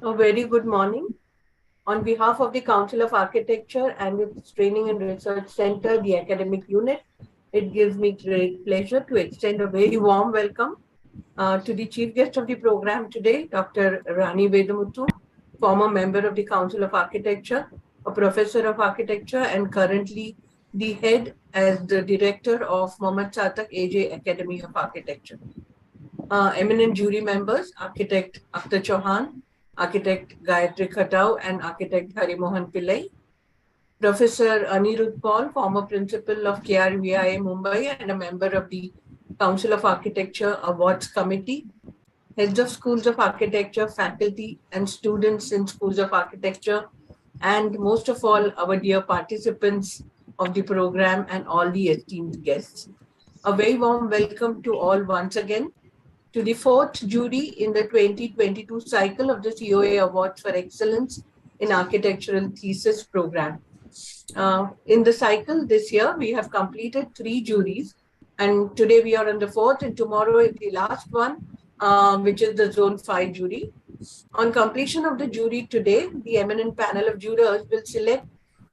A very good morning. On behalf of the Council of Architecture and its Training and Research Center, the academic unit, it gives me great pleasure to extend a very warm welcome to the chief guest of the program today, Dr. Rani Vedamuthu, former member of the Council of Architecture, a professor of architecture, and currently the head as the director of Mohammed Satak AJ Academy of Architecture. Eminent jury members, architect Akhtar Chauhan, architect Gayatri Khatau, and architect Harimohan Pillai. Professor Anirudh Paul, former principal of KRVIA Mumbai and a member of the Council of Architecture Awards Committee. Heads of schools of architecture, faculty, and students in schools of architecture, and most of all, our dear participants of the program and all the esteemed guests. A very warm welcome to all once again to the fourth jury in the 2022 cycle of the COA Awards for Excellence in Architectural Thesis program. In the cycle this year, we have completed 3 juries, and today we are on the fourth, and tomorrow is the last one, which is the Zone 5 jury. On completion of the jury today, the eminent panel of jurors will select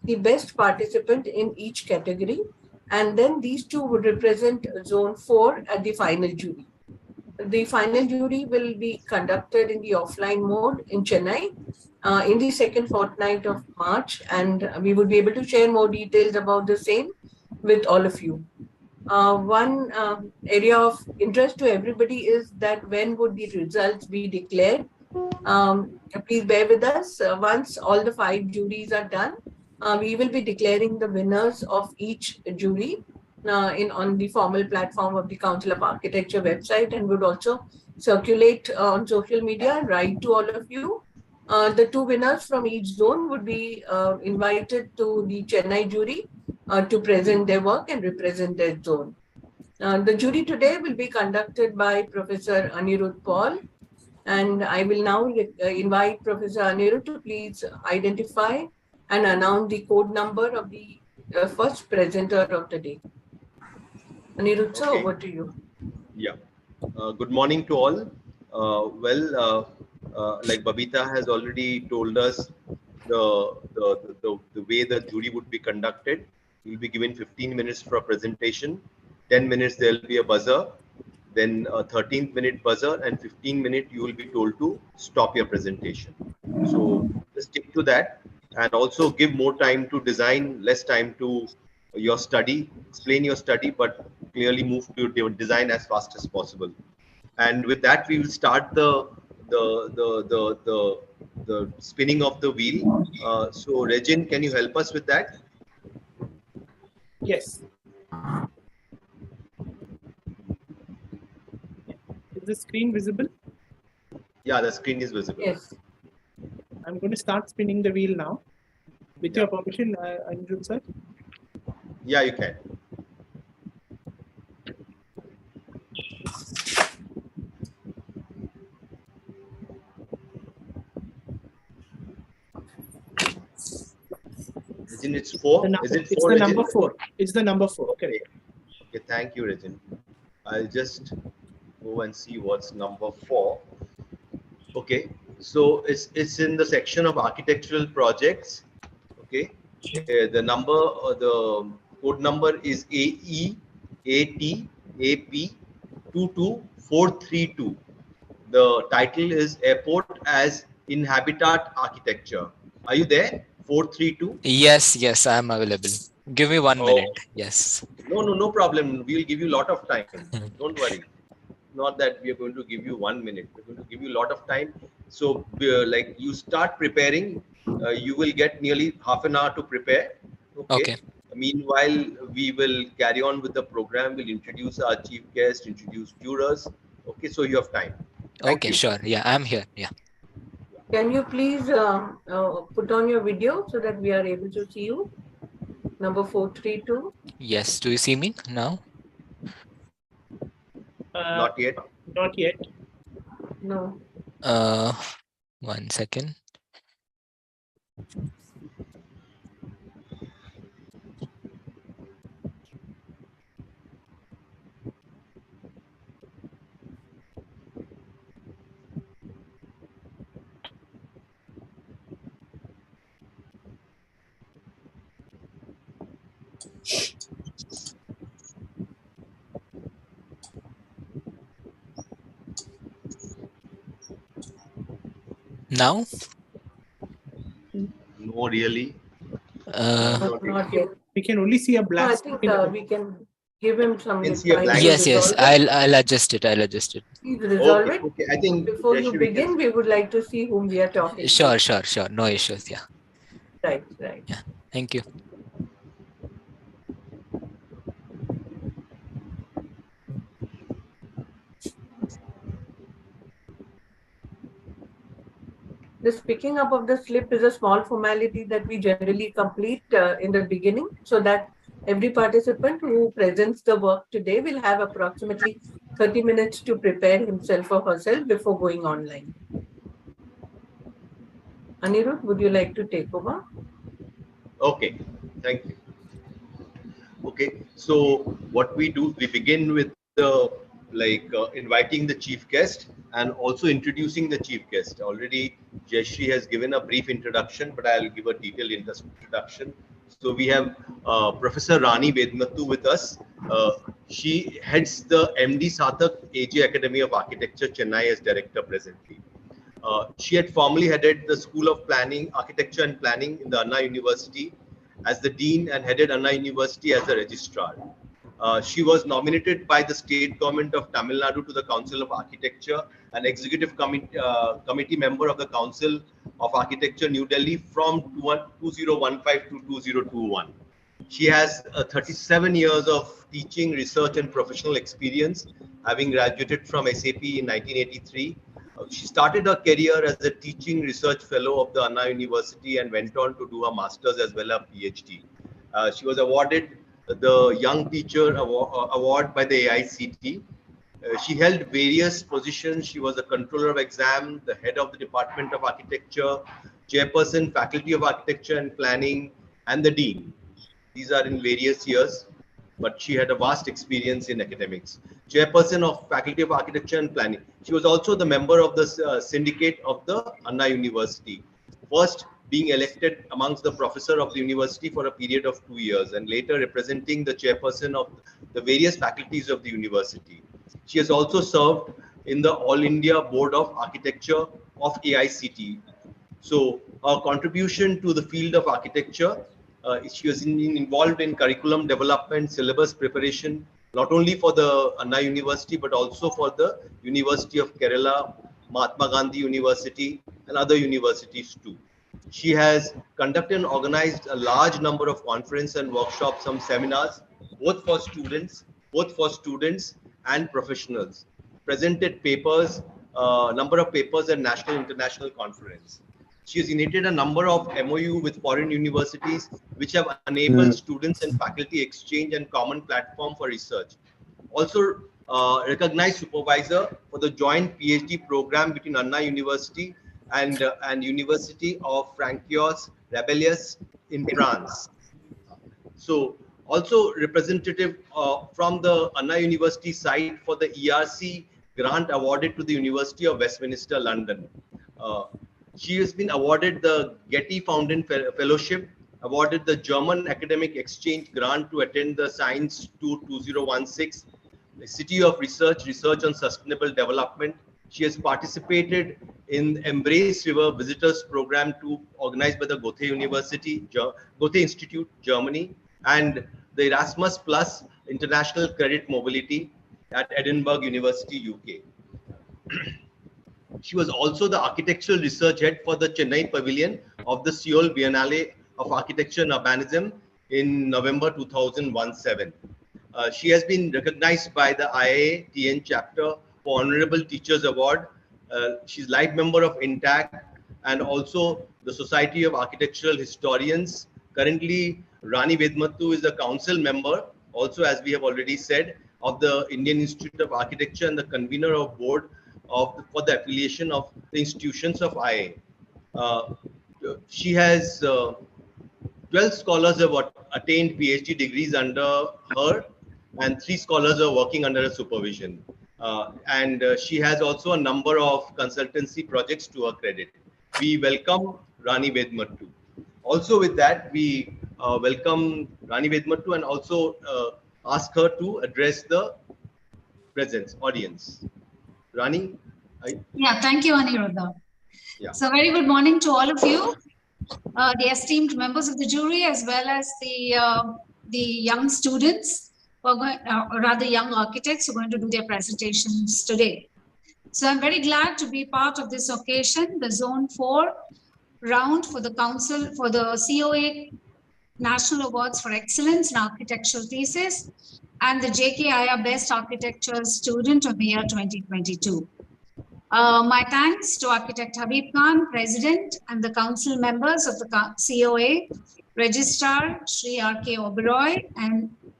the best participant in each category, and then these two would represent Zone 4 at the final jury. The final jury will be conducted in the offline mode in Chennai in the second fortnight of March, and we will be able to share more details about the same with all of you. One area of interest to everybody is that when would the results be declared? Please bear with us. Once all the 5 juries are done, we will be declaring the winners of each jury on the formal platform of the Council of Architecture website, and would also circulate on social media and write to all of you. The 2 winners from each zone would be invited to the Chennai jury to present their work and represent their zone. The jury today will be conducted by Professor Anirudh Paul, and I will now invite Professor Anirudh to please identify and announce the code number of the first presenter of the day. Anirudh, sir, over to you. Yeah. Good morning to all. Like Babita has already told us, the way the jury would be conducted, you will be given 15 minutes for a presentation, 10 minutes there will be a buzzer, then a 13th minute buzzer, and 15 minutes you will be told to stop your presentation. So just stick to that, and also give more time to design, less time to your study, explain your study, but clearly move to your design as fast as possible. And with that, we will start the spinning of the wheel. So Regin, can you help us with that? Yes. Is the screen visible? Yeah, the screen is visible. Yes. I'm going to start spinning the wheel now. With your permission, Anirudh sir. Yeah, you can. Regin, it's 4. Is it 4? It's the number 4. It's the number 4. Okay. Okay, thank you, Regin. I'll just go and see what's number 4. Okay, so it's in the section of architectural projects. Okay, the number, the code number is Aeat AP 22432. The title is Airport as Inhabitat Architecture. Are you there? 432. Yes, I'm available. Give me 1 minute. Yes. No problem. We will give you a lot of time. Don't worry. Not that we are going to give you 1 minute. We're going to give you a lot of time. So, like you start preparing, you will get nearly half an hour to prepare. Okay. Meanwhile, we will carry on with the program. We'll introduce our chief guest, introduce jurors. Okay, so you have time. Thank you. Sure. Yeah, I'm here. Yeah. Can you please put on your video so that we are able to see you? Number 432. Yes. Do you see me now? Not yet. Not yet. No. 1 second. Now, No, really. uh, Not yet. We can only see a No, black I screen think in the we can give him some Can see a time blank to yes, screen. yes. resolve it. I'll adjust it. I'll adjust it. Please resolve Okay, it. okay. I think Before you Jayashree, we can. begin, we would like to see whom we are talking to. Sure, sure, sure. No issues. Yeah, Right, right. yeah. Thank you. This picking up of the slip is a small formality that we generally complete in the beginning so that every participant who presents the work today will have approximately 30 minutes to prepare himself or herself before going online. Anirudh, would you like to take over? Okay, thank you. Okay, so what we do, we begin with the inviting the chief guest and also introducing the chief guest. Already Jayashree has given a brief introduction, but I'll give a detailed introduction. So we have Professor Rani Vedmattu with us. She heads the MD Sathak AJ Academy of Architecture, Chennai as director presently. She had formerly headed the School of Planning, Architecture and Planning in the Anna University as the Dean and headed Anna University as the Registrar. She was nominated by the state government of Tamil Nadu to the Council of Architecture, an executive committee member of the Council of Architecture, New Delhi from 2015 to 2021. She has 37 years of teaching, research and professional experience, having graduated from SAP in 1983. She started her career as a teaching research fellow of the Anna University and went on to do a master's as well as a PhD. She was awarded the Young Teacher Award by the AICT. She held various positions. She was a controller of exam, the head of the Department of Architecture, chairperson, Faculty of Architecture and Planning, and the dean. These are in various years, but she had a vast experience in academics. Chairperson of Faculty of Architecture and Planning. She was also the member of the syndicate of the Anna University. First being elected amongst the professor of the university for a period of 2 years and later representing the chairperson of the various faculties of the university. She has also served in the All India Board of Architecture of AICT. So her contribution to the field of architecture, she was involved in curriculum development, syllabus preparation, not only for the Anna University, but also for the University of Kerala, Mahatma Gandhi University, and other universities too. She has conducted and organized a large number of conferences and workshops, some seminars, both for students and professionals. Presented papers, number of papers at national international conference. She has initiated a number of MOU with foreign universities, which have enabled students and faculty exchange and common platform for research. Also, recognized supervisor for the joint PhD program between Anna University and University of Francois Rabelais in France. So also representative from the Anna University side for the ERC grant awarded to the University of Westminster, London. Uh, she has been awarded the Getty Foundation Fellowship, awarded the German Academic Exchange Grant to attend the Science Tour 2016, the City of Research on Sustainable Development. She has participated in Embrace River Visitors Program organized by the Goethe University, Goethe Institute, Germany, and the Erasmus Plus International Credit Mobility at Edinburgh University, UK. She was also the architectural research head for the Chennai Pavilion of the Seoul Biennale of Architecture and Urbanism in November 2017. She has been recognized by the IIA-TN chapter for Honorable Teachers Award. She's life member of INTAC and also the Society of Architectural Historians. Currently, Rani Vedmattu is a council member, also as we have already said, of the Indian Institute of Architecture and the convener of board for the affiliation of the institutions of IA. She has 12 scholars have attained PhD degrees under her, and 3 scholars are working under her supervision. She has also a number of consultancy projects to her credit. We welcome Rani Vedmattu. Also with that, we welcome Rani Vedmattu and also ask her to address the audience. Rani? Yeah, thank you, Aniruddha. Yeah. So very good morning to all of you, the esteemed members of the jury, as well as the young students, who are going, or rather young architects who are going to do their presentations today. So I'm very glad to be part of this occasion, the Zone 4 round for the Council for the COA National Awards for Excellence in Architectural Thesis and the JKIR Best Architecture Student of the Year 2022. My thanks to Architect Habib Khan, President, and the Council members of the COA, Registrar Shri R.K. Oberoi,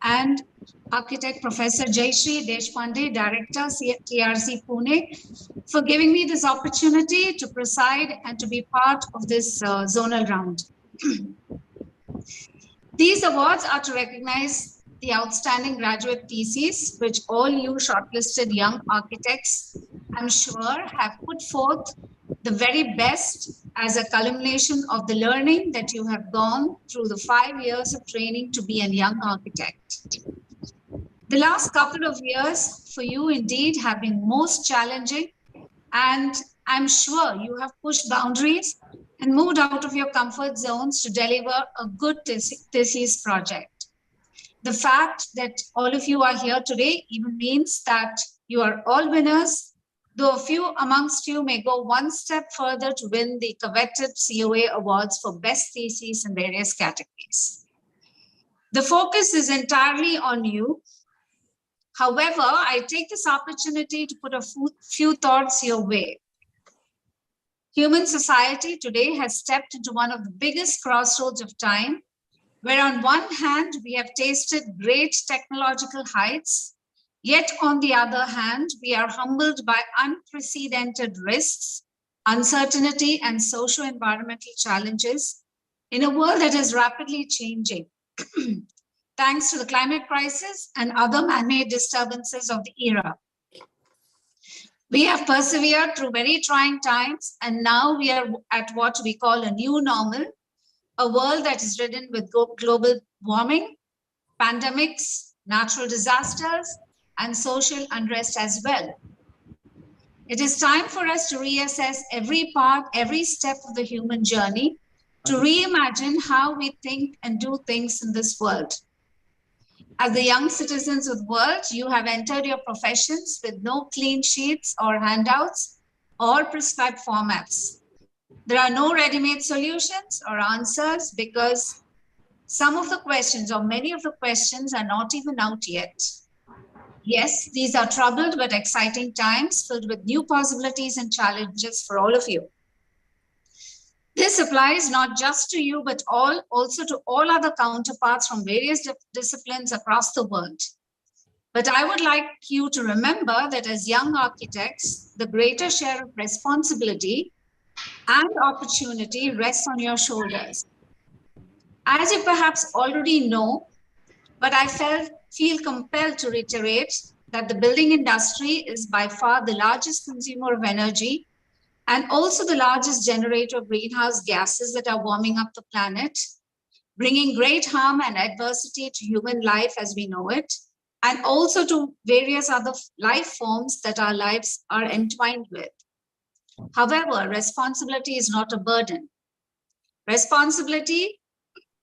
and Architect Professor Jayashree Deshpande, Director, TRC Pune, for giving me this opportunity to preside and to be part of this zonal round. These awards are to recognize the outstanding graduate theses, which all you shortlisted young architects, I'm sure, have put forth the very best as a culmination of the learning that you have gone through the 5 years of training to be a young architect. The last couple of years for you indeed have been most challenging, and I'm sure you have pushed boundaries and moved out of your comfort zones to deliver a good thesis project. The fact that all of you are here today even means that you are all winners, though a few amongst you may go one step further to win the coveted COA awards for best theses in various categories. The focus is entirely on you. However, I take this opportunity to put a few thoughts your way. Human society today has stepped into one of the biggest crossroads of time, where on one hand, we have tasted great technological heights, yet on the other hand, we are humbled by unprecedented risks, uncertainty, and socio-environmental challenges in a world that is rapidly changing, thanks to the climate crisis and other man-made disturbances of the era. We have persevered through very trying times, and now we are at what we call a new normal, a world that is ridden with global warming, pandemics, natural disasters, and social unrest as well. It is time for us to reassess every part, every step of the human journey, to reimagine how we think and do things in this world. As the young citizens of the world, you have entered your professions with no clean sheets or handouts or prescribed formats. There are no ready-made solutions or answers because some of the questions or many of the questions are not even out yet. Yes, these are troubled but exciting times filled with new possibilities and challenges for all of you. This applies not just to you, but also to all other counterparts from various disciplines across the world. But I would like you to remember that as young architects, the greater share of responsibility and opportunity rests on your shoulders. As you perhaps already know, but I feel compelled to reiterate that the building industry is by far the largest consumer of energy and also the largest generator of greenhouse gases that are warming up the planet, bringing great harm and adversity to human life as we know it, and also to various other life forms that our lives are entwined with. However, responsibility is not a burden. Responsibility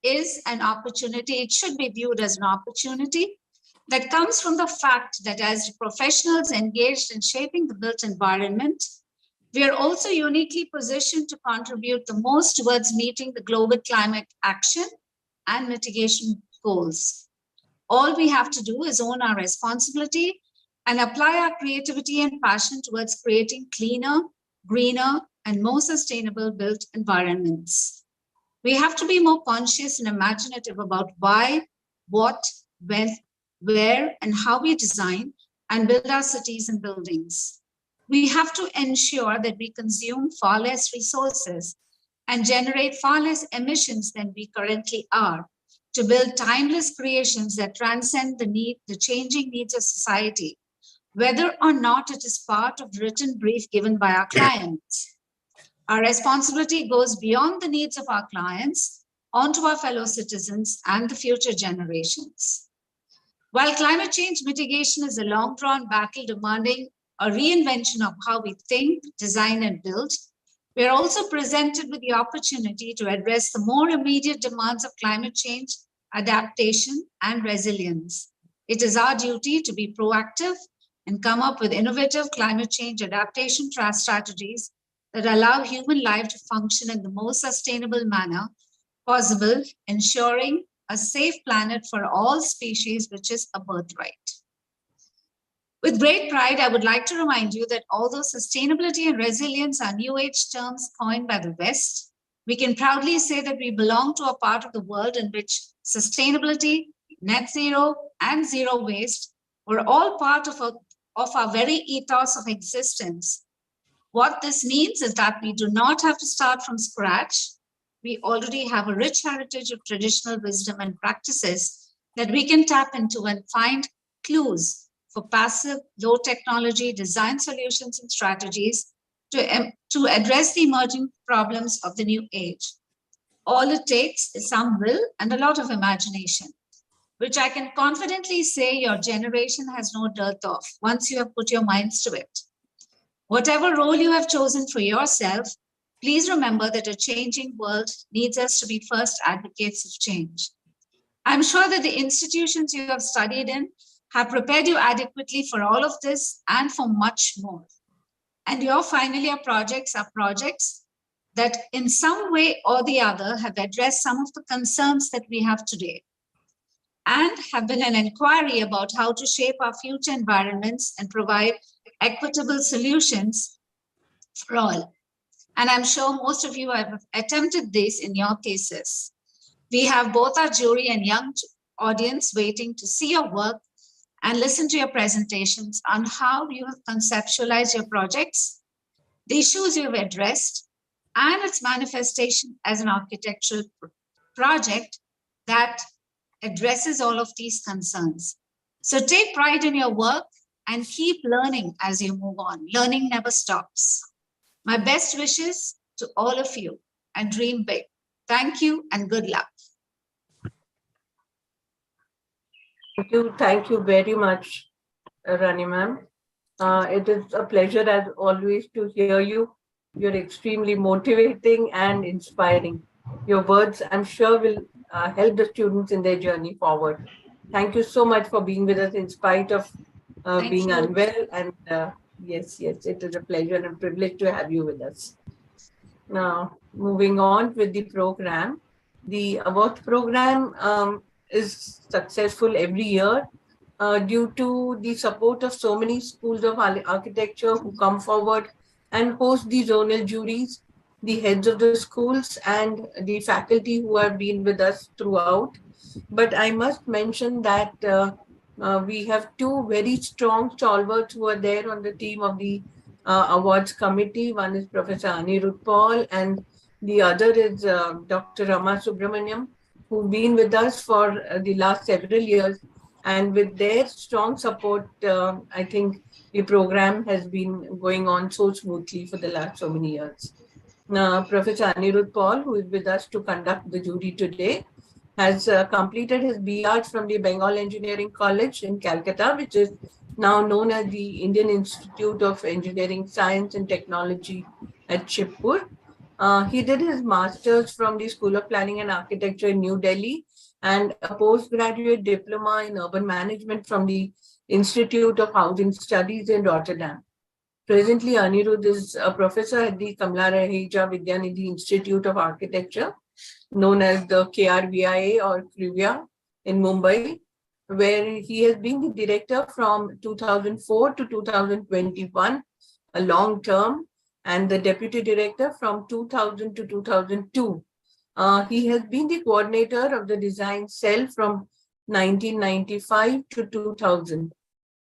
is an opportunity. It should be viewed as an opportunity that comes from the fact that as professionals engaged in shaping the built environment, we are also uniquely positioned to contribute the most towards meeting the global climate action and mitigation goals. All we have to do is own our responsibility and apply our creativity and passion towards creating cleaner, greener, and more sustainable built environments. We have to be more conscious and imaginative about why, what, when, where, and how we design and build our cities and buildings. We have to ensure that we consume far less resources and generate far less emissions than we currently are to build timeless creations that transcend the changing needs of society, whether or not it is part of the written brief given by our clients. Our responsibility goes beyond the needs of our clients onto our fellow citizens and the future generations. While climate change mitigation is a long-drawn battle demanding a reinvention of how we think, design, and build, We are also presented with the opportunity to address the more immediate demands of climate change, adaptation, and resilience. It is our duty to be proactive and come up with innovative climate change adaptation strategies that allow human life to function in the most sustainable manner possible, ensuring a safe planet for all species, which is a birthright. With great pride, I would like to remind you that although sustainability and resilience are new age terms coined by the West, we can proudly say that we belong to a part of the world in which sustainability, net zero, and zero waste were all part of our very ethos of existence. What this means is that we do not have to start from scratch. We already have a rich heritage of traditional wisdom and practices that we can tap into and find clues for passive, low technology design solutions and strategies to address the emerging problems of the new age. All it takes is some will and a lot of imagination, which I can confidently say your generation has no dearth of once you have put your minds to it. Whatever role you have chosen for yourself, please remember that a changing world needs us to be first advocates of change. I'm sure that the institutions you have studied in have prepared you adequately for all of this and for much more. And your final year projects are projects that in some way or the other have addressed some of the concerns that we have today and have been an inquiry about how to shape our future environments and provide equitable solutions for all. And I'm sure most of you have attempted this in your thesis. We have both our jury and young audience waiting to see your work and listen to your presentations on how you have conceptualized your projects, the issues you have addressed, and its manifestation as an architectural project that addresses all of these concerns. So take pride in your work and keep learning as you move on. Learning never stops. My best wishes to all of you and dream big. Thank you and good luck. Thank you very much, Rani ma'am. It is a pleasure as always to hear you. You're extremely motivating and inspiring. Your words, I'm sure, will help the students in their journey forward. Thank you so much for being with us in spite of being unwell. And yes, it is a pleasure and a privilege to have you with us. Now, moving on with the program. The award program is successful every year due to the support of so many schools of architecture who come forward and host the zonal juries, the heads of the schools and the faculty who have been with us throughout. But I must mention that we have two very strong stalwarts who are there on the team of the awards committee. One is Professor Anirudh Paul and the other is Dr. Rama Subramaniam, who've been with us for the last several years. And with their strong support, I think the program has been going on so smoothly for the last so many years. Now, Professor Anirudh Paul, who is with us to conduct the jury today, has completed his B.Arch from the Bengal Engineering College in Calcutta, which is now known as the Indian Institute of Engineering, Science and Technology at Shibpur. He did his master's from the School of Planning and Architecture in New Delhi and a postgraduate diploma in urban management from the Institute of Housing Studies in Rotterdam. Presently, Anirudh is a professor at the Kamla Raheja Vidyanidhi Institute of Architecture, known as the KRVIA or Krivya in Mumbai, where he has been the director from 2004 to 2021, a long term, and the deputy director from 2000 to 2002. He has been the coordinator of the design cell from 1995 to 2000.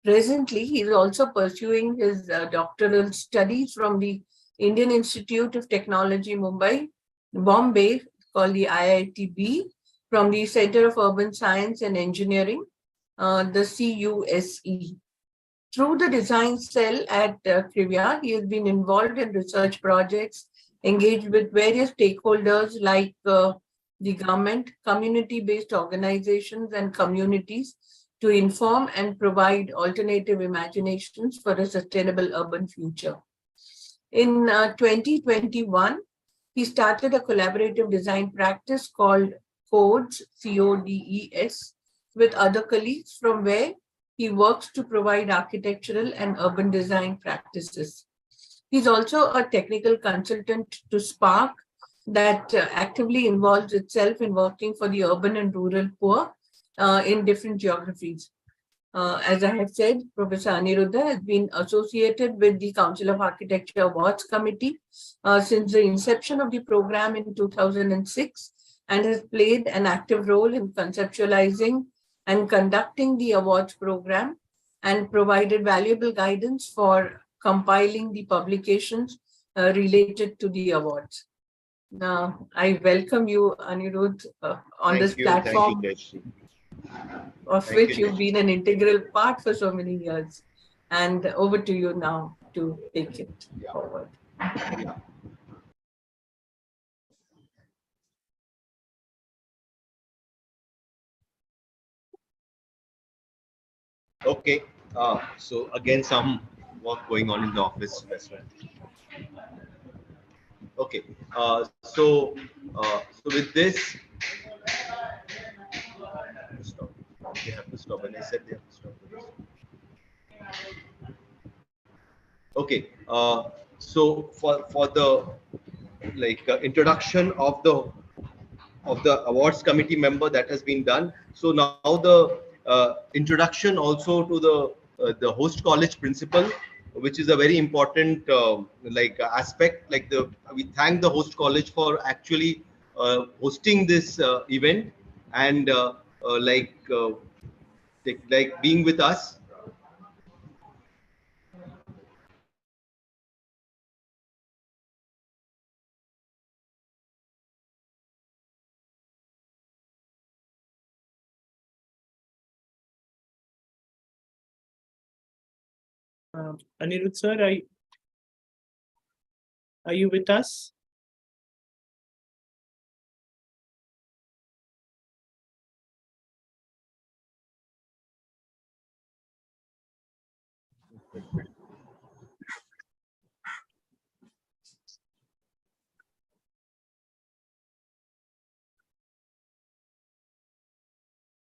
Presently, he is also pursuing his doctoral studies from the Indian Institute of Technology, Mumbai, Bombay, called the IITB, from the Center of Urban Science and Engineering, the CUSE. Through the design cell at Krivya, he has been involved in research projects, engaged with various stakeholders like the government, community-based organizations and communities to inform and provide alternative imaginations for a sustainable urban future. In 2021, he started a collaborative design practice called CODES, CODES, with other colleagues, from where he works to provide architectural and urban design practices. He's also a technical consultant to Spark that actively involves itself in working for the urban and rural poor in different geographies. As I have said, Professor Aniruddha has been associated with the Council of Architecture Awards Committee since the inception of the program in 2006, and has played an active role in conceptualizing and conducting the awards program, and provided valuable guidance for compiling the publications related to the awards. Now, I welcome you, Anirudh, on this platform. Thank you, Of which you've been an integral part for so many years. And over to you now to take it forward. Yeah. Okay, so again, some work going on in the office as well. Okay, so with this, stop. They have to stop, and I said they have to stop. Okay, so for the introduction of the awards committee member, that has been done. So now the introduction also to the host college principal, which is a very important aspect. We thank the host college for actually hosting this event, and being with us. Anirudh sir, are you with us?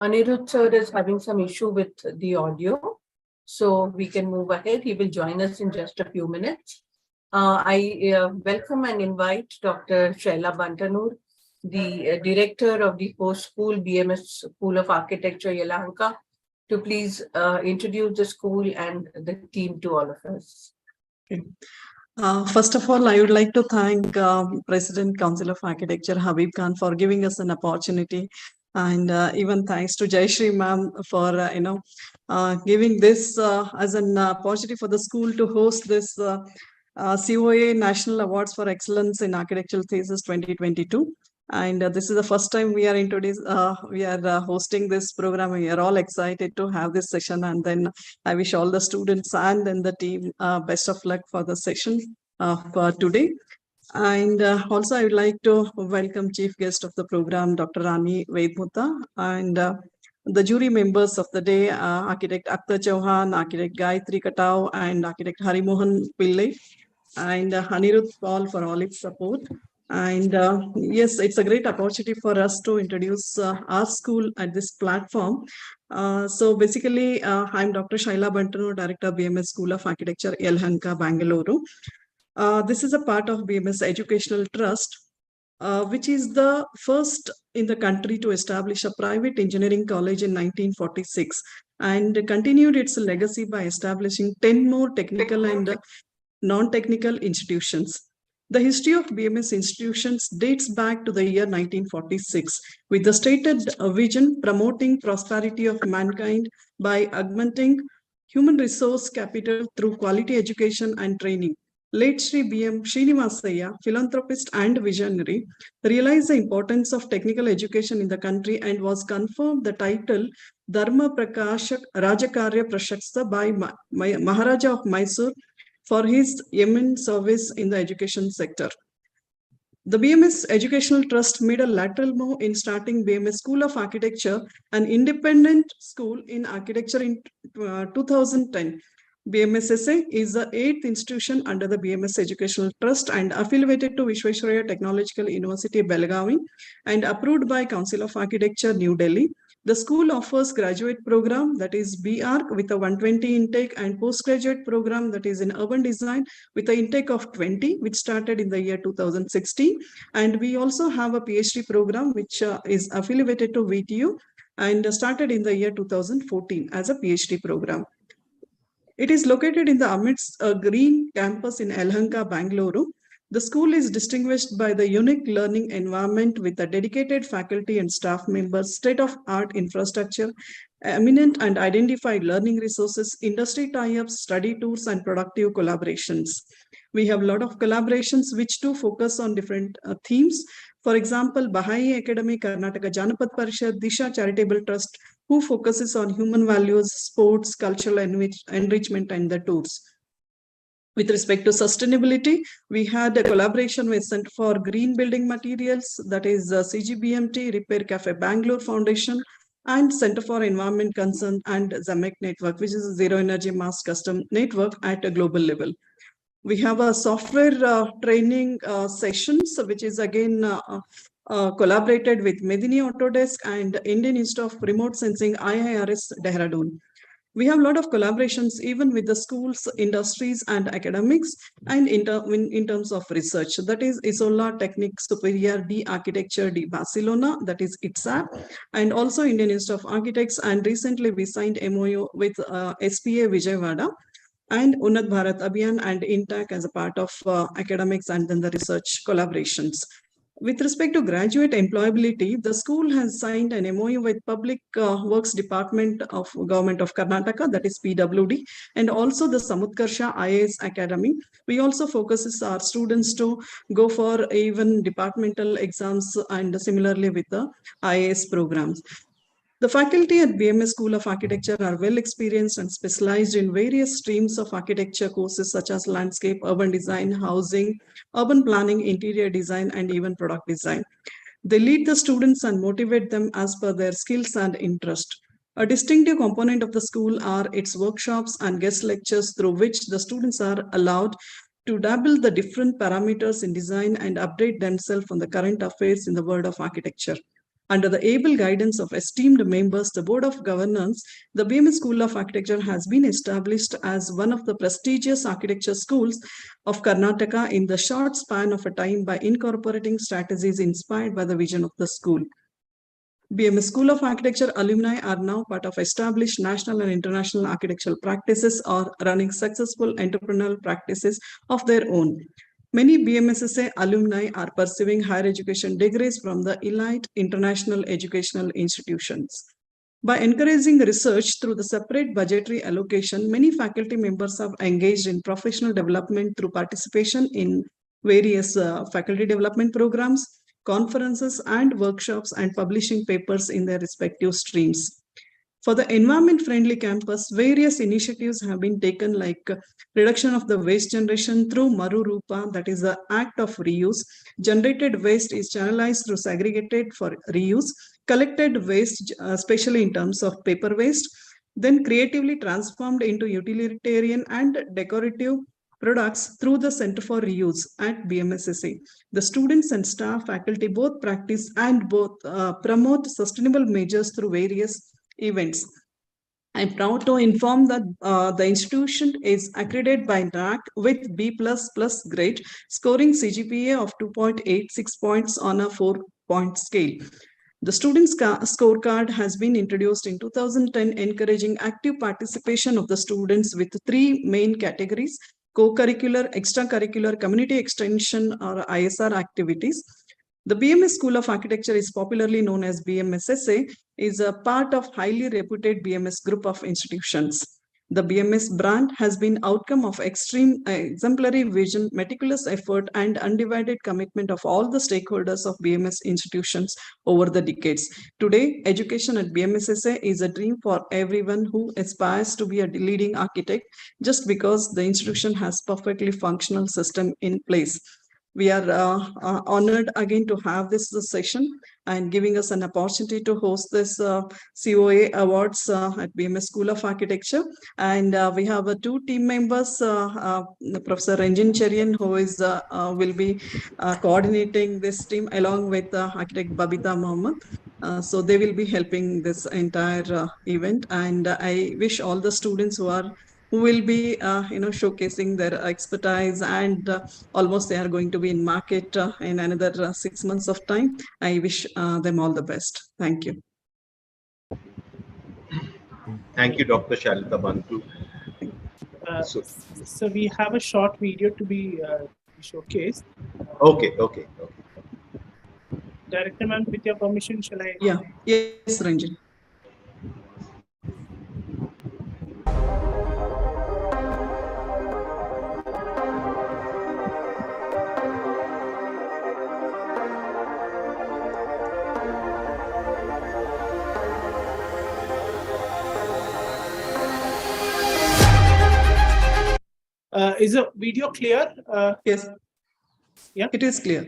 Anirudh sir is having some issue with the audio, so we can move ahead. He will join us in just a few minutes. I welcome and invite Dr. Shaila Bantanur, the director of the post-school BMS School of Architecture, Yelahanka, to please introduce the school and the team to all of us. Okay. First of all, I would like to thank President Council of Architecture Habib Khan for giving us an opportunity, and even thanks to Jayashree ma'am for giving this as an opportunity for the school to host this COA National Awards for Excellence in Architectural Thesis 2022. And this is the first time we are hosting this program. We are all excited to have this session, and then I wish all the students and then the team best of luck for the session for today. And also I would like to welcome chief guest of the program, Dr. Rani Vedmutta, and the jury members of the day, architect Akhtar Chauhan, architect Gayatri Katau, and architect Harimohan Pillai, and Anirudh Paul for all its support. And yes, it's a great opportunity for us to introduce our school at this platform. So basically, I'm Dr. Shaila Bantanur, Director, BMS School of Architecture, Yelahanka, Bangalore. This is a part of BMS Educational Trust, which is the first in the country to establish a private engineering college in 1946, and continued its legacy by establishing 10 more technical and non-technical institutions. The history of BMS institutions dates back to the year 1946, with the stated vision promoting prosperity of mankind by augmenting human resource capital through quality education and training. Late Sri B.M. Srinivasaya, philanthropist and visionary, realized the importance of technical education in the country and was conferred the title Dharma Prakashak Rajakarya Prashaksa by Maharaja of Mysore for his immense service in the education sector. The BMS Educational Trust made a lateral move in starting BMS School of Architecture, an independent school in architecture in 2010. BMSSA is the 8th institution under the BMS Educational Trust and affiliated to Visvesvaraya Technological University, Belgavi, and approved by Council of Architecture, New Delhi. The school offers graduate program, that is BArch, with a 120 intake, and postgraduate program, that is in urban design, with an intake of 20, which started in the year 2016. And we also have a PhD program, which is affiliated to VTU and started in the year 2014 as a PhD program. It is located in the amidst a green campus in Yelahanka, Bangalore. The school is distinguished by the unique learning environment with a dedicated faculty and staff members, state-of-art infrastructure, eminent and identified learning resources, industry tie-ups, study tours, and productive collaborations. We have a lot of collaborations which do focus on different themes. For example, Baha'i Academy, Karnataka Janapad Parishad, Disha Charitable Trust, who focuses on human values, sports, cultural enrichment, and the tours. With respect to sustainability, we had a collaboration with Center for Green Building Materials, that is CGBMT, Repair Cafe Bangalore Foundation, and Center for Environment Concern and ZAMEC Network, which is a Zero Energy Mass Custom Network at a global level. We have a software training sessions, which is again collaborated with Medini Autodesk and Indian Institute of Remote Sensing, IIRS, Dehradun. We have a lot of collaborations even with the schools, industries, and academics, and in terms of research. That is Isola Technique Superior de Architecture de Barcelona, that is ITSAP, and also Indian Institute of Architects. And recently we signed MOU with SPA Vijayawada and Unnat Bharat Abhiyan and INTAC as a part of academics and then the research collaborations. With respect to graduate employability, the school has signed an MOU with Public Works Department of Government of Karnataka, that is PWD, and also the Samutkarsha IAS Academy. We also focuses our students to go for even departmental exams and similarly with the IAS programs. The faculty at BMS School of Architecture are well experienced and specialized in various streams of architecture courses such as landscape, urban design, housing, urban planning, interior design, and even product design. They lead the students and motivate them as per their skills and interest. A distinctive component of the school are its workshops and guest lectures through which the students are allowed to dabble the different parameters in design and update themselves on the current affairs in the world of architecture. Under the able guidance of esteemed members, the Board of Governance, the BMS School of Architecture has been established as one of the prestigious architecture schools of Karnataka in the short span of a time by incorporating strategies inspired by the vision of the school. BMS School of Architecture alumni are now part of established national and international architectural practices or running successful entrepreneurial practices of their own. Many BMSSA alumni are pursuing higher education degrees from the elite international educational institutions. By encouraging research through the separate budgetary allocation, many faculty members have engaged in professional development through participation in various faculty development programs, conferences, and workshops, and publishing papers in their respective streams. For the environment-friendly campus, various initiatives have been taken like reduction of the waste generation through Maru Rupa, that is the act of reuse. Generated waste is channelized through segregated for reuse. Collected waste, especially in terms of paper waste, then creatively transformed into utilitarian and decorative products through the Center for Reuse at BMSSA. The students and staff faculty both practice and both promote sustainable measures through various events. I'm proud to inform that the institution is accredited by NAAC with B++ grade, scoring CGPA of 2.86 points on a 4-point scale. The students' scorecard has been introduced in 2010, encouraging active participation of the students with 3 main categories: co-curricular, extracurricular, community extension or ISR activities. The BMS School of Architecture is popularly known as BMSSA, is a part of highly reputed BMS group of institutions. The BMS brand has been outcome of extreme exemplary vision, meticulous effort, and undivided commitment of all the stakeholders of BMS institutions over the decades. Today, education at BMSSA is a dream for everyone who aspires to be a leading architect, just because the institution has perfectly functional system in place. we are honored again to have this session and giving us an opportunity to host this COA Awards at BMS School of Architecture. And we have two team members, Professor Ranjan Cherian, who is will be coordinating this team along with architect Babita Mohammed. So they will be helping this entire event, and I wish all the students who will be showcasing their expertise, and almost they are going to be in market in another 6 months of time. I wish them all the best. Thank you. Thank you, Dr. Shalita Bantu. So we have a short video to be showcased. Okay. Director ma'am, with your permission, shall I? Yeah. Yes, Ranjan. Is the video clear? Yes. Yeah. It is clear.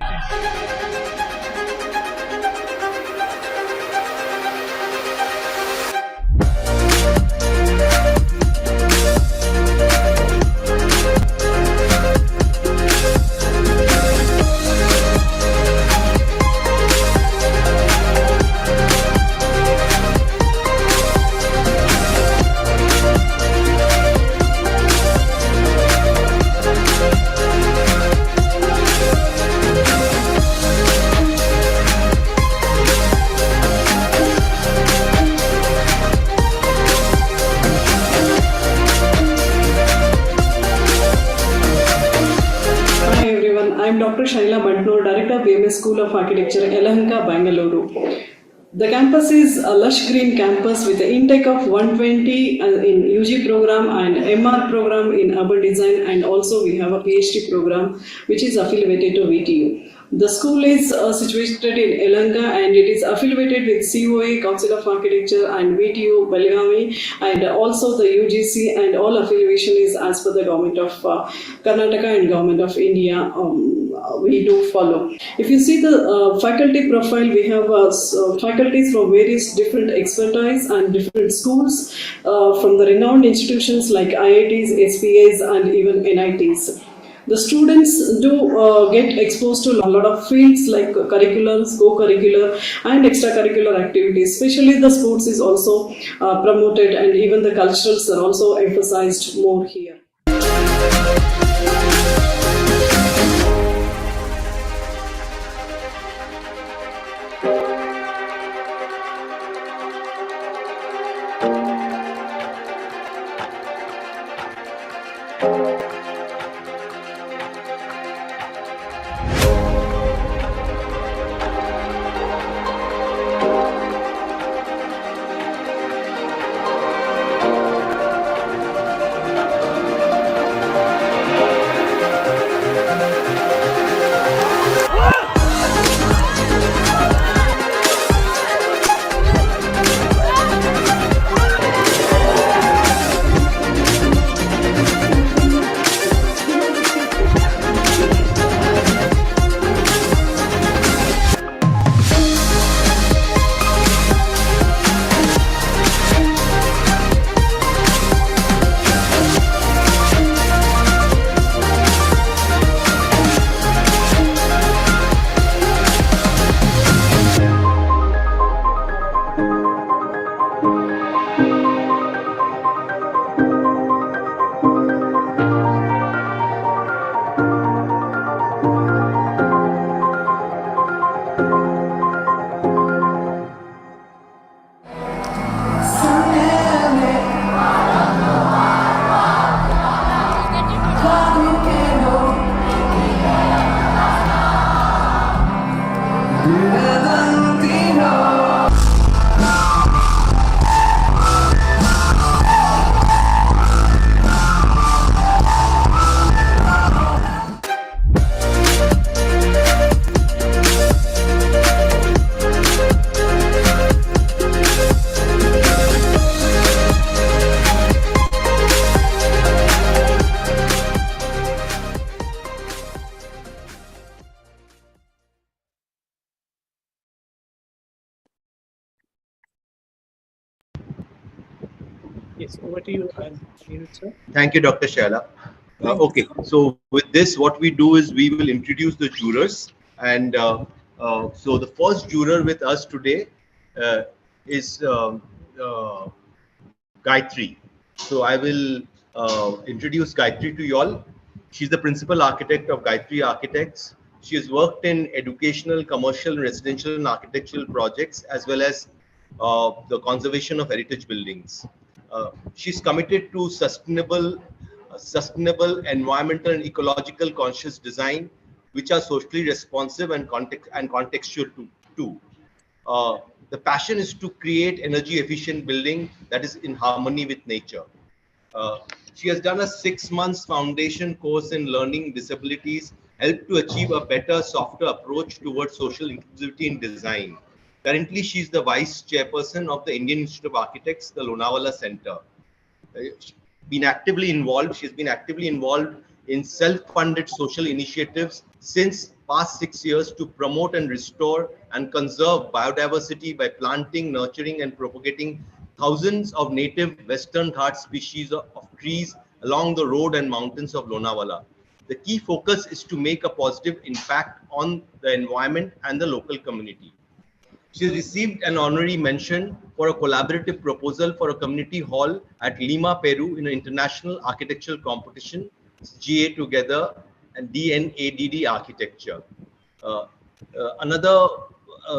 I'm Dr. Shaila Bantnor, Director of BMS School of Architecture, Yelahanka, Bangalore. The campus is a lush green campus with an intake of 120 in UG program and MR program in urban design, and also we have a PhD program which is affiliated to VTU. The school is situated in Yelahanka and it is affiliated with COA, Council of Architecture, and VTU, Belgavi, and also the UGC, and all affiliation is as per the Government of Karnataka and Government of India. We do follow. If you see the faculty profile, we have faculties from various different expertise and different schools from the renowned institutions like IITs, SPAs, and even NITs. The students do get exposed to a lot of fields like curriculums, co-curricular and extracurricular activities. Especially the sports is also promoted, and even the culturals are also emphasized more here. Yes, over to you, Anirudh, sir. Thank you, Dr. Shaila. Okay, so with this, what we do is we will introduce the jurors. And so the first juror with us today is Gayatri. So I will introduce Gayatri to you all. She's the principal architect of Gayatri Architects. She has worked in educational, commercial, residential, and architectural projects, as well as the conservation of heritage buildings. She's committed to sustainable, environmental, and ecological conscious design, which are socially responsive and contextual too. The passion is to create energy efficient building that is in harmony with nature. Uh, she has done a 6 months foundation course in learning disabilities, helped to achieve a better, softer approach towards social inclusivity in design. Currently, she is the vice chairperson of the Indian Institute of Architects, the Lonavala Center. She's been actively involved in self-funded social initiatives since past 6 years to promote and restore and conserve biodiversity by planting, nurturing, and propagating thousands of native Western Ghat species of trees along the road and mountains of Lonavala. The key focus is to make a positive impact on the environment and the local community. She received an honorary mention for a collaborative proposal for a community hall at Lima, Peru in an international architectural competition, GA Together and DNADD Architecture.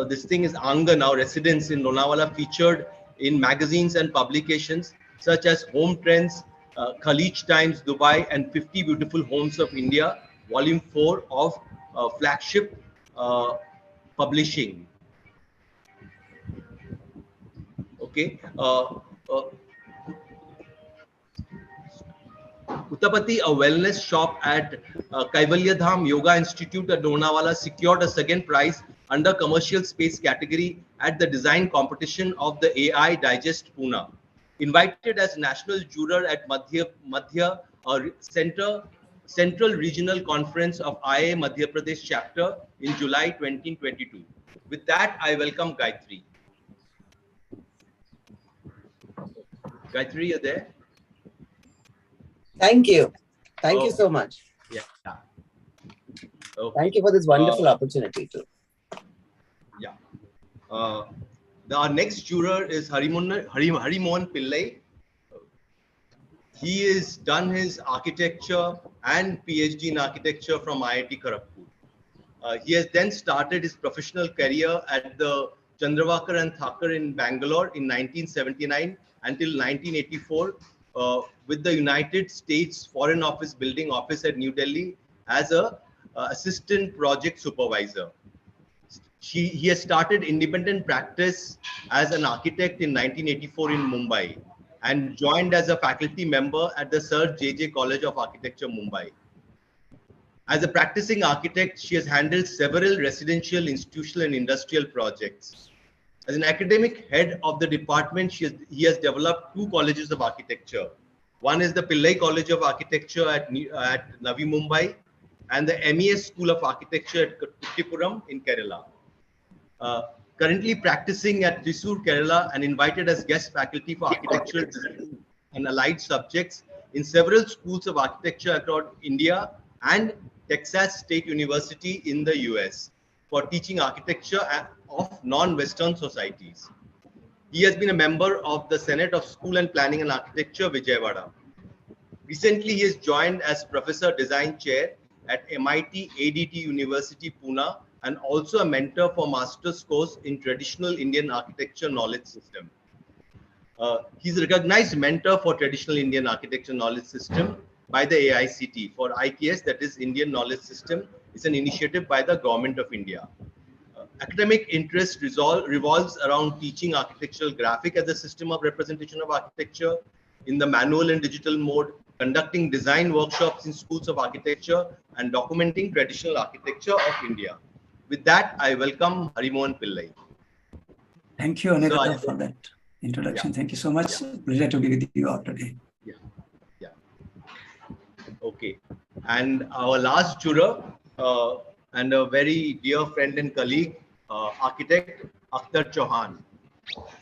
This thing is Anga now, residents in Lonavala featured in magazines and publications such as Home Trends, Khalij Times, Dubai, and 50 Beautiful Homes of India, Volume 4 of Flagship Publishing. Okay. Uttapati, a wellness shop at Kaivalyadham Yoga Institute at Lonavala, secured a second prize under commercial space category at the design competition of the AI Digest Pune. Invited as national juror at Madhya Central Regional Conference of IA Madhya Pradesh chapter in July 2022. With that, I welcome Gayatri. Gayatri, you're there? Thank you. Thank you so much. Yeah. Okay. Thank you for this wonderful opportunity too. Yeah. Our next juror is Harimohan Pillai. He has done his architecture and PhD in architecture from IIT Kharagpur. He has then started his professional career at the Chandravakar and Thakur in Bangalore in 1979 until 1984 with the United States Foreign Office Building Office at New Delhi as a assistant project supervisor. He has started independent practice as an architect in 1984 in Mumbai and joined as a faculty member at the Sir J.J. College of Architecture, Mumbai. As a practicing architect, she has handled several residential, institutional, and industrial projects. As an academic head of the department, he has developed 2 colleges of architecture. One is the Pillai College of Architecture at Navi Mumbai and the MES School of Architecture at Kuttipuram in Kerala. Currently practicing at Thrissur, Kerala, and invited as guest faculty for architectural design and allied subjects in several schools of architecture across India and Texas State University in the US for teaching architecture of non-Western societies. He has been a member of the Senate of School and Planning and Architecture, Vijayawada. Recently, he has joined as Professor Design Chair at MIT ADT University, Pune, and also a mentor for master's course in Traditional Indian Architecture Knowledge System. He's a recognized mentor for Traditional Indian Architecture Knowledge System by the AICT for IKS, that is Indian Knowledge System. It's an initiative by the Government of India. Academic interest revolves around teaching architectural graphic as a system of representation of architecture in the manual and digital mode, conducting design workshops in schools of architecture, and documenting traditional architecture of India. With that, I welcome Harimohan Pillai. Thank you, Anirudh, for that introduction. Yeah. Thank you so much. Yeah. Pleasure to be with you all today. Yeah. Yeah. Okay. And our last juror and a very dear friend and colleague, architect Akhtar Chauhan.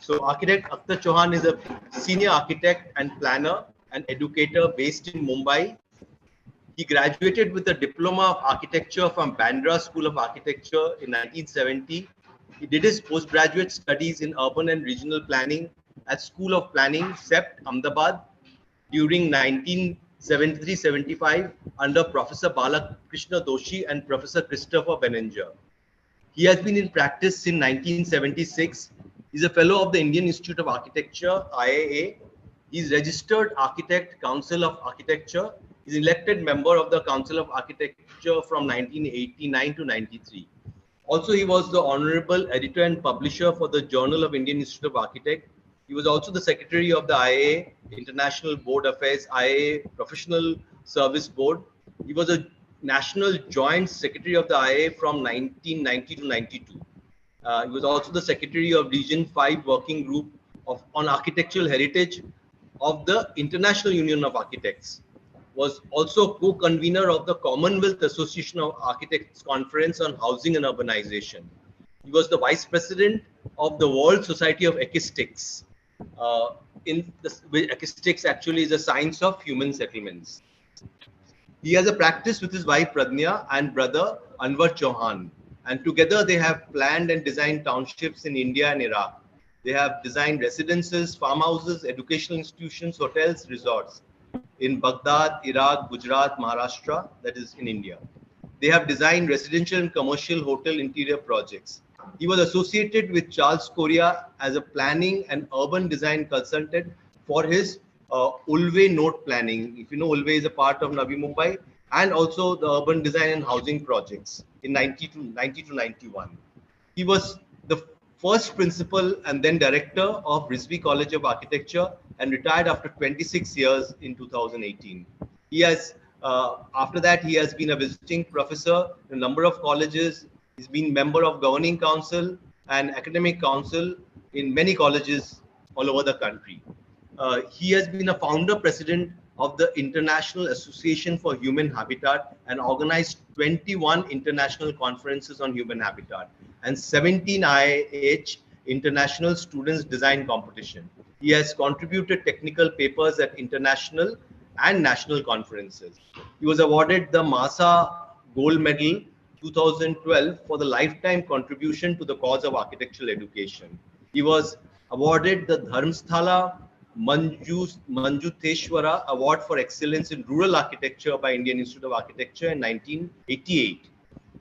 So architect Akhtar Chauhan is a senior architect and planner and educator based in Mumbai. He graduated with a diploma of architecture from Bandra School of Architecture in 1970. He did his postgraduate studies in urban and regional planning at School of Planning, CEPT, Ahmedabad during 1973-75 under Professor Balakrishna Doshi and Professor Christopher Beninger. He has been in practice since 1976. He's a fellow of the Indian Institute of Architecture, IIA. He's registered architect, Council of Architecture. He's elected member of the Council of Architecture from 1989 to 93. Also, he was the honorable editor and publisher for the Journal of Indian Institute of Architects. He was also the secretary of the IIA International Board Affairs, IIA Professional Service Board. He was a National Joint Secretary of the IIA from 1990 to 92. He was also the secretary of Region 5 Working Group on Architectural Heritage of the International Union of Architects. Was also co-convener of the Commonwealth Association of Architects Conference on Housing and Urbanization. He was the vice president of the World Society of Acoustics. Acoustics actually is a science of human settlements. He has a practice with his wife Pradnya and brother Anwar Chauhan, and together they have planned and designed townships in India and Iraq. They have designed residences, farmhouses, educational institutions, hotels, resorts in Baghdad, Iraq, Gujarat, Maharashtra, that is in India. They have designed residential and commercial hotel interior projects. He was associated with Charles Correa as a planning and urban design consultant for his Ulve Note Planning. If you know, Ulve is a part of Navi Mumbai, and also the urban design and housing projects in 90 to 91. He was the first principal and then director of Rizvi College of Architecture and retired after 26 years in 2018. He has, after that, he has been a visiting professor in a number of colleges. He's been member of governing council and academic council in many colleges all over the country. He has been a founder president of the International Association for Human Habitat and organized 21 international conferences on human habitat and 17 IIH International Students Design Competition. He has contributed technical papers at international and national conferences. He was awarded the MASA Gold Medal 2012 for the lifetime contribution to the cause of architectural education. He was awarded the Dharmsthala Manjutheshwara Award for Excellence in Rural Architecture by Indian Institute of Architecture in 1988.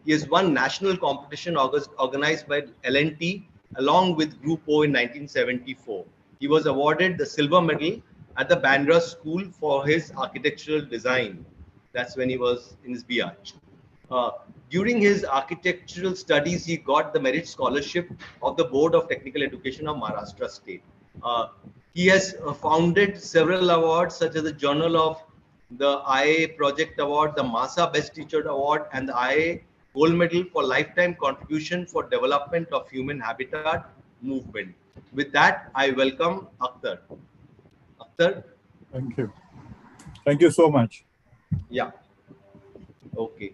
He has won national competition organized by L&T along with Group O in 1974. He was awarded the silver medal at the Bandra School for his architectural design. That's when he was in his BH. During his architectural studies, he got the merit scholarship of the Board of Technical Education of Maharashtra State. He has founded several awards such as the Journal of the IIA Project Award, the MASA Best Teacher Award, and the IIA Gold Medal for lifetime contribution for development of human habitat movement. With that, I welcome Akhtar. Akhtar. Thank you. Thank you so much. Yeah. Okay.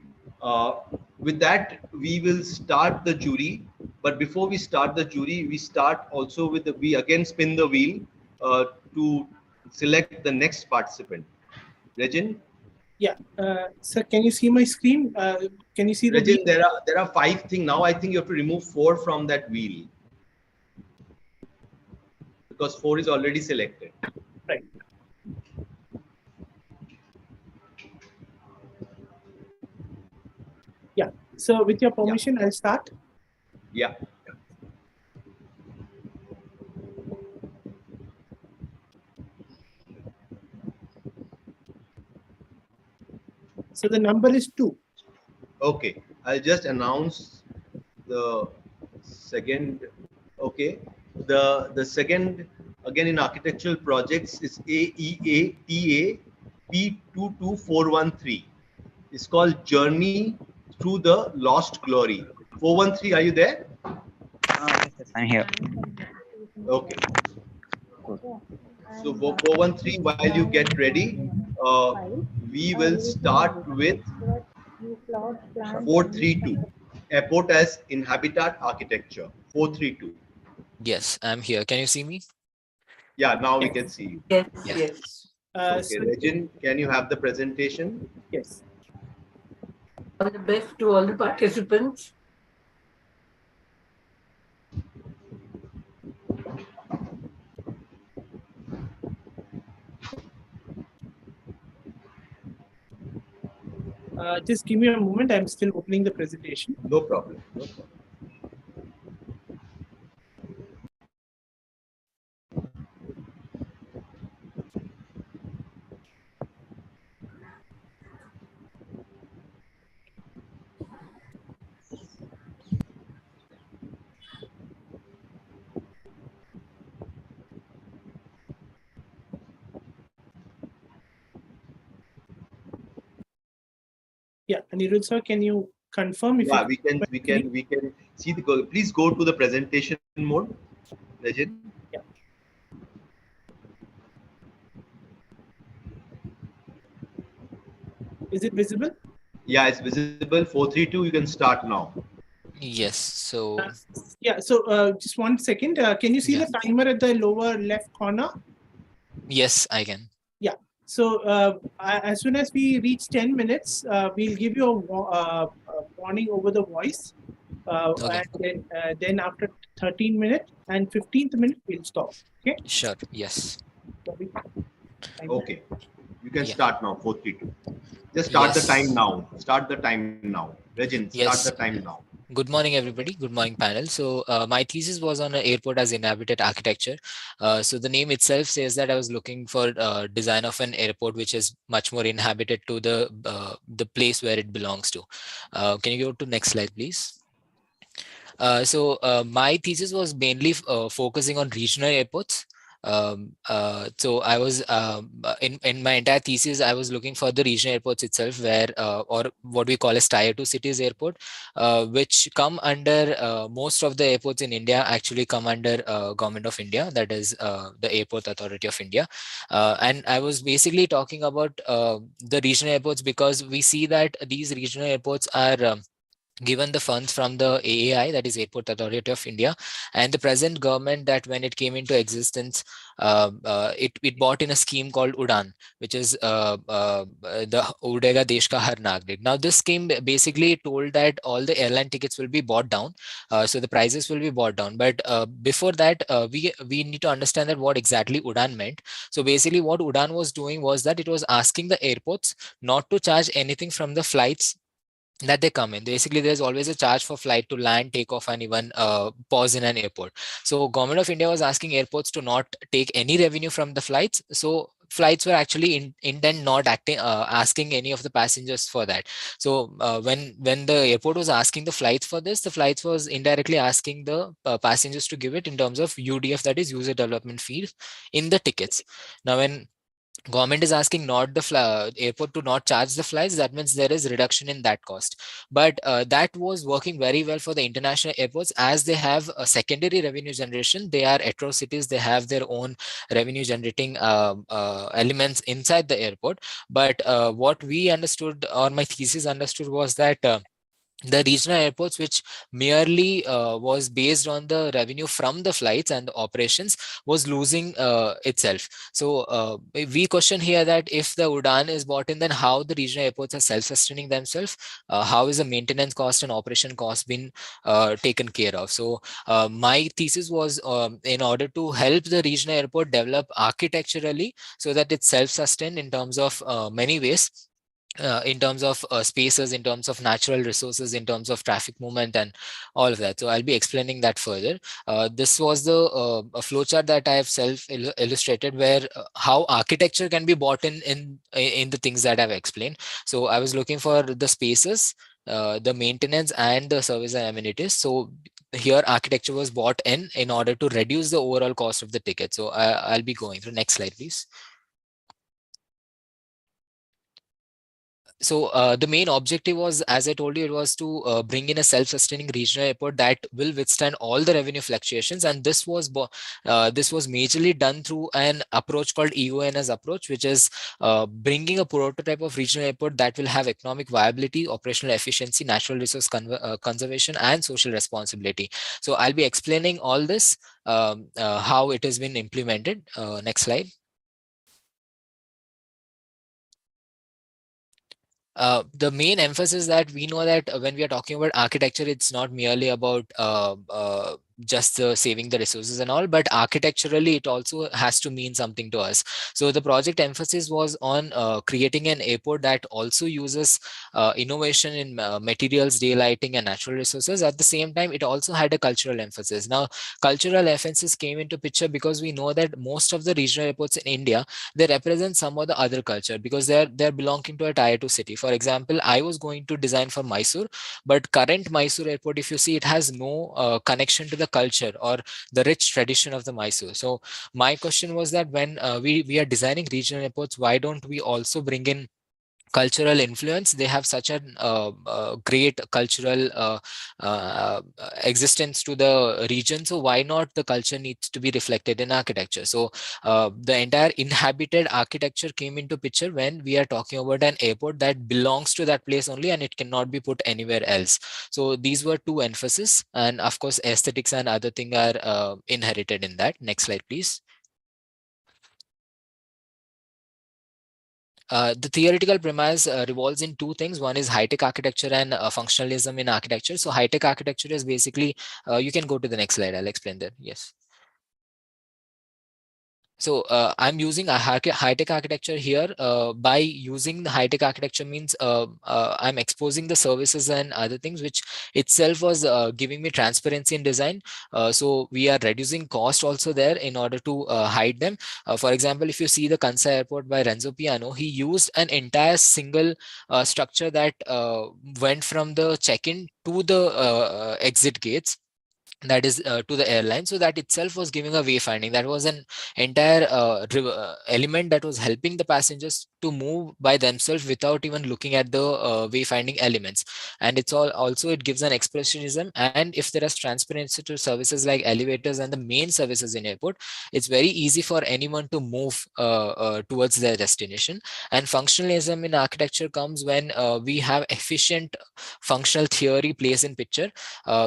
With that, we will start the jury. But before we start the jury, we start also with we again spin the wheel to select the next participant. Regin? Yeah. Sir, can you see my screen? Can you see the Regin, there are 5 things. Now I think you have to remove 4 from that wheel. Because 4 is already selected. Right. Yeah. So with your permission, I'll start. Yeah. So the number is 2. Okay. I'll just announce the second. Okay. The second, again in architectural projects, is AEATA P22413. It's called Journey Through the Lost Glory. 413, are you there? Yes, I'm here. Okay. So 413, while you get ready, we will start with 432. Airport as in habitat architecture. 432. Yes, I'm here. Can you see me? Yeah, now we can see you. Yes, Yeah. yes. Okay, Regin, can you have the presentation? Yes. All the best to all the participants. Just give me a moment. I'm still opening the presentation. No problem. No problem. Yeah, Anirudh sir, can you confirm if Yeah, you we can see the please go to the presentation mode, Regin. Yeah. Is it visible? Yeah, it's visible. 432. You can start now. Yes. So Yeah. So just 1 second. Can you see Yeah. the timer at the lower left corner? yes, I can. Yeah. So as soon as we reach 10 minutes, we'll give you a warning over the voice. Okay. And then after 13 minutes and 15th minute, we'll stop. Okay. Sure. Yes. Okay. You can Yeah. start now. 432. Just start the Yes. time now. Start the time now. Regin, start Yes. the time now. Good morning, everybody. Good morning, panel. So my thesis was on an airport as inhabited architecture. So the name itself says that I was looking for design of an airport which is much more inhabited to the place where it belongs to. Can you go to next slide, please? So my thesis was mainly focusing on regional airports. So I was in my entire thesis, I was looking for the regional airports itself, where or what we call as tier 2 cities airport, which come under most of the airports in India actually come under Government of India, that is the Airport Authority of India. And I was basically talking about the regional airports because we see that these regional airports are given the funds from the AAI, that is Airport Authority of India, and the present government, that when it came into existence, it bought in a scheme called UDAN, which is the Udega Desh Ka Har Nagrik. Now, this scheme basically told that all the airline tickets will be bought down, so the prices will be bought down. But before that, we need to understand that what exactly UDAN meant. So basically, what UDAN was doing was that it was asking the airports not to charge anything from the flights that they come in. Basically, there's always a charge for flight to land, take off, and even pause in an airport. So Government of India was asking airports to not take any revenue from the flights. So flights were actually intent not asking any of the passengers for that. So when the airport was asking the flights for this, the flights was indirectly asking the passengers to give it in terms of UDF, that is user development fees, in the tickets. Now, when government is asking not the airport to not charge the flights, that means there is reduction in that cost. But that was working very well for the international airports, as they have a secondary revenue generation. They are atrocities, they have their own revenue generating elements inside the airport. But what we understood, or my thesis understood, was that the regional airports, which merely was based on the revenue from the flights and the operations, was losing itself. So we question here that if the UDAN is bought in, then how the regional airports are self-sustaining themselves? How is the maintenance cost and operation cost been taken care of? So my thesis was in order to help the regional airport develop architecturally so that it's self-sustained in terms of many ways, in terms of spaces, in terms of natural resources, in terms of traffic movement, and all of that. So I'll be explaining that further. This was the a flowchart that I have illustrated, where how architecture can be bought in the things that I've explained. So I was looking for the spaces, the maintenance, and the service and amenities. So here architecture was bought in order to reduce the overall cost of the ticket. So I'll be going through. Next slide, please. So the main objective was, as I told you, it was to bring in a self-sustaining regional airport that will withstand all the revenue fluctuations, and this was majorly done through an approach called EONS approach, which is bringing a prototype of regional airport that will have economic viability, operational efficiency, natural resource conservation, and social responsibility. So I'll be explaining all this, how it has been implemented. Next slide. The main emphasis that we know that when we are talking about architecture, it's not merely about just saving the resources and all, but architecturally it also has to mean something to us. So the project emphasis was on creating an airport that also uses innovation in materials, daylighting, and natural resources. At the same time, it also had a cultural emphasis. Now, cultural emphasis came into picture because we know that most of the regional airports in India, they represent some of the other culture because they're belonging to a tier 2 city. For example, I was going to design for Mysore, but current Mysore airport, if you see, it has no connection to the culture or the rich tradition of the Mysore. So my question was that when we are designing regional airports, why don't we also bring in cultural influence? They have such a great cultural existence to the region, so why not the culture needs to be reflected in architecture? So the entire inhabited architecture came into picture when we are talking about an airport that belongs to that place only and it cannot be put anywhere else. So these were two emphasis, and of course aesthetics and other thing are inherited in that. Next slide, please. The theoretical premise revolves in two things. One is high-tech architecture and functionalism in architecture. So high-tech architecture is basically, you can go to the next slide. I'll explain that. Yes. So I'm using a high-tech architecture here. By using the high-tech architecture means I'm exposing the services and other things, which itself was giving me transparency in design. So we are reducing cost also there in order to hide them. For example, if you see the Kansai Airport by Renzo Piano, he used an entire single structure that went from the check-in to the exit gates, that is to the airline. So that itself was giving a wayfinding. That was an entire element that was helping the passengers to move by themselves without even looking at the wayfinding elements. And it's all also, it gives an expressionism, and if there is transparency to services like elevators and the main services in airport, it's very easy for anyone to move towards their destination. And functionalism in architecture comes when we have efficient functional theory placed in picture,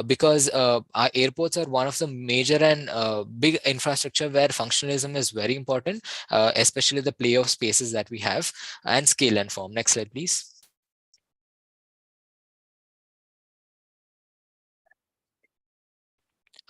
because our airports are one of the major and big infrastructure where functionalism is very important, especially the play of spaces that we have and scale and form. Next slide, please.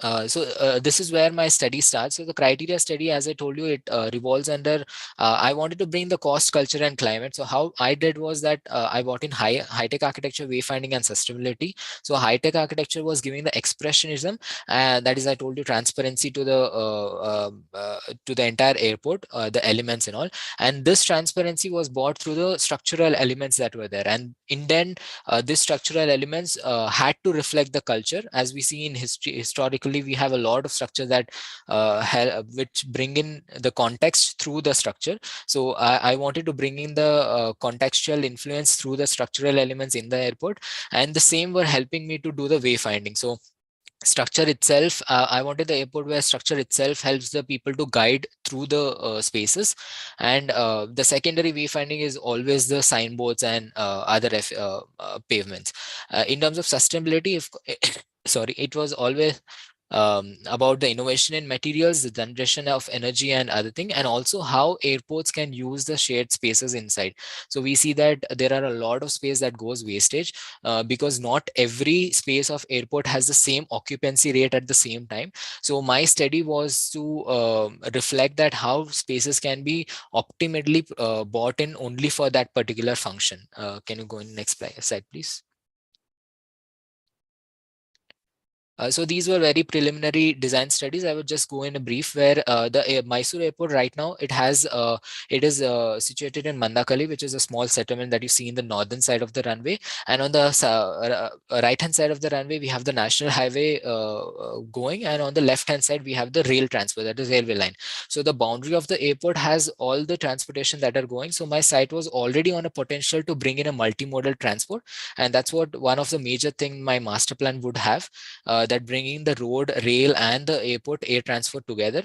This is where my study starts. So the criteria study, as I told you, it revolves under, I wanted to bring the cost, culture, and climate. So how I did was that I brought in high-tech architecture, wayfinding, and sustainability. So high-tech architecture was giving the expressionism, that is, I told you, transparency to the entire airport, the elements and all. And this transparency was brought through the structural elements that were there. And in then, these structural elements had to reflect the culture. As we see in history, historically, we have a lot of structure that which bring in the context through the structure. So I wanted to bring in the contextual influence through the structural elements in the airport, and the same were helping me to do the wayfinding. So structure itself, I wanted the airport where structure itself helps the people to guide through the spaces. And the secondary wayfinding is always the signboards and other pavements. In terms of sustainability, if sorry, it was always about the innovation in materials, the generation of energy and other thing, and also how airports can use the shared spaces inside. So we see that there are a lot of space that goes wastage, because not every space of airport has the same occupancy rate at the same time. So my study was to reflect that how spaces can be optimally bought in only for that particular function. Can you go in next slide, please? So these were very preliminary design studies. I would just go in a brief where the Mysore airport right now, it is situated in Mandakali, which is a small settlement that you see in the northern side of the runway. And on the right hand side of the runway, we have the national highway going, and on the left hand side, we have the rail transfer, that is railway line. So the boundary of the airport has all the transportation that are going. So my site was already on a potential to bring in a multimodal transport, and that's what one of the major thing my master plan would have, that bringing the road, rail, and the airport air transport together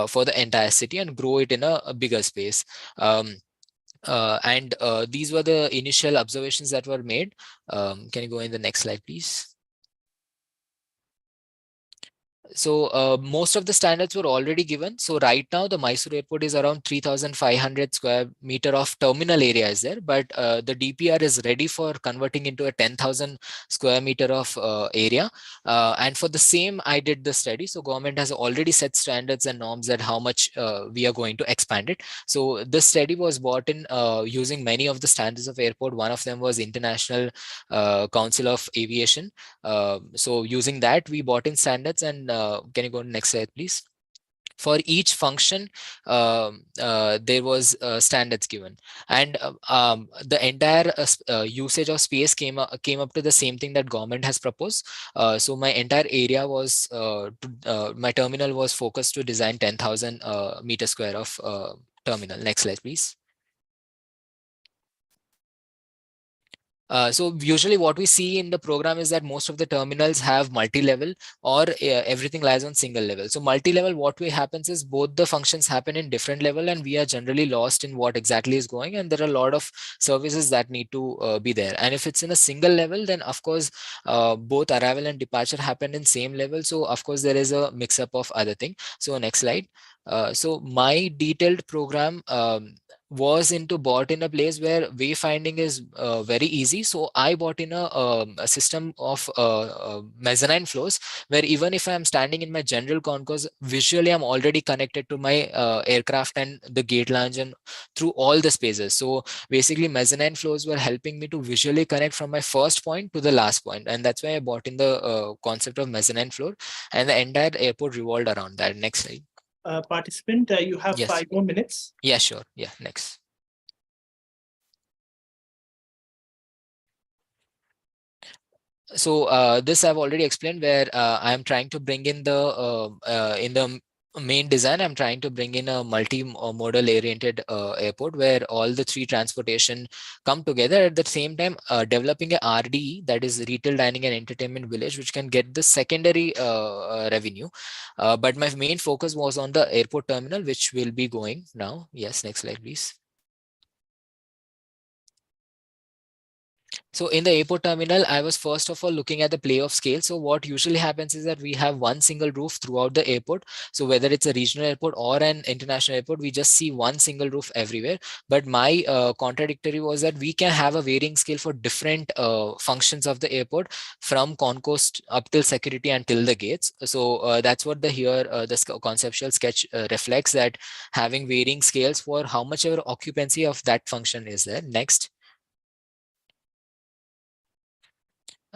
for the entire city and grow it in a bigger space. And these were the initial observations that were made. Can you go in the next slide, please? So most of the standards were already given. So right now the Mysore airport is around 3,500 square meter of terminal area is there, but the DPR is ready for converting into a 10,000 square meter of area. And for the same, I did the study. So government has already set standards and norms that how much we are going to expand it. So this study was bought in using many of the standards of airport. One of them was International Council of Aviation. So using that, we bought in standards, and can you go to the next slide, please? For each function, there was standards given, and the entire usage of space came up to the same thing that government has proposed. So my entire area was, my terminal was focused to design 10,000 meter square of terminal. Next slide, please. So usually what we see in the program is that most of the terminals have multi-level, or everything lies on single level. So multi-level, what way happens is both the functions happen in different level, and we are generally lost in what exactly is going, and there are a lot of services that need to be there. And if it's in a single level, then of course both arrival and departure happen in same level. So of course there is a mix-up of other thing. So next slide. So my detailed program was into bought in a place where wayfinding is very easy. So I bought in a system of mezzanine floors, where even if I'm standing in my general concourse, visually I'm already connected to my aircraft and the gate lounge and through all the spaces. So basically mezzanine floors were helping me to visually connect from my first point to the last point, and that's why I bought in the concept of mezzanine floor, and the entire airport revolved around that. Next slide. Participant, you have Yes. 5 more minutes. Yeah, sure. Yeah, next. So this I've already explained, where I'm trying to bring in the main design, I'm trying to bring in a multi-modal oriented airport where all the three transportation come together at the same time, developing a RDE, that is retail dining and entertainment village, which can get the secondary revenue. But my main focus was on the airport terminal, which will be going now. Yes, next slide, please. So in the airport terminal, I was first of all looking at the play of scale. So what usually happens is that we have one single roof throughout the airport. So whether it's a regional airport or an international airport, we just see one single roof everywhere. But my contradictory was that we can have a varying scale for different functions of the airport, from concourse up till security and till the gates. So that's what the conceptual sketch reflects, that having varying scales for how much ever occupancy of that function is there. Next.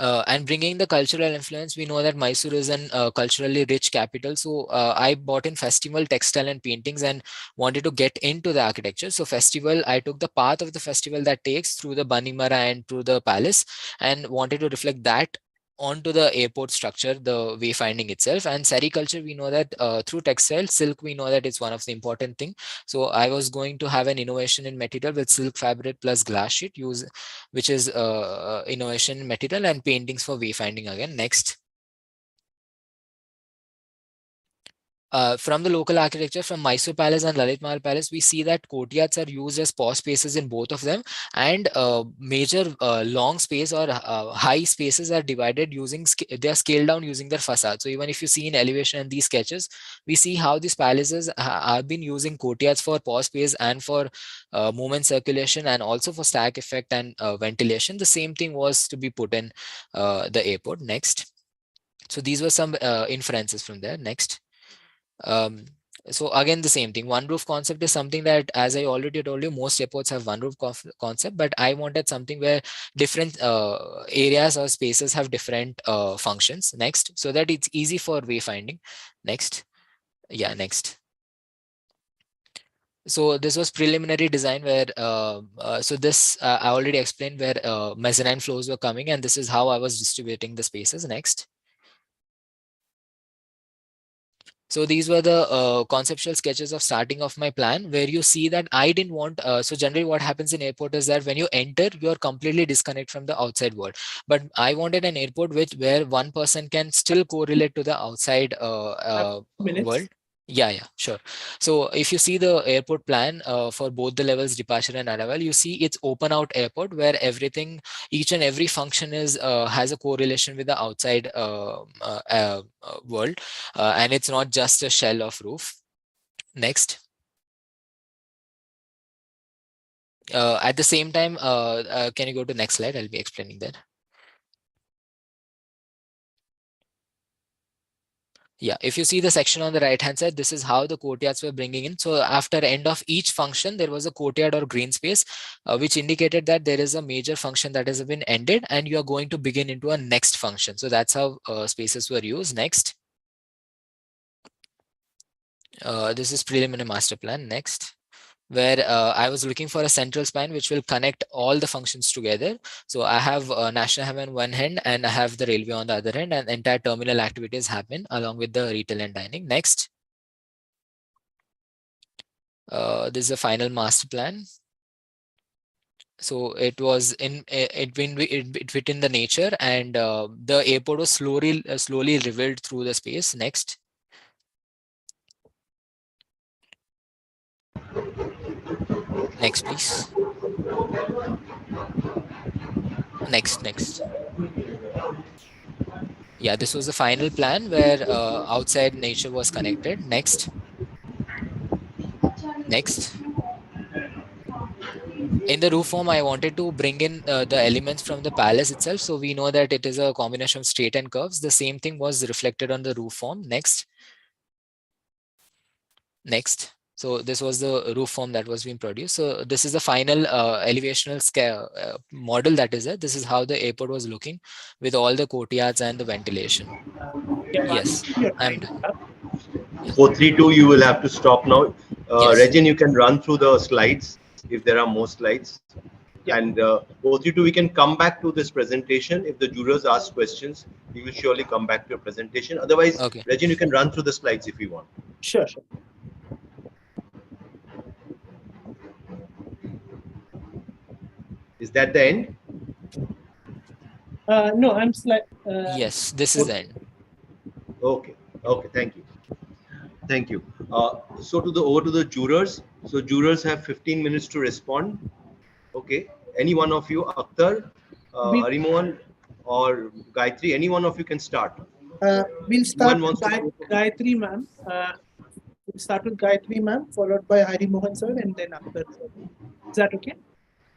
And bringing the cultural influence, we know that Mysore is an culturally rich capital. So I bought in festival, textile and paintings, and wanted to get into the architecture. So festival, I took the path of the festival that takes through the Banimara and through the palace, and wanted to reflect that onto the airport structure, the wayfinding itself. And sericulture, we know that through textile, silk, we know that it's one of the important thing. So I was going to have an innovation in material with silk fabric plus glass sheet use, which is innovation in material, and paintings for wayfinding again. Next. From the local architecture, from Mysore Palace and Lalit Mahal Palace, we see that courtyards are used as pause spaces in both of them, and major long space or high spaces are divided using, they are scaled down using their facade. So even if you see in elevation and these sketches, we see how these palaces have been using courtyards for pause space and for movement circulation, and also for stack effect and ventilation. The same thing was to be put in the airport. Next. So these were some inferences from there. Next. So again, the same thing. One roof concept is something that, as I already told you, most airports have one roof concept, but I wanted something where different areas or spaces have different functions. Next, so that it's easy for wayfinding. Next, yeah, next. So this was preliminary design where, so this I already explained where mezzanine floors were coming, and this is how I was distributing the spaces. Next. So these were the conceptual sketches of starting of my plan, where you see that I didn't want, so generally what happens in airport is that when you enter, you're completely disconnected from the outside world. But I wanted an airport where one person can still correlate to the outside world. Yeah, sure. So if you see the airport plan for both the levels, departure and arrival, you see it's open out airport where everything, each and every function is has a correlation with the outside world, and it's not just a shell of roof. Next. At the same time, can you go to next slide? I'll be explaining that. Yeah, if you see the section on the right hand side, this is how the courtyards were bringing in. So after end of each function, there was a courtyard or green space, which indicated that there is a major function that has been ended and you are going to begin into a next function. So that's how spaces were used. Next. This is preliminary master plan. Next. Where I was looking for a central spine which will connect all the functions together. So I have National Highway on one hand and I have the railway on the other hand, and entire terminal activities happen along with the retail and dining. Next. This is a final master plan. So it was it fit in the nature, and the airport was slowly revealed through the space. Next. Next, please. Next. Yeah, this was the final plan where outside nature was connected. Next. In the roof form, I wanted to bring in the elements from the palace itself. So we know that it is a combination of straight and curves. The same thing was reflected on the roof form. Next. So this was the roof form that was being produced. So this is the final elevational scale model that is there. This is how the airport was looking with all the courtyards and the ventilation. Yes, I'm done. 432, you will have to stop now. Yes. Regin, you can run through the slides if there are more slides. And 432, we can come back to this presentation. If the jurors ask questions, we will surely come back to your presentation. Otherwise, Regin, you can run through the slides if you want. Sure. Is that the end? No, I'm yes, this is the end. Okay, thank you. So over to the jurors. So jurors have 15 minutes to respond. Okay, any one of you, Akhtar, Harimohan, or Gayatri, any one of you can start. We'll start with Gayatri ma'am. We'll start with Gayatri ma'am, followed by Harimohan sir, and then Akhtar sir. Is that okay?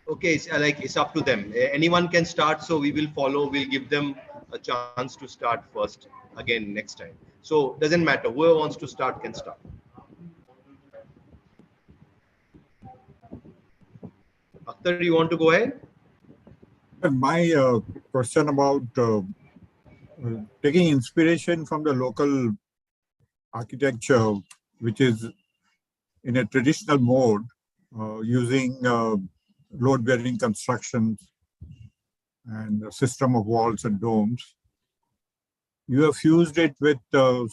Okay, it's up to them. Anyone can start, so we will follow. We'll give them a chance to start first again next time. So doesn't matter. Whoever wants to start can start. Akhtar, you want to go ahead? My question about taking inspiration from the local architecture, which is in a traditional mode, using load-bearing constructions and a system of walls and domes. You have fused it with the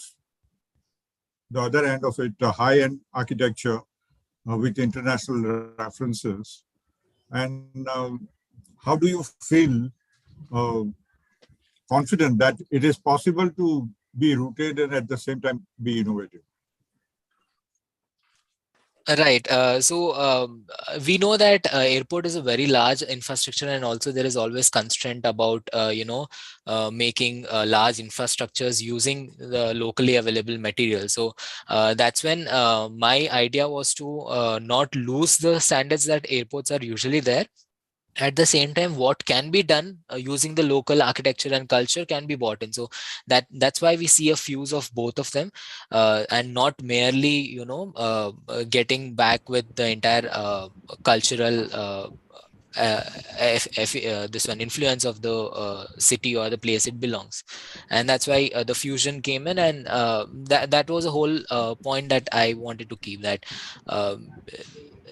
other end of it, the high-end architecture with international references. And how do you feel confident that it is possible to be rooted and at the same time be innovative? Right. We know that airport is a very large infrastructure, and also there is always constraint about making large infrastructures using the locally available materials. So that's when my idea was to not lose the standards that airports are usually there, At the same time, what can be done using the local architecture and culture can be bought in. So that's why we see a fuse of both of them, and not merely getting back with the entire cultural this one influence of the city or the place it belongs. And that's why the fusion came in, and that was a whole point that I wanted to keep, that um,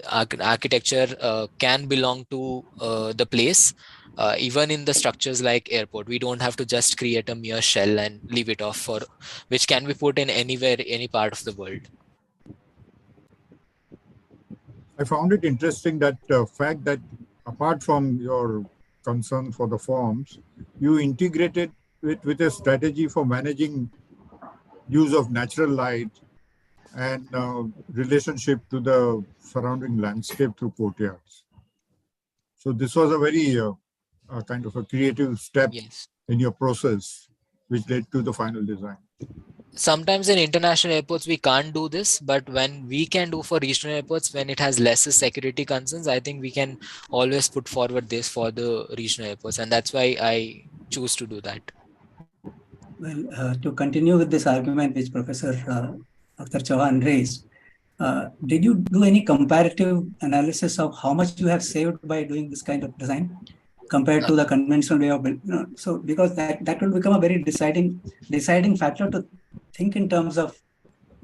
architecture can belong to the place, even in the structures like airport. We don't have to just create a mere shell and leave it off, for which can be put in anywhere, any part of the world. I found it interesting that fact that apart from your concern for the forms, you integrated with a strategy for managing use of natural light and relationship to the surrounding landscape through courtyards. So this was a very kind of a creative step in your process, which led to the final design. Sometimes in international airports we can't do this, but when we can do for regional airports, when it has lesser security concerns, I think we can always put forward this for the regional airports, and that's why I choose to do that. Well, to continue with this argument which Professor Dr. Chauhan raised, did you do any comparative analysis of how much you have saved by doing this kind of design compared to the conventional way of building? So because that will become a very deciding factor to think in terms of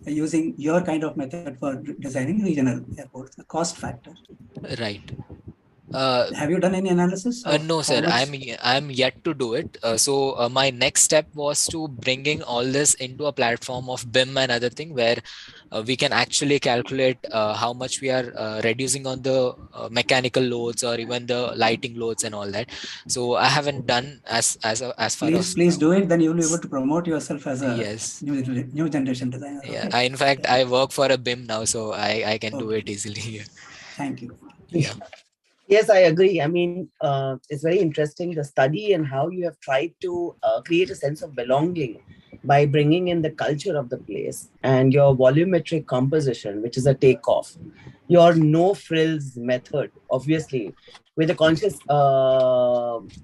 using your kind of method for designing regional airports, the cost factor. Right. Have you done any analysis? No, sir. I'm yet to do it. So my next step was to bringing all this into a platform of BIM and other thing, where we can actually calculate how much we are reducing on the mechanical loads or even the lighting loads and all that. So I haven't done as far as. Please do it. Then you will be able to promote yourself as a new generation designer. Yeah. Okay? In fact, I work for a BIM now, so I can do it easily. Thank you. Yeah. Yes, I agree. I mean, it's very interesting, the study and how you have tried to create a sense of belonging by bringing in the culture of the place, and your volumetric composition, which is a takeoff, your no frills method, obviously, with a conscious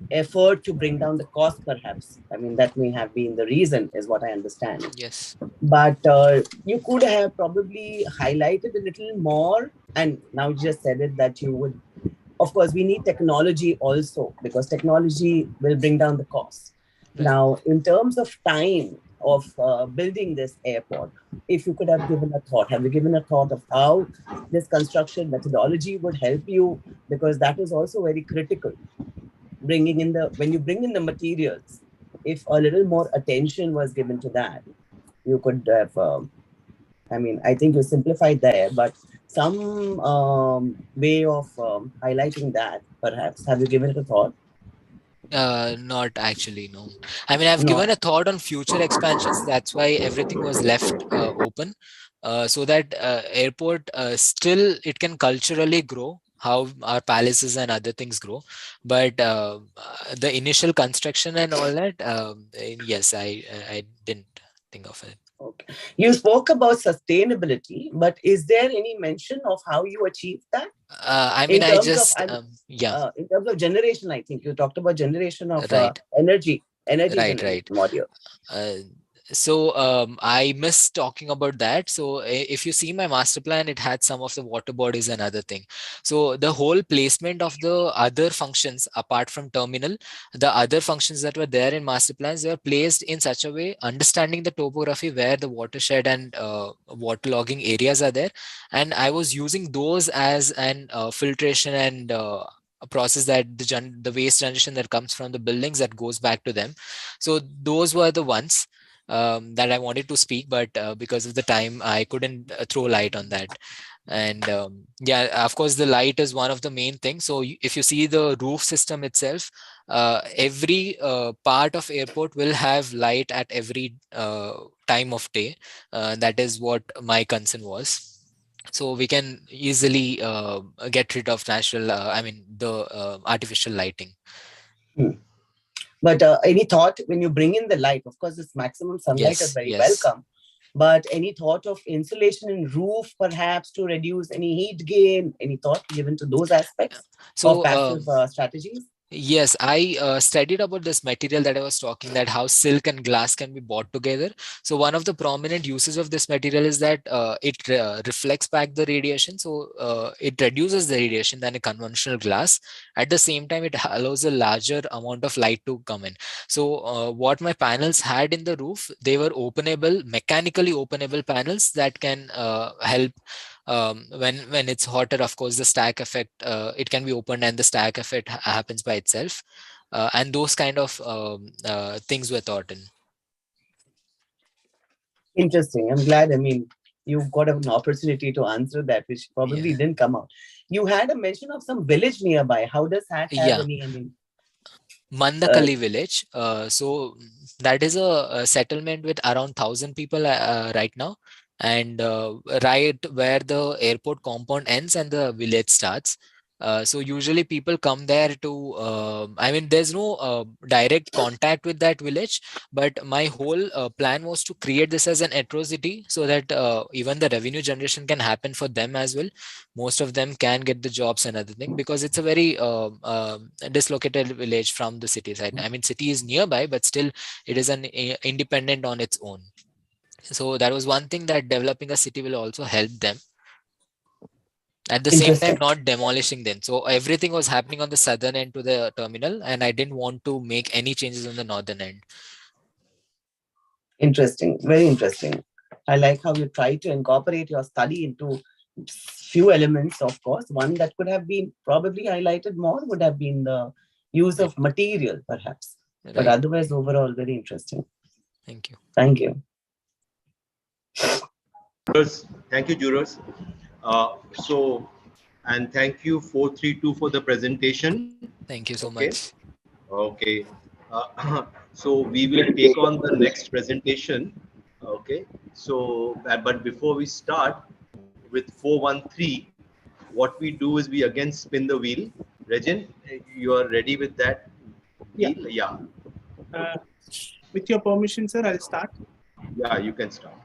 effort to bring down the cost, perhaps. I mean, that may have been the reason, is what I understand. Yes. But you could have probably highlighted a little more, and now you just said it, that you would. Of course, we need technology also, because technology will bring down the cost. Right. Now, in terms of time of building this airport, if you could have given a thought, have you given a thought of how this construction methodology would help you? Because that is also very critical. When you bring in the materials, if a little more attention was given to that, you could have, I think you simplified there, but some way of highlighting that, perhaps. Have you given it a thought? Not actually, no. I mean, I've given a thought on future expansions. That's why everything was left open, so that airport still it can culturally grow, how our palaces and other things grow. But the initial construction and all that, yes, I didn't think of it. Okay. You spoke about sustainability, but is there any mention of how you achieved that? I mean, in terms of generation, I think you talked about generation of energy module. So I missed talking about that. So if you see my master plan, it had some of the water bodies and other thing. So the whole placement of the other functions apart from terminal, the other functions that were there in master plans, they were placed in such a way, understanding the topography where the watershed and waterlogging areas are there. And I was using those as an filtration and a process that the waste generation that comes from the buildings that goes back to them. So those were the ones that I wanted to speak, but because of the time, I couldn't throw light on that. And yeah, of course, the light is one of the main things. So if you see the roof system itself, every part of airport will have light at every time of day. That is what my concern was. So we can easily get rid of the artificial lighting. But any thought when you bring in the light? Of course, this maximum sunlight is very welcome. But any thought of insulation in roof, perhaps to reduce any heat gain? Any thought given to those aspects of passive strategies? Yes, I studied about this material that I was talking, that how silk and glass can be bought together. So one of the prominent uses of this material is that it reflects back the radiation. So it reduces the radiation than a conventional glass. At the same time, it allows a larger amount of light to come in. So what my panels had in the roof, they were openable, mechanically openable panels that can help when it's hotter. Of course, the stack effect, it can be opened and the stack effect happens by itself, and those kind of things were thought in. Interesting. I'm glad. I mean, you've got an opportunity to answer that, which probably didn't come out. You had a mention of some village nearby. How does that have any? I mean, Mandakali village. So that is a settlement with around 1,000 people right now, and right where the airport compound ends and the village starts. So usually people come there to, I mean, there's no direct contact with that village, but my whole plan was to create this as an atrocity so that even the revenue generation can happen for them as well. Most of them can get the jobs and other thing, because it's a very dislocated village from the city side. I mean, city is nearby, but still it is an independent on its own. So that was one thing, that developing a city will also help them. At the same time, not demolishing them. So everything was happening on the southern end to the terminal, and I didn't want to make any changes on the northern end. Interesting, very interesting. I like how you try to incorporate your study into few elements. Of course, one that could have been probably highlighted more would have been the use of material, perhaps. Right. But otherwise, overall, very interesting. Thank you. Thank you. Thank you, jurors. And thank you 432 for the presentation. Thank you so much. Okay. So we will take on the next presentation. Okay. So, but before we start with 413, what we do is we again spin the wheel. Regin, you are ready with that wheel? Yeah. With your permission, sir, I'll start. Yeah, you can start.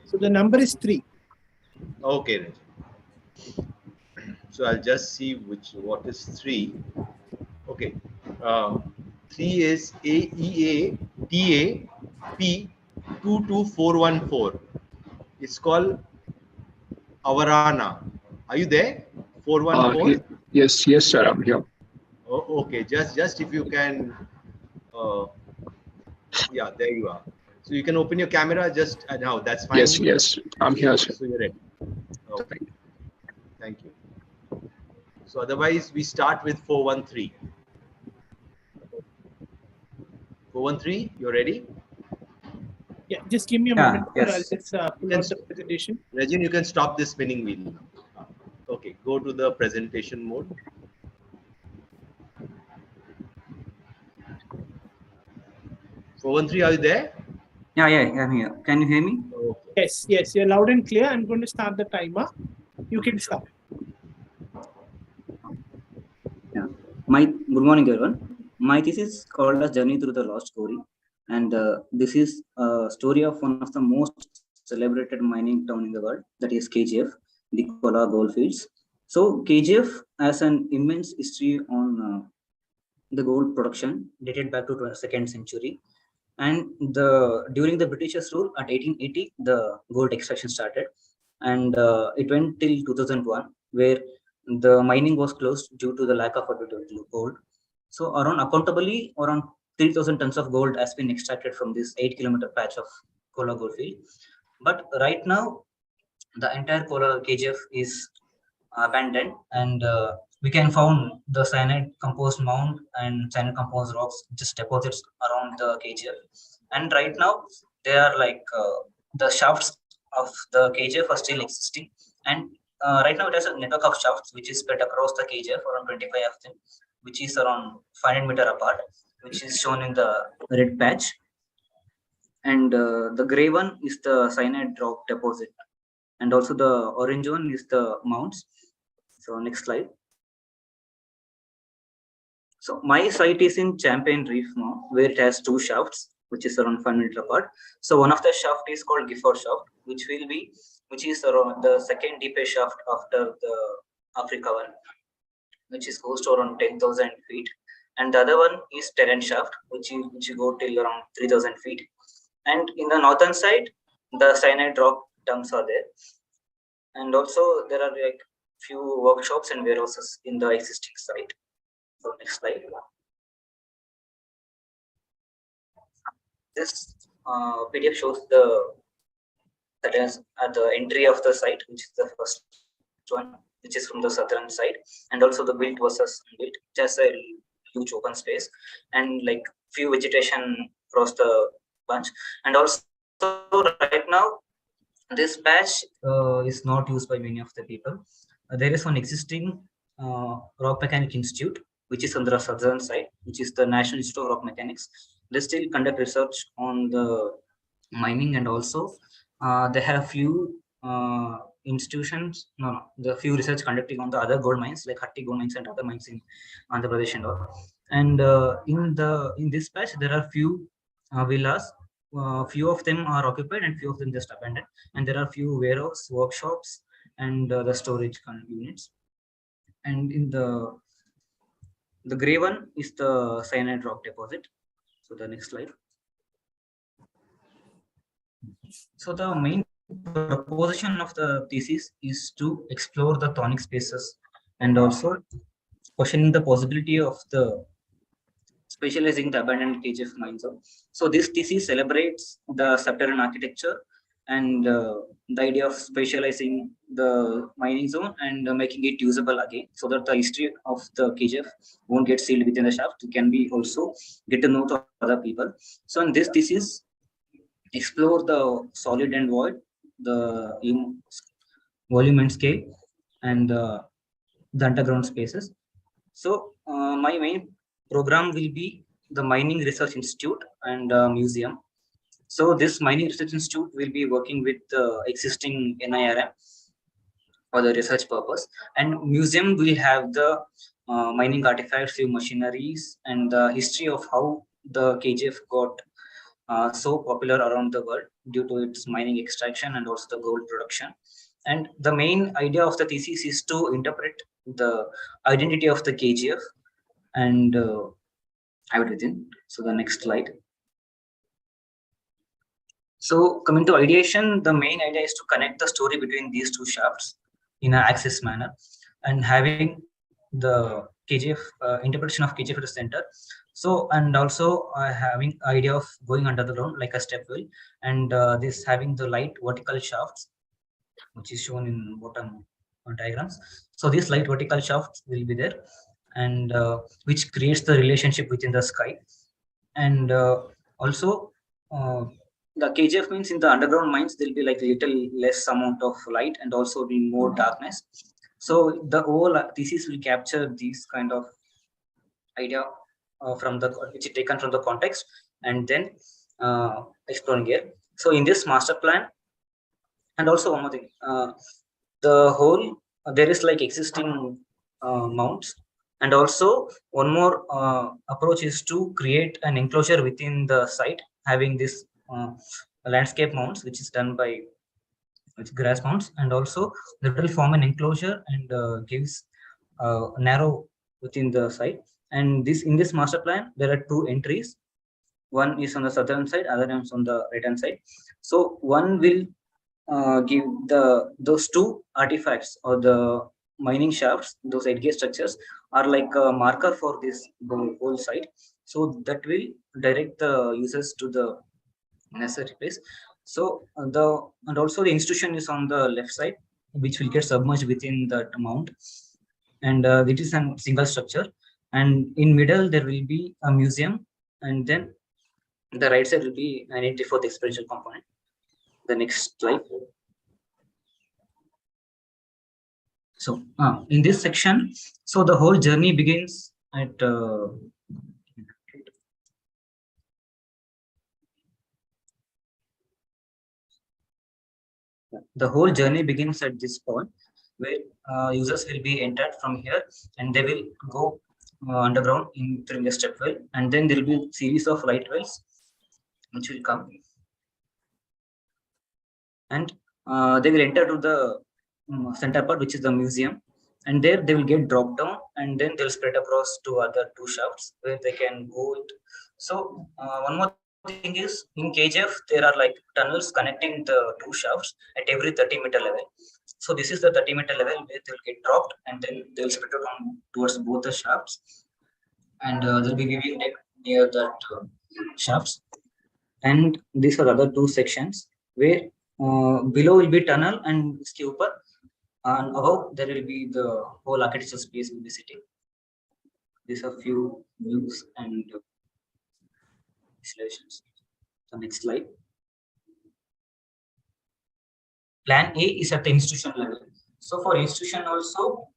So the number is 3. Okay, Regin. So I'll just see what is 3. Okay. 3 is Aeat 22414. It's called Avarana. Are you there? 414? Yes, sir, I'm here. Oh, okay, just if you can, yeah, there you are. So you can open your camera just now. That's fine. Yes, I'm here, sir. So you're ready. Okay. Thank you. So otherwise, we start with 413. 413, you're ready? Yeah, just give me a moment. Yes. I'll just pull out the presentation. Regin, you can stop the spinning wheel. Okay, go to the presentation mode. Are you there? Yeah, I'm here. Can you hear me? Okay. Yes, you're loud and clear. I'm going to start the timer. You can start. Yeah. Good morning, everyone. My thesis is called as Journey Through the Lost Quarry, and this is a story of one of the most celebrated mining town in the world, that is KGF, the Kola Goldfields. So KGF has an immense history on the gold production dated back to the 22nd century. And during the Britishers' rule at 1880, the gold extraction started, and it went till 2001, where the mining was closed due to the lack of available gold. So accountably, around 3,000 tons of gold has been extracted from this 8-kilometer patch of Kola goldfield. But right now, the entire Kola KGF is abandoned, and we can found the cyanide composed mound and cyanide composed rocks, just deposits around the KGF. And right now, they are like the shafts of the KGF are still existing, and right now it has a network of shafts which is spread across the KGF, around 25 of them, which is around 500 meters apart, which is shown in the red patch. And the gray one is the cyanide rock deposit, and also the orange one is the mounds. So next slide. So my site is in Champion Reef now, where it has 2 shafts, which is around 5 meters apart. So one of the shaft is called Gifford shaft, which is around the second deepest shaft after the Africa one, which is goes to around 10,000 feet. And the other one is Terran shaft, which go till around 3,000 feet. And in the northern side, the cyanide rock dumps are there. And also there are like few workshops and warehouses in the existing site. So next slide. This PDF shows that is at the entry of the site, which is the first one, which is from the southern side, and also the built versus unbuilt, which has a huge open space and like few vegetation across the bunch. And also right now, this patch is not used by many of the people. There is one existing rock mechanic institute, which is on the southern side, which is the National Institute of Rock Mechanics. They still conduct research on the mining, and also they have few institutions, the few research conducting on the other gold mines like Hatti gold mines and other mines in Andhra Pradesh and all. And in this patch there are few villas. Few of them are occupied and few of them just abandoned, and there are few warehouse, workshops, and the storage units. And in the gray one is the cyanide rock deposit. So the next slide. So the main proposition of the thesis is to explore the tonic spaces and also questioning the possibility of the specializing the abandoned KGF mine zone. So this thesis celebrates the subterranean architecture and the idea of specializing the mining zone and making it usable again, so that the history of the KGF won't get sealed within the shaft. It can be also get to know to other people. So in this thesis, explore the solid and void, the volume and scale, and the underground spaces. So my main program will be the Mining Research Institute and museum. So this Mining Research Institute will be working with the existing NIRM for the research purpose, and museum will have the mining artifacts, few machineries, and the history of how the KGF got so popular around the world due to its mining extraction and also the gold production. And the main idea of the thesis is to interpret the identity of the KGF and everything. So the next slide. So coming to ideation, the main idea is to connect the story between these 2 shafts in an axis manner, and having the KGF interpretation of KGF at the center. So, and also having idea of going under the ground like a step well, and this having the light vertical shafts, which is shown in bottom diagrams. So these light vertical shafts will be there, and which creates the relationship within the sky. And also the KGF means in the underground mines, there'll be like a little less amount of light and also be more darkness. So the whole thesis will capture these kind of idea from the which is taken from the context, and then exploring here. So in this master plan, and also one more thing, the whole there is like existing mounts, and also one more approach is to create an enclosure within the site, having this landscape mounts, which is done by grass mounts, and also that will form an enclosure and gives narrow within the site. And this in this master plan, there are 2 entries. One is on the southern side, other one is on the right hand side. So one will give those 2 artifacts or the mining shafts, those headgate structures are like a marker for this whole site. So that will direct the users to the necessary place. So and also the institution is on the left side, which will get submerged within that mount, and it is a single structure. And in middle there will be a museum, and then the right side will be an entry for the experiential component. The next slide. So in this section, so the whole journey begins at the whole journey begins at this point, where users will be entered from here, and they will go underground during the step well, and then there will be a series of light wells which will come, and they will enter to the center part, which is the museum, and there they will get dropped down, and then they'll spread across to other two shafts where they can go into. So one more thing is, in KGF there are like tunnels connecting the two shafts at every 30-meter level. So this is the 30-meter level where they'll get dropped, and then they'll spread it on towards both the shafts, and they'll be giving deck near that shafts. And these are the other two sections where below will be tunnel and upper, and above there will be the whole architectural space will be sitting. These are few views and installations. The next slide. Plan A is at the institution level. So for institution also,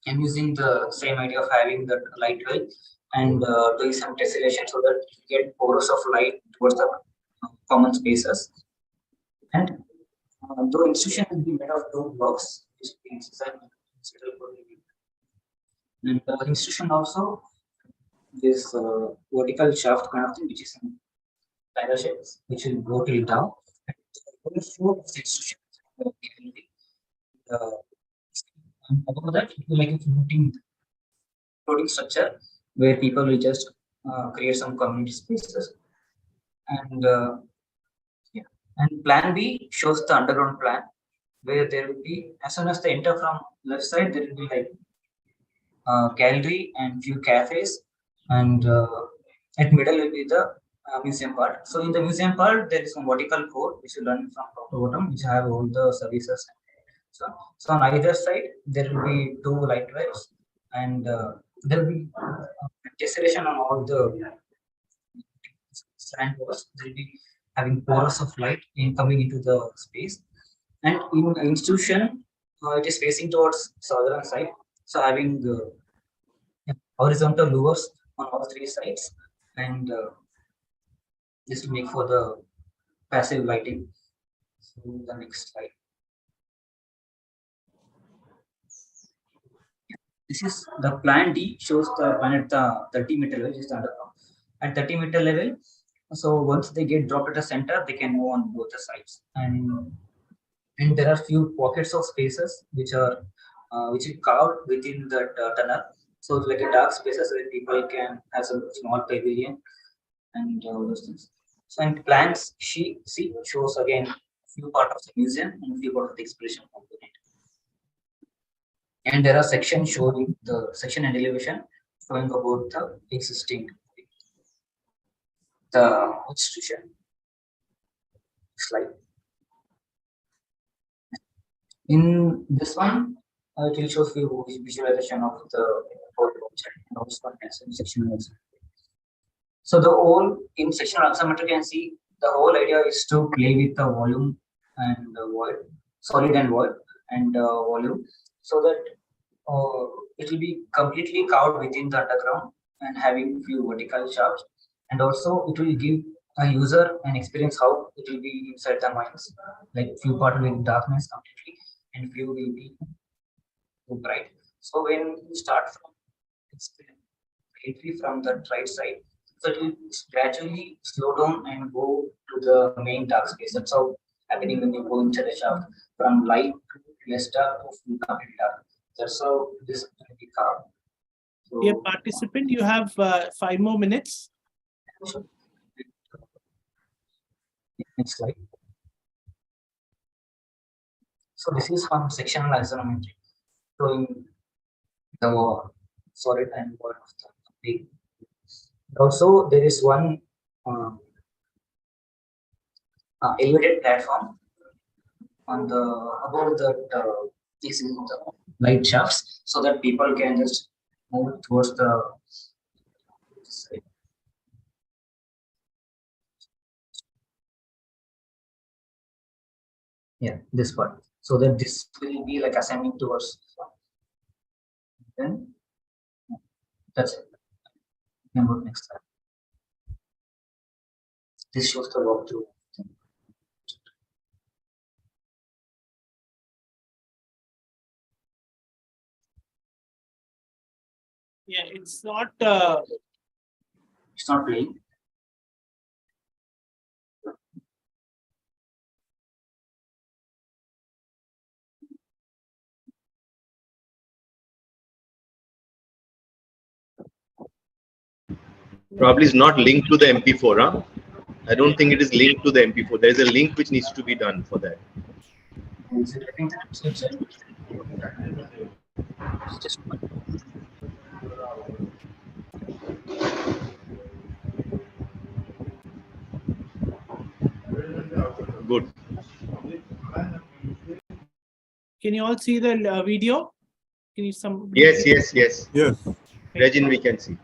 I'm using the same idea of having that light well and doing some tessellation so that you get porous of light towards the common spaces. And the institution will be made of two blocks, which means and the institution also this vertical shaft kind of thing, which is in spiral shape, which will go till down. And institution and above that, it will like a floating structure where people will just create some community spaces. And yeah. And plan B shows the underground plan where there will be, as soon as they enter from left side, there will be like gallery and few cafes, and at middle will be the museum part. So in the museum part, there is some vertical core which will run from top to bottom, which have all the services. So on either side, there will be two light wells, and there will be tessellation on all the sand walls. There will be having porous of light coming into the space. And in the institution, it is facing towards southern side. So having horizontal louvers on all three sides, and just to make for the passive lighting. So the next slide. This is the plan D, shows the plan at the 30-meter level, just underground. At 30-meter level, so once they get dropped at the center, they can move on both the sides. And there are few pockets of spaces which are carved within that tunnel. So it's like a dark spaces where people can have some small pavilion and all those things. So in plans, C shows again few part of the museum and few part of the expression component. And there are sections showing the section and elevation showing about the existing institution. Slide. In this one, it will show you visualization of the whole object and also section. So the whole in sectional axonometry, you can see the whole idea is to play with the volume and the void, solid and void and volume, so that it will be completely carved within the underground and having few vertical shafts, and also it will give a user an experience how it will be inside the mines, like few part will be darkness completely and few will be bright. So when you start from entry from the right side, so it will gradually slow down and go to the main dark space. That's how happening when you go into the shaft from light to less dark to full complete dark. That's how this will be carved. So, dear participant, you have 5 more minutes. Next slide. So this is from sectional axonometry, showing the solid and void of the complete. Also, there is one elevated platform on the above that is in the light shafts, so that people can just move towards the side. Yeah, this part, so that this will be like ascending towards. Then that's it. Next slide. This shows the walkthrough. Yeah, it's not. It's not playing. Probably is not linked to the MP4, huh? I don't think it is linked to the MP4. There is a link which needs to be done for that. Is it getting the website? Just Good. Can you all see the video? Can you Yes, yes, yes. Yes. Regin, we can see.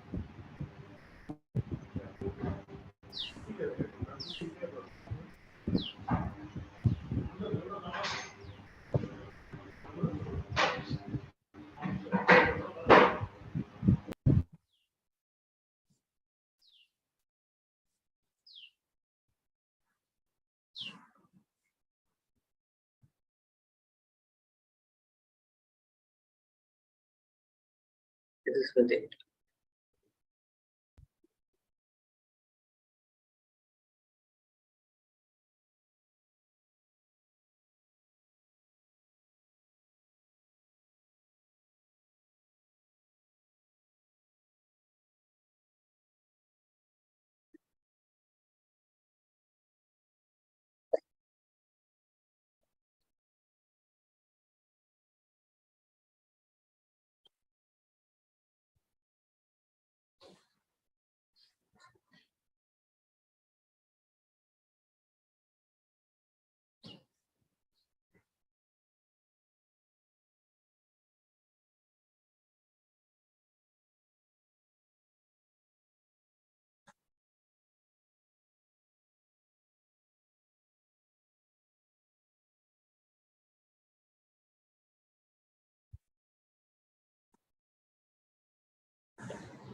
this is with it.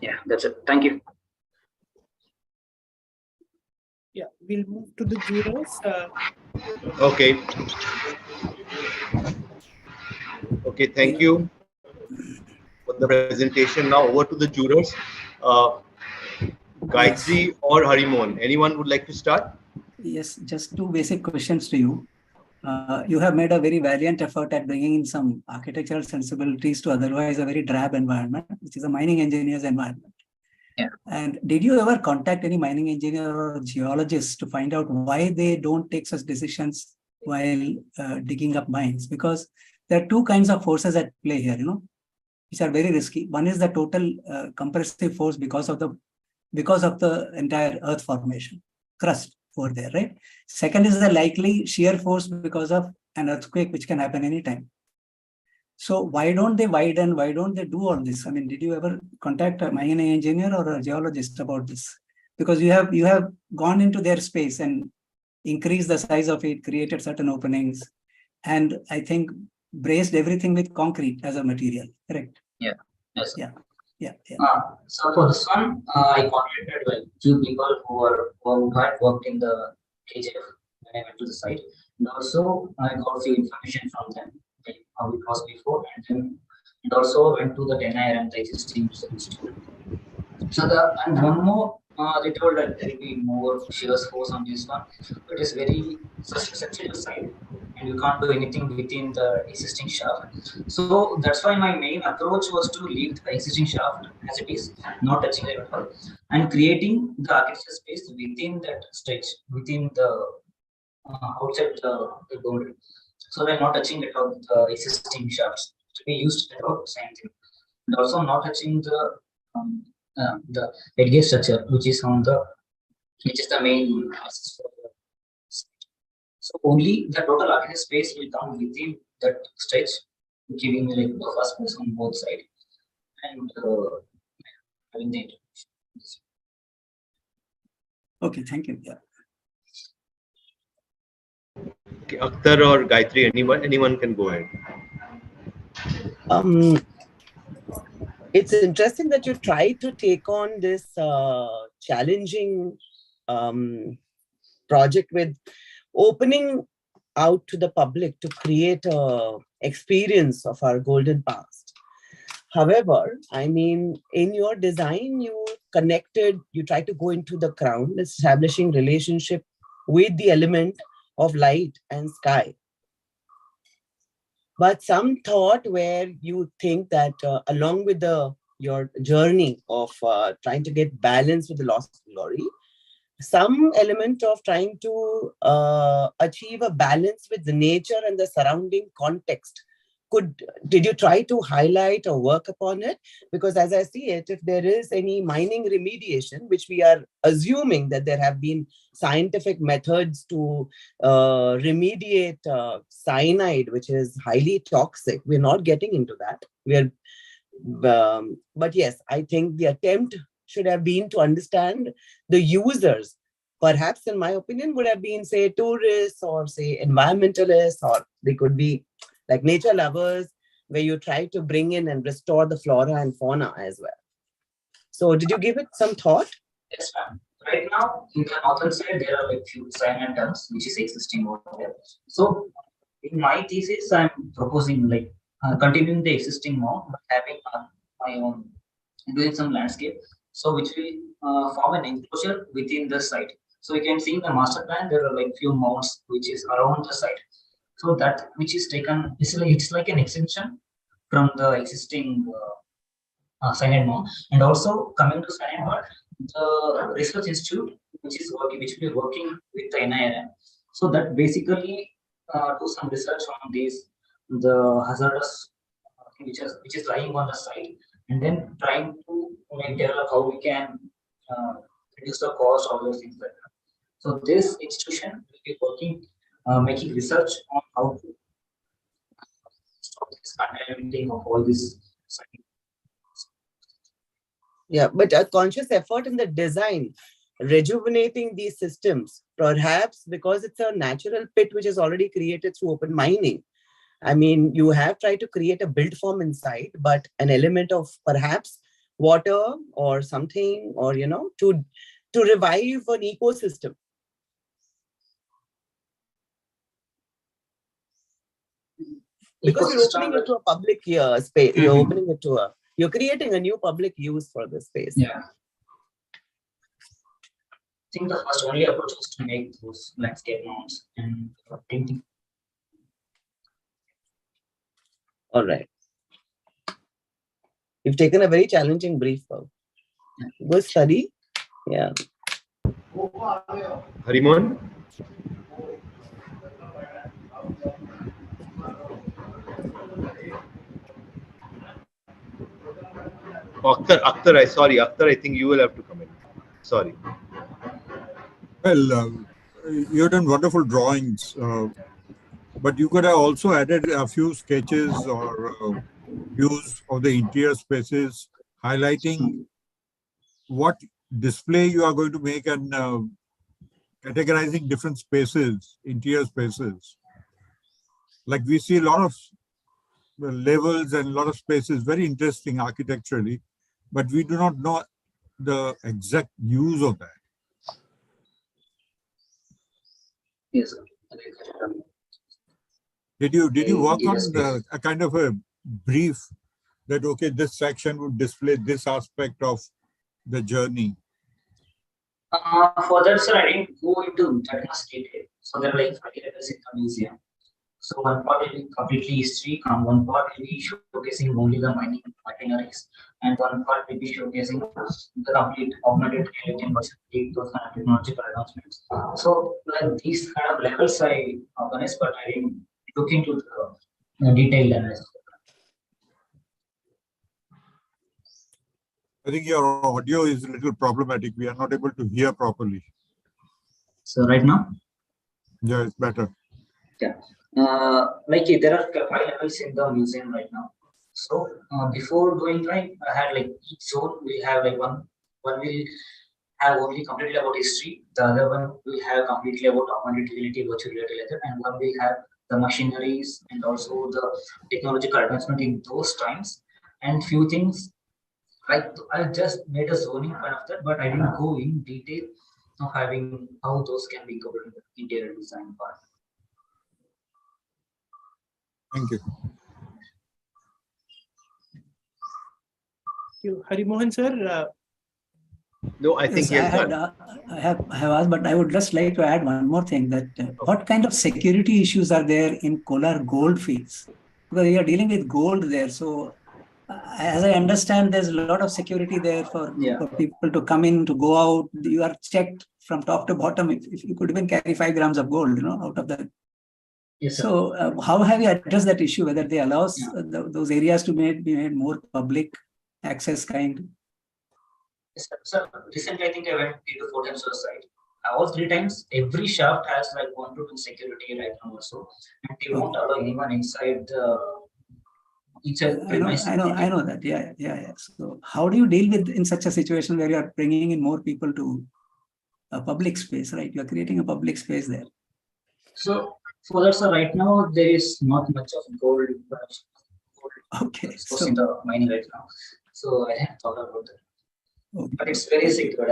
Yeah, that's it. Thank you. Yeah, we'll move to the jurors. Okay. Okay, thank you for the presentation. Now over to the jurors. Gayatri or Harimohan, anyone would like to start? Yes, just two basic questions to you. You have made a very valiant effort at bringing in some architectural sensibilities to otherwise a very drab environment, which is a mining engineer's environment. Yeah. And did you ever contact any mining engineer or geologist to find out why they don't take such decisions while digging up mines? Because there are two kinds of forces at play here, which are very risky. One is the total compressive force because of the entire earth formation, crust over there, right? Second is the likely shear force because of an earthquake, which can happen anytime. So why don't they widen? Why don't they do all this? I mean, did you ever contact a mining engineer or a geologist about this? Because you have gone into their space and increased the size of it, created certain openings, and I think braced everything with concrete as a material, correct? Yeah. Yes. Yeah. Yeah. So for this one, I contacted like few people who had worked in the KJF when I went to the site, and also I got few information from them, like how it was before, and also went to the denier and the existing institute. So and one more, they told that there will be more shear force on this one. It is very susceptible side, and you can't do anything within the existing shaft. So that's why my main approach was to leave the existing shaft as it is, not touching it at all, and creating the architecture space within that stretch, within the outside the boundary. So we're not touching it out the existing shafts to be used at all, same thing, and also not touching the headgear structure, which is the main access for the site. So only the total architecture space will come within that stretch, giving like the first place on both sides and having the integration. Okay, thank you. Yeah. Okay, Akhtar or Gayatri, anyone can go ahead. It's interesting that you try to take on this challenging project with opening out to the public to create a experience of our golden past. However, I mean, in your design, you try to go into the ground, establishing relationship with the element of light and sky. But some thought where you think that along with your journey of trying to get balance with the lost glory, some element of trying to achieve a balance with the nature and the surrounding context. Did you try to highlight or work upon it? Because as I see it, if there is any mining remediation, which we are assuming that there have been scientific methods to remediate cyanide, which is highly toxic, we're not getting into that. But yes, I think the attempt should have been to understand the users. Perhaps, in my opinion, would have been, say, tourists or, say, environmentalists, or they could be like nature lovers, where you try to bring in and restore the flora and fauna as well. So did you give it some thought? Yes, ma'am. Right now, in the northern side, there are like few cyanide dumps, which is existing over there. So in my thesis, I'm proposing like continuing the existing mode, but having my own, doing some landscape. So which will form an enclosure within the site. So you can see in the master plan, there are like few mounds which is around the site. So that which is taken, it's like an extension from the existing cyanide mount. And also coming to cyanide mount, the research institute which will be working with the NIRM. So that basically do some research on these the hazardous which is lying on the site, and then trying to develop how we can reduce the cost of those things like that. So this institution will be working, making research on how to stop this contaminating of all this. Yeah, but a conscious effort in the design, rejuvenating these systems, perhaps because it's a natural pit which is already created through open mining. I mean, you have tried to create a built form inside, but an element of perhaps water or something, or, to revive an ecosystem. Because you're opening it to a public space, you're opening it to you're creating a new public use for this space. Yeah. I think the first only approach is to make those landscape mounts and painting. All right. You've taken a very challenging brief. Go study. Yeah. Harimon? Akhtar, I think you will have to come in. Sorry. Well, you've done wonderful drawings, but you could have also added a few sketches or views of the interior spaces, highlighting what display you are going to make and categorizing different spaces, interior spaces. Like we see a lot of levels and a lot of spaces, very interesting architecturally, but we do not know the exact use of that. Yes, sir. Did you work on a kind of a brief that, okay, this section would display this aspect of the journey? For that, sir, I didn't go into that much detail. So there are like 5 levels in the museum. So one part will be completely history, and one part will be showcasing only the mining machineries, and one part will be showcasing the complete augmented reality and versatility, those kind of technological advancements. So like these kind of levels I organized, but I didn't look into the detailed analysis. I think your audio is a little problematic. We are not able to hear properly. So right now? Yeah, it's better. Yeah. Like there are 5 levels in the museum right now. So before going live, I had like each zone we have like one will have only completely about history. The other one will have completely about augmented reality, virtual reality, and one will have the machineries and also the technological advancement in those times. And few things like I just made a zoning kind of that, but I didn't go in detail of having how those can be incorporated in the interior design part. Thank you. you. Hari Mohan sir. No, I think yes, he has done. I have asked, but I would just like to add one more thing, that what kind of security issues are there in Kolar gold fields? Because we are dealing with gold there. So as I understand, there's a lot of security there for people to come in, to go out. You are checked from top to bottom if you could even carry 5 grams of gold, out of that. Yes, so how have you addressed that issue, whether they allow those areas to be made more public access kind? Yes, sir. Recently, I think I went 3 to 4 times to the site. All 3 times, every shaft has like 1 to 2 security right now also, and they won't allow anyone inside each premise. I know that. Yeah. So how do you deal with in such a situation where you are bringing in more people to a public space, right? You are creating a public space there. So for that, sir, right now there is not much of gold production. Okay. So in the mining right now, so I haven't thought about that. Okay. But it's very secure.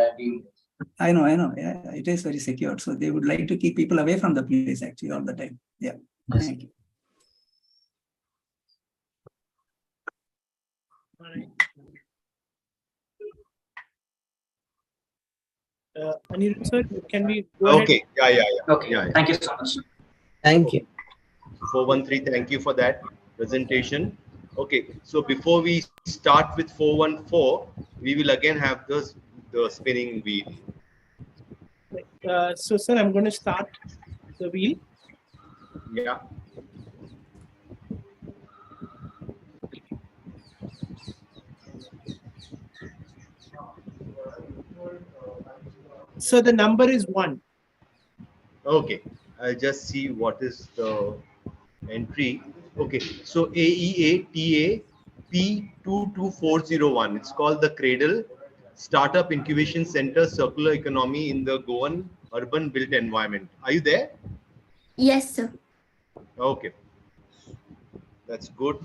I know. Yeah, it is very secure. So they would like to keep people away from the place actually all the time. Yeah. Yes. Thank you. All right. Anirudh sir, can we go ahead? Yeah. Okay. Yeah. Thank you so much. Thank you. 413, thank you for that presentation. Okay, so before we start with 414, we will again have the spinning wheel. So sir, I'm going to start the wheel. Yeah. So the number is 1. Okay, I'll just see what is the entry. Okay, so AEATA P22401. It's called the Cradle Startup Incubation Center Circular Economy in the Goan Urban Built Environment. Are you there? Yes, sir. Okay, that's good.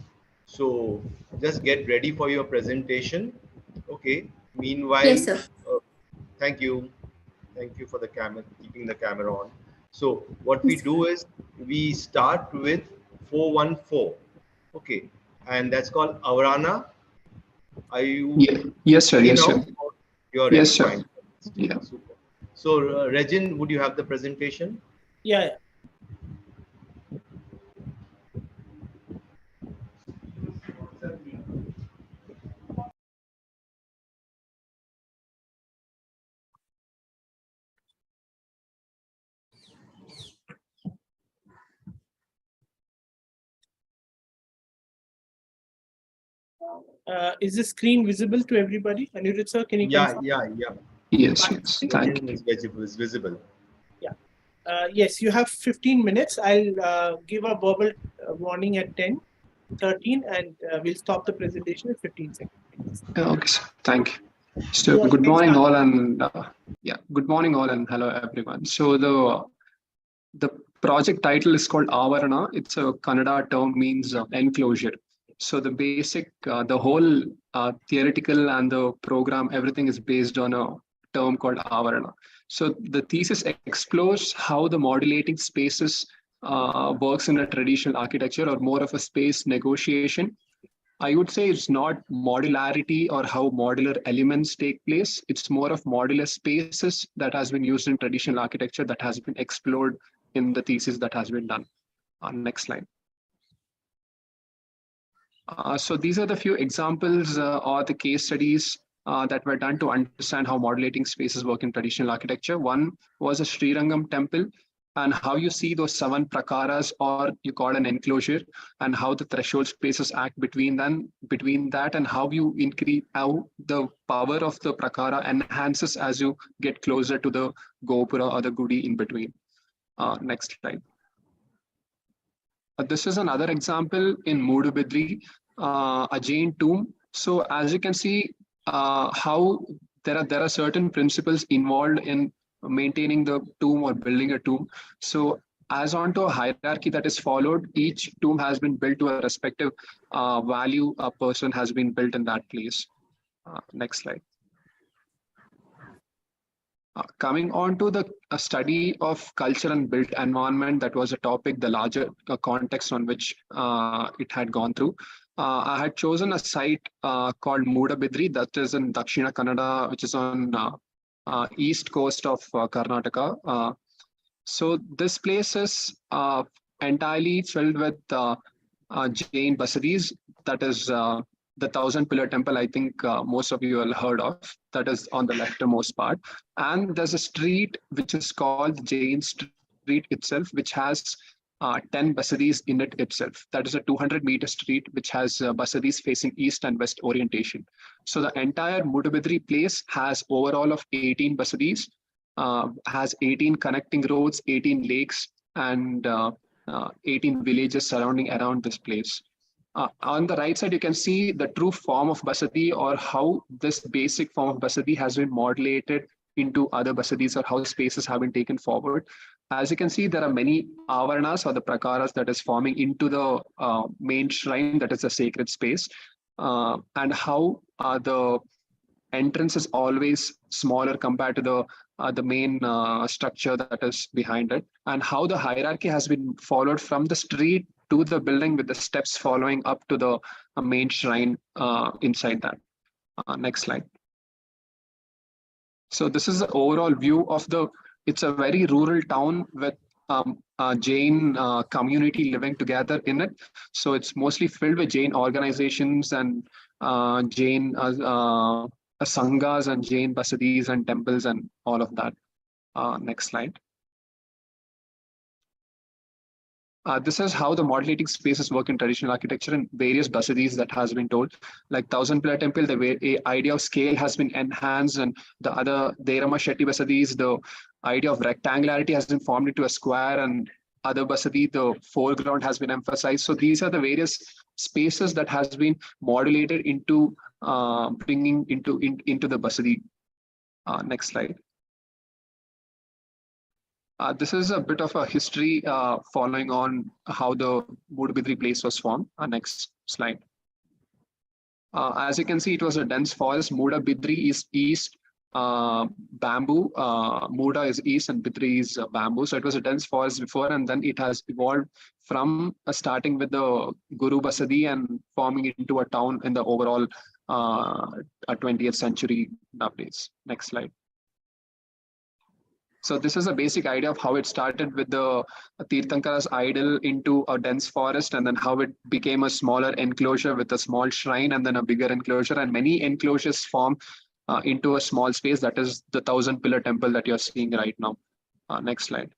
So just get ready for your presentation. Okay, meanwhile, yes, sir. Thank you for the camera, keeping the camera on. So what we do is we start with 414. Okay, and that's called Avarana. Are you? Yeah. Yes, sir. Yes, sir. You're yes, sir. Fine. Yeah. Super. So Regin, would you have the presentation? Yeah. Is the screen visible to everybody? Anirudh sir, can you confirm? Yeah. Yes. Thank you. It's visible. Yeah. Yes, you have 15 minutes. I'll give a verbal warning at 10, 13, and we'll stop the presentation at 15 seconds. Okay, sir. Thank you. So good morning all, and good morning all, and hello everyone. So the project title is called Avarana. It's a Kannada term, means enclosure. So the basic, the whole theoretical and the program, everything is based on a term called Avarana. So the thesis explores how the modulating spaces works in a traditional architecture, or more of a space negotiation. I would say it's not modularity or how modular elements take place. It's more of modular spaces that has been used in traditional architecture that has been explored in the thesis that has been done. Next slide. So these are the few examples or the case studies that were done to understand how modulating spaces work in traditional architecture. One was a Srirangam temple, and how you see those 7 prakaras, or you call an enclosure, and how the threshold spaces act between that, and how you increase, how the power of the prakara enhances as you get closer to the gopura or the gudi in between. Next slide. This is another example in Mudubidri, a Jain tomb. So as you can see, how there are certain principles involved in maintaining the tomb or building a tomb. So as onto a hierarchy that is followed, each tomb has been built to a respective value a person has been built in that place. Next slide. Coming on to the study of culture and built environment, that was a topic, the larger context on which it had gone through. I had chosen a site called Mudabidri, that is in Dakshina Kannada, which is on east coast of Karnataka. So this place is entirely filled with Jain basadis. That is the Thousand Pillar Temple. I think most of you have heard of. That is on the leftmost part. And there's a street which is called Jain Street itself, which has 10 basadis in it itself. That is a 200-meter street which has basadis facing east and west orientation. So the entire Mudabidri place has overall of 18 basadis, has 18 connecting roads, 18 lakes, and 18 villages surrounding around this place. On the right side, you can see the true form of basadi, or how this basic form of basadi has been modulated into other basadis, or how spaces have been taken forward. As you can see, there are many avaranas or the prakaras that is forming into the main shrine, that is a sacred space, and how the entrance is always smaller compared to the main structure that is behind it, and how the hierarchy has been followed from the street to the building, with the steps following up to the main shrine inside that. Next slide. So this is the overall view of it's a very rural town with a Jain community living together in it. So it's mostly filled with Jain organizations and Jain sanghas and Jain basadis and temples and all of that. Next slide. This is how the modulating spaces work in traditional architecture and various basadis that has been told. Like Thousand Pillar Temple, the idea of scale has been enhanced, and the other Derama Shetty basadis, the idea of rectangularity has been formed into a square, and other basadi, the foreground has been emphasized. So these are the various spaces that has been modulated into bringing into the basadi. Next slide. This is a bit of a history following on how the Mudabidri place was formed. Next slide. As you can see, it was a dense forest. Mudabidri is east, bamboo. Muda is east and Bidri is bamboo. So it was a dense forest before, and then it has evolved from starting with the Guru Basadi and forming into a town in the overall 20th century nowadays. Next slide. So this is a basic idea of how it started with the Tirthankara's idol into a dense forest, and then how it became a smaller enclosure with a small shrine, and then a bigger enclosure, and many enclosures form into a small space. That is the Thousand Pillar Temple that you're seeing right now. Next slide.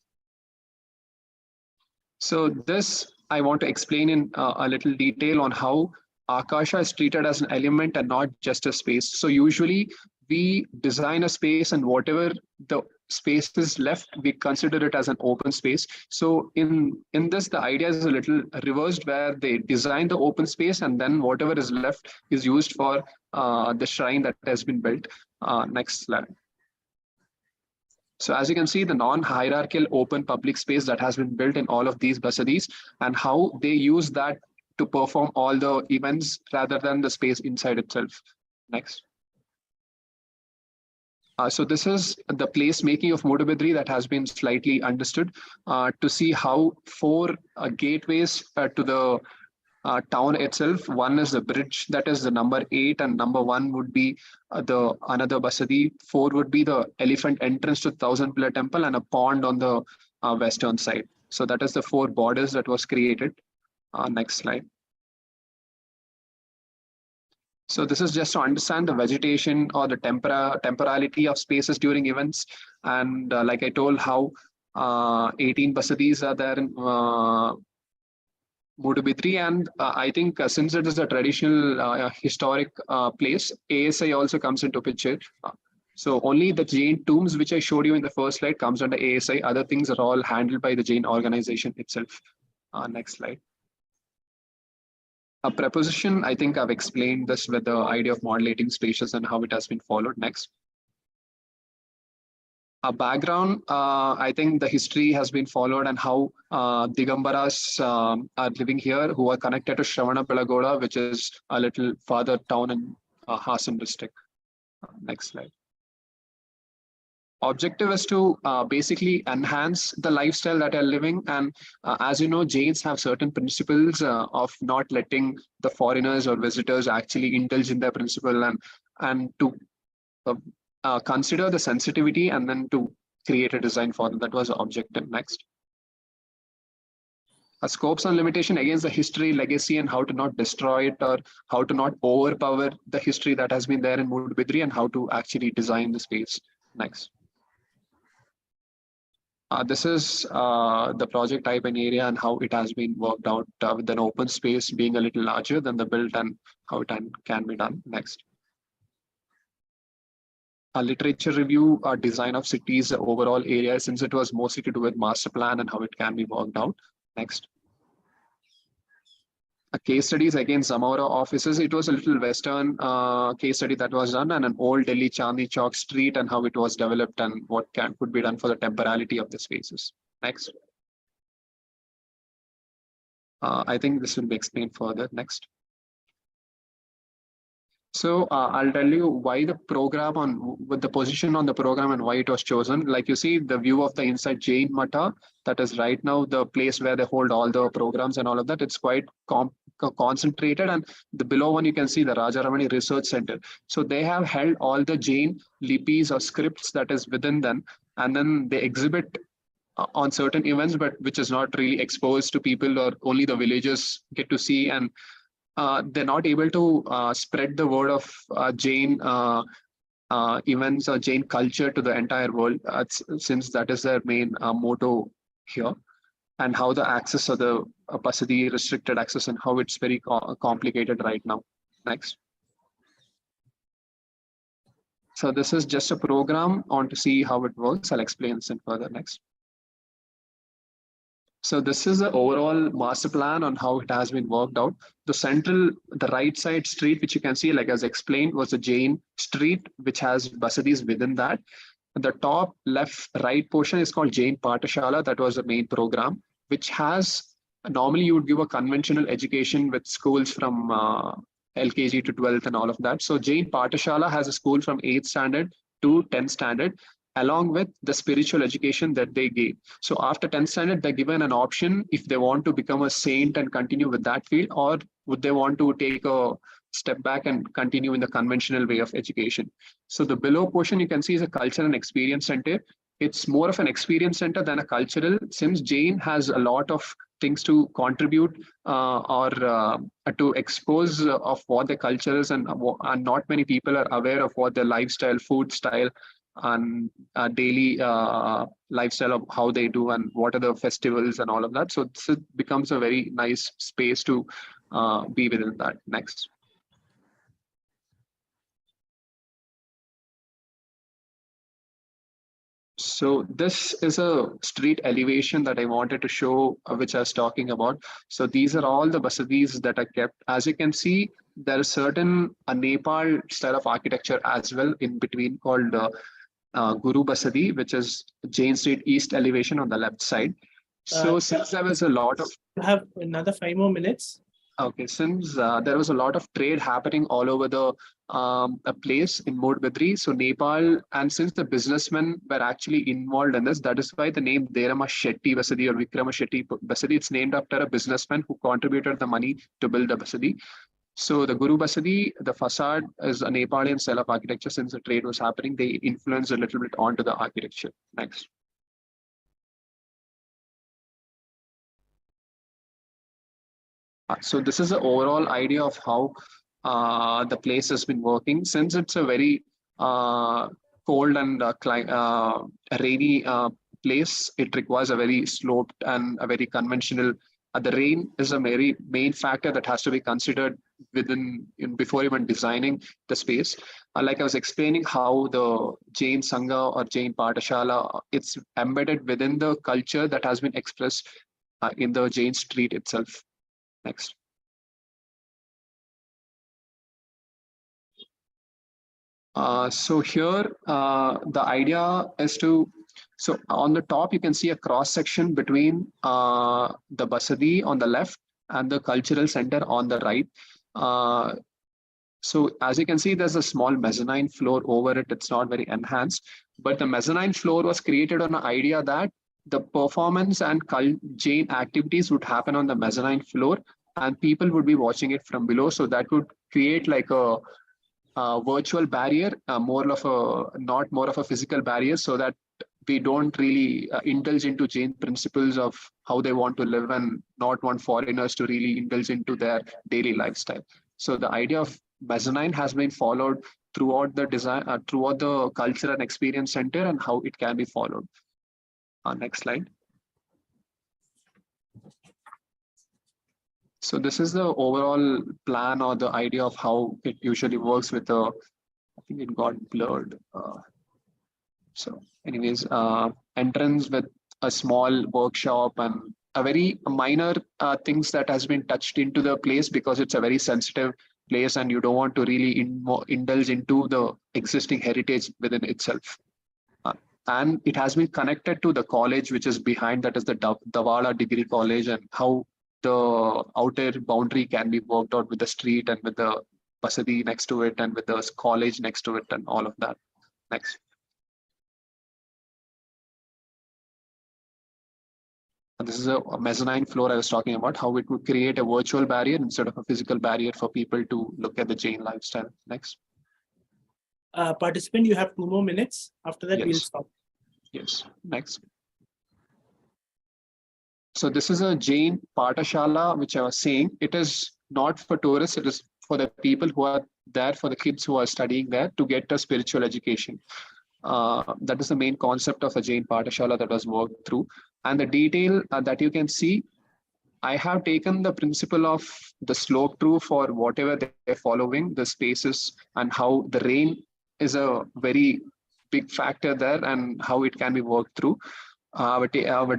So this I want to explain in a little detail on how Akasha is treated as an element and not just a space. So usually we design a space, and whatever the space is left, we consider it as an open space. So in this, the idea is a little reversed, where they design the open space, and then whatever is left is used for the shrine that has been built. Next slide. So as you can see, the non-hierarchical open public space that has been built in all of these basadis, and how they use that to perform all the events rather than the space inside itself. Next. So this is the placemaking of Mudabidri that has been slightly understood to see how 4 gateways to the town itself. One is the bridge, that is the number 8, and number 1 would be the another basadi. 4 would be the elephant entrance to Thousand Pillar Temple, and a pond on the western side. So that is the 4 borders that was created. Next slide. So this is just to understand the vegetation or the temporality of spaces during events. And like I told, how 18 basadis are there in Mudabidri. And I think since it is a traditional historic place, ASI also comes into picture. So only the Jain tombs, which I showed you in the first slide, comes under ASI. Other things are all handled by the Jain organization itself. Next slide. A preposition, I think I've explained this with the idea of modulating spaces and how it has been followed. Next. A background, I think the history has been followed, and how Digambaras are living here, who are connected to Shravana Belagoda, which is a little farther down in Hassan district. Next slide. objective is to basically enhance the lifestyle that are living. And as you know, Jains have certain principles of not letting the foreigners or visitors actually indulge in their principle, and to consider the sensitivity and then to create a design for them. That was the objective. Next. Scopes and limitation against the history, legacy, and how to not destroy it or how to not overpower the history that has been there in Mudbidri, and how to actually design the space. Next. This is the project type and area and how it has been worked out with an open space being a little larger than the built and how it can be done. Next. A literature review, a design of cities, overall area, since it was mostly to do with master plan and how it can be worked out. Next. A case studies against Zamora offices. It was a little Western case study that was done, and an old Delhi Chandni Chowk street and how it was developed and what could be done for the temporality of the spaces. Next. I think this will be explained further. Next. So I'll tell you why the program with the position on the program and why it was chosen. Like you see the view of the inside Jain Mata, that is right now the place where they hold all the programs and all of that. It's quite concentrated, and the below one you can see the Rajaramani Research Center. So they have held all the Jain lipis or scripts that is within them, and then they exhibit on certain events, but which is not really exposed to people, or only the villagers get to see, and they're not able to spread the word of Jain events or Jain culture to the entire world, since that is their main motto here, and how the access of the Basadi restricted access and how it's very complicated right now. Next. So this is just a program on to see how it works. I'll explain this in further. Next. So this is the overall master plan on how it has been worked out. The right side street, which you can see, like as explained, was the Jain street, which has Basadis within that. The top left right portion is called Jain Patashala. That was the main program, which has, normally you would give a conventional education with schools from LKG to 12th and all of that. So Jain Patashala has a school from 8th standard to 10th standard, along with the spiritual education that they gave. So after 10th standard, they're given an option if they want to become a saint and continue with that field, or would they want to take a step back and continue in the conventional way of education. So the below portion you can see is a culture and experience center. It's more of an experience center than a cultural, since Jain has a lot of things to contribute or to expose of what the culture is, and not many people are aware of what their lifestyle, food style, and daily lifestyle of how they do and what are the festivals and all of that. So this becomes a very nice space to be within that. Next. So this is a street elevation that I wanted to show, which I was talking about. So these are all the basadis that are kept. As you can see, there is certain Nepal style of architecture as well in between, called Guru Basadi, which is Jain Street East elevation on the left side. So since there was a lot of... You have another 5 more minutes. Okay, since there was a lot of trade happening all over the a place in Mudbidri, so Nepal, and since the businessmen were actually involved in this, that is why the name Derama Shetty Basadi or Vikrama Shetty Basadi, it's named after a businessman who contributed the money to build the Basadi. So the Guru Basadi, the facade is a Nepali style of architecture. Since the trade was happening, they influenced a little bit onto the architecture. Next. So this is the overall idea of how the place has been working. Since it's a very cold and rainy place, it requires a very sloped and a very conventional. The rain is a very main factor that has to be considered before even designing the space. Like I was explaining how the Jain Sangha or Jain Patashala, it's embedded within the culture that has been expressed in the Jain street itself. Next. So here, the idea is to, so on the top, you can see a cross section between the Basadi on the left and the cultural center on the right. So as you can see, there's a small mezzanine floor over it. It's not very enhanced, but the mezzanine floor was created on an idea that the performance and Jain activities would happen on the mezzanine floor and people would be watching it from below. So that would create like a virtual barrier, not more of a physical barrier, so that we don't really indulge into Jain principles of how they want to live and not want foreigners to really indulge into their daily lifestyle. So the idea of mezzanine has been followed throughout the design, throughout the culture and experience center, and how it can be followed. Next slide. So this is the overall plan or the idea of how it usually works with the, I think it got blurred. So anyways, entrance with a small workshop and a very minor things that has been touched into the place because it's a very sensitive place and you don't want to really indulge into the existing heritage within itself. And it has been connected to the college, which is behind, that is the Davala Degree College, and how the outer boundary can be worked out with the street and with the Basadi next to it and with the college next to it and all of that. Next. And this is a mezzanine floor I was talking about, how it would create a virtual barrier instead of a physical barrier for people to look at the Jain lifestyle. Next. Participant, you have 2 more minutes. After that, Yes. we'll stop. Yes, next. So this is a Jain Patashala, which I was saying. It is not for tourists, it is for the people who are there, for the kids who are studying there to get a spiritual education. That is the main concept of a Jain Patashala that was worked through. And the detail that you can see, I have taken the principle of the slope through for whatever they're following, the spaces, and how the rain is a very big factor there and how it can be worked through. I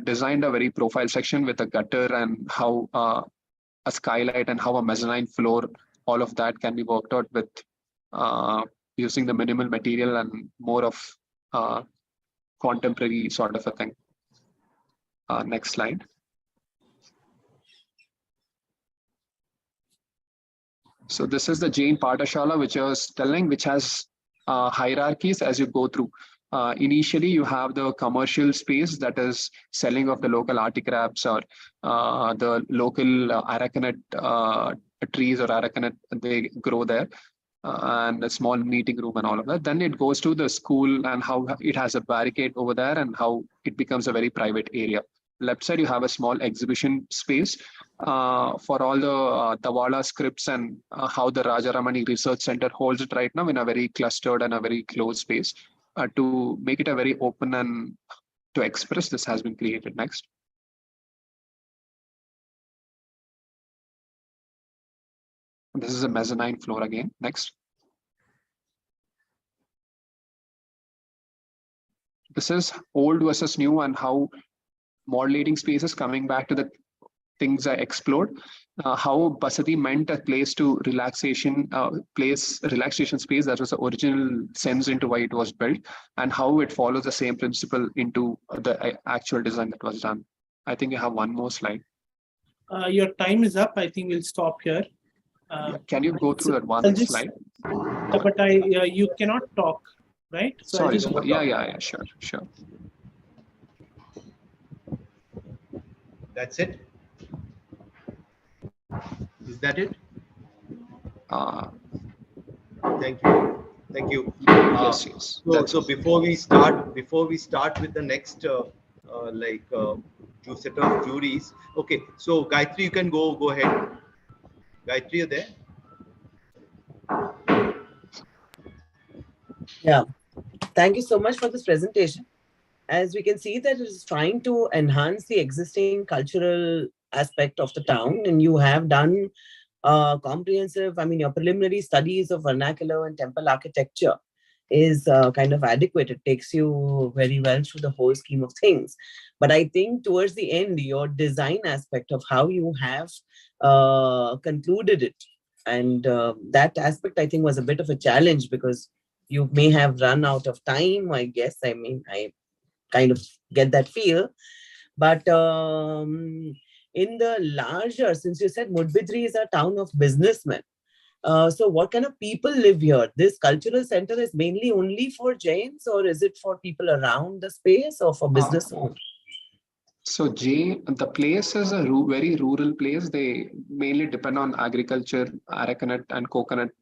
designed a very profile section with a gutter and how a skylight and how a mezzanine floor, all of that can be worked out with using the minimal material and more of contemporary sort of a thing. Next slide. So this is the Jain Patashala, which I was telling, which has hierarchies as you go through. Initially, you have the commercial space that is selling of the local articrafts or the local aracanut trees or aracanut they grow there, and a small meeting room and all of that. Then it goes to the school and how it has a barricade over there and how it becomes a very private area. Left side, you have a small exhibition space for all the Davala scripts and how the Rajaramani Research Center holds it right now in a very clustered and a very closed space. To make it a very open and to express, this has been created. Next. This is a mezzanine floor again. Next. This is old versus new and how modulating spaces, coming back to the things I explored, how Basadi meant a place to relaxation, relaxation space. That was the original sense into why it was built, and how it follows the same principle into the actual design that was done. I think you have one more slide. Your time is up. I think we'll stop here. Yeah. Can you go through that one slide? But you cannot talk, right? So sorry. Yeah, sure. That's it. Is that it? Thank you. Yes. So before we start with the next set of juries. Okay. So Gayatri, you can go ahead. Gayatri, you there? Yeah. Thank you so much for this presentation. As we can see that it is trying to enhance the existing cultural aspect of the town, and you have done comprehensive, your preliminary studies of vernacular and temple architecture is kind of adequate. It takes you very well through the whole scheme of things. But I think towards the end, your design aspect of how you have concluded it, and that aspect I think was a bit of a challenge because you may have run out of time, I guess. I kind of get that feel. But in the larger, since you said Mudbidri is a town of businessmen, So what kind of people live here? This cultural center is mainly only for Jains, or is it for people around the space or for business owners? So the place is a very rural place. They mainly depend on agriculture, arecanut and coconut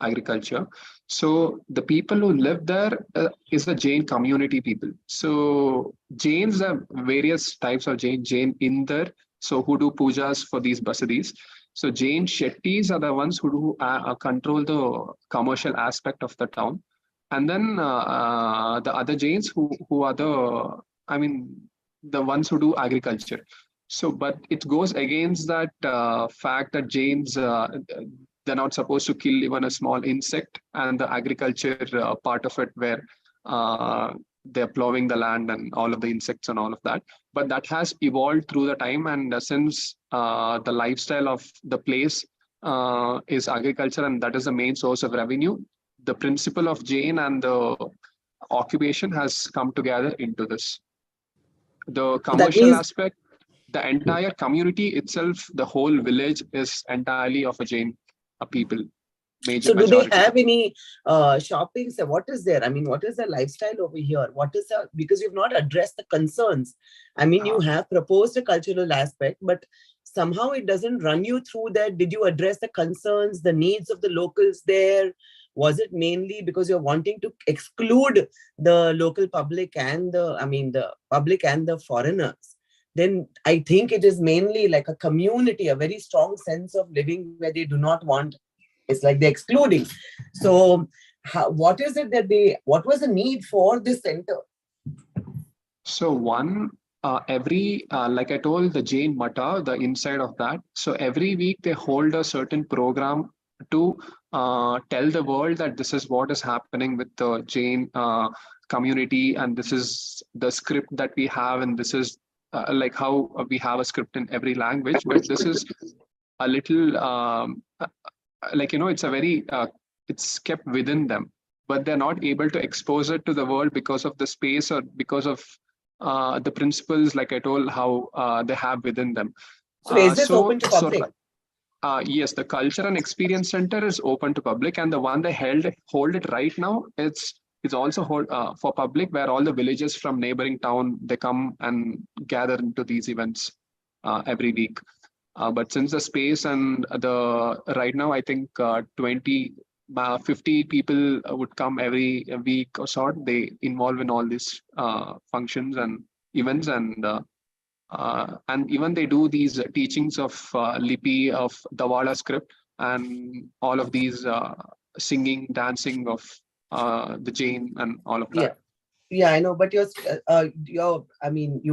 agriculture. So the people who live there is the Jain community people. So Jains have various types of Jain Inder, so who do pujas for these basadis. So Jain Shettis are the ones who do control the commercial aspect of the town. And then the other Jains who are the ones who do agriculture. So, but it goes against that fact that Jains, they're not supposed to kill even a small insect, and the agriculture part of it where they're plowing the land and all of the insects and all of that. But that has evolved through the time, and since the lifestyle of the place is agriculture, and that is the main source of revenue, the principle of Jain and the occupation has come together into this. The commercial aspect, the entire community itself, the whole village is entirely of a Jain people. So do they have any shopping? So what is there? I mean, what is the lifestyle over here? What is the, because you've not addressed the concerns. I mean, you have proposed a cultural aspect, but somehow it doesn't run you through that. Did you address the concerns, the needs of the locals there? Was it mainly because you're wanting to exclude the local public and the public and the foreigners? Then I think it is mainly like a community, a very strong sense of living where they do not want. It's like they're excluding. So what is it that what was the need for this center? So one, like I told, the Jain Mata, the inside of that. So every week they hold a certain program to tell the world that this is what is happening with the Jain community, and this is the script that we have, and this is like how we have a script in every language, but this is a little it's a very it's kept within them, but they're not able to expose it to the world because of the space or because of the principles, like I told, how they have within them. So is this open to public? Yes, the Culture and Experience Center is open to public, and the one they hold it right now, it's also for public, where all the villagers from neighboring town, they come and gather into these events every week. But since the space and right now, I think 50 people would come every week or so. They involve in all these functions and events, and even they do these teachings of Lipi, of Dawala script, and all of these singing, dancing of the Jain and all of that. Yeah, I know. But you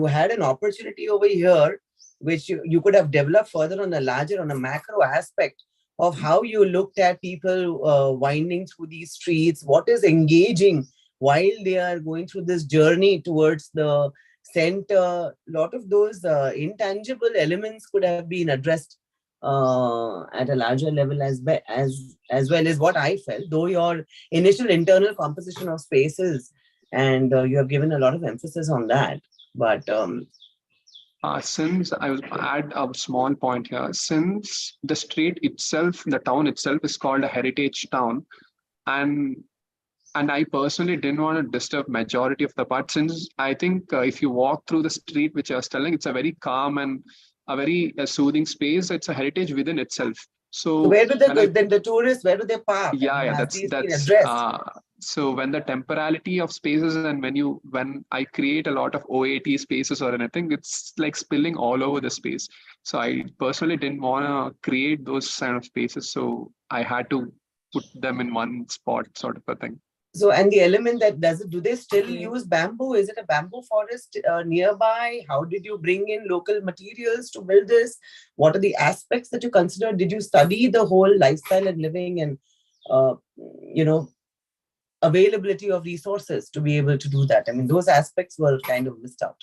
had an opportunity over here, which you could have developed further on a macro aspect of how you looked at people winding through these streets, what is engaging while they are going through this journey towards the center. A lot of those intangible elements could have been addressed at a larger level as well as what I felt, though your initial internal composition of spaces, and you have given a lot of emphasis on that. But since I will add a small point here, since the street itself, the town itself is called a heritage town, and I personally didn't want to disturb majority of the part, since I think if you walk through the street, which I was telling, it's a very calm and a very soothing space. It's a heritage within itself. So where do the tourists, where do they park? Yeah, that's so when the temporality of spaces, and when I create a lot of OAT spaces or anything, it's like spilling all over the space. So I personally didn't want to create those kind of spaces. So I had to put them in one spot, sort of a thing. So, and the element that do they still use bamboo? Is it a bamboo forest nearby? How did you bring in local materials to build this? What are the aspects that you consider? Did you study the whole lifestyle and living and, availability of resources to be able to do that? I mean, those aspects were kind of missed out.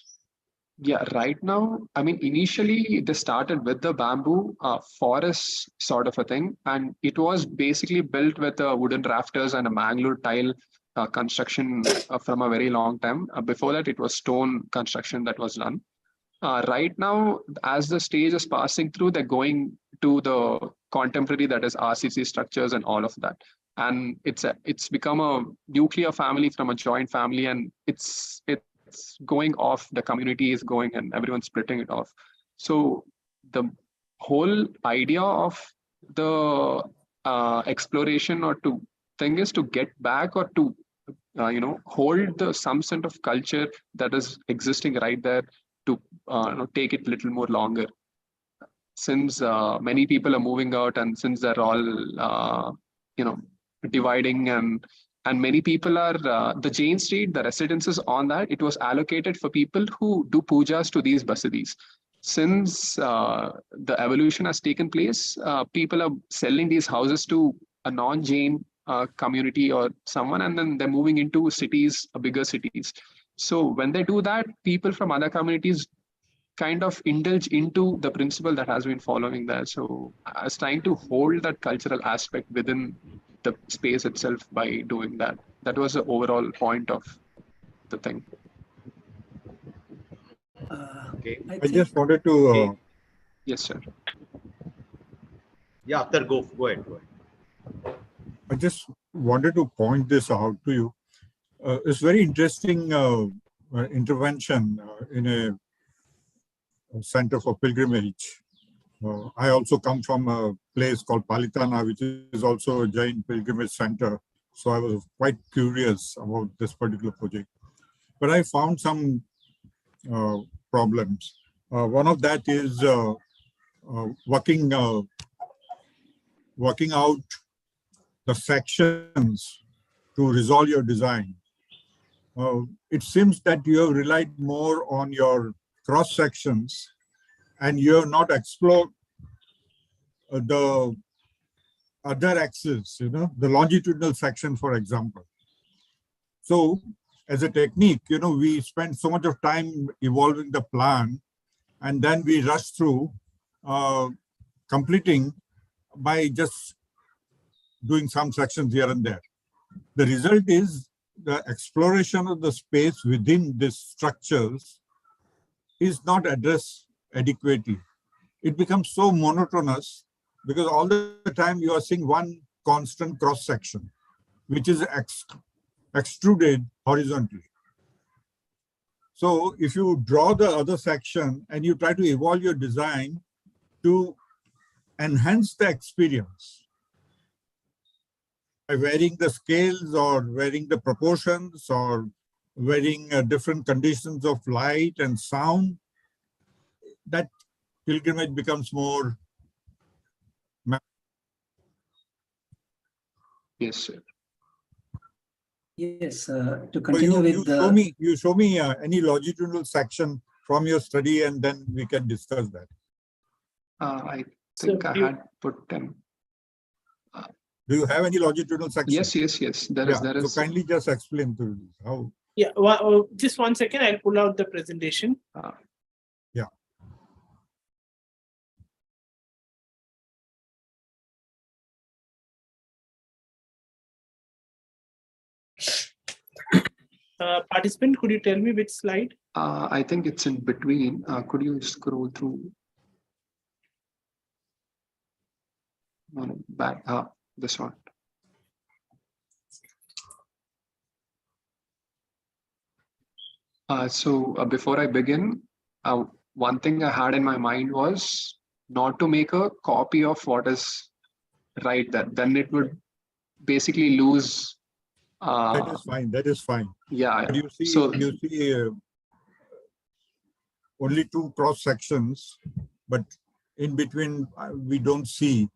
Yeah, right now, I mean, initially they started with the bamboo forest sort of a thing, and it was basically built with wooden rafters and a Mangalore tile construction from a very long time. Before that, it was stone construction that was done. Right now, as the stage is passing through, they're going to the contemporary, that is RCC structures and all of that. And it's become a nuclear family from a joint family, and it's going off. The community is going, and everyone's splitting it off. So the whole idea of the exploration or to thing is to get back or to hold some sort of culture that is existing right there, to take it a little more longer, since many people are moving out, and since they're all dividing, and many people are the Jain Street, the residences on that, it was allocated for people who do pujas to these basadis. Since the evolution has taken place, people are selling these houses to a non-Jain community or someone, and then they're moving into cities, bigger cities. So when they do that, people from other communities kind of indulge into the principle that has been following there. So I was trying to hold that cultural aspect within the space itself by doing that. That was the overall point of the thing. Okay. I just wanted to. Yes, sir. Yeah, Akhtar, go ahead. I just wanted to point this out to you. It's very interesting intervention in a center for pilgrimage. I also come from a place called Palitana, which is also a Jain pilgrimage center. So I was quite curious about this particular project. But I found some problems. One of that is working out the sections to resolve your design. It seems that you have relied more on your cross sections, and you have not explored the other axis, the longitudinal section, for example. So as a technique, we spend so much of time evolving the plan, and then we rush through completing by just doing some sections here and there. The result is the exploration of the space within these structures is not addressed adequately. It becomes so monotonous because all the time you are seeing one constant cross section, which is extruded horizontally. So if you draw the other section and you try to evolve your design to enhance the experience by varying the scales or varying the proportions or varying different conditions of light and sound, that pilgrimage becomes more. Yes, sir. Yes, to continue with you show me any longitudinal section from your study, and then we can discuss that. I think I had put them. Do you have any longitudinal section? Yes. There is. So kindly just explain to how. Yeah, just 1 second. I'll pull out the presentation. Yeah. Participant, could you tell me which slide? I think it's in between. Could you scroll through? Back. This one. So before I begin, one thing I had in my mind was not to make a copy of what is right there. Then it would basically lose. That is fine. That is fine. Yeah. But you see only two cross sections, but in between we don't see.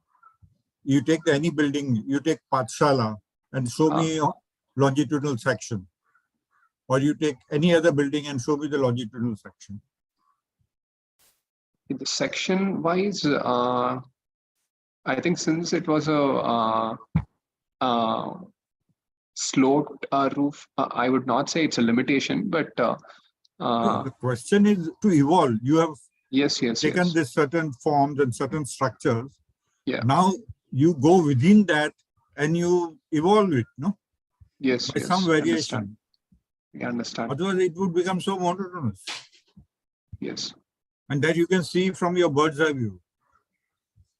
You take any building, you take Pathshala and show me a longitudinal section. Or you take any other building and show me the longitudinal section. In the section wise, I think since it was a sloped roof, I would not say it's a limitation, but the question is to evolve. You have taken this certain forms and certain structures. Yeah. Now you go within that and you evolve it, no? Yes. By some variation. I understand. Otherwise, it would become so monotonous. Yes. and that you can see from your bird's eye view.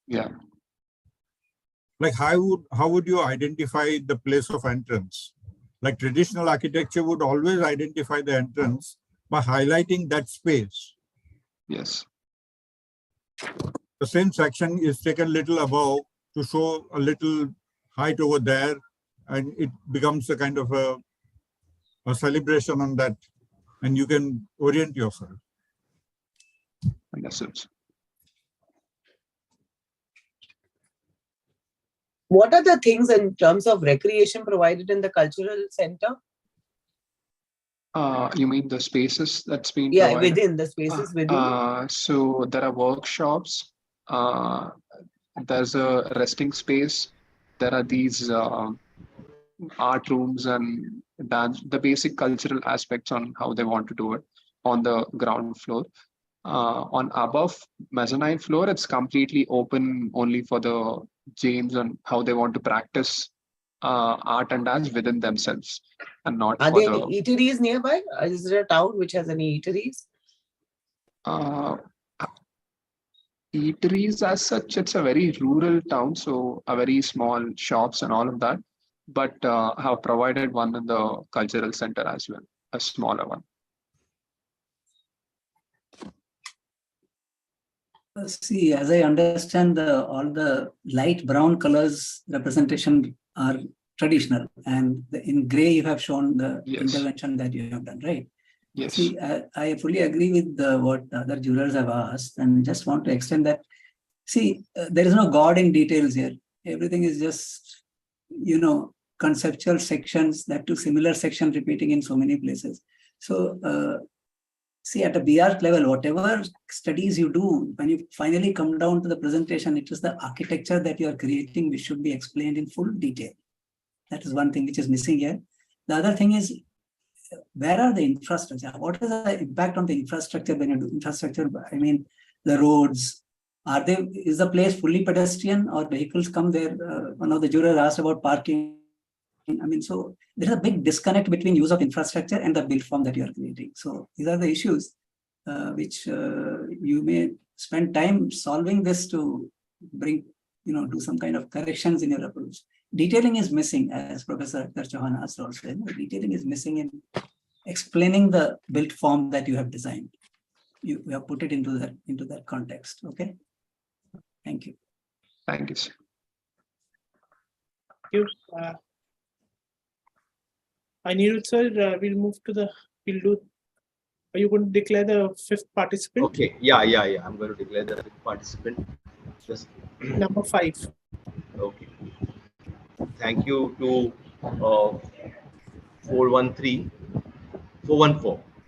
Yeah. Like how would you identify the place of entrance? Like traditional architecture would always identify the entrance by highlighting that space. Yes. The same section is taken a little above to show a little height over there, and it becomes a kind of a celebration on that, and you can orient yourself. Understood. What are the things in terms of recreation provided in the cultural center? You mean the spaces that's been Yeah, provided? within the spaces within. So there are workshops. There's a resting space. There are these art rooms and dance, the basic cultural aspects on how they want to do it on the ground floor. On above mezzanine floor, it's completely open only for the Jains and how they want to practice art and dance within themselves, and not Are for there any eateries nearby? Is there a town which has any eateries? Eateries as such. It's a very rural town, so a very small shops and all of that. But have provided one in the cultural center as well, a smaller one. See, as I understand, all the light brown colors representation are traditional, and in gray you have shown the intervention that you have done, right? Yes. See, I fully agree with what the other jurors have asked, and just want to extend that. See, there is no God in details here. Everything is just, conceptual sections, that too similar section repeating in so many places. So, see, at a BR level, whatever studies you do, when you finally come down to the presentation, it is the architecture that you are creating which should be explained in full detail. That is one thing which is missing here. The other thing is, where are the infrastructure? What is the impact on the infrastructure when you do infrastructure? I mean, the roads, is the place fully pedestrian or vehicles come there? One of the jurors asked about parking. I mean, so there's a big disconnect between use of infrastructure and the build form that you are creating. So these are the issues which you may spend time solving this to bring, do some kind of corrections in your approach. Detailing is missing, as Professor Chauhan asked also. Detailing is missing in explaining the built form that you have designed. You have put it into that context. Okay. Thank you. Thank you, sir. Thank you. Anirudh sir, we'll move to are you going to declare the fifth participant? Okay, yeah. I'm going to declare the fifth participant. Just number 5. Okay. Thank you to 414.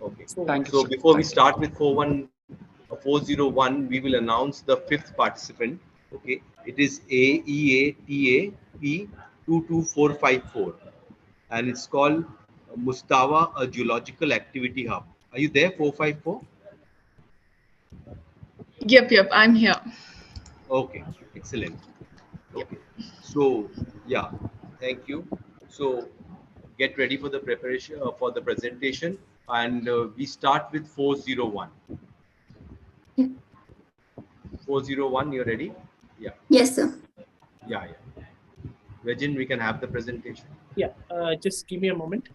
Okay. Thank you. So before we start with 401, we will announce the fifth participant. Okay. It is Aeat P22454. And it's called Mustawa, a geological activity hub. Are you there, 454? Yep, I'm here. Okay, excellent. Okay, so yeah, thank you. So get ready for the preparation for the presentation, and we start with 401. 401, you're ready? Yeah. Yes, sir. Yeah. Regin, we can have the presentation. Yeah, just give me a moment.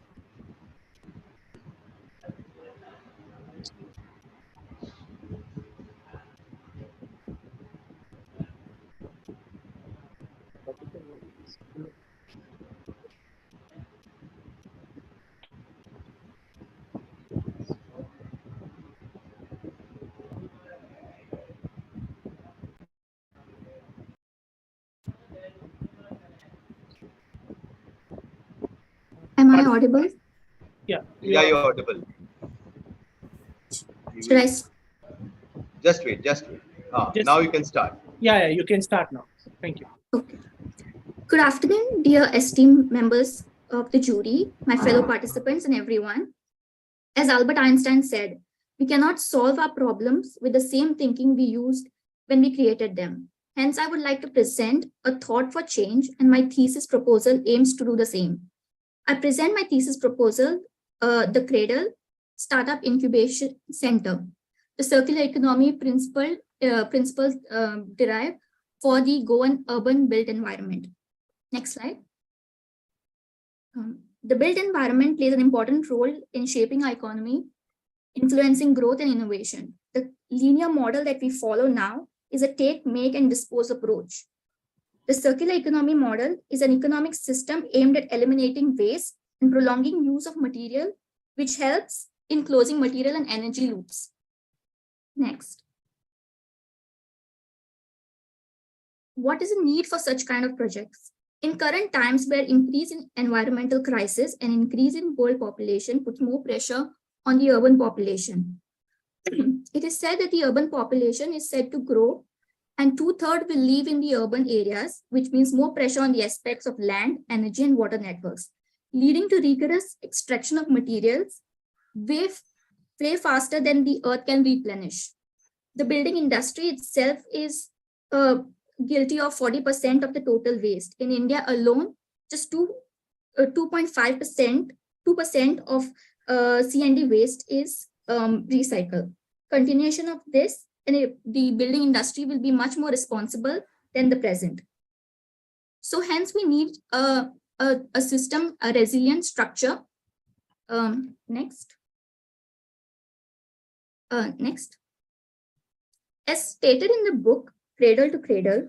Am I audible? Yeah. Yeah, you're audible. Should I? Just wait. Now you can start. Yeah, you can start now. Thank you. Okay. Good afternoon, dear esteemed members of the jury, my fellow participants, and everyone. As Albert Einstein said, we cannot solve our problems with the same thinking we used when we created them. Hence, I would like to present a thought for change, and my thesis proposal aims to do the same. I present my thesis proposal, the Cradle Startup Incubation Center. the circular economy principles derived for the Goan urban built environment. Next slide. The built environment plays an important role in shaping our economy, influencing growth and innovation. The linear model that we follow now is a take, make, and dispose approach. The circular economy model is an economic system aimed at eliminating waste and prolonging use of material, which helps in closing material and energy loops. Next. What is the need for such kind of projects? In current times, where increase in environmental crisis and increase in world population puts more pressure on the urban population. It is said that the urban population is said to grow and 2/3 will live in the urban areas, which means more pressure on the aspects of land, energy, and water networks, leading to rigorous extraction of materials way faster than the earth can replenish. The building industry itself is guilty of 40% of the total waste. In India alone, just 2% of C&D waste is recycled. Continuation of this, and the building industry will be much more responsible than the present. So hence we need a system, a resilient structure. Next. Next. As stated in the book, Cradle to Cradle,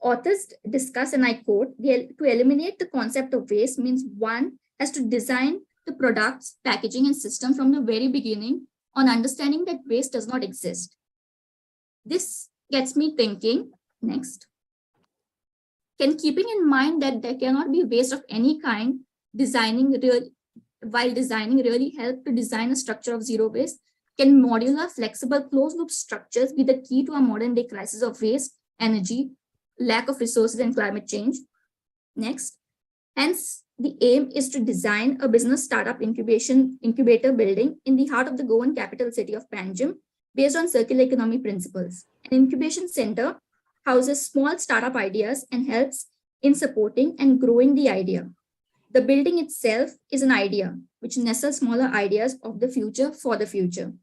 authors discuss, and I quote, to eliminate the concept of waste means one has to design the products, packaging, and system from the very beginning on understanding that waste does not exist. This gets me thinking, next. Can keeping in mind that there cannot be waste of any kind, while designing really help to design a structure of zero waste? Can modular, flexible, closed-loop structures be the key to our modern-day crisis of waste, energy, lack of resources, and climate change? Next. Hence, the aim is to design a business startup incubator building in the heart of the Goan capital city of Panjim based on circular economy principles. An incubation center houses small startup ideas and helps in supporting and growing the idea. The building itself is an idea, which nestles smaller ideas of the future for the future.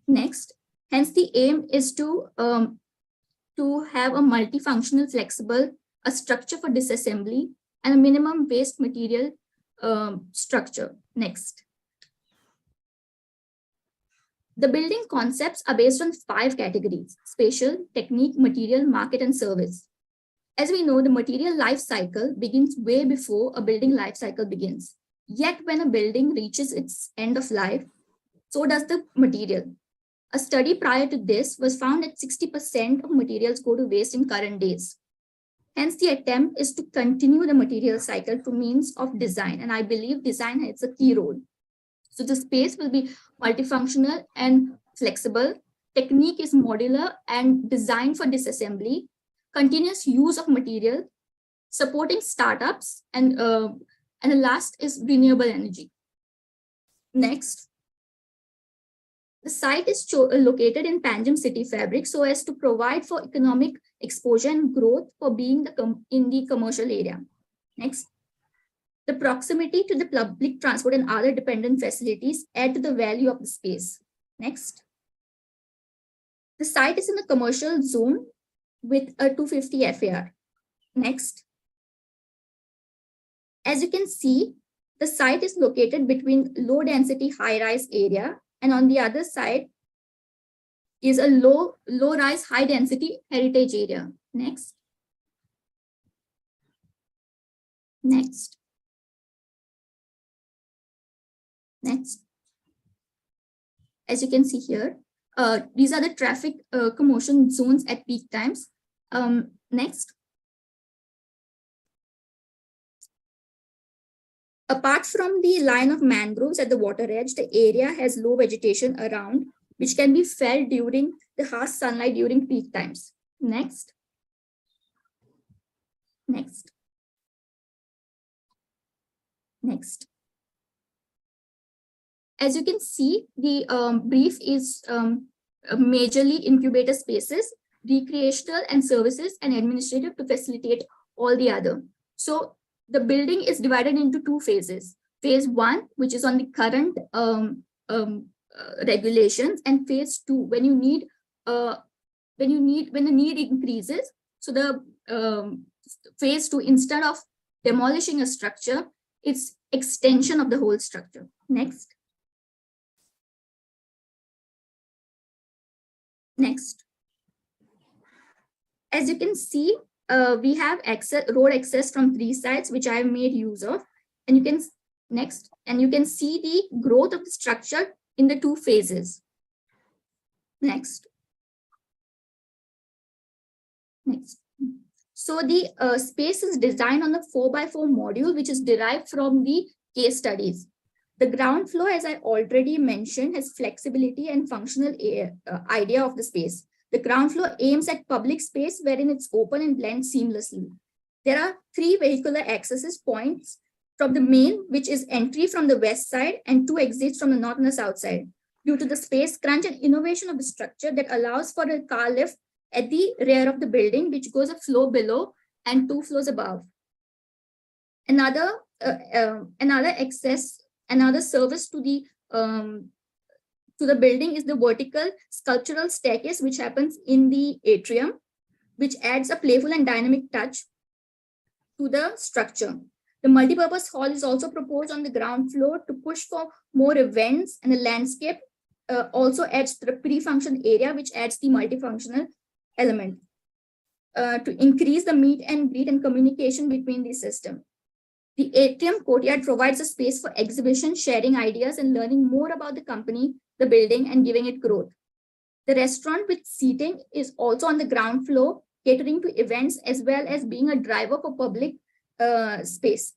Next, hence the aim is to have a multifunctional, flexible, a structure for disassembly, and a minimum waste material structure. Next. The building concepts are based on 5 categories: spatial, technique, material, market, and service. As we know, the material life cycle begins way before a building life cycle begins. Yet when a building reaches its end of life, so does the material. A study prior to this was found that 60% of materials go to waste in current days. Hence, the attempt is to continue the material cycle through means of design. And I believe design has a key role. So the space will be multifunctional and flexible. Technique is modular and designed for disassembly. Continuous use of material, supporting startups, and the last is renewable energy. Next. The site is located in Panjim city fabric so as to provide for economic exposure and growth for being in the commercial area. Next. The proximity to the public transport and other dependent facilities add to the value of the space. Next. The site is in the commercial zone with a 250 FAR. Next. As you can see, the site is located between low density high-rise area, and on the other side is a low-rise high-density heritage area. Next. Next. Next. As you can see here, these are the traffic commotion zones at peak times. Next. Apart from the line of mangroves at the water edge, the area has low vegetation around, which can be felt during the harsh sunlight during peak times. Next. Next. Next. As you can see, the brief is majorly incubator spaces, recreational and services, and administrative to facilitate all the other. So the building is divided into 2 phases. Phase 1, which is on the current regulations, and phase 2 when you need when the need increases. So the phase 2, instead of demolishing a structure, it's extension of the whole structure. Next. Next. As you can see, we have road access from 3 sides, which I have made use of. And you can, next, and you can see the growth of the structure in the 2 phases. Next. Next. So the space is designed on the 4x4 module, which is derived from the case studies. The ground floor, as I already mentioned, has flexibility and functional idea of the space. The ground floor aims at public space wherein it's open and blends seamlessly. There are 3 vehicular access points from the main, which is entry from the west side, and 2 exits from the north and the south side. Due to the space crunch and innovation of the structure that allows for a car lift at the rear of the building, which goes a floor below and 2 floors above. Another service to the building is the vertical sculptural staircase, which happens in the atrium, which adds a playful and dynamic touch to the structure. The multipurpose hall is also proposed on the ground floor to push for more events, and the landscape also adds the pre-function area, which adds the multifunctional element to increase the meet and greet and communication between the system. The atrium courtyard provides a space for exhibition, sharing ideas, and learning more about the company, the building, and giving it growth. The restaurant with seating is also on the ground floor, catering to events as well as being a driver for public space.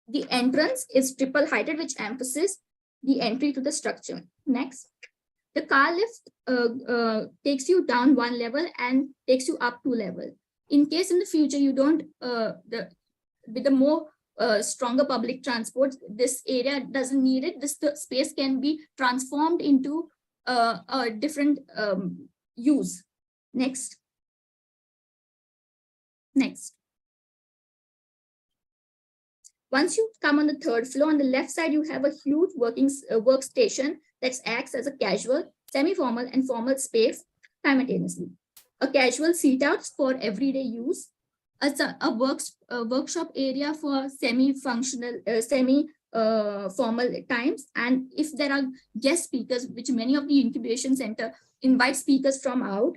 The entrance is triple heighted, which emphasizes the entry to the structure. Next. The car lift takes you down 1 level and takes you up 2 levels. In case in the future you don't, with the more stronger public transport, this area doesn't need it. This space can be transformed into a different use. Next. Next. Once you come on the 3rd floor, on the left side, you have a huge workstation that acts as a casual, semi-formal, and formal space simultaneously. A casual seat-outs for everyday use, a workshop area for semi-functional, formal times, and if there are guest speakers, which many of the incubation center invite speakers from out,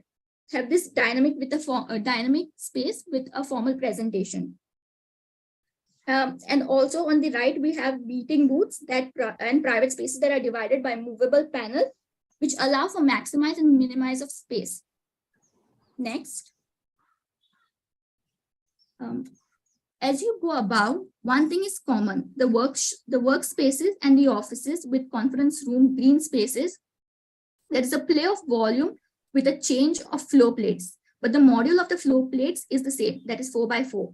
have this dynamic with a dynamic space with a formal presentation. And also on the right, we have meeting booths and private spaces that are divided by movable panels, which allow for maximize and minimize of space. Next. As you go above, one thing is common: the workspaces and the offices with conference room green spaces. There is a play of volume with a change of floor plates, but the module of the floor plates is the same, that is 4x4.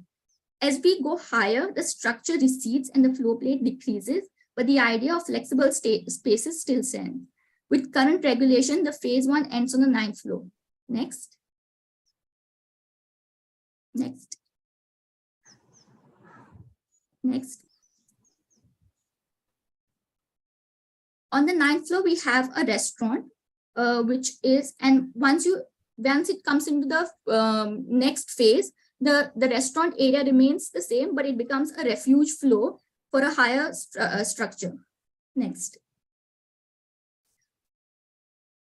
As we go higher, the structure recedes and the floor plate decreases, but the idea of flexible spaces still stands. With current regulation, the phase 1 ends on the 9th floor. Next. Next. Next. On the 9th floor, we have a restaurant, which is, and once it comes into the next phase, the restaurant area remains the same, but it becomes a refuge floor for a higher structure. Next.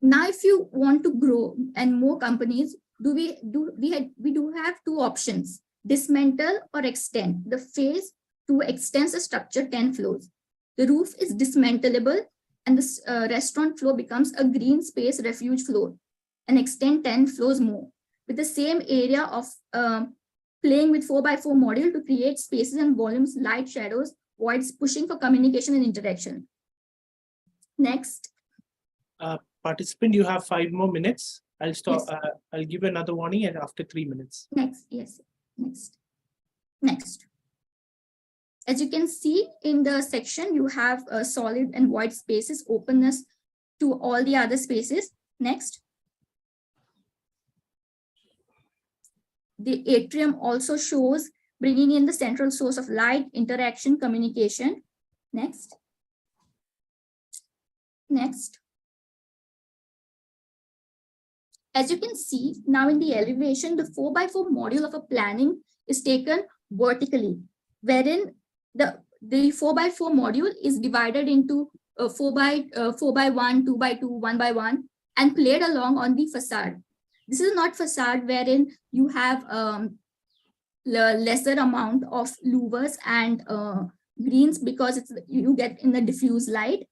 Now, if you want to grow and more companies, we do have 2 options: dismantle or extend. The phase 2 extends the structure 10 floors. The roof is dismantleable, and the restaurant floor becomes a green space refuge floor, and extend 10 floors more with the same area of playing with 4x4 module to create spaces and volumes, light, shadows, voids, pushing for communication and interaction. Next. Participant, you have 5 more minutes. I'll stop. Yes. I'll give another warning, and after 3 minutes. Next, yes. Next. Next. As you can see in the section, you have solid and void spaces, openness to all the other spaces. Next. The atrium also shows bringing in the central source of light, interaction, communication. Next. Next. As you can see, now in the elevation, the 4x4 module of a planning is taken vertically, wherein the 4x4 module is divided into 4x1, 2x2, 1x1, and played along on the facade. This is not facade wherein you have lesser amount of louvers and greens because you get in the diffuse light,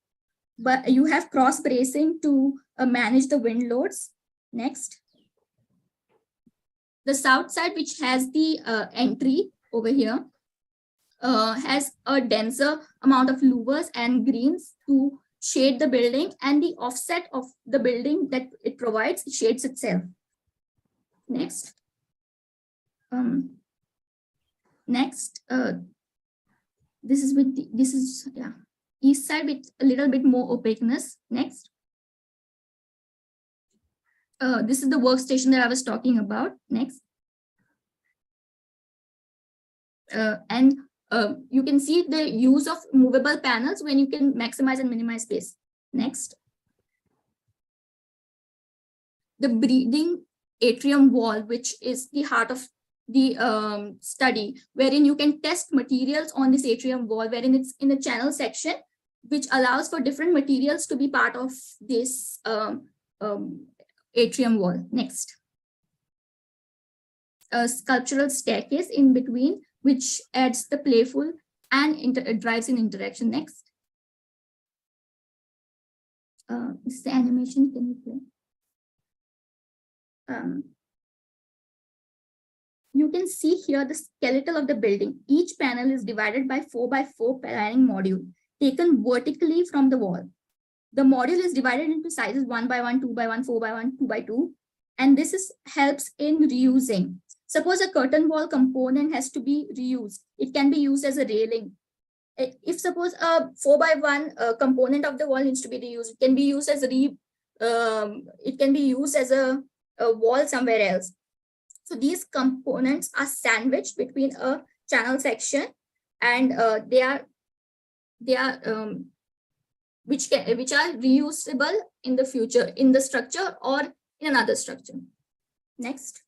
but you have cross bracing to manage the wind loads. Next. The south side, which has the entry over here, has a denser amount of louvers and greens to shade the building, and the offset of the building that it provides shades itself. Next. Next, this is east side with a little bit more opaqueness. Next. This is the workstation that I was talking about. Next. And you can see the use of movable panels when you can maximize and minimize space. Next. The breathing atrium wall, which is the heart of the study, wherein you can test materials on this atrium wall, wherein it's in the channel section, which allows for different materials to be part of this atrium wall. Next. A sculptural staircase in between, which adds the playful and drives in interaction. Next. This is the animation. Can you play? You can see here the skeletal of the building. Each panel is divided by 4x4 planning module taken vertically from the wall. The module is divided into sizes 1x1, 2x1, 4x1, 2x2, and this helps in reusing. Suppose a curtain wall component has to be reused. It can be used as a railing. If suppose a 4x1 component of the wall needs to be reused, it can be used as a wall somewhere else. So these components are sandwiched between a channel section, and which are reusable in the future in the structure or in another structure. Next.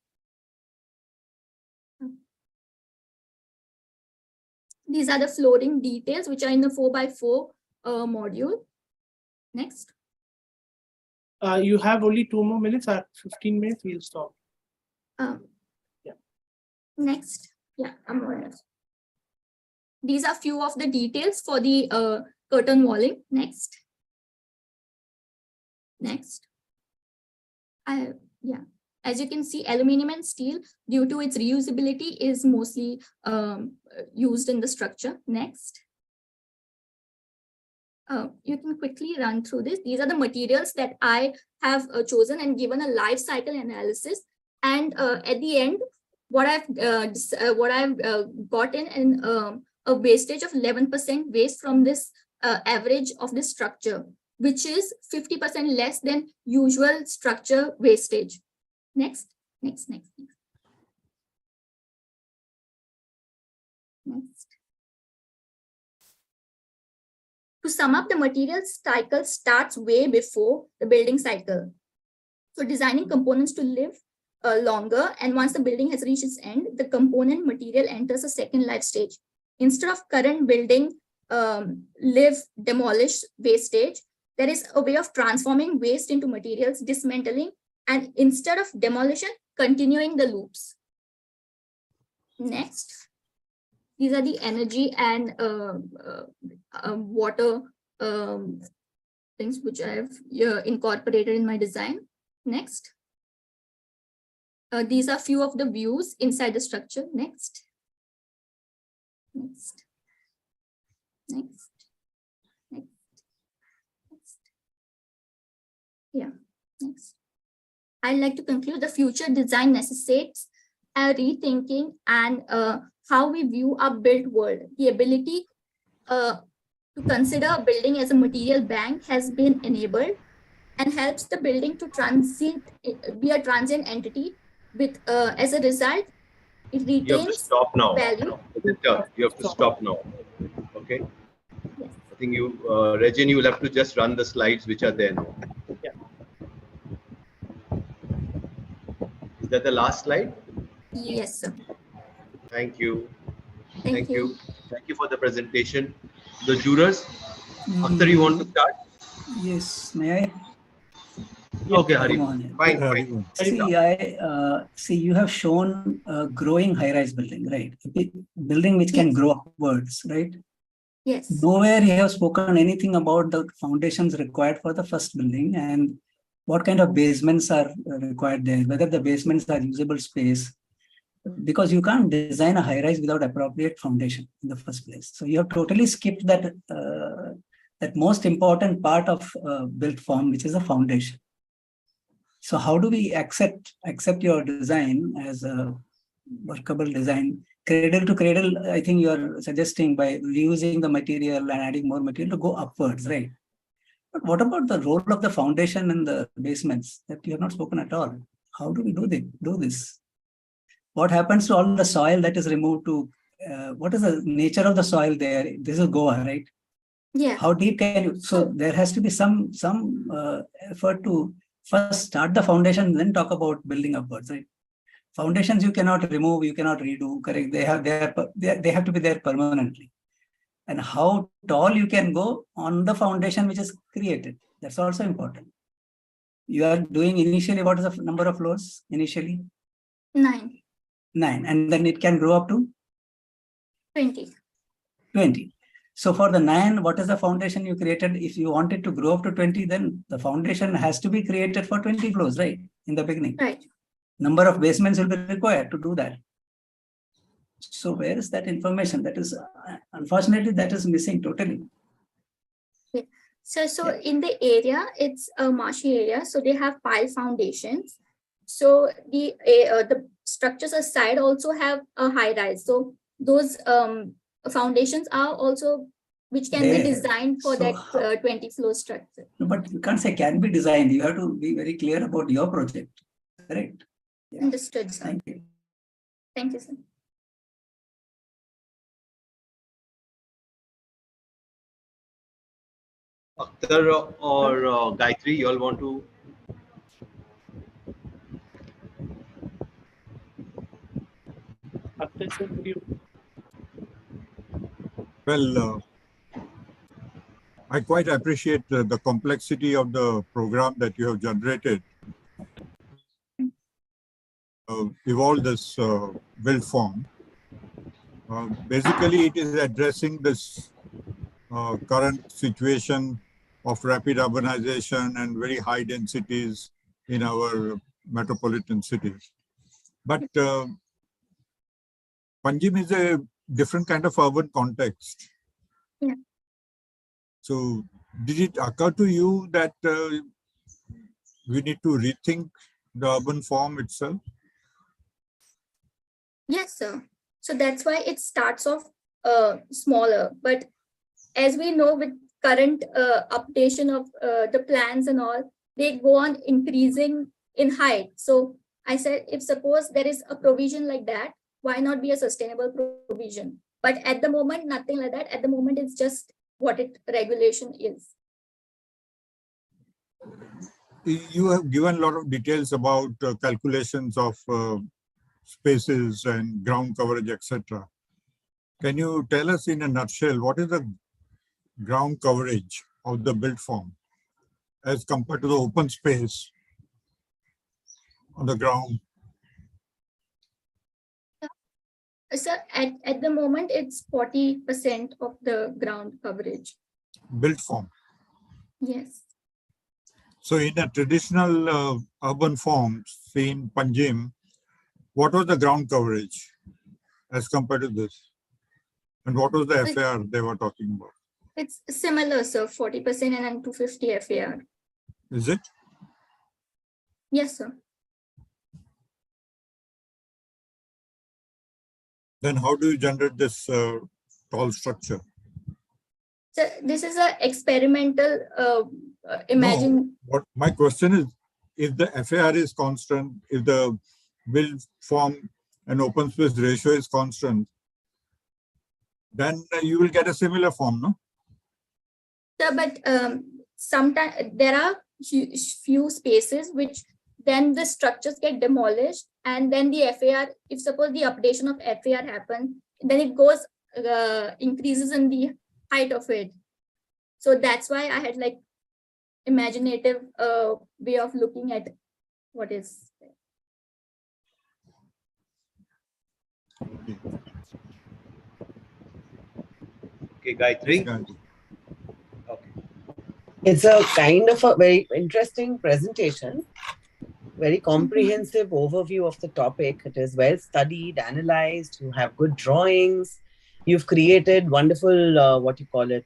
These are the flooring details which are in the 4x4 module. Next. You have only 2 more minutes. At 15 minutes, we'll stop. Yeah. Next. Yeah, I'm on it. These are few of the details for the curtain walling. Next. Next. Yeah. As you can see, aluminum and steel, due to its reusability, is mostly used in the structure. Next. You can quickly run through this. These are the materials that I have chosen and given a life cycle analysis. And at the end, what I've gotten in a wastage of 11% waste from this average of this structure, which is 50% less than usual structure wastage. Next. Next. To sum up, the materials cycle starts way before the building cycle. So designing components to live longer, and once the building has reached its end, the component material enters a second life stage. Instead of current building live, demolish, wastage, there is a way of transforming waste into materials, dismantling, and instead of demolition, continuing the loops. Next. These are the energy and water things which I have incorporated in my design. Next. These are few of the views inside the structure. Next. Yeah, next. I'd like to conclude the future design necessitates a rethinking and how we view our built world. The ability to consider a building as a material bank has been enabled and helps the building to be a transient entity with, as a result, it retains value. You have to stop now. You have to stop now. Okay. Yes. I think think you, Regin, you will have to just run the slides which are there now. Yeah. Is that the last slide? Yes, sir. Thank you. Thank you. Thank you for the presentation. The jurors, Akhtar, you want to start? Yes, may I? Okay, Hari. Mohan. Fine, fine. See, you have shown a growing high-rise building, right? A building which can grow upwards, right? Yes. Nowhere you have spoken anything about the foundations required for the first building and what kind of basements are required there, whether the basements are usable space, because you can't design a high-rise without appropriate foundation in the first place. So you have totally skipped that that most important part of built form, which is a foundation. So how do we accept your design as a workable design? Cradle to cradle, I think you are suggesting by reusing the material and adding more material to go upwards, right? But what about the role of the foundation and the basements that you have not spoken at all? How do we do this? What happens to all the soil that is removed to, what is the nature of the soil there? This is Goa, right? Yeah. How deep can you, so there has to be some effort to first start the foundation, then talk about building upwards, right? Foundations you cannot remove, you cannot redo, correct? They have to be there permanently. And how tall you can go on the foundation which is created. That's also important. You are doing initially, what is the number of floors initially? 9. 9. And then it can grow up to? 20. 20. So for the 9, what is the foundation you created? If you want it to grow up to 20, then the foundation has to be created for 20 floors, right? In the beginning. Right. Number of basements will be required to do that. So where is that information? That is, unfortunately, that is missing totally. Yeah. So in the area, it's a marshy area. So they have pile foundations. So the structures aside also have a high rise. So those foundations are also, which can be designed for that 20 floor structure. No, but you can't say can be designed. You have to be very clear about your project. Correct? Yeah. Understood, sir. Thank you. Thank you, sir. Akhtar or Gayatri, you all want to? Akhtar, sir, would you? Well, I quite appreciate the complexity of the program that you have generated. Evolve this build form. Basically, it is addressing this current situation of rapid urbanization and very high densities in our metropolitan cities. But Panjim is a different kind of urban context. Yeah. So did it occur to you that we need to rethink the urban form itself? Yes, sir. So that's why it starts off smaller. But as we know, with current updation of the plans and all, they go on increasing in height. So I said, if suppose there is a provision like that, why not be a sustainable provision? But at the moment, nothing like that. At the moment, it's just what regulation is. You have given a lot of details about calculations of spaces and ground coverage, etc. Can you tell us in a nutshell, what is the ground coverage of the built form as compared to the open space on the ground? Sir, at the moment, it's 40% of the ground coverage. Built form. Yes. So in a traditional urban form, say in Panjim, what was the ground coverage as compared to this? And what was the FAR they were talking about? It's similar, sir, 40% and then 250 FAR. Is it? Yes, sir. Then how do you generate this tall structure? So this is an experimental imagine. No, what my question is, if the FAR is constant, if the build form and open space ratio is constant, then you will get a similar form, no? Yeah, but sometimes there are few spaces which then the structures get demolished, and then the FAR, if suppose the updation of FAR happens, then it goes increases in the height of it. So that's why I had like imaginative way of looking at what is there. Okay, Gayatri. Okay. It's a kind of a very interesting presentation, very comprehensive overview of the topic. It is well studied, analyzed. You have good drawings. You've created wonderful, what you call it,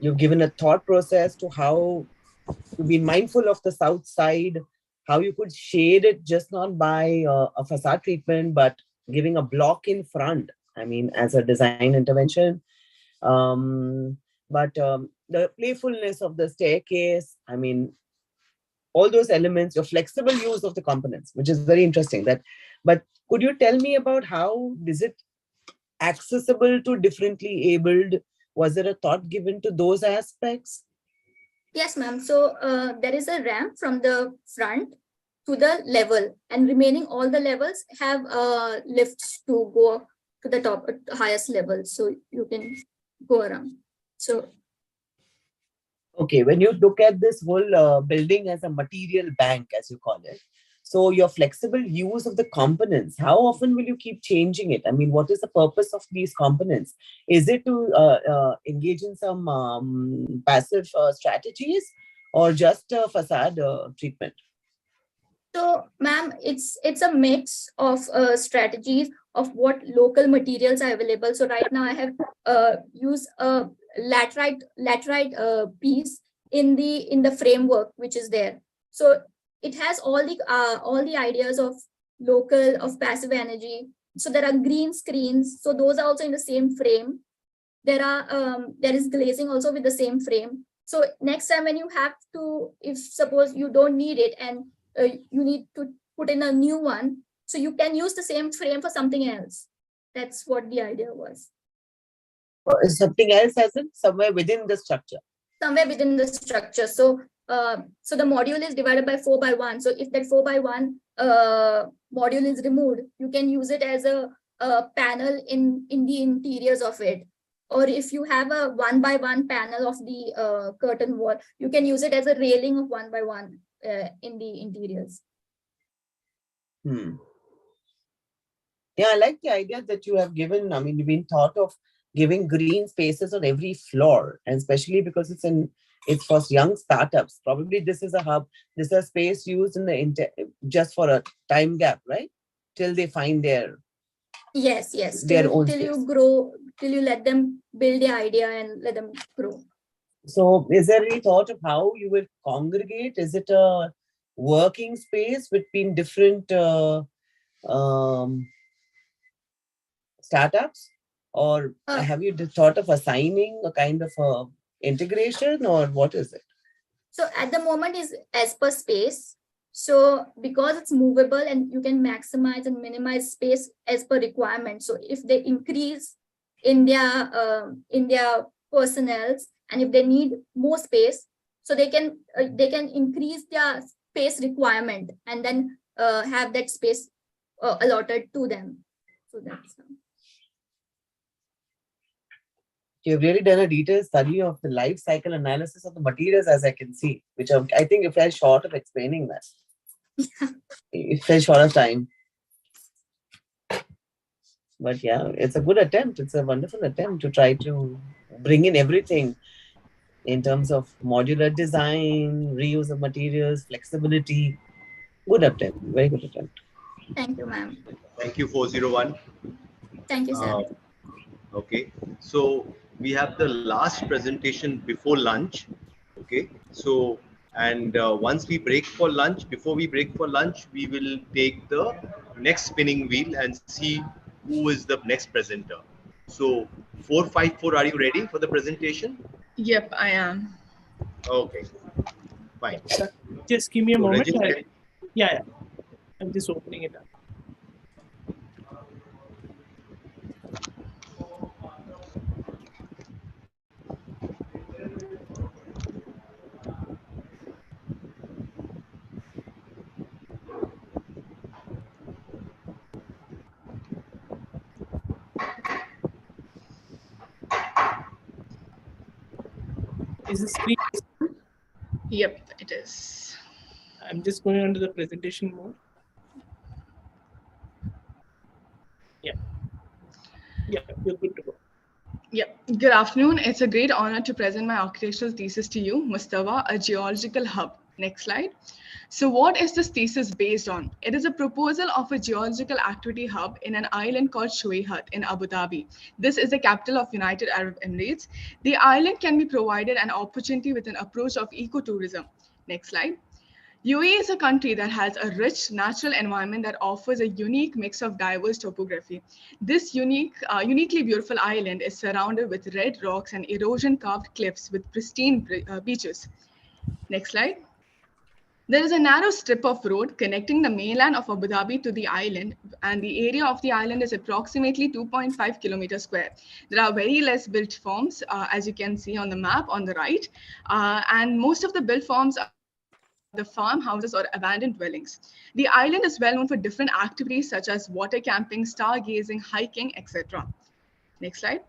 you've given a thought process to how you've been mindful of the south side, how you could shade it just not by a facade treatment, but giving a block in front. I mean, as a design intervention. But the playfulness of the staircase, I mean, all those elements, your flexible use of the components, which is very interesting. But could you tell me about how is it accessible to differently abled? Was there a thought given to those aspects? Yes, ma'am. So there is a ramp from the front to the level, and remaining all the levels have lifts to go to the top, highest level. So you can go around. So okay, when you look at this whole building as a material bank, as you call it, so your flexible use of the components, how often will you keep changing it? I mean, what is the purpose of these components? Is it to engage in some passive strategies or just facade treatment? So, ma'am, it's a mix of strategies of what local materials are available. So right now I have used a laterite piece in the framework which is there. So it has all the ideas of local, of passive energy. So there are green screens. So those are also in the same frame. There is glazing also with the same frame. So next time when you have to, if suppose you don't need it and you need to put in a new one, so you can use the same frame for something else. That's what the idea was. Something else as in somewhere within the structure? Somewhere within the structure. So so the module is divided by 4x1. So if that 4x1 module is removed, you can use it as a panel in the interiors of it. Or if you have a 1x1 panel of the curtain wall, you can use it as a railing of 1x1 in the interiors. Yeah, I like the idea that you have given. I mean, you've been thought of giving green spaces on every floor, and especially because it's for young startups. Probably this is a hub. This is a space used in the just for a time gap, right? Till they find their till you grow, till you let them build the idea and let them grow. So is there any thought of how you will congregate? Is it a working space between different startups, or have you thought of assigning a kind of integration, or what is it? So at the moment is as per space. So because it's movable and you can maximize and minimize space as per requirement. So if they increase in their personnel, and if they need more space, so they can increase their space requirement and then have that space allotted to them. So that's You've really done a detailed study of the life cycle analysis of the materials, as I can see, which I think you fell short of explaining that. You fell short of time. But yeah, it's a good attempt. It's a wonderful attempt to try to bring in everything in terms of modular design, reuse of materials, flexibility. Good attempt. Very good attempt. Thank you, ma'am. Thank you, 401. Thank you, sir. Okay, so we have the last presentation before lunch. Okay, so and once we break for lunch, before we break for lunch, we will take the next spinning wheel and see who is the next presenter. So 454, are you ready for the presentation? Yep, I am. Okay, fine. Just give me a moment. Register. Yeah, I'm just opening it up. Is the screen? Yep, it is. I'm just going on to the presentation mode. Yeah. Yeah, you're good to go. Yep. Good afternoon. It's a great honor to present my architectural thesis to you, Mustafa, a geological hub. Next slide. So what is this thesis based on? It is a proposal of a geological activity hub in an island called Shuweihat in Abu Dhabi. This is the capital of United Arab Emirates. The island can be provided an opportunity with an approach of ecotourism. Next slide. UAE is a country that has a rich natural environment that offers a unique mix of diverse topography. This uniquely beautiful island is surrounded with red rocks and erosion-carved cliffs with pristine beaches. Next slide. There is a narrow strip of road connecting the mainland of Abu Dhabi to the island, and the area of the island is approximately 2.5 kilometers square. There are very less built forms, as you can see on the map on the right, and most of the built forms are the farmhouses or abandoned dwellings. The island is well known for different activities such as water camping, stargazing, hiking, etc. Next slide.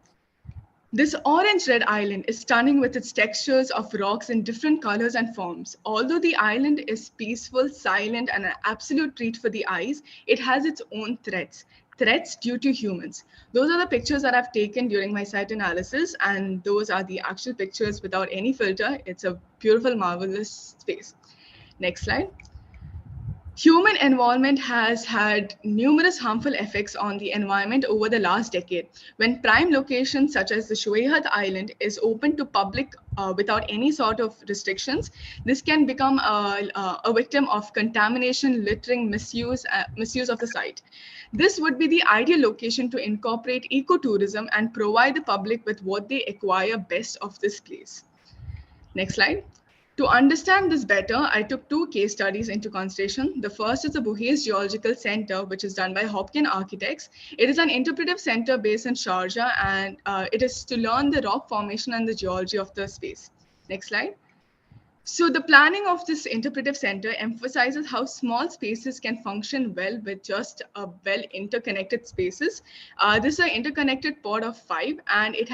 This orange-red island is stunning with its textures of rocks in different colors and forms. Although the island is peaceful, silent, and an absolute treat for the eyes, it has its own threats due to humans. Those are the pictures that I've taken during my site analysis, and those are the actual pictures without any filter. It's a beautiful, marvelous space. Next slide. Human involvement has had numerous harmful effects on the environment over the last decade. When prime locations such as the Shuweihat Island is open to public without any sort of restrictions, this can become a victim of contamination, littering, misuse of the site. This would be the ideal location to incorporate ecotourism and provide the public with what they acquire best of this place. Next slide. To understand this better, I took two case studies into consideration. The first is the Buhays Geological Center, which is done by Hopkins Architects. It is an interpretive center based in Sharjah, and it is to learn the rock formation and the geology of the space. Next slide. So the planning of this interpretive center emphasizes how small spaces can function well with just a well interconnected spaces. This is an interconnected pod of 5, and it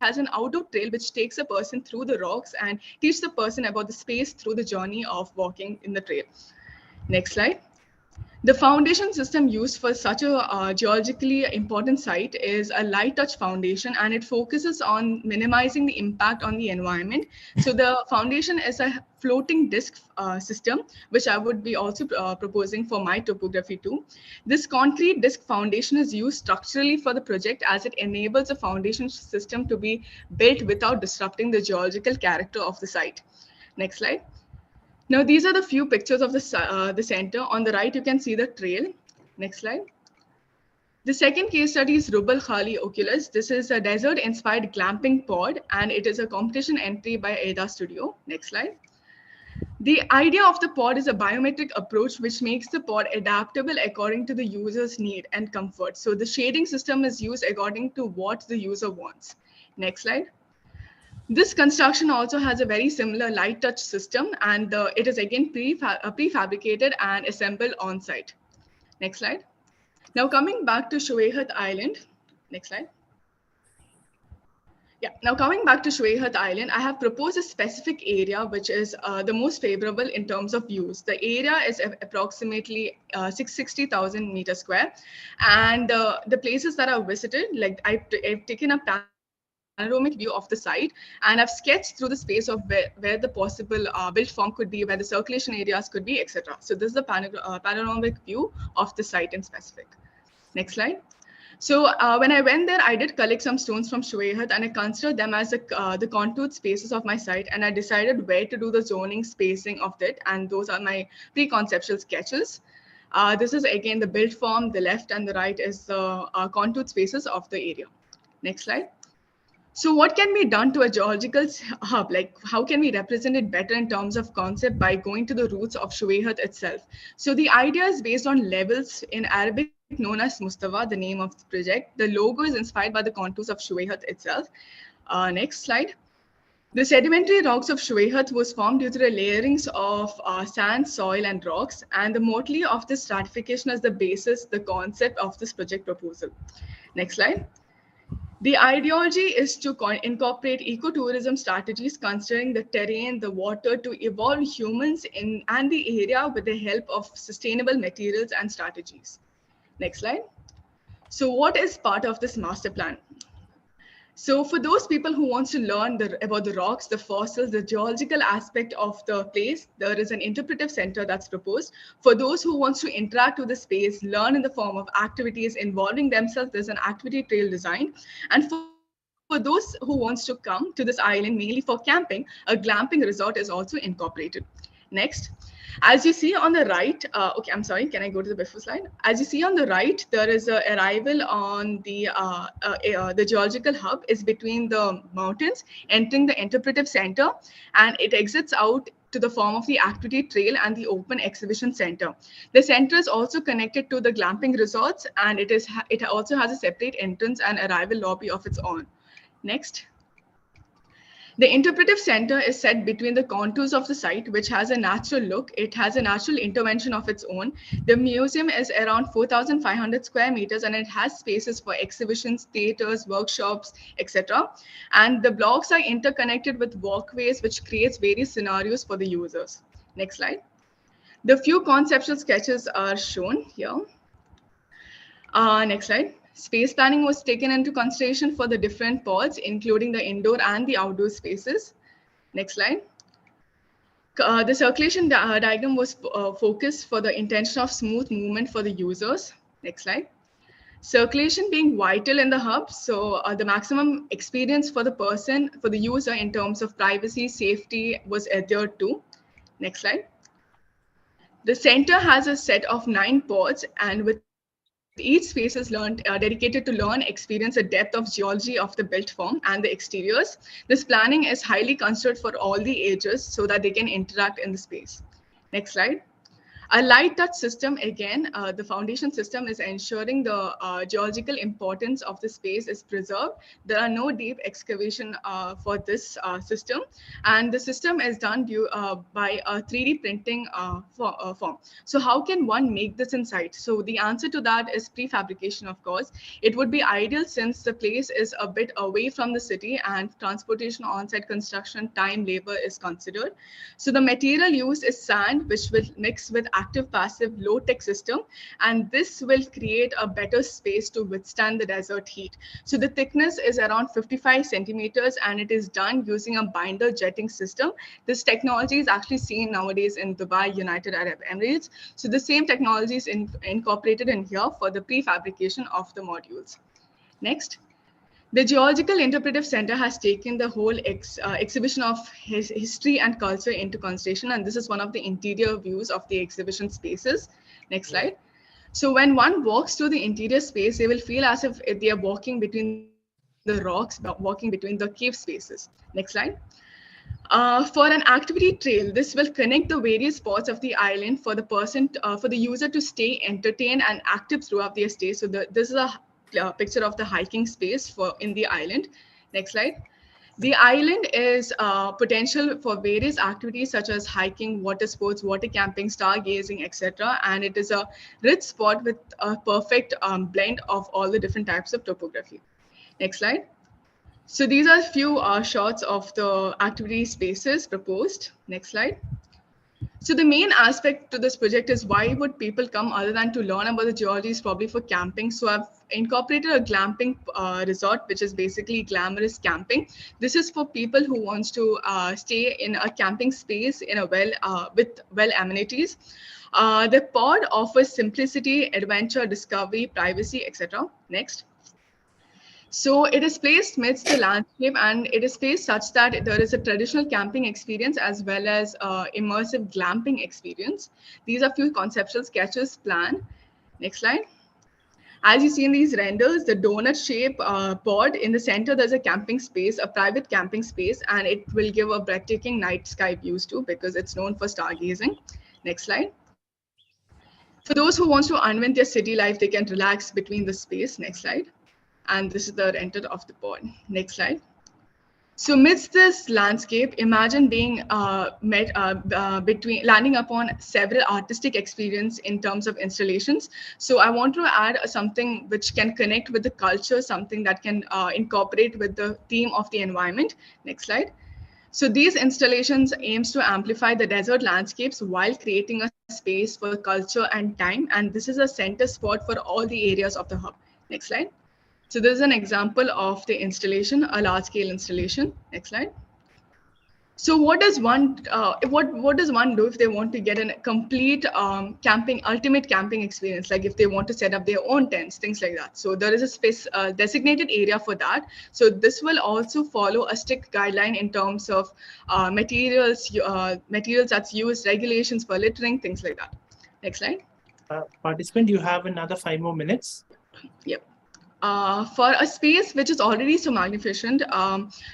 has an outdoor trail which takes a person through the rocks and teach the person about the space through the journey of walking in the trail. Next slide. The foundation system used for such a geologically important site is a light touch foundation, and it focuses on minimizing the impact on the environment. So the foundation is a floating disc system, which I would be also proposing for my topography too. This concrete disc foundation is used structurally for the project as it enables the foundation system to be built without disrupting the geological character of the site. Next slide. Now, these are the few pictures of the center. On the right, you can see the trail. Next slide. The second case study is Rubal Khali Oculus. This is a desert-inspired glamping pod, and it is a competition entry by Aeat Studio. Next slide. The idea of the pod is a biometric approach which makes the pod adaptable according to the user's need and comfort. So the shading system is used according to what the user wants. Next slide. This construction also has a very similar light touch system, and it is again prefabricated and assembled on site. Next slide. Now coming back to Shuweihat Island. Next slide. Yeah, now coming back to Shuweihat Island, I have proposed a specific area which is the most favorable in terms of views. The area is approximately 660,000 meters square, and the places that are visited, like I've taken a panoramic view of the site, and I've sketched through the space of where the possible built form could be, where the circulation areas could be, etc. So this is the panoramic view of the site in specific. Next slide. So when I went there, I did collect some stones from Shuweihat, and I considered them as the contoured spaces of my site, and I decided where to do the zoning spacing of it, and those are my pre-conceptual sketches. This is again the built form, the left and the right is the contoured spaces of the area. Next slide. So what can be done to a geological hub? Like how can we represent it better in terms of concept by going to the roots of Shuweihat itself? So the idea is based on levels in Arabic known as Mustafa, the name of the project. The logo is inspired by the contours of Shuweihat itself. Next slide. The sedimentary rocks of Shuweihat was formed due to the layerings of sand, soil, and rocks, and the motley of this stratification as the basis, the concept of this project proposal. Next slide. The ideology is to incorporate ecotourism strategies considering the terrain, the water, to evolve humans in and the area with the help of sustainable materials and strategies. Next slide. So what is part of this master plan? So for those people who wants to learn about the rocks, the fossils, the geological aspect of the place, there is an interpretive center that's proposed. For those who wants to interact with the space, learn in the form of activities involving themselves, there's an activity trail design. And for those who wants to come to this island mainly for camping, a glamping resort is also incorporated. Next, as you see on the right, okay, I'm sorry, can I go to the before slide? As you see on the right, there is a arrival on the geological hub is between the mountains, entering the interpretive center, and it exits out to the form of the activity trail and the open exhibition center. The center is also connected to the glamping resorts, and it also has a separate entrance and arrival lobby of its own. Next. The interpretive center is set between the contours of the site, which has a natural look. It has a natural intervention of its own. The museum is around 4,500 square meters, and it has spaces for exhibitions, theaters, workshops, etc. And the blocks are interconnected with walkways, which creates various scenarios for the users. Next slide. The few conceptual sketches are shown here. Next slide. Space planning was taken into consideration for the different pods, including the indoor and the outdoor spaces. Next slide. The circulation diagram was focused for the intention of smooth movement for the users. Next slide. Circulation being vital in the hub, so the maximum experience for the person, for the user in terms of privacy, safety was adhered to. Next slide. The center has a set of 9 pods, and with each space is dedicated to learn, experience the depth of geology of the built form and the exteriors. This planning is highly considered for all the ages so that they can interact in the space. Next slide. A light touch system, again, the foundation system is ensuring the geological importance of the space is preserved. There are no deep excavation for this system, and the system is done by a 3D printing form. So how can one make this in site? So the answer to that is prefabrication, of course. It would be ideal since the place is a bit away from the city and transportation, on-site construction, time, labor is considered. So the material used is sand, which will mix with active passive low tech system, and this will create a better space to withstand the desert heat. So the thickness is around 55 centimeters, and it is done using a binder jetting system. This technology is actually seen nowadays in Dubai, United Arab Emirates. So the same technology is incorporated in here for the prefabrication of the modules. Next. The Geological Interpretive Center has taken the whole exhibition of history and culture into consideration, and this is one of the interior views of the exhibition spaces. Next slide. So when one walks through the interior space, they will feel as if they are walking between the rocks, walking between the cave spaces. Next slide. For an activity trail, this will connect the various spots of the island for the person, for the user to stay entertained and active throughout their stay. So this is a picture of the hiking space in the island. Next slide. The island is potential for various activities such as hiking, water sports, water camping, stargazing, etc. And it is a rich spot with a perfect blend of all the different types of topography. Next slide. So these are a few shots of the activity spaces proposed. Next slide. So the main aspect to this project is why would people come other than to learn about the geology is probably for camping. So I've incorporated a glamping resort, which is basically glamorous camping. This is for people who wants to stay in a camping space in a with amenities. The pod offers simplicity, adventure, discovery, privacy, etc. Next. So it is placed amidst the landscape, and it is placed such that there is a traditional camping experience as well as immersive glamping experience. These are few conceptual sketches planned. Next slide. As you see in these renders, the donut shape pod in the center, there's a camping space, a private camping space, and it will give a breathtaking night sky views too because it's known for stargazing. Next slide. For those who want to unwind their city life, they can relax between the space. Next slide. And this is the render of the pod. Next slide. So amidst this landscape, imagine being landing upon several artistic experience in terms of installations. So I want to add something which can connect with the culture, something that can incorporate with the theme of the environment. Next slide. So these installations aims to amplify the desert landscapes while creating a space for culture and time. And this is a center spot for all the areas of the hub. Next slide. So this is an example of the installation, a large-scale installation. Next slide. So what does one do if they want to get a complete ultimate camping experience? Like if they want to set up their own tents, things like that. So there is a space designated area for that. So this will also follow a strict guideline in terms of materials that's used, regulations for littering, things like that. Next slide. Participant, you have another 5 more minutes. Yep. For a space which is already so magnificent,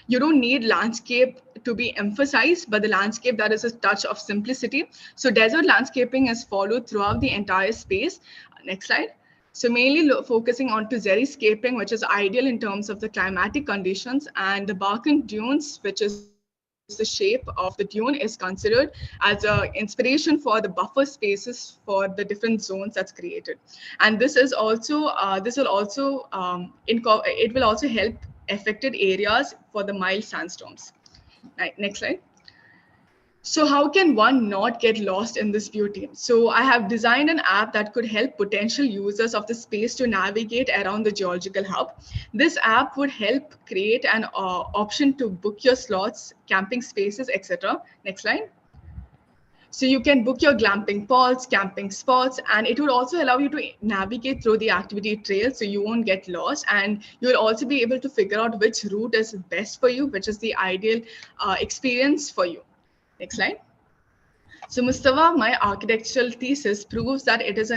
you don't need landscape to be emphasized, but the landscape that is a touch of simplicity. So desert landscaping is followed throughout the entire space. Next slide. So mainly focusing on to xeriscaping, which is ideal in terms of the climatic conditions, and the Balkan dunes, which is the shape of the dune, is considered as an inspiration for the buffer spaces for the different zones that's created. And this is also it will also help affected areas for the mild sandstorms. Right, next slide. So how can one not get lost in this beauty? So I have designed an app that could help potential users of the space to navigate around the geological hub. This app would help create an option to book your slots, camping spaces, etc. Next slide. So you can book your glamping pods, camping spots, and it would also allow you to navigate through the activity trail so you won't get lost. And you'll also be able to figure out which route is best for you, which is the ideal experience for you. Next slide. So Mustafa, my architectural thesis proves that it is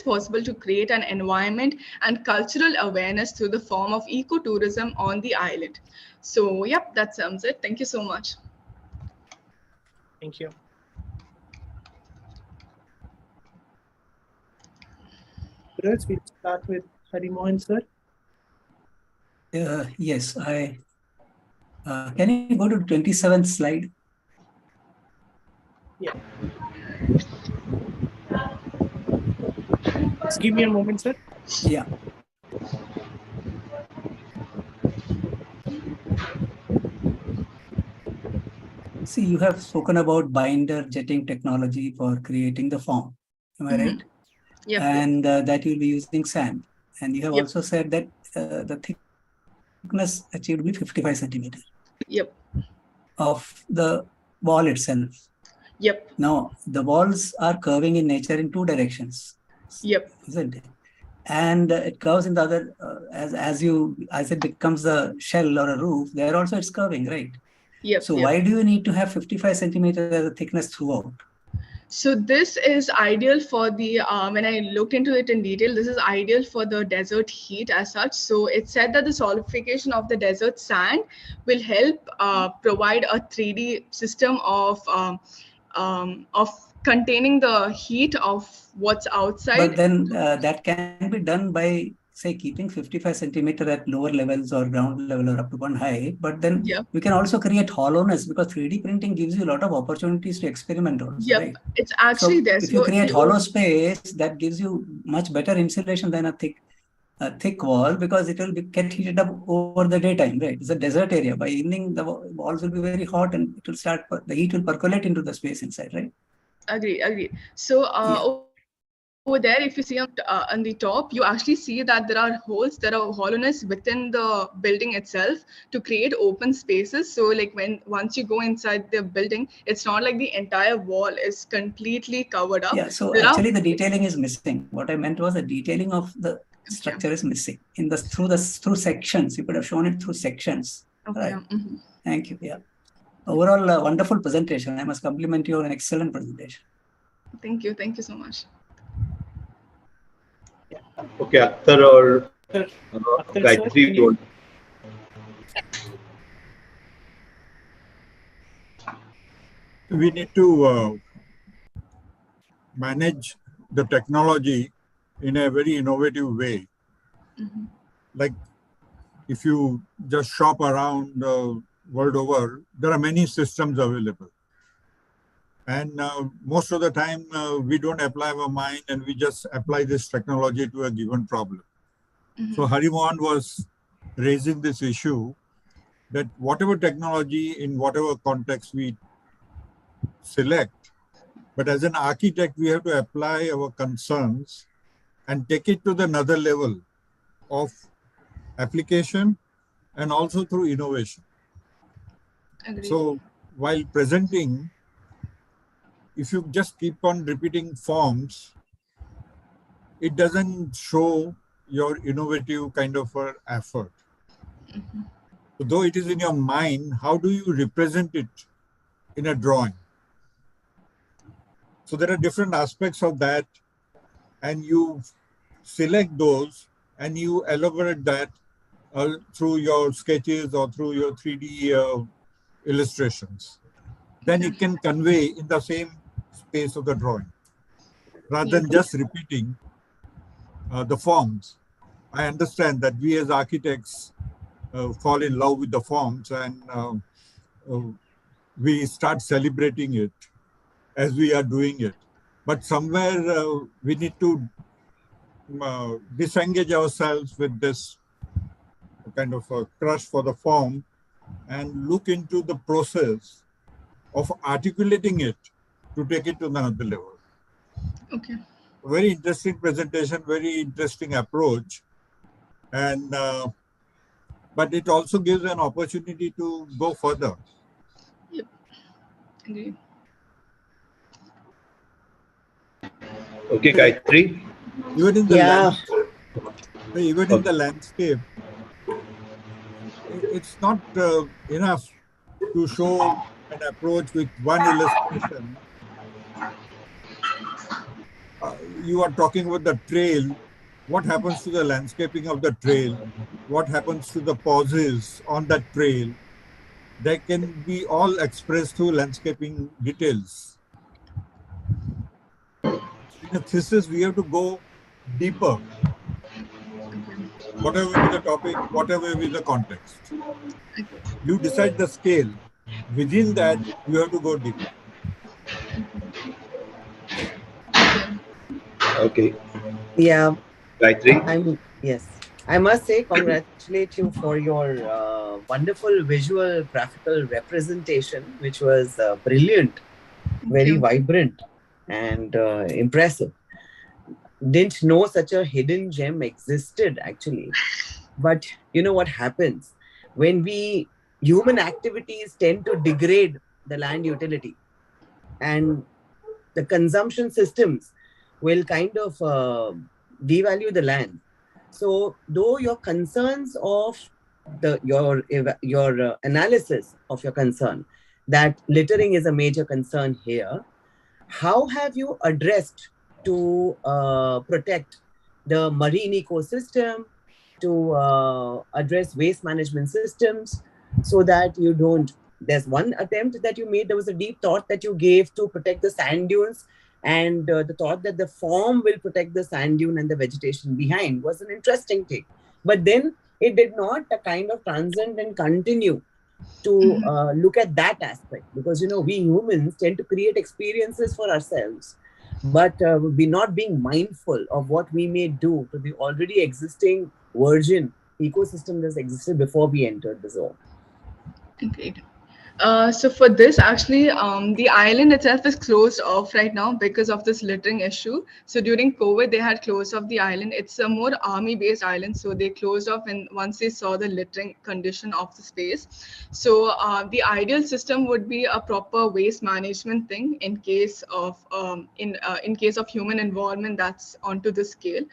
possible to create an environment and cultural awareness through the form of ecotourism on the island. So yep, that sums it. Thank you so much. Thank you. Let's start with Hari Mohan, sir. Yes, can you go to 27th slide? Yeah. Just give me a moment, sir. Yeah. See, you have spoken about binder jetting technology for creating the form. Am I right? Yep. And that you'll be using sand. And you have Yep. also said that the thickness achieved will be 55 centimeters. Yep. Of the wall itself. Yep. Now, the walls are curving in nature in 2 directions. Yep. Isn't it? And it curves in the other, as it becomes a shell or a roof, there also it's curving, right? Yep. So yep. why do you need to have 55 centimeters as a thickness throughout? So this is ideal for the, when I looked into it in detail, this is ideal for the desert heat as such. So it said that the solidification of the desert sand will help provide a 3D system of containing the heat of what's outside. But then that can be done by, say, keeping 55 centimeter at lower levels or ground level or up to 1 height. But then we can also create hollowness, because 3D printing gives you a lot of opportunities to experiment also, right? It's actually so there. If you create hollow space, that gives you much better insulation than a thick wall, because it will get heated up over the daytime, right? It's a desert area. By evening, the walls will be very hot and it will the heat will percolate into the space inside, right? Agree. So over there, if you see on the top, you actually see that there are holes, there are hollowness within the building itself to create open spaces. So like once you go inside the building, it's not like the entire wall is completely covered up. Yeah, so actually the detailing is missing. What I meant was the detailing of the structure is missing through sections. You could have shown it through sections. Okay. Right. Thank you. Yeah. Overall, wonderful presentation. I must compliment you on an excellent presentation. Thank you so much. Okay, Akhtar or Gayatri. We need to manage the technology in a very innovative way. Like if you just shop around world over, there are many systems available. And most of the time, we don't apply our mind and we just apply this technology to a given problem. So Harimohan was raising this issue that whatever technology in whatever context we select, but as an architect, we have to apply our concerns and take it to the another level of application and also through innovation. Agreed. So while presenting, if you just keep on repeating forms, it doesn't show your innovative kind of effort. So though it is in your mind, how do you represent it in a drawing? So there are different aspects of that, and you select those and you elaborate that through your sketches or through your 3D illustrations. Then it can convey in the same space of the drawing, rather than just repeating the forms. I understand that we as architects fall in love with the forms, and we start celebrating it as we are doing it. But somewhere we need to disengage ourselves with this kind of a crush for the form and look into the process of articulating it to take it to another level. Okay. Very interesting presentation, very interesting approach. And but it also gives an opportunity to go further. Yep. Agreed. Okay, Gayatri. Even in the in the landscape, it's not enough to show an approach with one illustration. You are talking about the trail. What happens to the landscaping of the trail? What happens to the pauses on that trail? They can be all expressed through landscaping details. In a thesis, we have to go deeper. Whatever be the topic, whatever be the context. You decide the scale. Within that, you have to go deeper. Okay. Yeah. Gayatri? Yes. I must say, congratulate you for your wonderful visual graphical representation, which was brilliant, very vibrant, and impressive. Didn't know such a hidden gem existed, actually. But you know what happens? When human activities tend to degrade the land utility, and the consumption systems will kind of devalue the land. So though your concerns of your analysis of your concern, that littering is a major concern here, how have you addressed to protect the marine ecosystem, to address waste management systems, so that you don't... There's one attempt that you made. There was a deep thought that you gave to protect the sand dunes, and the thought that the form will protect the sand dune and the vegetation behind was an interesting thing. But then it did not kind of transcend and continue to look at that aspect, because we humans tend to create experiences for ourselves, but we're not being mindful of what we may do to the already existing virgin ecosystem that's existed before we entered the zone. Great. So for this, actually, the island itself is closed off right now because of this littering issue. So during COVID, they had closed off the island. It's a more army-based island, so they closed off once they saw the littering condition of the space. So the ideal system would be a proper waste management thing in case of in case of human involvement that's onto the scale.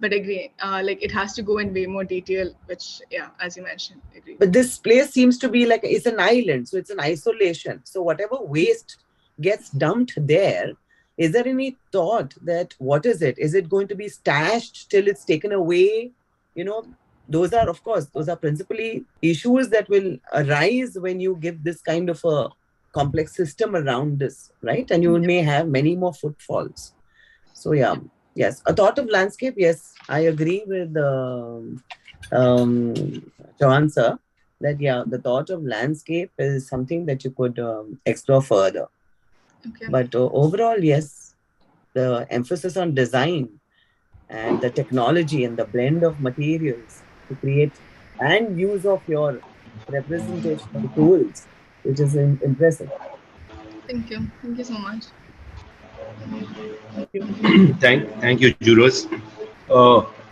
But again, like it has to go in way more detail, which as you mentioned, agree. But this place seems to be like it's an island, so it's an isolation. So whatever waste gets dumped there, is there any thought that what is it? Is it going to be stashed till it's taken away? Those are, of course, those are principally issues that will arise when you give this kind of a complex system around this, right? And you may have many more footfalls. So yes, a thought of landscape. Yes, I agree with Johan sir, that yeah, the thought of landscape is something that you could explore further. Okay. But overall, yes, the emphasis on design and the technology and the blend of materials to create and use of your representational tools, which is impressive. Thank you. Thank you so much. Thank you, jurors.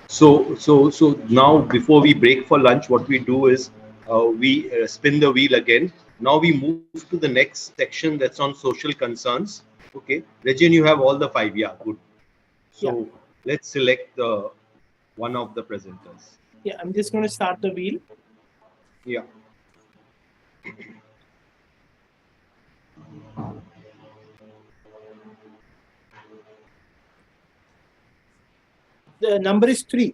So now before we break for lunch, what we do is we spin the wheel again. Now we move to the next section that's on social concerns. Okay, Regine, you have all the five. Yeah, good. So Yeah. let's select the one of the presenters. Yeah, I'm just going to start the wheel. Yeah. The number is 3.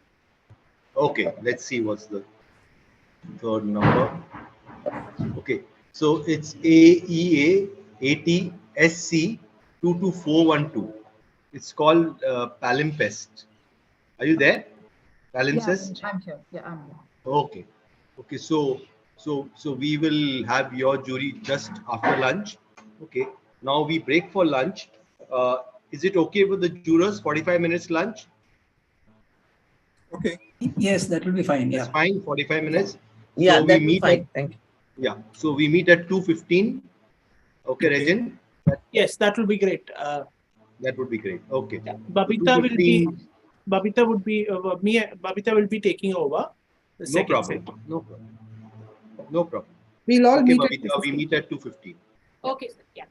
Okay, let's see what's the third number. Okay, so it's AEA 80SC 22412. It's called Palimpest. Are you there? Palimpsest? I'm here. Yeah, I'm here. Okay. Okay, so we will have your jury just after lunch. Okay. Now we break for lunch. Uh, is it okay with the jurors? 45 minutes lunch? Okay. Yes, that will be fine. That's Yeah. fine. 45 minutes. Yeah, So we that'll be meet at fine. Thank you. yeah. So we meet at 2:15. Okay, Regin? Yes, that will be great. That would be great. Okay. Yeah. Babita will be. Babita would be. Babita will be taking over the No second problem. set. No problem. No problem. We'll all Okay, meet at Babita, we 2:15. meet at 2:15. Okay, sir. Yeah.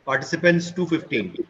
Participants 2:15.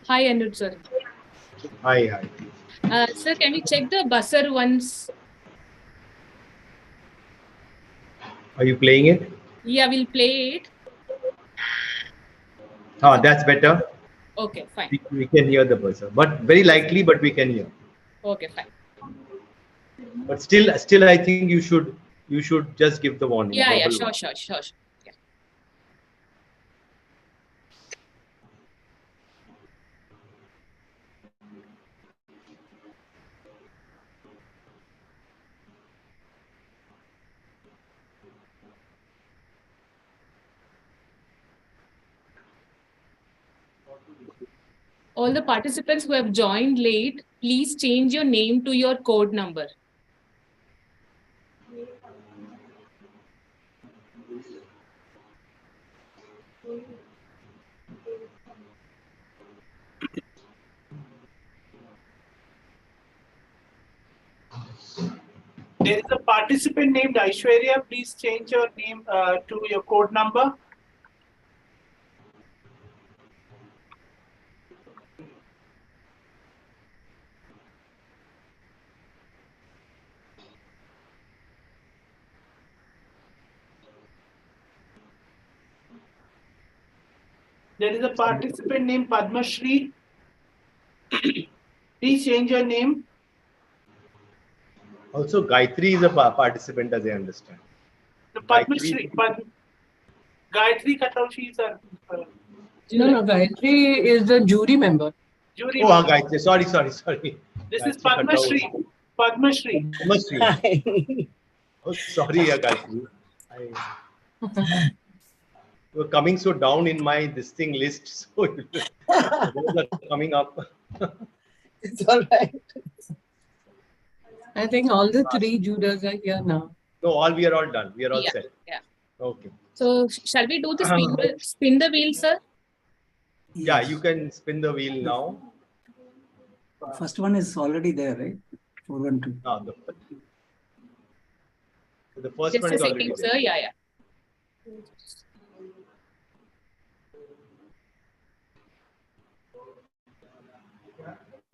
Hi, Anuj sir. Hi, hi. Sir, can we check the buzzer once? Are you playing it? Yeah, we'll play it. Ah, that's better. Okay, fine. We can hear the buzzer, but very likely, but we can hear. Okay, fine. But still, I think you should just give the warning. Yeah, verbal sure. Yeah. All the participants who have joined late, please change your name to your code number. There is a participant named Aishwarya. Please change your name to your code number. There is a participant named Padma Shri. Please change your name. Also, Gayatri is a participant, as I understand. The Padma Shri. Gayatri Kataushi is a... No, Gayatri is the jury member. Jury member. Gayatri. Sorry. This Gayatri is Padma Shri. Padma Shri. Padma Shri. Oh, sorry, Gayatri. You're coming so down in my thing list, so those are coming up. It's all right. I think all the three jurors are here now. No, we are all done. We are all set. Yeah. Okay. So shall we do the spin the wheel, sir? Yeah, you can spin the wheel now. First one is already there, right? 412. No, the first Just one a is already second, there. sir. Yeah.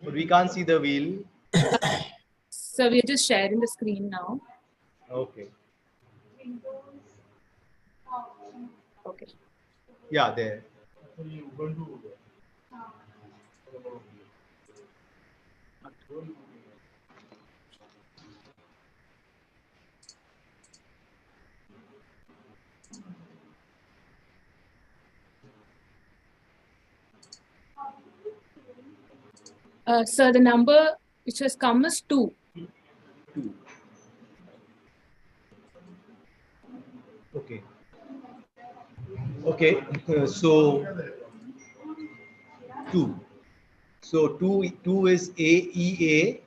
But we can't see the wheel. So we're just sharing the screen now. Okay. Okay. Yeah, there. Sir, the number which has come is 2. 2. Okay. Okay. So 2. So 2 is AEA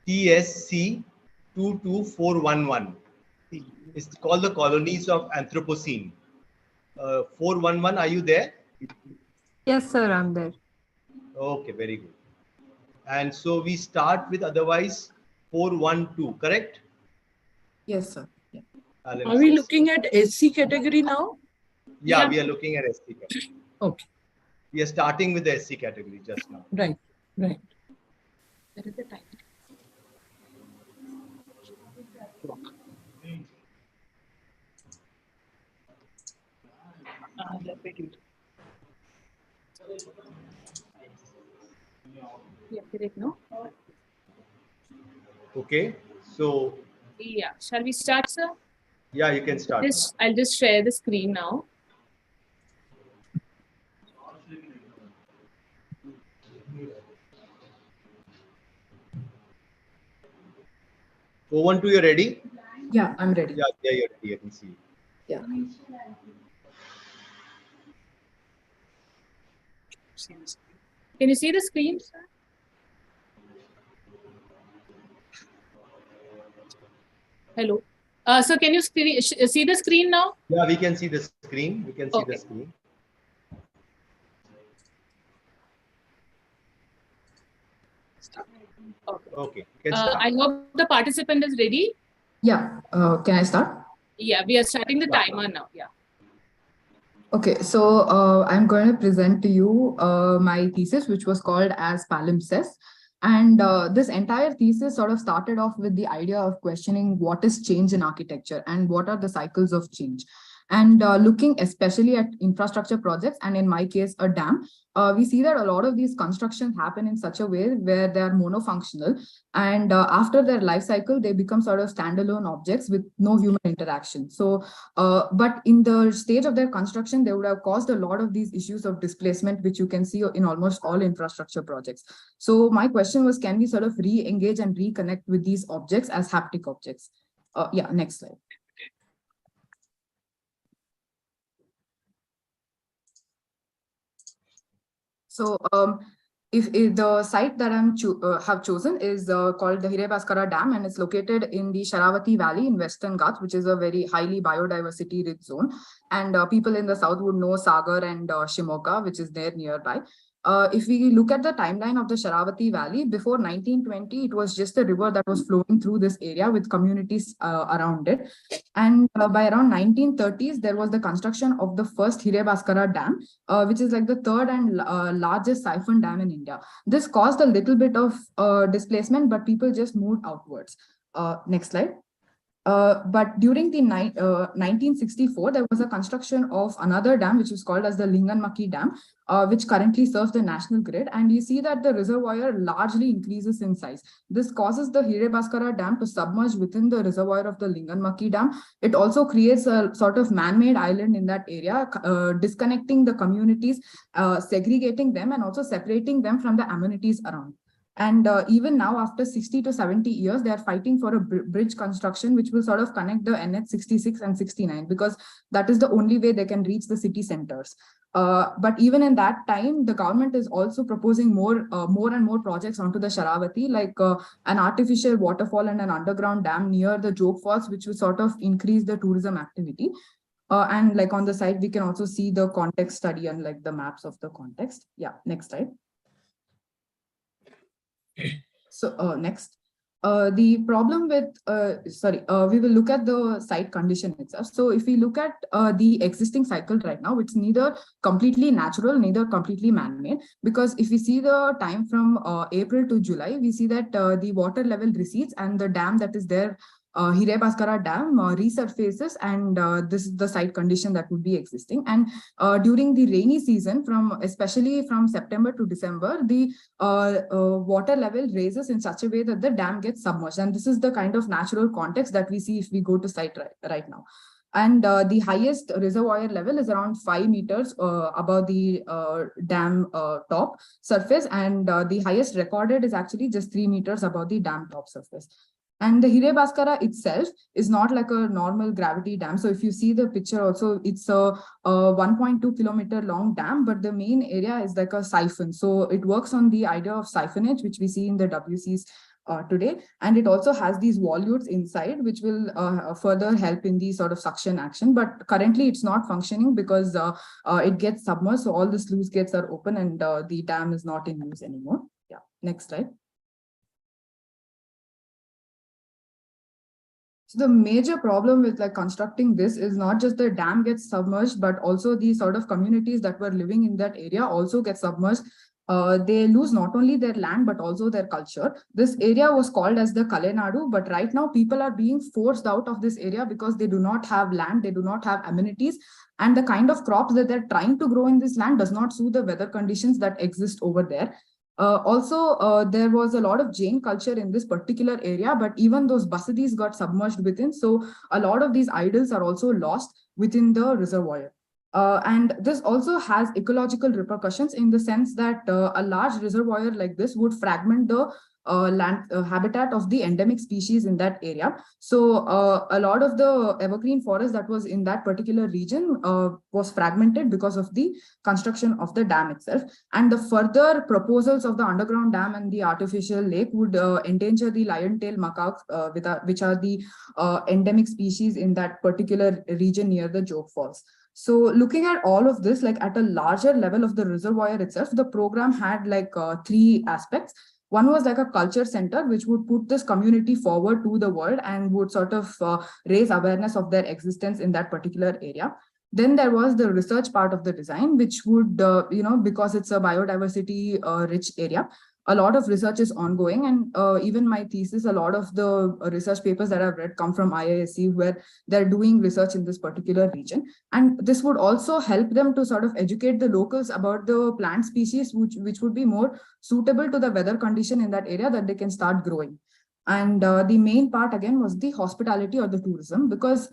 TSC 22411. It's called the colonies of Anthropocene. 411, are you there? Yes, sir, I'm there. Okay, very good. And so we start with otherwise 412, correct? Yes, sir. Yeah. Alan Are we says. looking at SC category now? Yeah, we are looking at SC category. Okay. We are starting with the SC category just now. Right. That is the time. Let me do it. Yeah, correct, no? Okay, so. Yeah, shall we start, sir? Yeah, you can start. I'll just share the screen now. Over to you ready? Yeah, I'm ready. Yeah, you're ready. I can see. Yeah. Can you see the screen, sir? Hello. So can you see the screen now? Yeah, we can see the screen. We can see the screen. Okay. I hope the participant is ready. Yeah. Can I start? Yeah, we are starting the timer now. Yeah. Okay, so I'm going to present to you my thesis, which was called as Palimpsest. And this entire thesis sort of started off with the idea of questioning what is change in architecture and what are the cycles of change. And looking especially at infrastructure projects, and in my case, a dam, we see that a lot of these constructions happen in such a way where they are monofunctional. And after their life cycle, they become sort of standalone objects with no human interaction. So, but in the stage of their construction, they would have caused a lot of these issues of displacement, which you can see in almost all infrastructure projects. So my question was, can we sort of re-engage and reconnect with these objects as haptic objects? Yeah, next slide. So if the site that I'm have chosen is called the Hirebhaskara Dam, and it's located in the Sharavati Valley in Western Ghats, which is a very highly biodiversity rich zone. And people in the south would know Sagar and Shimoga, which is there nearby. If we look at the timeline of the Sharavati Valley, before 1920, it was just a river that was flowing through this area with communities around it. And by around 1930s, there was the construction of the first Hirebhaskara Dam, which is like the third and largest siphon dam in India. This caused a little bit of displacement, but people just moved outwards. Next slide. But during the 1964, there was a construction of another dam, which was called as the Linganmakki Dam, which currently serves the national grid. And you see that the reservoir largely increases in size. This causes the Hirebhaskara Dam to submerge within the reservoir of the Linganmakki Dam. It also creates a sort of man-made island in that area, disconnecting the communities, segregating them, and also separating them from the amenities around. And even now, after 60 to 70 years, they are fighting for a bridge construction, which will sort of connect the NH 66 and 69, because that is the only way they can reach the city centers. But even in that time, the government is also proposing more and more projects onto the Sharavati, like an artificial waterfall and an underground dam near the Jog Falls, which will sort of increase the tourism activity. And like on the side, we can also see the context study and like the maps of the context. Yeah, next slide. So next, the problem with, we will look at the site condition itself. So if we look at the existing cycle right now, it's neither completely natural, neither completely man-made, because if we see the time from April to July, we see that the water level recedes and the dam that is there, Hirebhaskara Dam, resurfaces, and this is the site condition that would be existing. And during the rainy season, especially from September to December, the water level raises in such a way that the dam gets submerged. And this is the kind of natural context that we see if we go to site right now. And the highest reservoir level is around 5 meters above the dam top surface. And the highest recorded is actually just 3 meters above the dam top surface. And the Hirebhaskara itself is not like a normal gravity dam. So if you see the picture also, it's a 1.2 kilometer long dam, but the main area is like a siphon. So it works on the idea of siphonage, which we see in the WCs today. And it also has these volutes inside, which will further help in the sort of suction action. But currently it's not functioning because it gets submerged. So all the sluice gates are open and the dam is not in use anymore. Yeah, next slide. So the major problem with like constructing this is not just the dam gets submerged, but also the sort of communities that were living in that area also get submerged. They lose not only their land, but also their culture. This area was called as the Kalenadu, but right now people are being forced out of this area because they do not have land, they do not have amenities, and the kind of crops that they're trying to grow in this land does not suit the weather conditions that exist over there. Also, there was a lot of Jain culture in this particular area, but even those basadis got submerged within. So a lot of these idols are also lost within the reservoir. And this also has ecological repercussions in the sense that a large reservoir like this would fragment the land habitat of the endemic species in that area. So a lot of the evergreen forest that was in that particular region was fragmented because of the construction of the dam itself. And the further proposals of the underground dam and the artificial lake would endanger the lion-tailed macaques, which are the endemic species in that particular region near the Joke Falls. So looking at all of this, like at a larger level of the reservoir itself, the program had like 3 aspects. One was like a culture center, which would put this community forward to the world and would sort of raise awareness of their existence in that particular area. Then there was the research part of the design, which would, because it's a biodiversity rich area, a lot of research is ongoing. And even my thesis, a lot of the research papers that I've read come from IISc, where they're doing research in this particular region. And this would also help them to sort of educate the locals about the plant species, which would be more suitable to the weather condition in that area that they can start growing. And the main part again was the hospitality or the tourism, because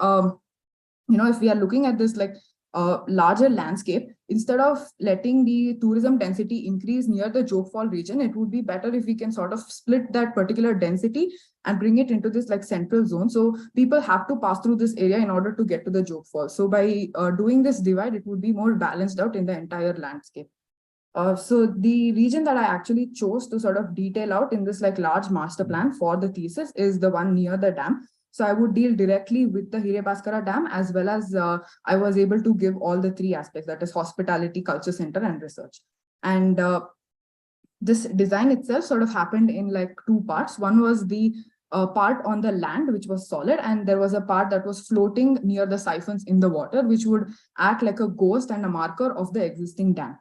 if we are looking at this like larger landscape, instead of letting the tourism density increase near the Joke Fall region, it would be better if we can sort of split that particular density and bring it into this like central zone. So people have to pass through this area in order to get to the Joke Fall. So by doing this divide, it would be more balanced out in the entire landscape. So the region that I actually chose to sort of detail out in this like large master plan for the thesis is the one near the dam. So I would deal directly with the Hirebaskara Dam, as well as I was able to give all the 3 aspects, that is hospitality, culture center, and research. And this design itself sort of happened in like 2 parts. One was the part on the land, which was solid, and there was a part that was floating near the siphons in the water, which would act like a ghost and a marker of the existing dam.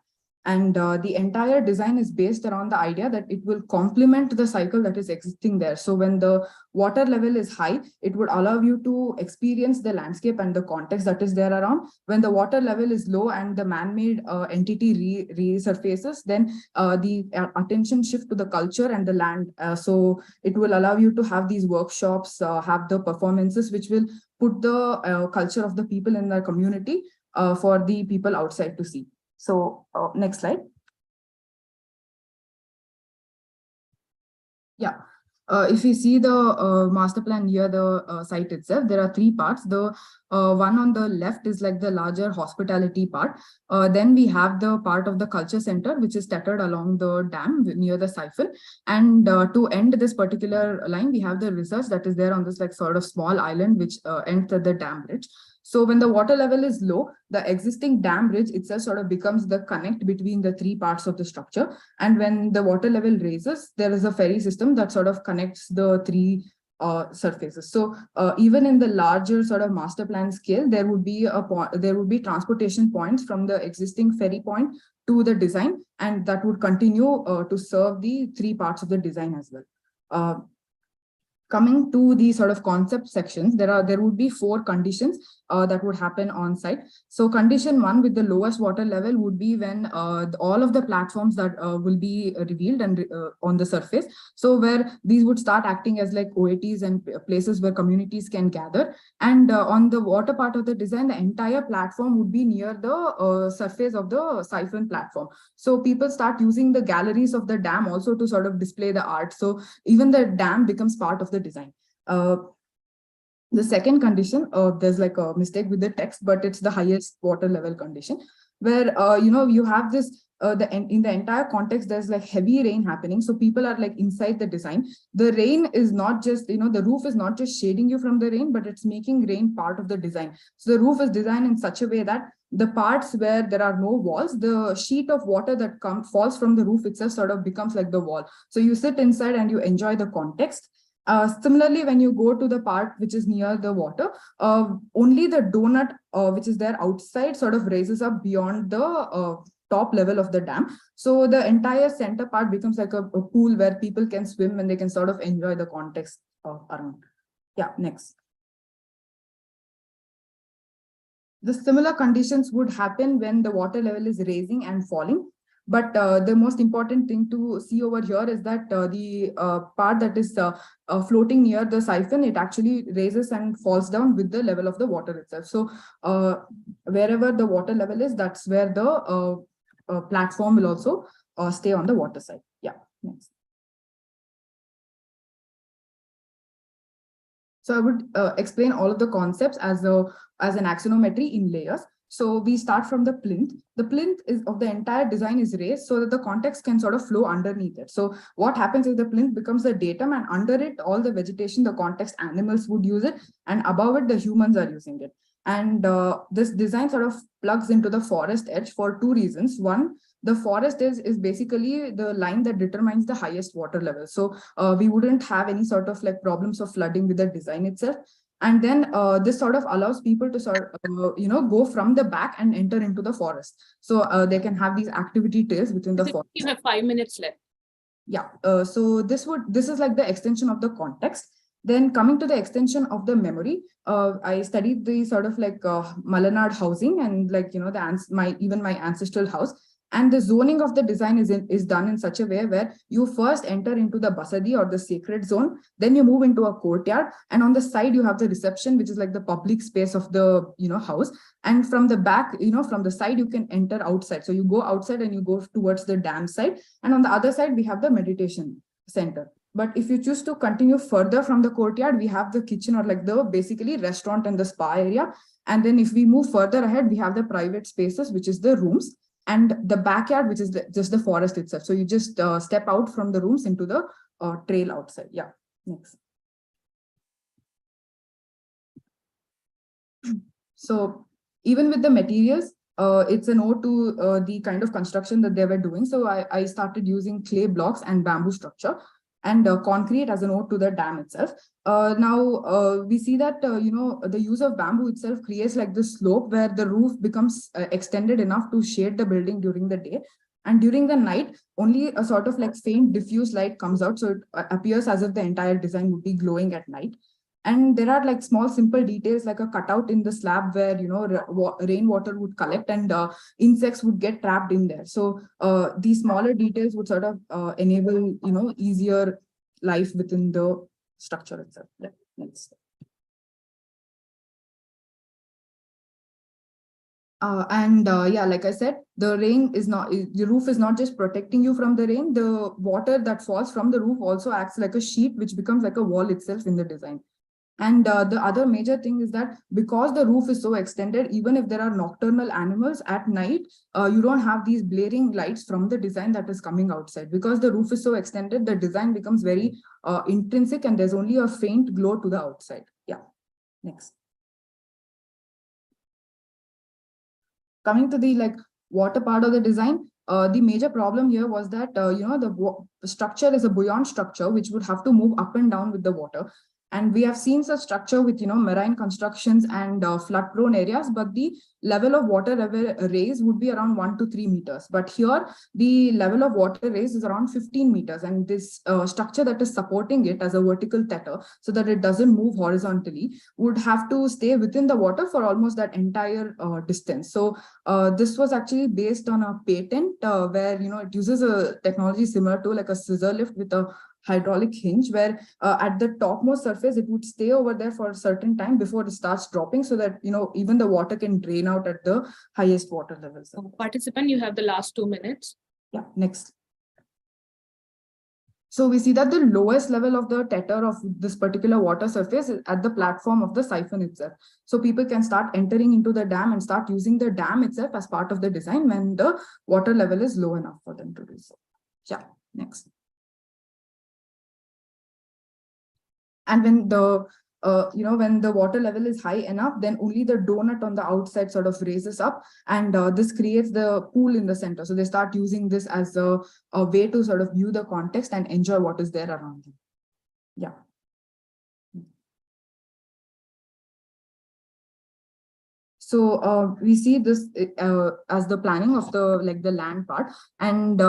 And the entire design is based around the idea that it will complement the cycle that is existing there. So when the water level is high, it would allow you to experience the landscape and the context that is there around. When the water level is low and the man-made entity resurfaces, then the attention shift to the culture and the land. So it will allow you to have these workshops, have the performances, which will put the culture of the people in the community for the people outside to see. So next slide. Yeah. If you see the master plan near the site itself, there are 3 parts. The one on the left is like the larger hospitality part. Then we have the part of the culture center, which is tethered along the dam near the siphon. And to end this particular line, we have the research that is there on this like sort of small island, which ends at the dam bridge. So when the water level is low, the existing dam bridge itself sort of becomes the connect between the 3 parts of the structure. And when the water level raises, there is a ferry system that sort of connects the 3 surfaces. So even in the larger sort of master plan scale, there would be transportation points from the existing ferry point to the design, and that would continue to serve the 3 parts of the design as well. Coming to the sort of concept sections, there would be 4 conditions that would happen on site. So condition 1 with the lowest water level would be when all of the platforms that will be revealed and on the surface. So where these would start acting as like OATs and places where communities can gather. And on the water part of the design, the entire platform would be near the surface of the siphon platform. So people start using the galleries of the dam also to sort of display the art. So even the dam becomes part of the design. The second condition, there's like a mistake with the text, but it's the highest water level condition, where you have this in the entire context, there's like heavy rain happening. So people are like inside the design. The rain is not just, the roof is not just shading you from the rain, but it's making rain part of the design. So the roof is designed in such a way that the parts where there are no walls, the sheet of water that falls from the roof itself sort of becomes like the wall. So you sit inside and you enjoy the context. Similarly, when you go to the part which is near the water, only the donut which is there outside sort of raises up beyond the top level of the dam. So the entire center part becomes like a pool where people can swim and they can sort of enjoy the context around. Yeah, next. The similar conditions would happen when the water level is rising and falling. But the most important thing to see over here is that the part that is floating near the siphon, it actually raises and falls down with the level of the water itself. So wherever the water level is, that's where the platform will also stay on the water side. Yeah, next. So I would explain all of the concepts as an axonometry in layers. So we start from the plinth. The plinth is of the entire design is raised so that the context can sort of flow underneath it. So what happens is the plinth becomes the datum, and under it, all the vegetation, the context animals would use it, and above it, the humans are using it. And this design sort of plugs into the forest edge for two reasons. One, the forest is basically the line that determines the highest water level. So we wouldn't have any sort of like problems of flooding with the design itself. And then this sort of allows people to sort of, go from the back and enter into the forest. So they can have these activity trails within the forest. You have 5 minutes left. Yeah. So this is like the extension of the context. Then coming to the extension of the memory, I studied the sort of like Malanad housing and like, my ancestral house. And the zoning of the design is done in such a way where you first enter into the basadi or the sacred zone, then you move into a courtyard, and on the side you have the reception, which is like the public space of the house. And from the back, from the side you can enter outside. So you go outside and you go towards the dam side, and on the other side we have the meditation center. But if you choose to continue further from the courtyard, we have the kitchen or like the basically restaurant and the spa area. And then if we move further ahead, we have the private spaces, which is the rooms, and the backyard, which is just the forest itself. So you just step out from the rooms into the trail outside. Yeah, next. So even with the materials, it's an ode to the kind of construction that they were doing. So I started using clay blocks and bamboo structure, and concrete as an ode to the dam itself. Now we see that the use of bamboo itself creates like this slope where the roof becomes extended enough to shade the building during the day, and during the night only a sort of like faint diffuse light comes out, so it appears as if the entire design would be glowing at night. And there are like small simple details like a cutout in the slab where rainwater would collect and insects would get trapped in there. So these smaller details would sort of enable easier life within the structure itself. Yeah, next. Yeah, like I said, the roof is not just protecting you from the rain. The water that falls from the roof also acts like a sheet, which becomes like a wall itself in the design. And the other major thing is that because the roof is so extended, even if there are nocturnal animals at night, you don't have these blaring lights from the design that is coming outside. Because the roof is so extended, the design becomes very intrinsic, and there's only a faint glow to the outside. Yeah, next. Coming to the water part of the design, the major problem here was that the structure is a buoyant structure which would have to move up and down with the water. And we have seen such structure with marine constructions and flood prone areas, but the level of water raise would be around 1 to 3 meters. But here the level of water raise is around 15 meters, and this structure that is supporting it as a vertical tether so that it doesn't move horizontally would have to stay within the water for almost that entire distance. So this was actually based on a patent where it uses a technology similar to like a scissor lift with a hydraulic hinge, where at the topmost surface it would stay over there for a certain time before it starts dropping, so that even the water can drain out at the highest water levels. Participant, you have the last 2 minutes. Yeah, next. So we see that the lowest level of the tether of this particular water surface is at the platform of the siphon itself. So people can start entering into the dam and start using the dam itself as part of the design when the water level is low enough for them to do so. Yeah, next. And when the when the water level is high enough, then only the donut on the outside sort of raises up, and this creates the pool in the center. So they start using this as a way to sort of view the context and enjoy what is there around them. Yeah. So we see this as the planning of the land part, and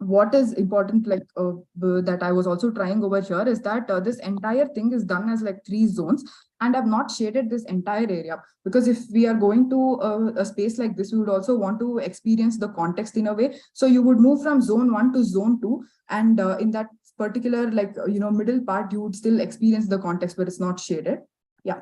what is important that I was also trying over here is that this entire thing is done as like 3 zones, and I've not shaded this entire area, because if we are going to a space like this, we would also want to experience the context in a way. So you would move from zone 1 to zone 2, and in that particular middle part, you would still experience the context, but it's not shaded. Yeah.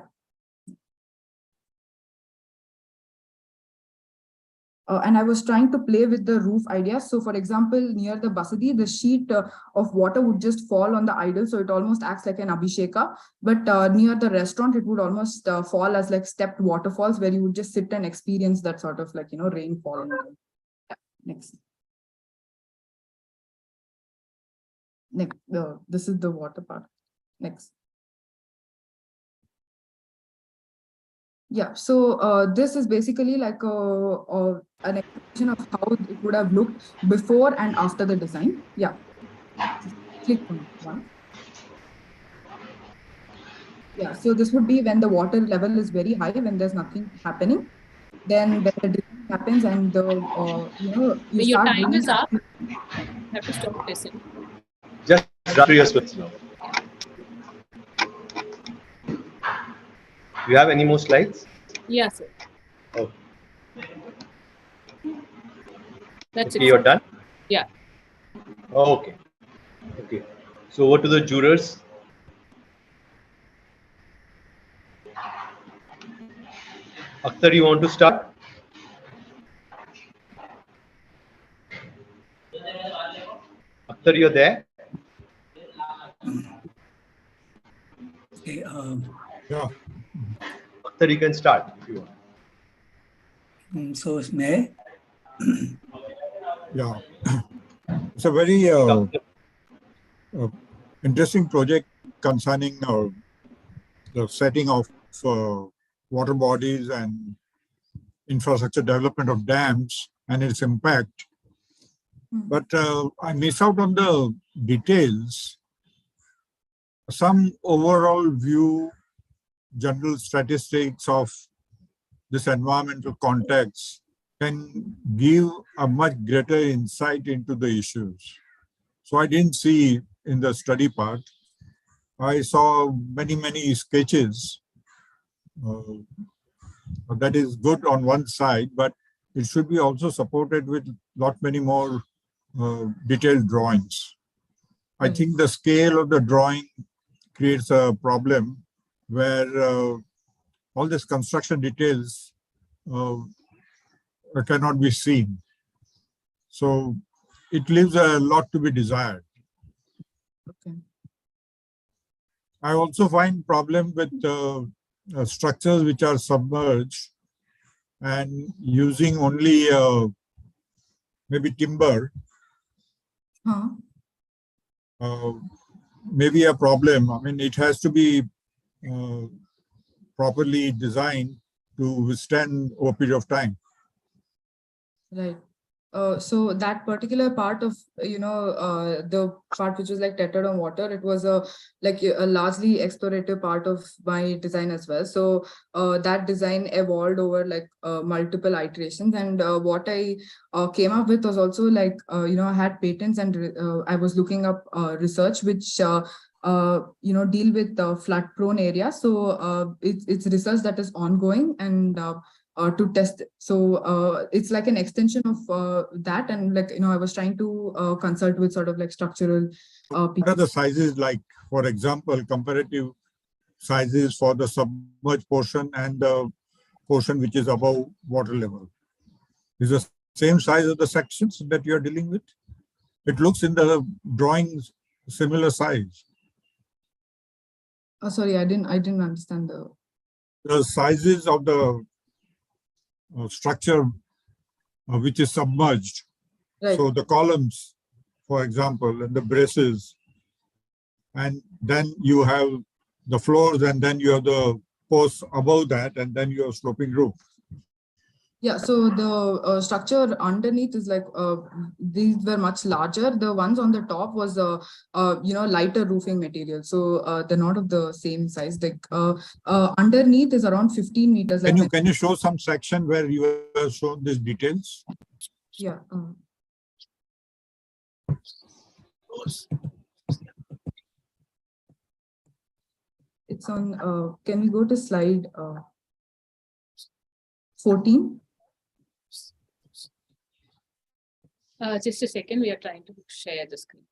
And I was trying to play with the roof idea. So for example, near the basadi, the sheet of water would just fall on the idol. So it almost acts like an abhisheka. But near the restaurant, it would almost fall as like stepped waterfalls where you would just sit and experience that sort of like, rain falling. Yeah. Next. Next, this is the water part. Next. Yeah, so this is basically like an explanation of how it would have looked before and after the design. Yeah, click on one. Yeah, so this would be when the water level is very high, when there's nothing happening. Then when the design happens and the you Your start time doing is up. You have to stop listening. Just run through your slides now. Do you have any more slides? Yes, sir. Oh. That's okay, it. you're done? Yeah. Oh, okay. Okay. So over to the jurors. Akhtar, you want to start? Akhtar, you're there? Okay, yeah. Akhtar, you can start if you want. So may I? Yeah. It's a very interesting project concerning the setting of water bodies and infrastructure development of dams and its impact. But I miss out on the details. Some overall view, general statistics of this environmental context can give a much greater insight into the issues. So I didn't see in the study part. I saw many sketches. That is good on one side, but it should be also supported with many more detailed drawings. I think the scale of the drawing creates a problem where all these construction details cannot be seen. So it leaves a lot to be desired. Okay. I also find problem with structures which are submerged and using only maybe timber. Maybe a problem. I mean, it has to be properly designed to withstand over a period of time. Right. So that particular part of the part which was like tethered on water, it was a largely explorative part of my design as well. So that design evolved over like multiple iterations, and what I came up with was also like I had patents, and I was looking up research which deal with flood prone areas. So it's research that is ongoing and to test. So it's like an extension of that, and like I was trying to consult with sort of like structural What people. are the sizes like, for example, comparative sizes for the submerged portion and the portion which is above water level? Is the same size of the sections that you are dealing with? It looks in the drawings similar size. Oh, sorry, I didn't understand the sizes of the structure which is submerged. Right. So the columns, for example, and the braces, and then you have the floors, and then you have the posts above that, and then you have sloping roof. Yeah, so the structure underneath is like these were much larger. The ones on the top was lighter roofing material, so they're not of the same size. Like underneath is around 15 meters. Can you show some section where you have shown these details? Yeah. It's on. Can we go to slide 14? Just a second, we are trying to share the screen.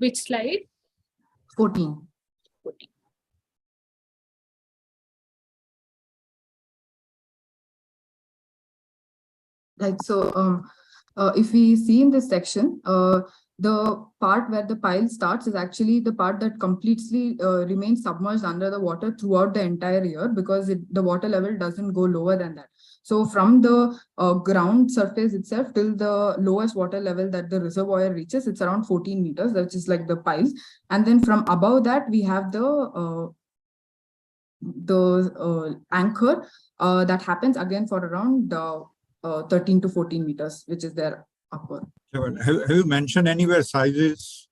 Which slide? 14. 14. Right. So if we see in this section, the part where the pile starts is actually the part that completely remains submerged under the water throughout the entire year, because the water level doesn't go lower than that. So from the ground surface itself till the lowest water level that the reservoir reaches, it's around 14 meters, which is like the piles. And then from above that, we have the anchor that happens again for around 13 to 14 meters, which is there upward. Have you mentioned anywhere sizes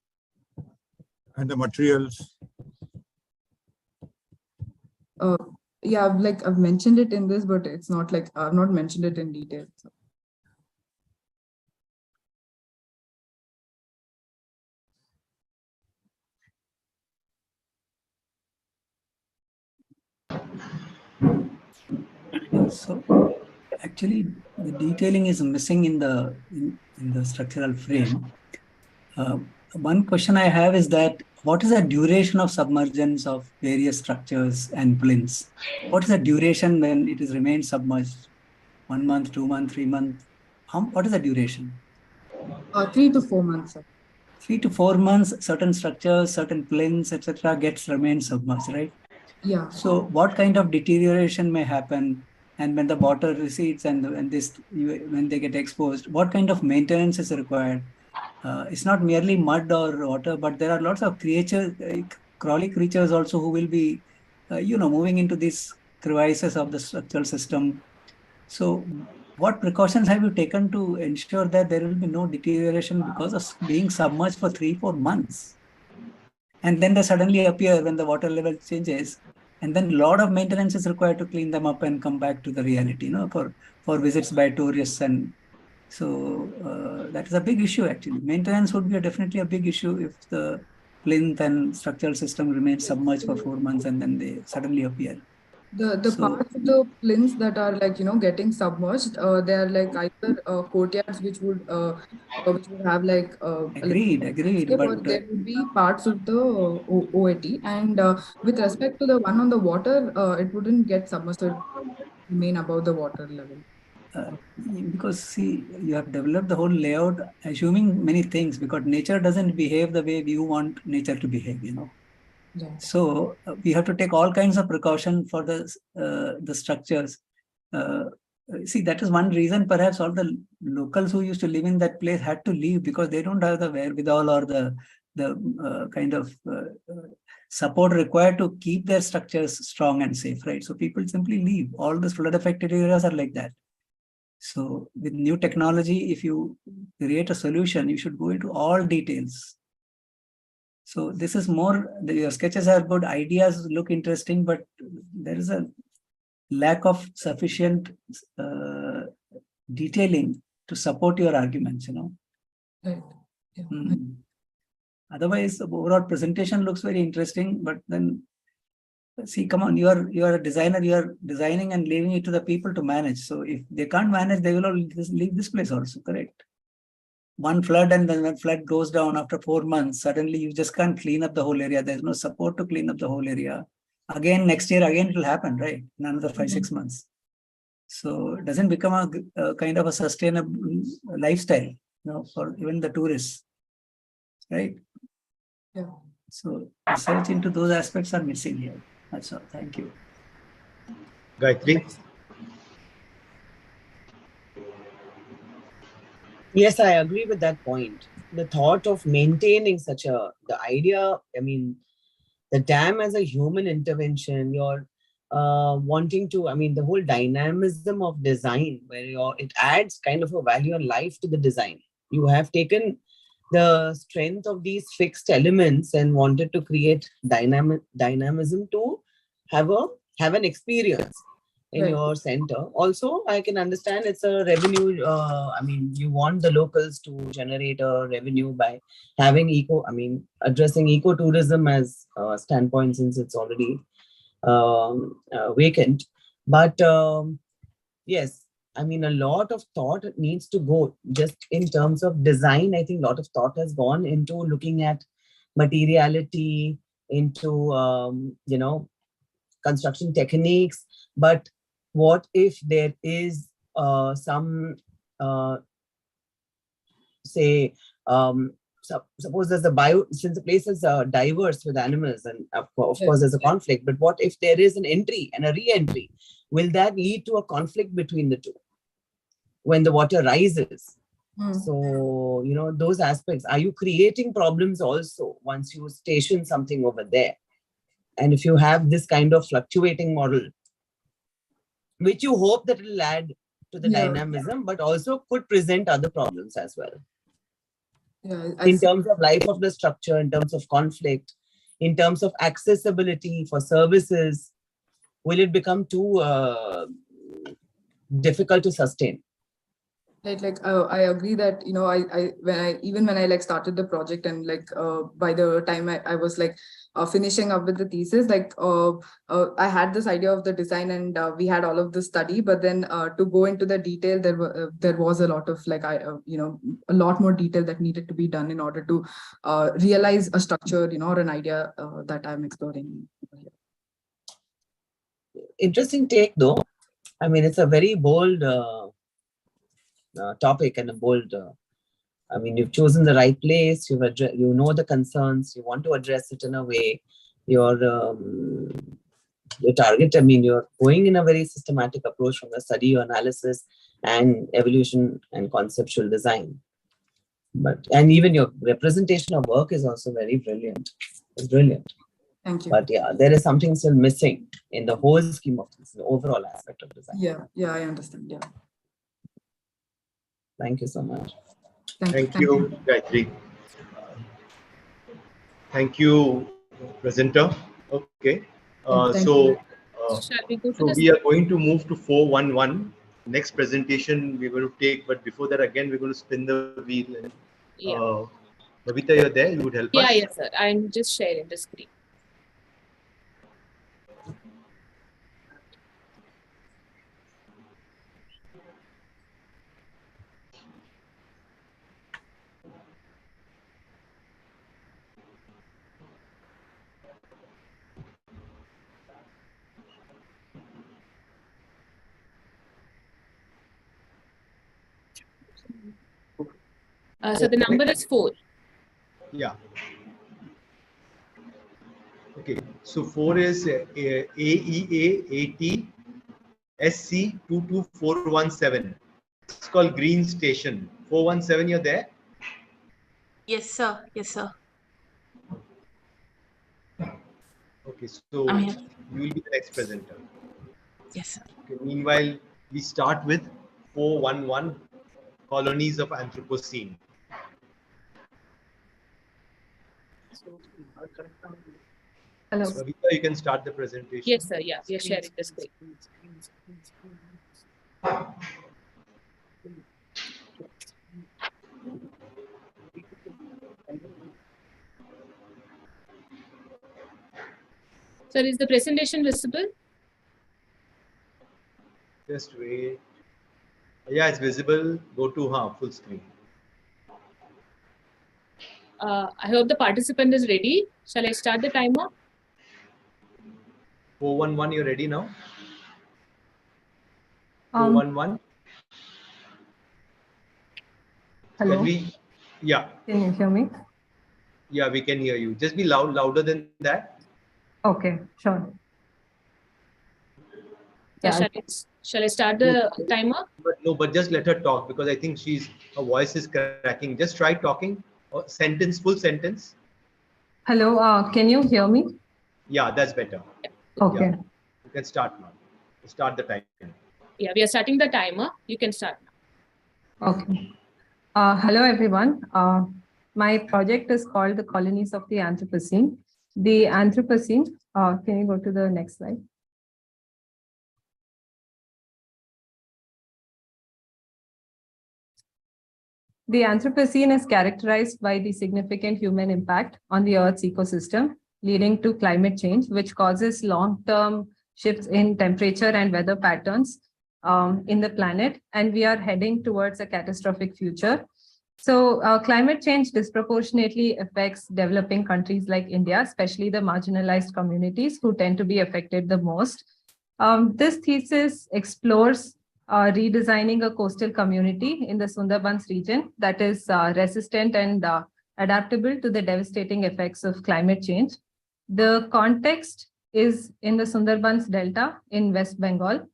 and the materials? Yeah, like I've mentioned it in this, but it's not like I've not mentioned it in detail. So. So actually, the detailing is missing in the structural frame. One question I have is that what is the duration of submergence of various structures and plinths? What is the duration when it is remained submerged? 1 month, 2 months, 3 months? What is the duration? 3 to 4 months. 3 to 4 months, certain structures, certain plinths, etc., remain submerged, right? Yeah. So what kind of deterioration may happen? And when the water recedes and when they get exposed, what kind of maintenance is required? It's not merely mud or water, but there are lots of creatures, crawly creatures also, who will be, moving into these crevices of the structural system. So what precautions have you taken to ensure that there will be no deterioration because of being submerged for 3-4 months? And then they suddenly appear when the water level changes. And then a lot of maintenance is required to clean them up and come back to the reality, for visits by tourists. And so that is a big issue, actually. Maintenance would be definitely a big issue if the plinth and structural system remains submerged for 4 months and then they suddenly appear. The parts of the plinths that are like, getting submerged, they are like either courtyards which would have like agreed, or there would be parts of the OAT. And with respect to the one on the water, it wouldn't get submerged, so it would remain above the water level. Because see, you have developed the whole layout assuming many things, because nature doesn't behave the way you want nature to behave, Yeah. So we have to take all kinds of precaution for the structures. See, that is one reason perhaps all the locals who used to live in that place had to leave, because they don't have the wherewithal or the kind of support required to keep their structures strong and safe, right? So people simply leave. All the flood affected areas are like that. So with new technology, if you create a solution, you should go into all details. So this is more, your sketches are good, ideas look interesting, but there is a lack of sufficient detailing to support your arguments, Right. Yeah. Otherwise, the overall presentation looks very interesting, but then see, come on, you are a designer, you are designing and leaving it to the people to manage. So if they can't manage, they will all leave this place also, correct? One flood, and then when flood goes down after 4 months, suddenly you just can't clean up the whole area. There's no support to clean up the whole area. Again, next year, again, it will happen, right? In another 5-6 months. So it doesn't become a kind of a sustainable lifestyle, for even the tourists, right? Yeah. So research into those aspects are missing here. That's all. Thank you. Gayatri? Yes, I agree with that point. The thought of maintaining the idea, the dam as a human intervention, you're wanting to, the whole dynamism of design, where it adds kind of a value and life to the design. You have taken the strength of these fixed elements and wanted to create dynamism to have an experience in your center. Also, I can understand it's a revenue. You want the locals to generate a revenue by having addressing ecotourism as a standpoint, since it's already vacant. But yes, a lot of thought needs to go just in terms of design. I think a lot of thought has gone into looking at materiality, into construction techniques. But what if there is some say suppose there's since the place is diverse with animals, and of course there's a conflict, but what if there is an entry and a re-entry? Will that lead to a conflict between the two when the water rises? So, those aspects, are you creating problems also once you station something over there? And if you have this kind of fluctuating model, which you hope that it will add to the dynamism, but also could present other problems as well. In terms of life of the structure, in terms of conflict, in terms of accessibility for services, will it become too difficult to sustain? I agree that when I started the project, and by the time I was finishing up with the thesis, I had this idea of the design, and we had all of the study, but then to go into the detail, there was a lot of a lot more detail that needed to be done in order to realize a structure, or an idea that I'm exploring. Interesting take though. I mean, it's a very bold topic and a bold, you've chosen the right place, you know the concerns, you want to address it in a way, your target, you're going in a very systematic approach from the study, analysis, and evolution and conceptual design. And even your representation of work is also very brilliant. It's brilliant. Thank you. But yeah, there is something still missing in the whole scheme of things, the overall aspect of design. Yeah, I understand. Yeah. Thank you so much. Thank you, Gayatri. Thank you, presenter. Okay. So we are going to move to 411. Next presentation we're going to take, but before that, again, we're going to spin the wheel. Babita, you're there? You would help us? Yes, sir. I'm just sharing the screen. So the number is 4. Yeah. Okay. So 4 is AEA 80 SC 22417. It's called Green Station. 417, you're there? Yes, sir. Yes, sir. Okay, so you will be the next presenter. Yes, sir. Okay, meanwhile, we start with 411, Colonies of Anthropocene. Hello. Babita, you can start the presentation. Yes, sir. Yeah, we are sharing the screen. Sir, is the presentation visible? Just wait. Yeah, it's visible. Go to full screen. I hope the participant is ready. Shall I start the timer? 411, you're ready now? 411. Hello. Yeah. Can you hear me? Yeah, we can hear you. Just be louder than that. Okay, sure. Yeah. Shall I start the timer? But just let her talk, because I think her voice is cracking. Just try talking. Full sentence. Hello, can you hear me? Yeah, that's better. Okay. Yeah. You can start now. Start the timer. Yeah, we are starting the timer. You can start now. Okay. Hello, everyone. My project is called The Colonies of the Anthropocene. The Anthropocene, can you go to the next slide? The Anthropocene is characterized by the significant human impact on the Earth's ecosystem, leading to climate change, which causes long-term shifts in temperature and weather patterns in the planet. And we are heading towards a catastrophic future. So climate change disproportionately affects developing countries like India, especially the marginalized communities who tend to be affected the most. This thesis explores redesigning a coastal community in the Sundarbans region that is resistant and adaptable to the devastating effects of climate change. The context is in the Sundarbans Delta in West Bengal.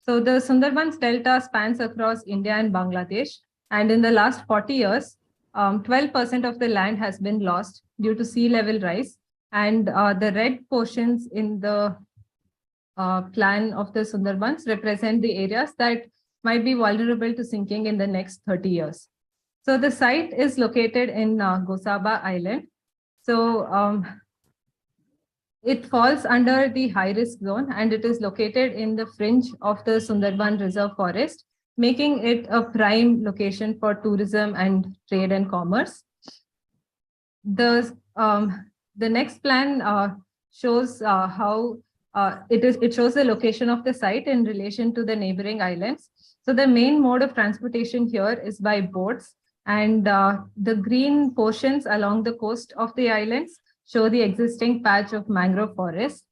So the Sundarbans Delta spans across India and Bangladesh. And in the last 40 years, 12% of the land has been lost due to sea level rise. And the red portions in the plan of the Sundarbans represent the areas that might be vulnerable to sinking in the next 30 years. So the site is located in Gosaba Island. So it falls under the high-risk zone, and it is located in the fringe of the Sundarban Reserve Forest, making it a prime location for tourism and trade and commerce. The next plan shows how it shows the location of the site in relation to the neighboring islands. So the main mode of transportation here is by boats, and the green portions along the coast of the islands show the existing patch of mangrove forest.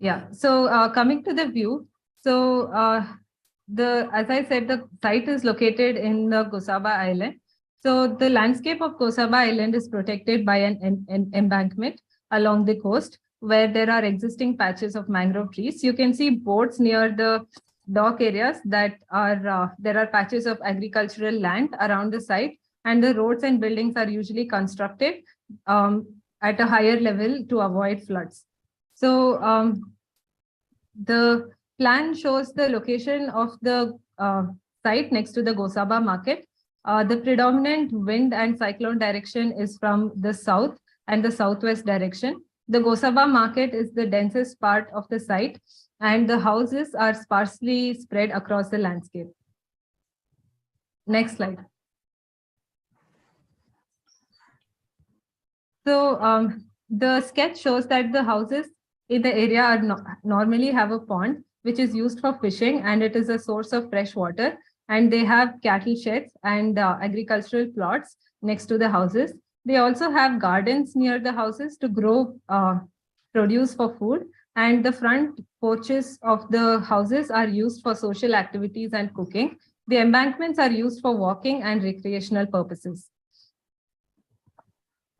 Yeah, so coming to the view, so as I said, the site is located in the Gosaba Island. So the landscape of Gosaba Island is protected by an embankment along the coast where there are existing patches of mangrove trees. You can see boats near the dock areas that are, there are patches of agricultural land around the site, and the roads and buildings are usually constructed at a higher level to avoid floods. So the plan shows the location of the site next to the Gosaba market. The predominant wind and cyclone direction is from the south and the southwest direction. The Gosaba market is the densest part of the site, and the houses are sparsely spread across the landscape. Next slide. So the sketch shows that the houses in the area are normally have a pond, which is used for fishing, and it is a source of fresh water. And they have cattle sheds and agricultural plots next to the houses. They also have gardens near the houses to grow produce for food. And the front porches of the houses are used for social activities and cooking. The embankments are used for walking and recreational purposes.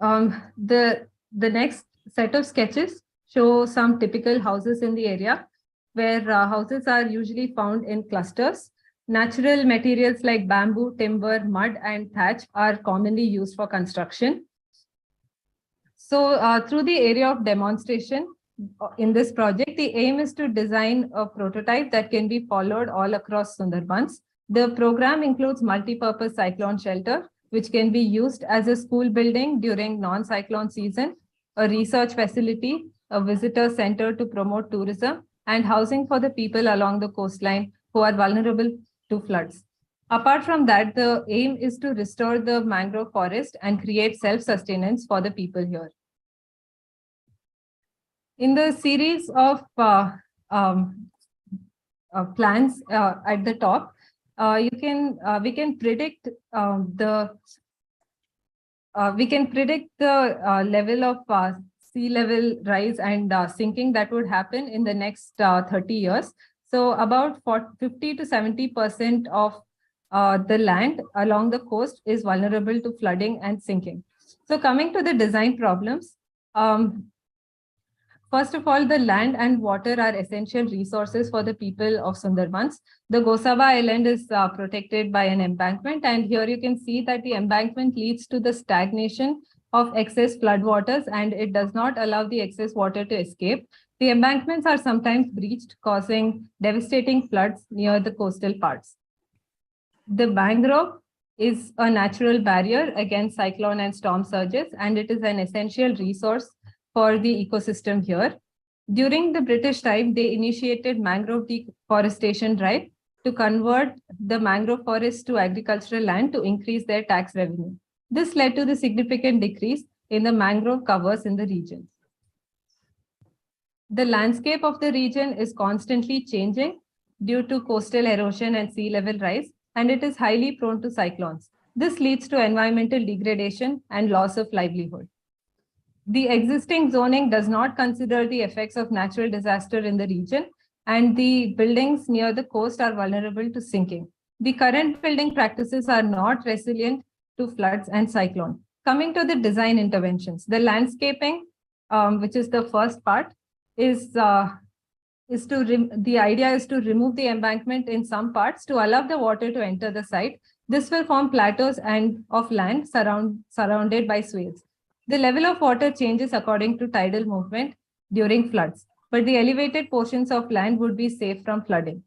The next set of sketches show some typical houses in the area, where houses are usually found in clusters. Natural materials like bamboo, timber, mud, and thatch are commonly used for construction. So through the area of demonstration in this project, the aim is to design a prototype that can be followed all across Sundarbans. The program includes multi-purpose cyclone shelter, which can be used as a school building during non-cyclone season, a research facility, a visitor center to promote tourism, and housing for the people along the coastline who are vulnerable to floods. Apart from that, the aim is to restore the mangrove forest and create self-sustenance for the people here. In the series of plans at the top, we can predict the level of sea level rise and sinking that would happen in the next 30 years. So about 50 to 70% of the land along the coast is vulnerable to flooding and sinking. So coming to the design problems, first of all, the land and water are essential resources for the people of Sundarbans. The Gosaba Island is protected by an embankment, and here you can see that the embankment leads to the stagnation of excess floodwaters, and it does not allow the excess water to escape. The embankments are sometimes breached, causing devastating floods near the coastal parts. The mangrove is a natural barrier against cyclone and storm surges, and it is an essential resource for the ecosystem here. During the British time, they initiated mangrove deforestation drive to convert the mangrove forest to agricultural land to increase their tax revenue. This led to the significant decrease in the mangrove covers in the region. The landscape of the region is constantly changing due to coastal erosion and sea level rise, and it is highly prone to cyclones. This leads to environmental degradation and loss of livelihood. The existing zoning does not consider the effects of natural disaster in the region, and the buildings near the coast are vulnerable to sinking. The current building practices are not resilient to floods and cyclone. Coming to the design interventions, the landscaping, which is the first part, the idea is to remove the embankment in some parts to allow the water to enter the site. This will form plateaus and of land surrounded by swales. The level of water changes according to tidal movement during floods, but the elevated portions of land would be safe from flooding.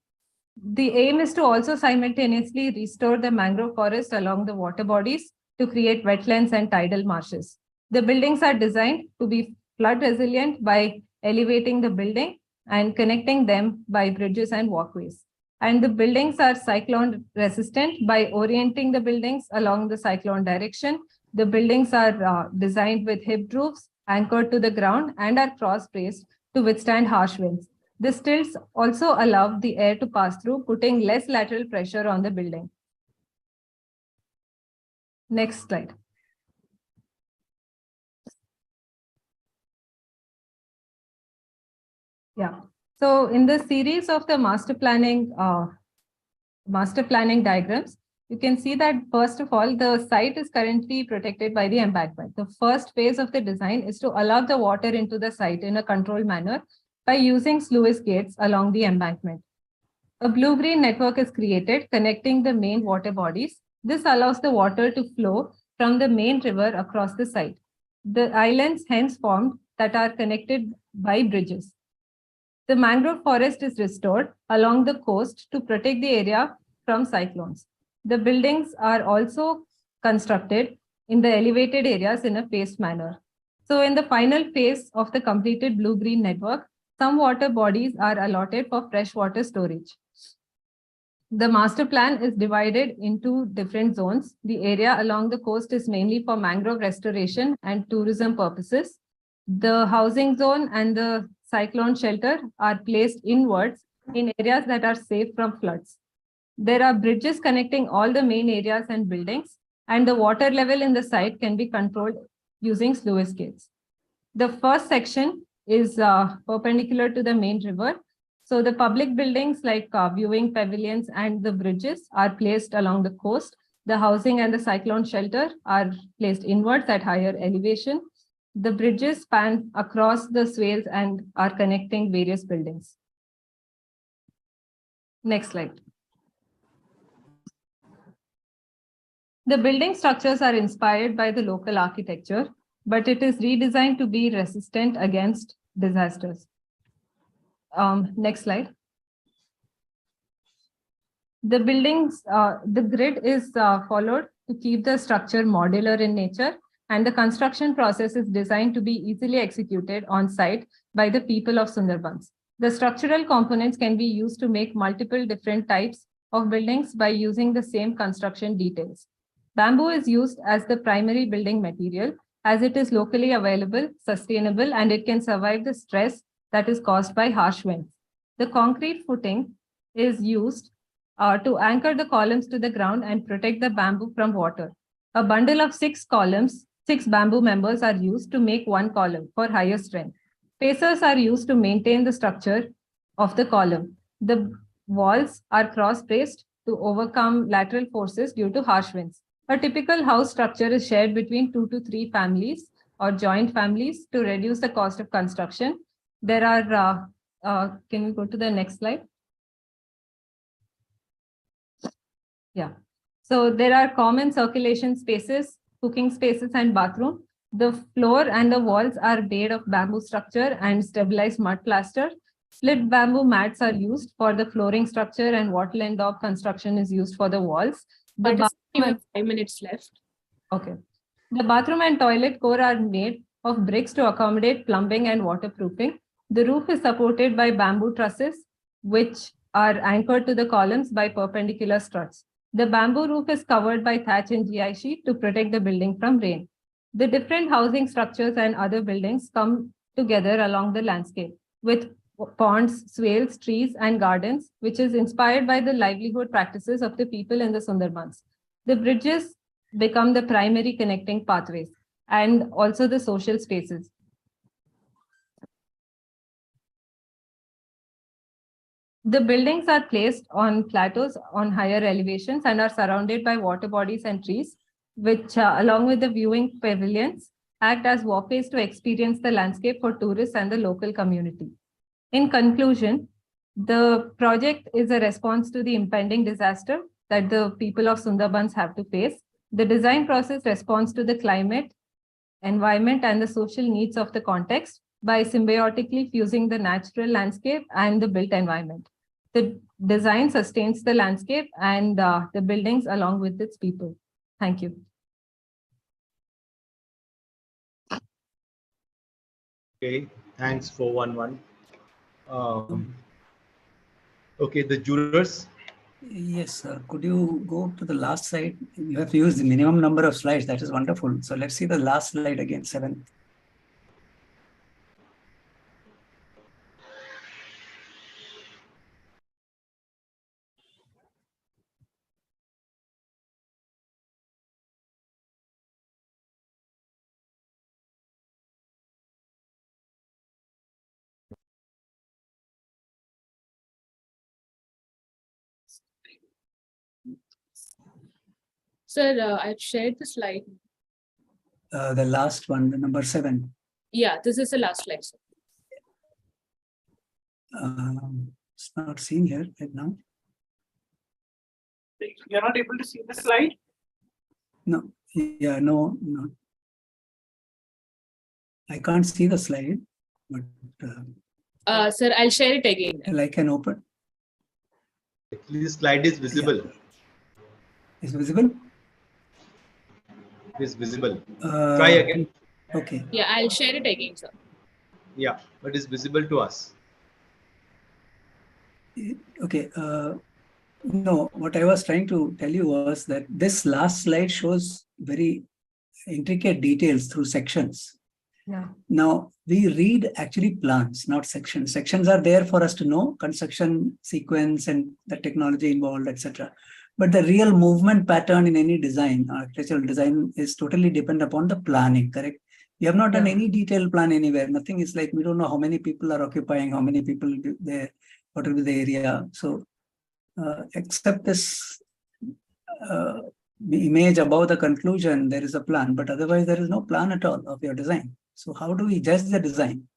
The aim is to also simultaneously restore the mangrove forest along the water bodies to create wetlands and tidal marshes. The buildings are designed to be flood resilient by elevating the building and connecting them by bridges and walkways. And the buildings are cyclone resistant by orienting the buildings along the cyclone direction. The buildings are designed with hipped roofs anchored to the ground and are cross-braced to withstand harsh winds. The stilts also allow the air to pass through, putting less lateral pressure on the building. Next slide. Yeah. So in the series of the master planning diagrams, you can see that first of all, the site is currently protected by the embankment. The first phase of the design is to allow the water into the site in a controlled manner by using sluice gates along the embankment. A blue-green network is created connecting the main water bodies. This allows the water to flow from the main river across the site. The islands hence formed that are connected by bridges. The mangrove forest is restored along the coast to protect the area from cyclones. The buildings are also constructed in the elevated areas in a phased manner. So in the final phase of the completed blue-green network, some water bodies are allotted for freshwater storage. The master plan is divided into different zones. The area along the coast is mainly for mangrove restoration and tourism purposes. The housing zone and the cyclone shelter are placed inwards in areas that are safe from floods. There are bridges connecting all the main areas and buildings, and the water level in the site can be controlled using sluice gates. The first section is perpendicular to the main river. So the public buildings like viewing pavilions and the bridges are placed along the coast. The housing and the cyclone shelter are placed inwards at higher elevation. The bridges span across the swales and are connecting various buildings. Next slide. The building structures are inspired by the local architecture, but it is redesigned to be resistant against disasters. Next slide. The buildings, the grid is followed to keep the structure modular in nature, and the construction process is designed to be easily executed on site by the people of Sundarbans. The structural components can be used to make multiple different types of buildings by using the same construction details. Bamboo is used as the primary building material as it is locally available, sustainable, and it can survive the stress that is caused by harsh winds. The concrete footing is used to anchor the columns to the ground and protect the bamboo from water. A bundle of 6 columns, 6 bamboo members are used to make one column for higher strength. Spacers are used to maintain the structure of the column. The walls are cross-braced to overcome lateral forces due to harsh winds. A typical house structure is shared between 2 to 3 families or joint families to reduce the cost of construction. There are, can we go to the next slide? Yeah. So there are common circulation spaces, cooking spaces, and bathroom. The floor and the walls are made of bamboo structure and stabilized mud plaster. Split bamboo mats are used for the flooring structure, and wattle and daub construction is used for the walls. The bathroom 5 minutes left. Okay. The bathroom and toilet core are made of bricks to accommodate plumbing and waterproofing. The roof is supported by bamboo trusses, which are anchored to the columns by perpendicular struts. The bamboo roof is covered by thatch and GI sheet to protect the building from rain. The different housing structures and other buildings come together along the landscape with ponds, swales, trees, and gardens, which is inspired by the livelihood practices of the people in the Sundarbans. The bridges become the primary connecting pathways and also the social spaces. The buildings are placed on plateaus on higher elevations and are surrounded by water bodies and trees, which, along with the viewing pavilions, act as walkways to experience the landscape for tourists and the local community. In conclusion, the project is a response to the impending disaster that the people of Sundarbans have to face. The design process responds to the climate, environment, and the social needs of the context by symbiotically fusing the natural landscape and the built environment. The design sustains the landscape and the buildings along with its people. Thank you. Okay, thanks 411. Okay, the jurors. Yes, could you go to the last slide? You have to use the minimum number of slides. That is wonderful. So let's see the last slide again, 7. Sir, I've shared the slide. The last one, the number 7. Yeah, this is the last slide, sir. It's not seen here right now. You're not able to see the slide? No, yeah, no. I can't see the slide, but Sir, I'll share it again. I can open. Actually, the slide is visible. Yeah. Is visible? It is visible. Try again. Okay. Yeah, I'll share it again, sir. Yeah, but it's visible to us. Okay. No, what I was trying to tell you was that this last slide shows very intricate details through sections. Yeah. Now, we read actually plans, not sections. Sections are there for us to know construction sequence and the technology involved, etc. But the real movement pattern in any design, architectural design, is totally dependent upon the planning, correct? We have not done any detailed plan anywhere. Nothing is like, we don't know how many people are occupying, how many people there, what will be the area. So, except this image above the conclusion, there is a plan, but otherwise there is no plan at all of your design. So how do we judge the design?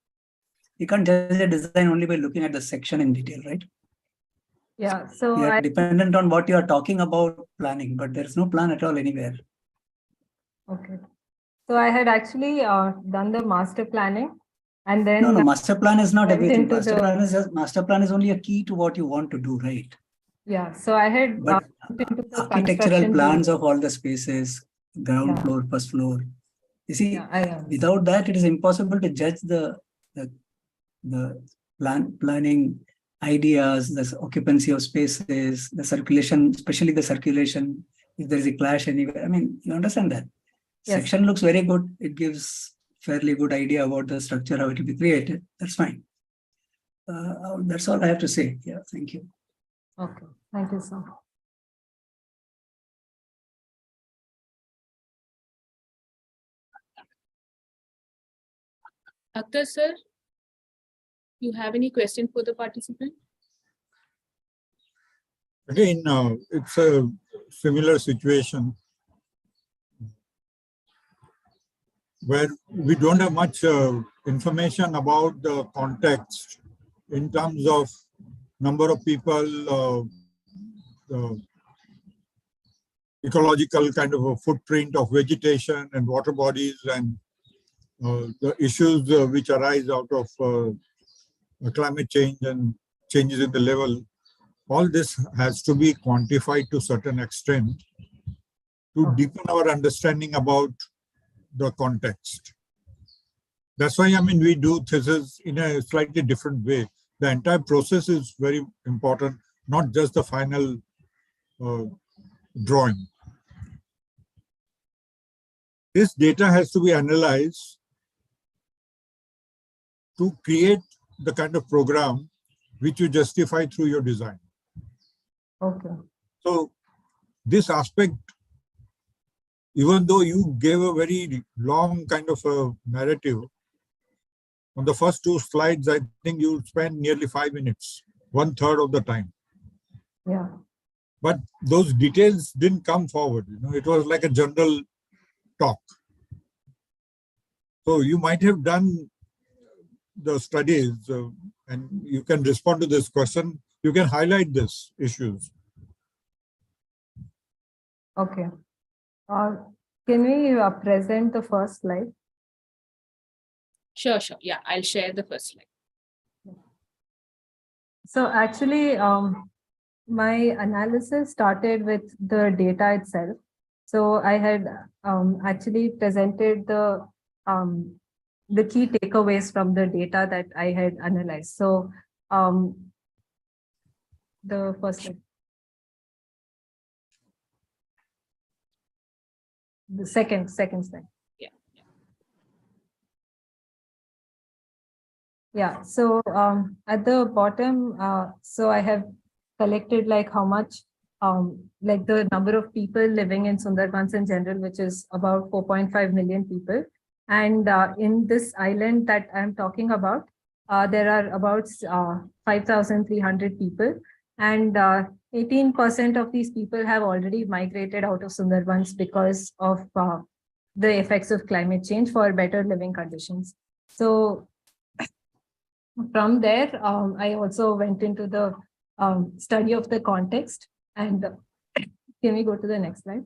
You can't judge the design only by looking at the section in detail, right? Yeah, so we are dependent on what you are talking about planning, but there's no plan at all anywhere. Okay. So I had actually done the master planning, and then no, master plan is not everything. Master plan is only a key to what you want to do, right? Yeah. So I had but architectural plans of all the spaces, ground floor, first floor. You see, without that, it is impossible to judge the planning ideas, the occupancy of spaces, the circulation, especially the circulation, if there is a clash anywhere. I mean, you understand that. Yes. Section looks very good. It gives fairly good idea about the structure, how it will be created. That's fine. That's all I have to say. Yeah, thank you. Okay, thank you, sir. Akhtar, sir, you have any question for the participant? Again, it's a similar situation where we don't have much information about the context in terms of number of people, the ecological kind of a footprint of vegetation and water bodies, and the issues which arise out of climate change and changes in the level. All this has to be quantified to a certain extent to deepen our understanding about the context. That's why, I mean, we do thesis in a slightly different way. The entire process is very important, not just the final drawing. This data has to be analyzed to create the kind of program which you justify through your design. Okay. So this aspect, even though you gave a very long kind of a narrative, on the first 2 slides, I think you spent nearly 5 minutes, 1/3 of the time. Yeah. But those details didn't come forward. It was like a general talk. So you might have done the studies, and you can respond to this question. You can highlight these issues. Okay. Can we present the first slide? Sure, sure. Yeah, I'll share the first slide. So actually, my analysis started with the data itself. So I had actually presented the key takeaways from the data that I had analyzed. So the first slide. The second slide. Yeah, so at the bottom, so I have collected like how much, like the number of people living in Sundarbans in general, which is about 4.5 million people. And in this island that I'm talking about, there are about 5,300 people. And 18% of these people have already migrated out of Sundarbans because of the effects of climate change for better living conditions. So from there, I also went into the study of the context. And can we go to the next slide?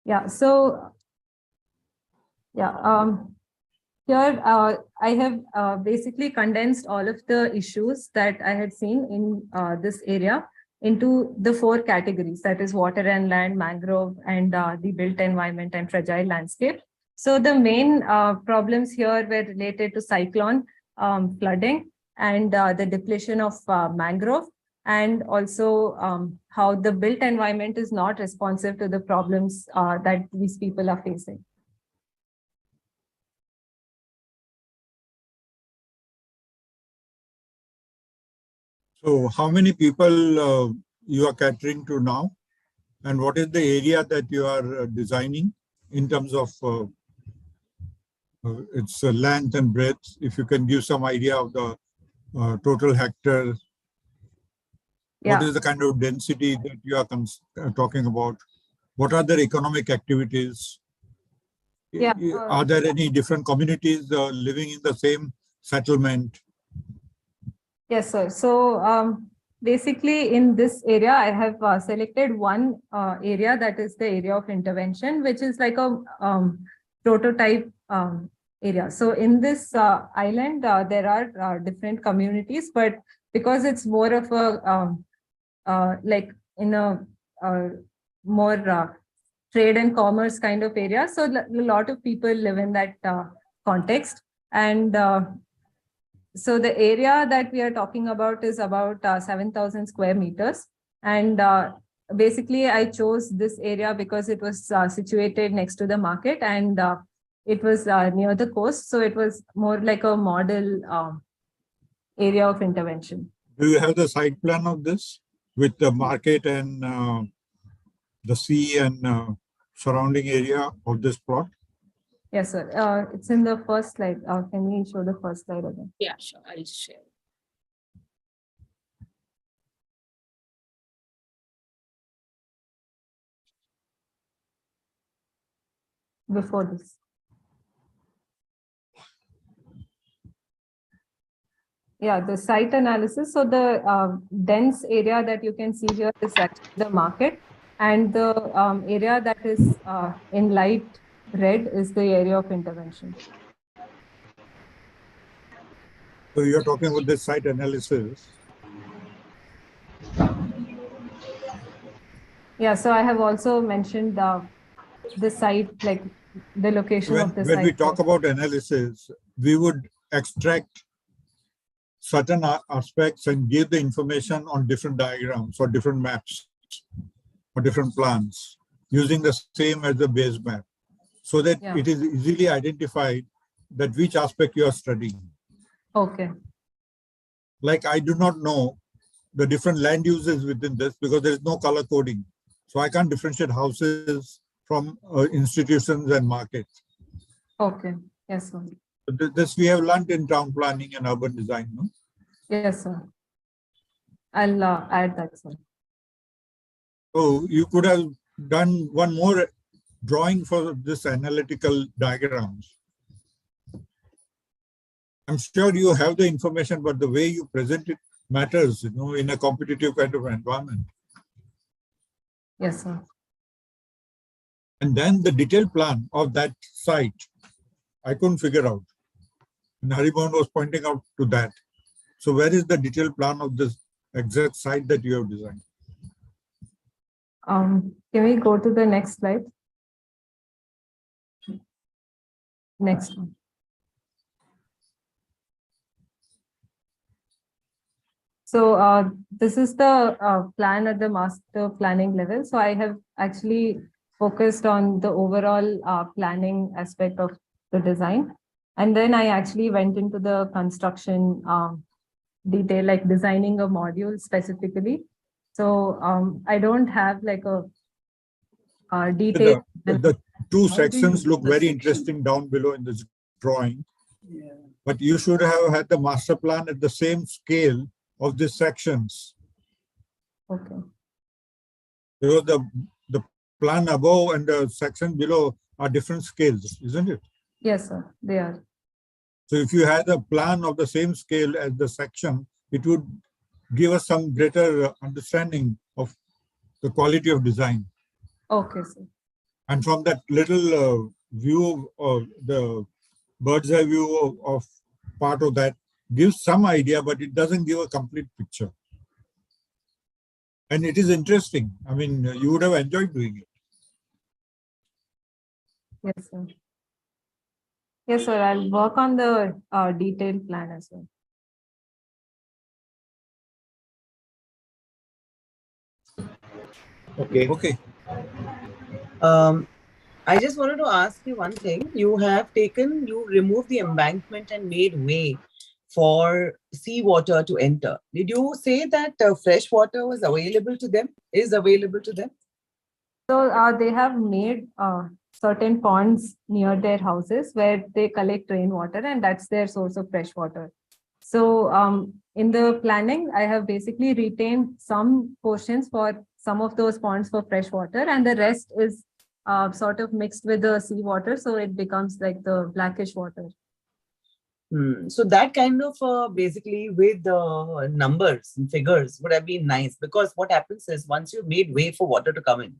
Yeah, so yeah, here I have basically condensed all of the issues that I had seen in this area into the 4 categories, that is water and land, mangrove, and the built environment and fragile landscape. So the main problems here were related to cyclone, flooding, and the depletion of mangrove, and also how the built environment is not responsive to the problems that these people are facing. So how many people you are catering to now? And what is the area that you are designing in terms of its length and breadth? If you can give some idea of the total hectare. Yeah. What is the kind of density that you are talking about? What are their economic activities? Yeah. Are there any different communities living in the same settlement? Yes, sir. So basically in this area, I have selected one area, that is the area of intervention, which is like a prototype area. So in this island, there are different communities, but because it's more of a like in a more trade and commerce kind of area, so a lot of people live in that context. And so the area that we are talking about is about 7,000 square meters. And basically, I chose this area because it was situated next to the market, and it was near the coast. So it was more like a model area of intervention. Do you have the site plan of this with the market and the sea and surrounding area of this plot? Yes, sir. It's in the first slide. Can we show the first slide again? Yeah, sure. I'll share. Before this. Yeah, the site analysis. So the dense area that you can see here is actually the market, and the area that is in light red is the area of intervention. So you're talking about this site analysis. Yeah, so I have also mentioned the site, like the location of the site. When we talk about analysis, we would extract certain aspects and give the information on different diagrams or different maps or different plans using the same as the base map. so that it is easily identified that which aspect you are studying. Okay. Like I do not know the different land uses within this because there is no color coding. So I can't differentiate houses from institutions and markets. Okay. Yes, sir. This we have learned in town planning and urban design, no? Yes, sir. I'll add that, sir. So you could have done one more drawing for this analytical diagrams. I'm sure you have the information, but the way you present it matters, in a competitive kind of environment. Yes, sir. And then the detailed plan of that site, I couldn't figure out. And Haribon was pointing out to that. So where is the detailed plan of this exact site that you have designed? Can we go to the next slide? Next one. So this is the plan at the master planning level. So I have actually focused on the overall planning aspect of the design. And then I actually went into the construction detail, like designing a module specifically. So I don't have like a detail. The two sections look very interesting down below in this drawing. Yeah. But you should have had the master plan at the same scale of these sections. Okay. Because the plan above and the section below are different scales, isn't it? Yes, sir, they are. So if you had a plan of the same scale as the section, it would give us some greater understanding of the quality of design. Okay, sir. And from that little view of the bird's eye view of part of that gives some idea, but it doesn't give a complete picture. And it is interesting. I mean, you would have enjoyed doing it. Yes, sir. Yes, sir. I'll work on the detailed plan as well. Okay. Okay. I just wanted to ask you one thing. You removed the embankment and made way for seawater to enter. Did you say that fresh water was available to them, is available to them? So they have made certain ponds near their houses where they collect rainwater, and that's their source of fresh water. So in the planning, I have basically retained some portions for some of those ponds for fresh water, and the rest is sort of mixed with the seawater, so it becomes like the blackish water. So that kind of basically with the numbers and figures would have been nice, because what happens is once you've made way for water to come in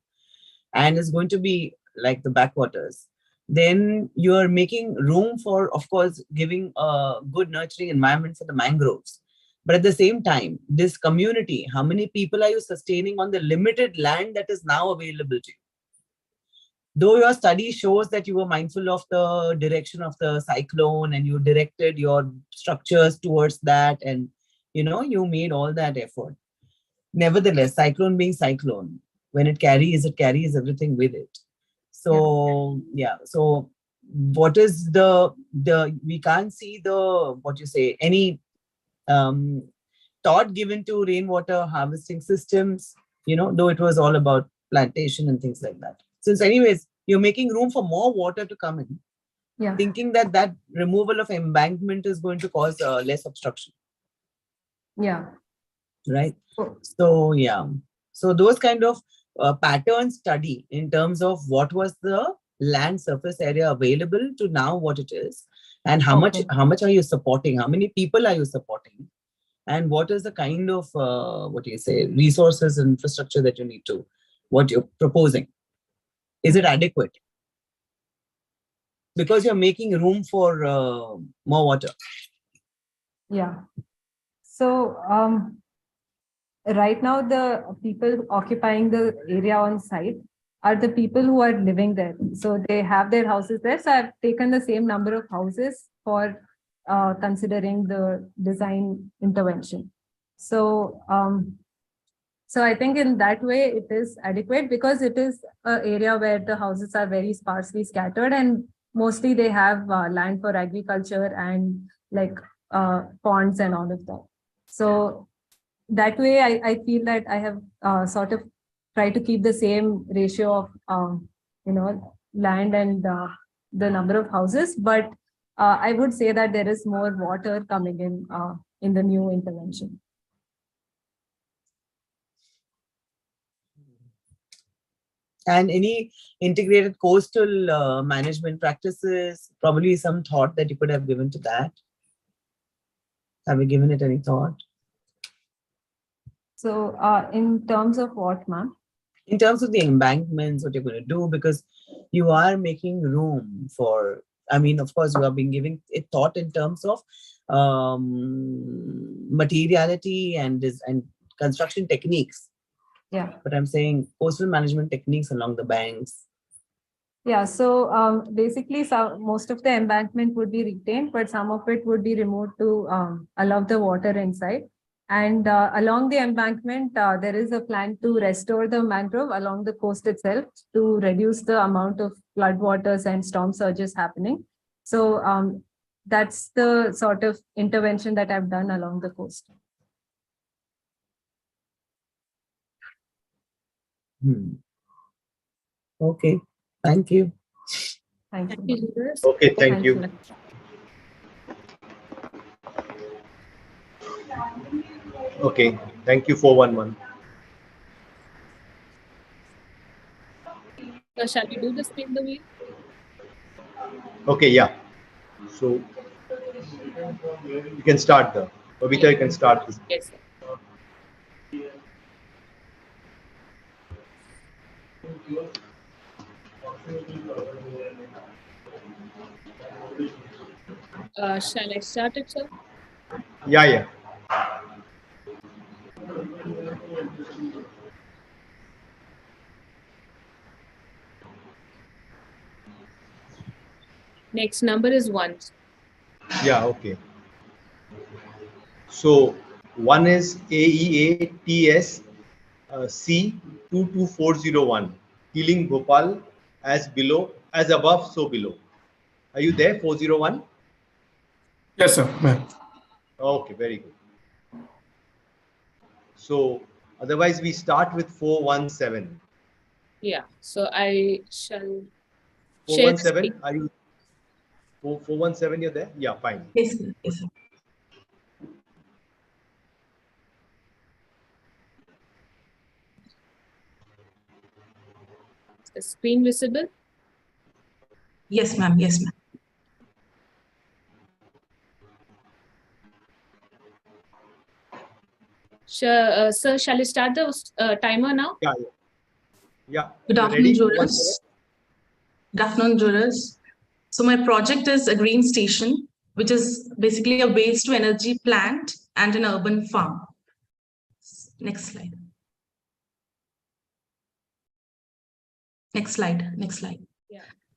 and it's going to be like the backwaters, then you're making room for, of course, giving a good nurturing environment for the mangroves. But at the same time, this community, how many people are you sustaining on the limited land that is now available to you? Though your study shows that you were mindful of the direction of the cyclone and you directed your structures towards that, and you made all that effort. Nevertheless, cyclone being cyclone, when it carries everything with it. So yeah. So what is we can't see any thought given to rainwater harvesting systems, though it was all about plantation and things like that. Since anyways, you're making room for more water to come in, thinking that removal of embankment is going to cause less obstruction. Yeah. Right. So yeah. So those kind of pattern study in terms of what was the land surface area available to now what it is, and how much are you supporting? How many people are you supporting? And what is the kind of resources and infrastructure that you need to, what you're proposing? Is it adequate? Because you're making room for more water. Yeah. So right now, the people occupying the area on site are the people who are living there. So they have their houses there. So I've taken the same number of houses for considering the design intervention. So So I think in that way it is adequate because it is an area where the houses are very sparsely scattered and mostly they have land for agriculture and like ponds and all of that. So that way I feel that I have sort of tried to keep the same ratio of land and the number of houses, but I would say that there is more water coming in the new intervention. And any integrated coastal management practices, probably some thought that you could have given to that. Have you given it any thought? So in terms of what, ma'am? In terms of the embankments, what you're going to do, because you are making room for, I mean, of course, you are being given a thought in terms of materiality and construction techniques. Yeah. But I'm saying coastal management techniques along the banks. Yeah, so basically most of the embankment would be retained, but some of it would be removed to allow the water inside. And along the embankment, there is a plan to restore the mangrove along the coast itself to reduce the amount of floodwaters and storm surges happening. So that's the sort of intervention that I've done along the coast. Okay, thank you. Thank you. Okay, thank you. Okay, thank you 411. Shall we do the spin the wheel? Okay, yeah. So you can start the Babita, you can start this. Yes, sir. Shall I start it, sir? Yeah, yeah. Next number is 1. Yeah, okay. So one is AEATS C22401, healing Bhopal as above, so below. Are you there, 401? Yes, sir. Okay, very good. So otherwise we start with 417. Yeah, so I shall share the 417, screen. are you 417, you're there? Yeah, fine. Yes, sir. Yes, sir. Is the screen visible? Yes, ma'am. Yes, ma'am. Sir, shall I start the timer now? Yeah, yeah. Yeah. Good afternoon, jurors. Good afternoon, jurors. So my project is a green station, which is basically a waste to energy plant and an urban farm. Next slide. Next slide. Next slide.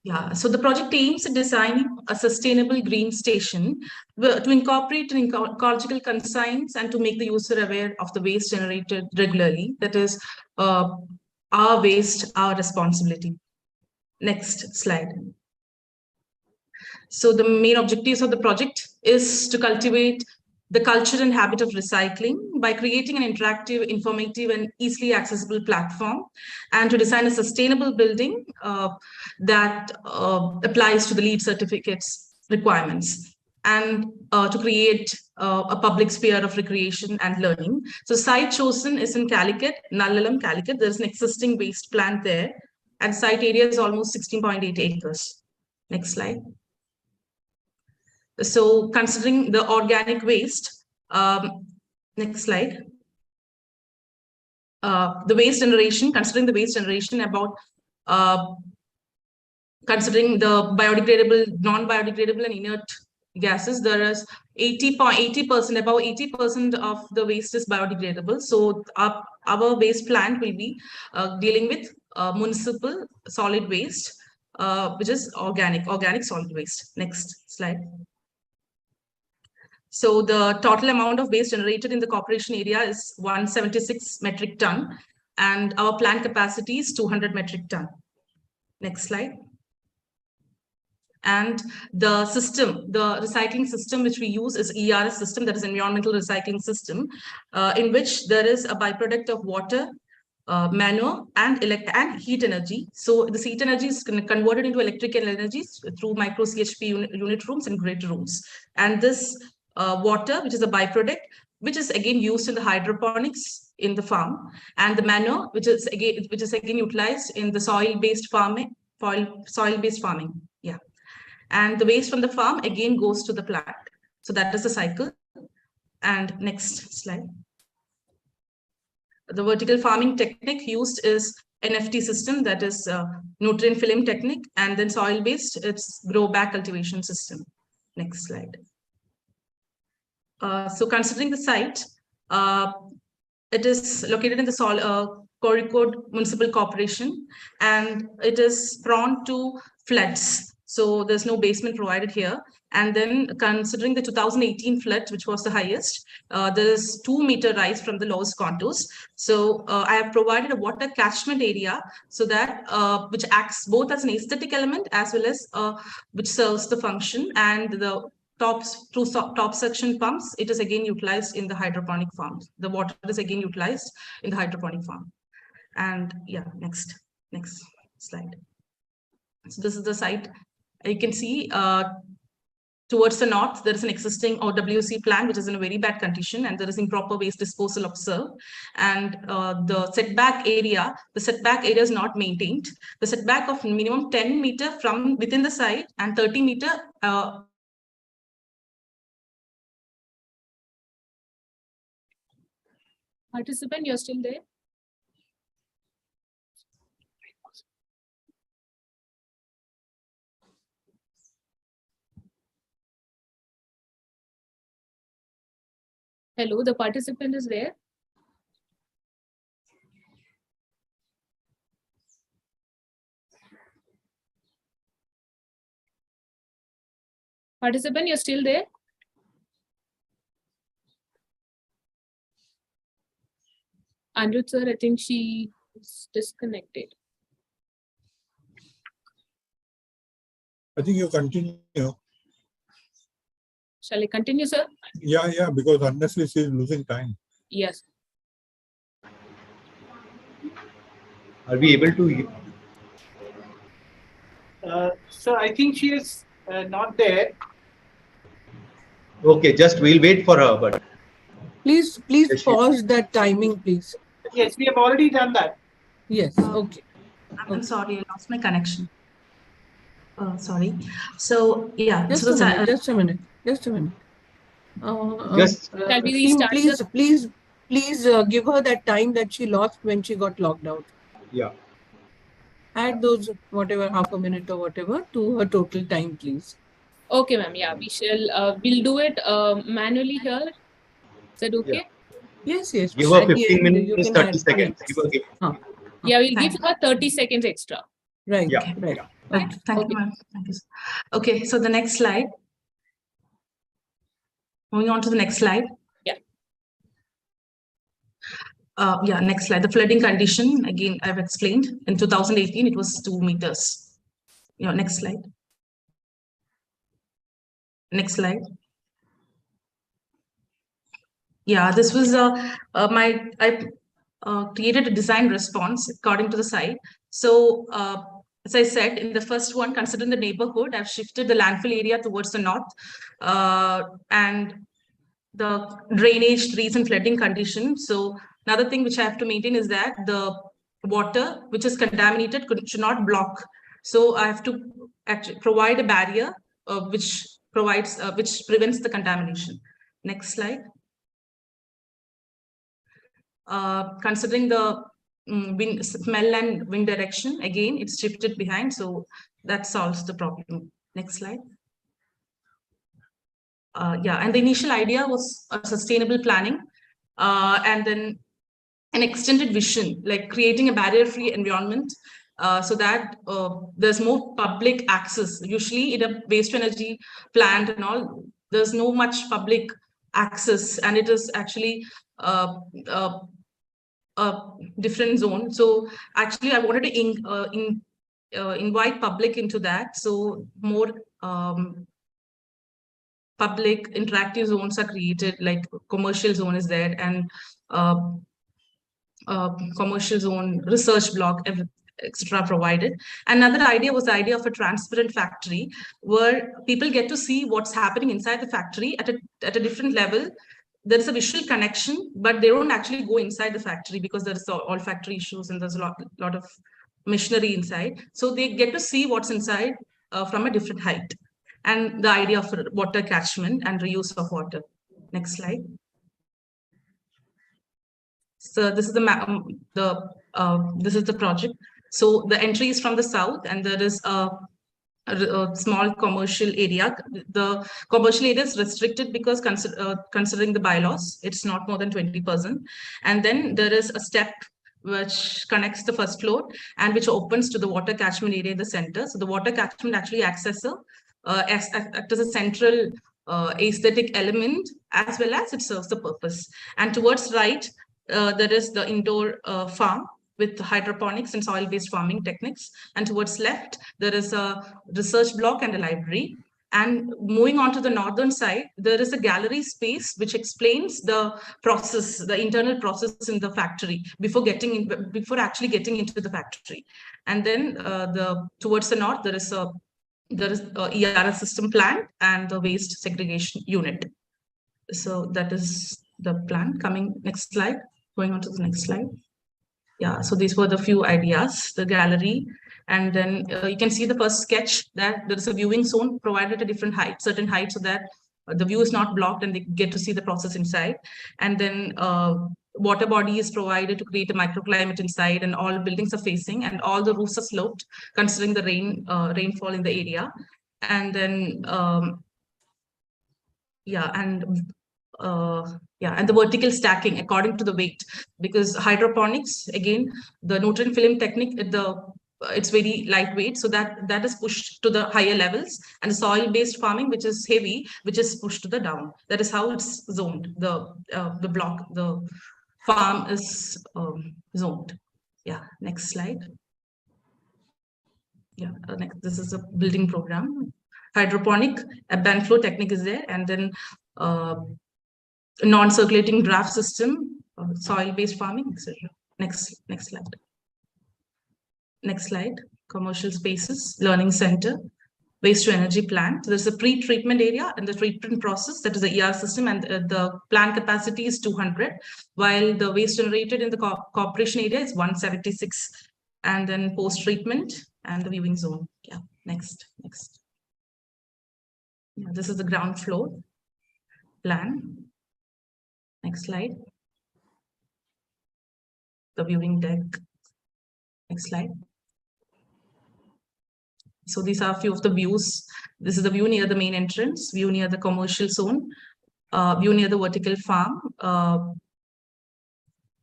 Yeah, so the project aims at designing a sustainable green station to incorporate an ecological conscience and to make the user aware of the waste generated regularly. That is, our waste, our responsibility. Next slide. So the main objectives of the project is to cultivate the culture and habit of recycling by creating an interactive, informative, and easily accessible platform, and to design a sustainable building that applies to the LEED certificates requirements, and to create a public sphere of recreation and learning. So site chosen is in Calicut, Nallalam, Calicut. There's an existing waste plant there, and site area is almost 16.8 acres. Next slide. So considering the organic waste, next slide. The waste generation, considering the waste generation about considering the biodegradable, non-biodegradable and inert gases, there is 80%, about 80% of the waste is biodegradable. So our waste plant will be dealing with municipal solid waste, which is organic solid waste. Next slide. So the total amount of waste generated in the corporation area is 176 metric ton, and our plant capacity is 200 metric ton. Next slide. And the system, the recycling system which we use is ERS system, that is environmental recycling system, in which there is a byproduct of water, manure, and heat energy. So this heat energy is converted into electrical energy through micro CHP unit rooms and grid rooms. And this water, which is a byproduct, which is again used in the hydroponics in the farm, and the manure, which is again utilized in the soil-based farming. Yeah. And the waste from the farm again goes to the plant. So that is the cycle. And next slide. The vertical farming technique used is NFT system, that is nutrient film technique, and then soil-based, it's grow back cultivation system. Next slide. So considering the site, it is located in the Kozhikode Municipal Corporation, and it is prone to floods. So there's no basement provided here. And then considering the 2018 flood, which was the highest, there is 2-meter rise from the lowest contours. So I have provided a water catchment area, so that which acts both as an aesthetic element as well as which serves the function. And the top suction pumps, it is again utilized in the hydroponic farm. The water is again utilized in the hydroponic farm. And yeah, next slide. So this is the site. You can see towards the north, there is an existing OWC plant, which is in a very bad condition, and there is improper waste disposal observed. And the setback area is not maintained. The setback of minimum 10 meter from within the site and 30 meter Participant, you're still there? Hello, the participant is there. Participant, you're still there? Anirudh sir, I think she is disconnected. I think you continue. Shall I continue, sir? Yeah, because honestly, she is losing time. Yes. Are we able to? So I think she is not there. Okay, just we'll wait for her, but. Please pause that timing, please. Yes, we have already done that. Yes, okay. I'm sorry, I lost my connection. Sorry. So yeah. Just a minute. Shall we team, restart? please give her that time that she lost when she got logged out. Yeah. Add those whatever half a minute or whatever to her total time, please. Okay, ma'am. Yeah, we shall. We'll do it manually here. Is that okay? Yeah. Yes. Give her 15 minutes, 30 seconds. Yeah, we'll give her 30 seconds extra. Right. Yeah. Right. Thank you, ma'am. Thank you. Okay, so the next slide. Moving on to the next slide. Yeah, next slide. The flooding condition, again, I've explained. In 2018, it was 2 meters. Next slide. Next slide. Yeah, this was I created a design response according to the site. So as I said, in the first one, considering the neighborhood, I've shifted the landfill area towards the north, and the drainage, trees, and flooding condition. So another thing which I have to maintain is that the water which is contaminated should not block. So I have to actually provide a barrier which prevents the contamination. Next slide. Considering the smell and wind direction, again, it's shifted behind, so that solves the problem. Next slide. Yeah, and the initial idea was a sustainable planning, and then an extended vision, like creating a barrier-free environment, so that there's more public access. Usually in a waste-to-energy plant and all, there's no much public access, and it is actually a different zone. So actually, I wanted to invite public into that. So more public interactive zones are created, like commercial zone is there, and commercial zone, research block, etc. provided. Another idea was the idea of a transparent factory, where people get to see what's happening inside the factory at a different level. There is a visual connection, but they don't actually go inside the factory because there's olfactory issues and there's a lot of machinery inside. So they get to see what's inside from a different height. And the idea of water catchment and reuse of water. Next slide. So this is this is the project. So the entry is from the south, and there is a small commercial area. The commercial area is restricted because considering the bylaws, it's not more than 20%. And then there is a step which connects the first floor and which opens to the water catchment area in the center. So the water catchment actually acts as a central aesthetic element, as well as it serves the purpose. And towards right, there is the indoor farm with hydroponics and soil-based farming techniques. And towards left, there is a research block and a library. And moving on to the northern side, there is a gallery space which explains the process, the internal process in the factory before actually getting into the factory. And then towards the north, there is a ERS system plant and the waste segregation unit. So that is the plan. Coming next slide. Going on to the next slide. Yeah, so these were the few ideas, the gallery. And then you can see the first sketch that there is a viewing zone provided at different height, certain height, so that the view is not blocked and they get to see the process inside. And then water body is provided to create a microclimate inside, and all buildings are facing and all the roofs are sloped considering the rainfall in the area. And then and the vertical stacking according to the weight, because hydroponics, again, the nutrient film technique, it's very lightweight, so that is pushed to the higher levels, and the soil-based farming, which is heavy, which is pushed to the down. That is how it's zoned. The block, the farm is zoned. Yeah, next slide. Yeah, this is a building program. Hydroponic, a band flow technique is there, and then non-circulating draft system, soil-based farming, etc. Next slide. Next slide. Commercial spaces, learning center, waste to energy plant. There's a pre-treatment area and the treatment process, that is the ER system, and the plant capacity is 200, while the waste generated in the corporation area is 176. And then post-treatment and the viewing zone. Yeah, next. Yeah, this is the ground floor plan. Next slide. The viewing deck. Next slide. So these are a few of the views. This is the view near the main entrance, view near the commercial zone, view near the vertical farm,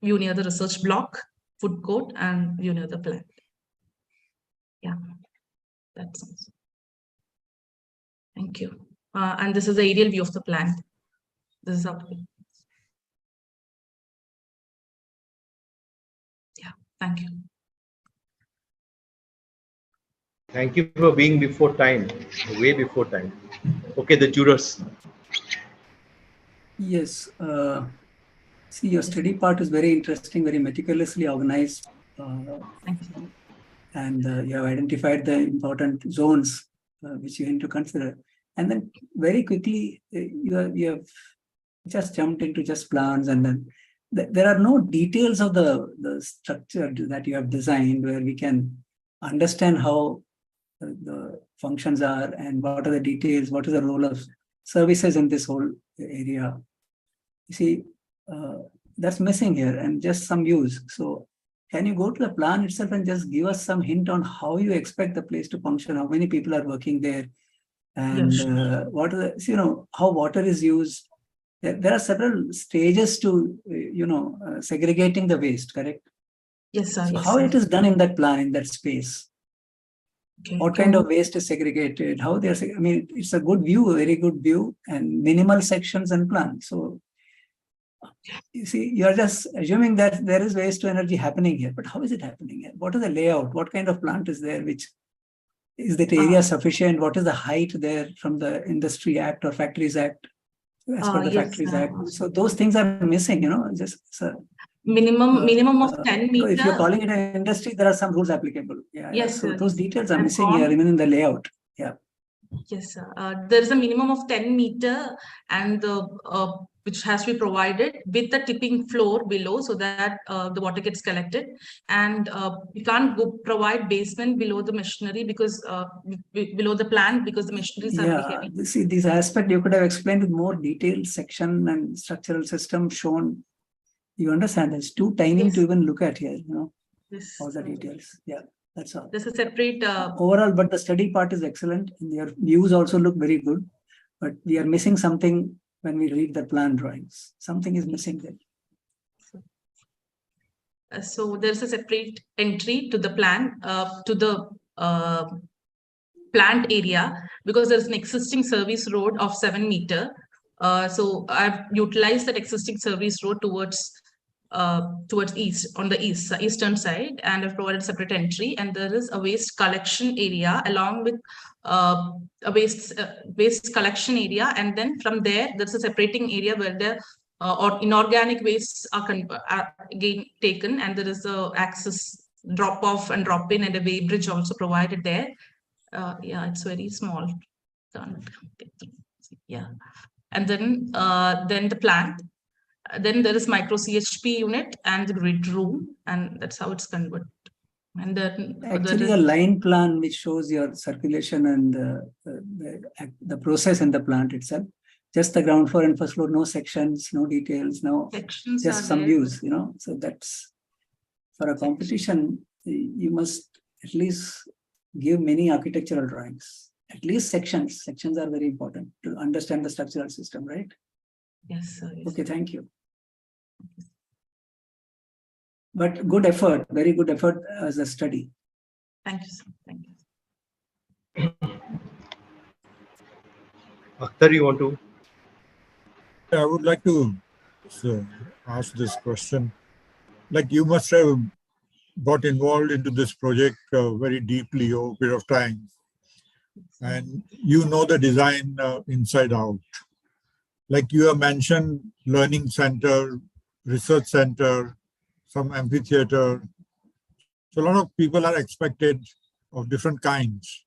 view near the research block, food court, and view near the plant. Yeah, that's it. Thank you. And this is the aerial view of the plant. This is how. Yeah, thank you. Thank you for being before time, way before time. Okay, the jurors. Yes. See, your study part is very interesting, very meticulously organized. And you have identified the important zones which you need to consider. And then very quickly, you have just jumped into just plans, and then there are no details of the structure that you have designed where we can understand how the functions are and what are the details, what is the role of services in this whole area. You see, that's missing here, and just some views. So can you go to the plan itself and just give us some hint on how you expect the place to function, how many people are working there, and what are the, how water is used. There are several stages to, segregating the waste, correct? Yes, sir. So yes, how sir. it is done in that plan, in that space? Okay. What kind of waste is segregated? How they are? I mean, it's a good view, a very good view, and minimal sections and plans. So you see, you are just assuming that there is waste to energy happening here, but how is it happening here? What is the layout? What kind of plant is there? Which is that area sufficient? What is the height there from the Industry Act or Factories Act? As per the Factories Act. So those things are missing, you know, just minimum of 10 meters. So if you're calling it an industry, there are some rules applicable. Yes, so sir. those details are missing here, even in the layout. Yeah. Yes, sir. There is a minimum of 10 meter and the which has to be provided with the tipping floor below so that the water gets collected. And we can't provide basement below the machinery because below the plant because the machineries are very heavy. See, this aspect you could have explained with more detailed section and structural system shown. You understand, it's too tiny to even look at here, you know, all the details. Yeah, that's all. There's a separate... Overall, but the study part is excellent. And your views also look very good. But we are missing something when we read the plan drawings. Something is missing there. So there's a separate entry to the plan, to the plant area, because there's an existing service road of 7 meters. So I've utilized that existing service road towards east, on the eastern side, and I've provided separate entry. And there is a waste collection area along with a waste collection area, and then from there's a separating area where the or inorganic wastes are again taken, and there is a access drop off and drop in and a weigh bridge also provided there. Yeah, it's very small. Yeah, and then the plant. Then there is micro CHP unit and the grid room, and that's how it's converted. And then actually a line plan which shows your circulation and the process in the plant itself. Just the ground floor and first floor, no sections, no details, no sections, just some views, you know. So that's for a competition, you must at least give many architectural drawings, at least sections. Sections are very important to understand the structural system, right? Yes, sir. Yes. Okay, thank you. But good effort, very good effort as a study. Thank you, sir. Thank you. Akhtar, you want to? I would like to ask this question. Like, you must have got involved into this project very deeply over a period of time. And you know the design inside out. Like you have mentioned, learning center, research center, some amphitheater. So a lot of people are expected of different kinds.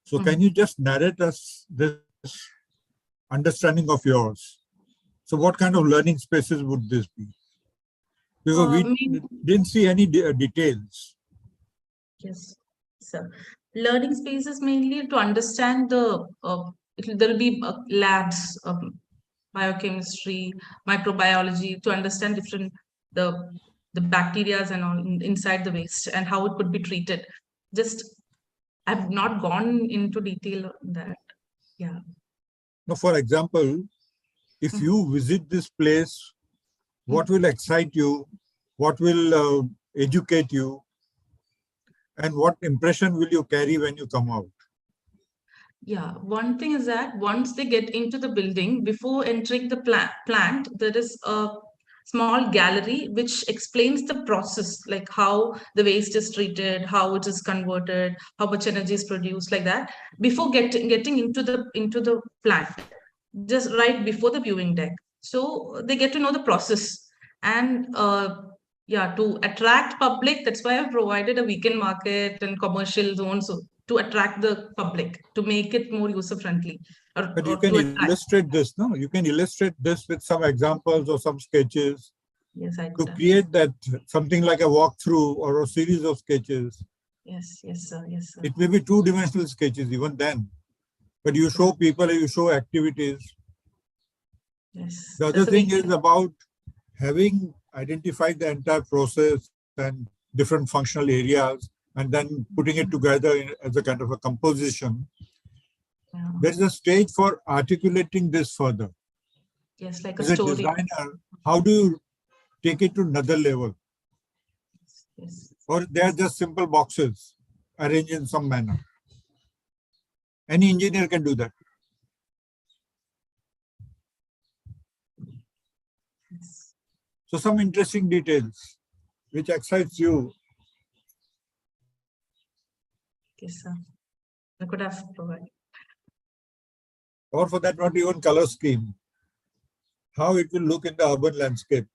So can you just narrate us this understanding of yours? So what kind of learning spaces would this be? Because we didn't see any details. Yes, sir. Learning spaces mainly to understand the, there will be labs, biochemistry, microbiology, to understand different, the bacteria and all inside the waste and how it could be treated. Just, I've not gone into detail on that. Yeah. Now, for example, if you visit this place, what will excite you? What will educate you? And what impression will you carry when you come out? Yeah, one thing is that once they get into the building, before entering the plant, there is a small gallery which explains the process, like how the waste is treated, how it is converted, how much energy is produced, like that, before getting into the plant, just right before the viewing deck. So they get to know the process. And yeah, to attract public, that's why I've provided a weekend market and commercial zones to attract the public, to make it more user-friendly. But you can illustrate this, no? You can illustrate this with some examples or some sketches. Yes, I could. To create that, something like a walkthrough or a series of sketches. Yes, yes, sir. Yes, sir. It may be two-dimensional sketches even then. But you show people, you show activities. Yes. The other thing is about having identified the entire process and different functional areas and then putting it together as a kind of a composition. Yeah. There is a stage for articulating this further. Yes, like a story. As a designer, how do you take it to another level? Yes. Or they are just simple boxes arranged in some manner? Any engineer can do that. So some interesting details which excites you. Yes, sir. I could have provided. Or for that, not even color scheme. How it will look in the urban landscape.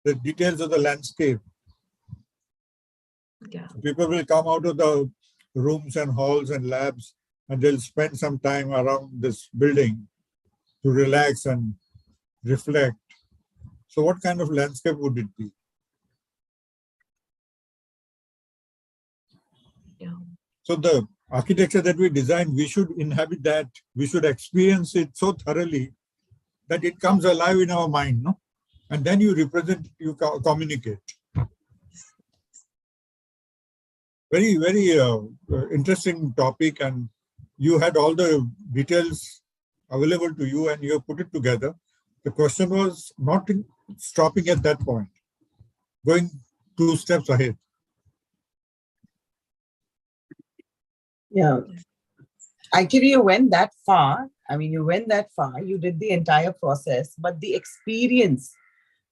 The details of the landscape. Yeah. People will come out of the rooms and halls and labs and they'll spend some time around this building to relax and reflect. So what kind of landscape would it be? Yeah. So the architecture that we design, we should inhabit that. We should experience it so thoroughly that it comes alive in our mind, no? And then you represent, you communicate. Very, very interesting topic, and you had all the details available to you and you have put it together. The question was not stopping at that point, going 2 steps ahead. Yeah. Actually, you went that far. I mean, you went that far. You did the entire process, but the experience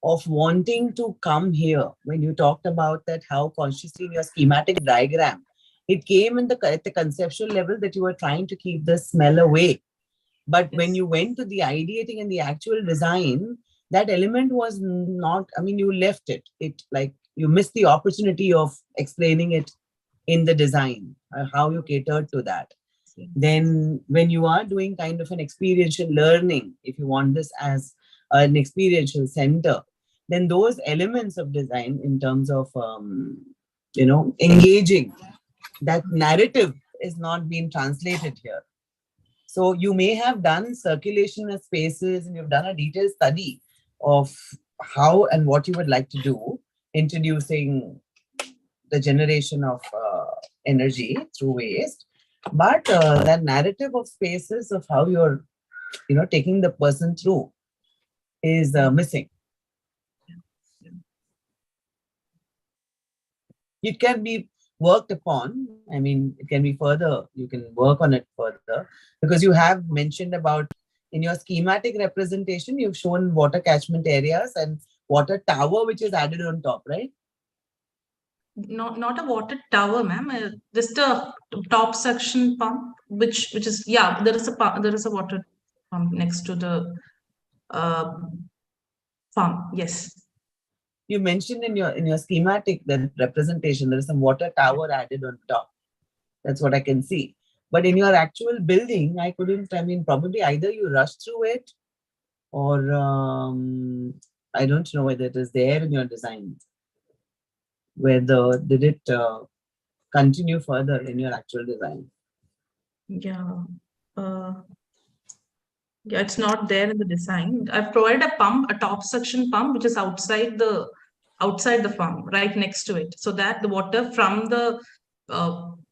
of wanting to come here, when you talked about that, how consciously in your schematic diagram, it came in at the conceptual level that you were trying to keep the smell away. But when you went to the ideating and the actual design, that element was not, I mean, you left it. It like you missed the opportunity of explaining it in the design, how you catered to that. Then when you are doing kind of an experiential learning, if you want this as an experiential center, then those elements of design in terms of, engaging, that narrative is not being translated here. So you may have done circulation of spaces and you've done a detailed study of how and what you would like to do, introducing the generation of energy through waste. But that narrative of spaces of how you're, taking the person through is missing. It can be worked upon. I mean, it can be further, you can work on it further, because you have mentioned about in your schematic representation, you've shown water catchment areas and water tower, which is added on top, right? Not a water tower, ma'am. Just a top suction pump, which is, yeah, there is a water pump next to the farm. Yes. You mentioned in your schematic that representation, there is some water tower added on top. That's what I can see. But in your actual building, I couldn't, I mean, probably either you rushed through it or I don't know whether it is there in your design. Did it continue further in your actual design? Yeah. Yeah, it's not there in the design. I've provided a pump, a top suction pump, which is outside the farm, right next to it, so that the water from the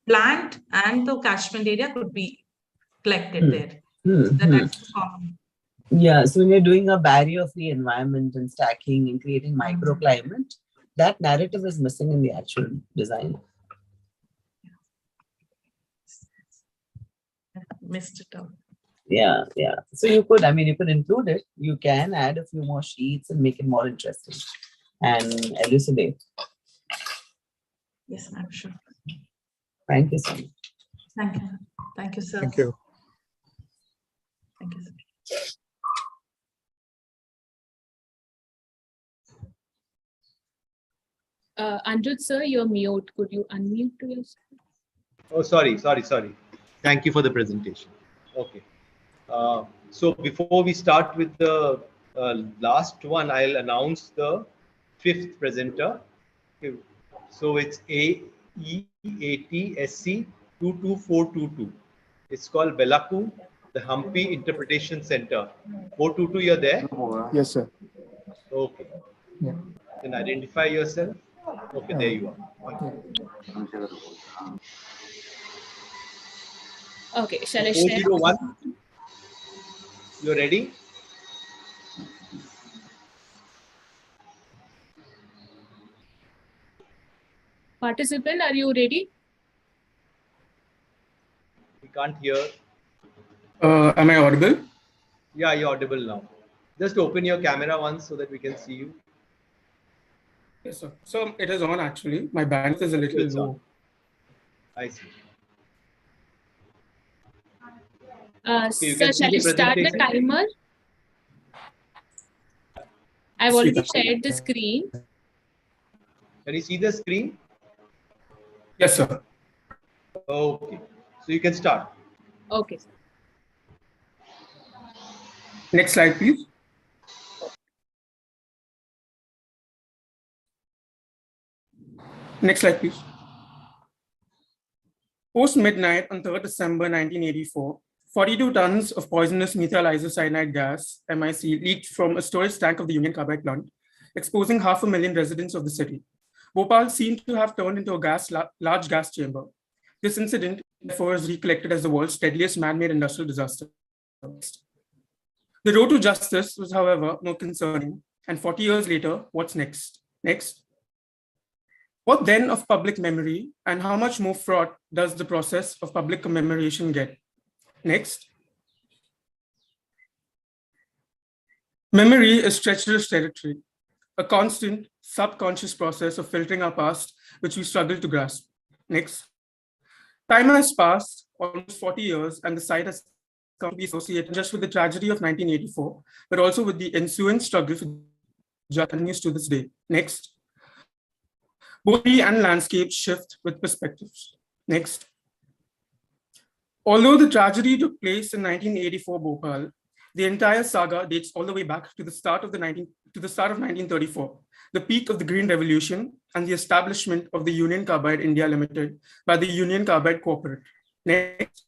plant and the catchment area could be collected there. That's the farm. Yeah, so when you're doing a barrier-free environment and stacking and creating microclimate, that narrative is missing in the actual design. Missed it out. Yeah, yeah. So you could, I mean, you could include it. You can add a few more sheets and make it more interesting and elucidate. Yes, I'm sure. Thank you so much. Thank you. Thank you, sir. Thank you. Thank you, sir. Anjut, sir, you're mute. Could you unmute yourself? Oh, sorry. Thank you for the presentation. Okay. So before we start with the last one, I'll announce the 5th presenter. Okay. So it's Aeat 22422. It's called Belaku, the Hampi Interpretation Center. 422, you're there? Yes, sir. Okay. Yeah. Then identify yourself. Okay, there you are. Okay, shall I So share? 401, you're ready? Participant, are you ready? We can't hear. Am I audible? Yeah, you're audible now. Just open your camera once so that we can see you. Yes, sir. So it is on actually. My bandwidth is a little It's low. on. I see. Okay, you Sir, can see shall the I start the presentation. timer? I've already shared the screen. Can you see the screen? Yes, sir. Okay. So you can start. Okay. Next slide, please. Next slide, please. Post midnight on 3rd December 1984, 42 tons of poisonous methyl isocyanide gas, MIC, leaked from a storage tank of the Union Carbide plant, exposing 500,000 residents of the city. Bhopal seemed to have turned into a large gas chamber. This incident, therefore, is recollected as the world's deadliest man-made industrial disaster. The road to justice was, however, more concerning. And 40 years later, what's next? Next. What then of public memory, and how much more fraught does the process of public commemoration get? Next. Memory is treacherous territory, a constant subconscious process of filtering our past, which we struggle to grasp. Next. Time has passed, almost 40 years, and the site has come to be associated just with the tragedy of 1984, but also with the ensuing struggle for justice continues to this day. Next. Both tree and landscape shift with perspectives. Next. Although the tragedy took place in 1984 Bhopal, the entire saga dates all the way back to the start of 1934, the peak of the Green Revolution and the establishment of the Union Carbide India Limited by the Union Carbide Corporate. Next.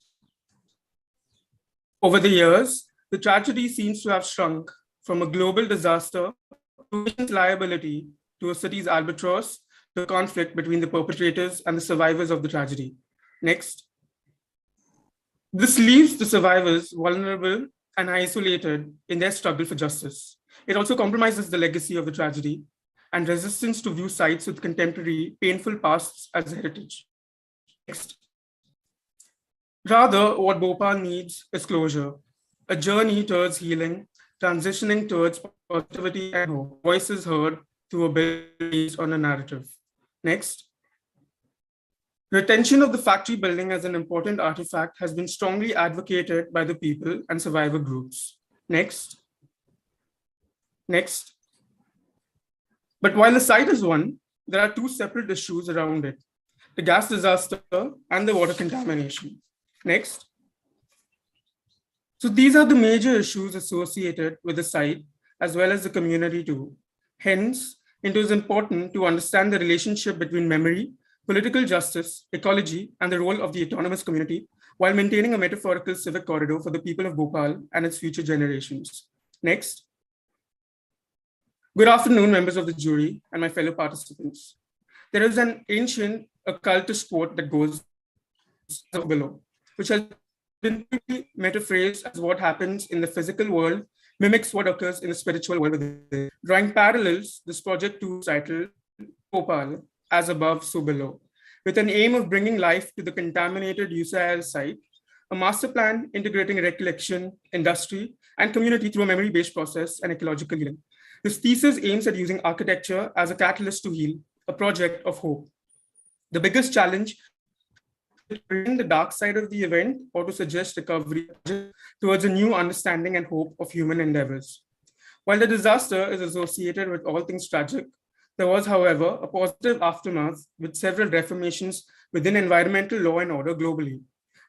Over the years, the tragedy seems to have shrunk from a global disaster to a liability to a city's albatross, the conflict between the perpetrators and the survivors of the tragedy. Next. This leaves the survivors vulnerable and isolated in their struggle for justice. It also compromises the legacy of the tragedy and resistance to view sites with contemporary painful pasts as heritage. Next. Rather, what Bhopal needs is closure, a journey towards healing, transitioning towards positivity and hope. Voices heard through a bill based on a narrative. Next. Retention of the factory building as an important artifact has been strongly advocated by the people and survivor groups. Next. Next. But while the site is one, there are two separate issues around it, the gas disaster and the water contamination. Next. So these are the major issues associated with the site as well as the community too. Hence, it is important to understand the relationship between memory, political justice, ecology, and the role of the autonomous community while maintaining a metaphorical civic corridor for the people of Bhopal and its future generations. Next. Good afternoon, members of the jury and my fellow participants. There is an ancient occultist quote that goes below, which has been metaphrased as what happens in the physical world mimics what occurs in the spiritual world within. Drawing parallels, this project too is titled Bhopal, as above, so below, with an aim of bringing life to the contaminated UCIL site, a master plan integrating recollection, industry, and community through a memory-based process and ecological healing. This thesis aims at using architecture as a catalyst to heal, a project of hope. The biggest challenge is to bring the dark side of the event or to suggest recovery towards a new understanding and hope of human endeavors. While the disaster is associated with all things tragic, there was, however, a positive aftermath with several reformations within environmental law and order globally.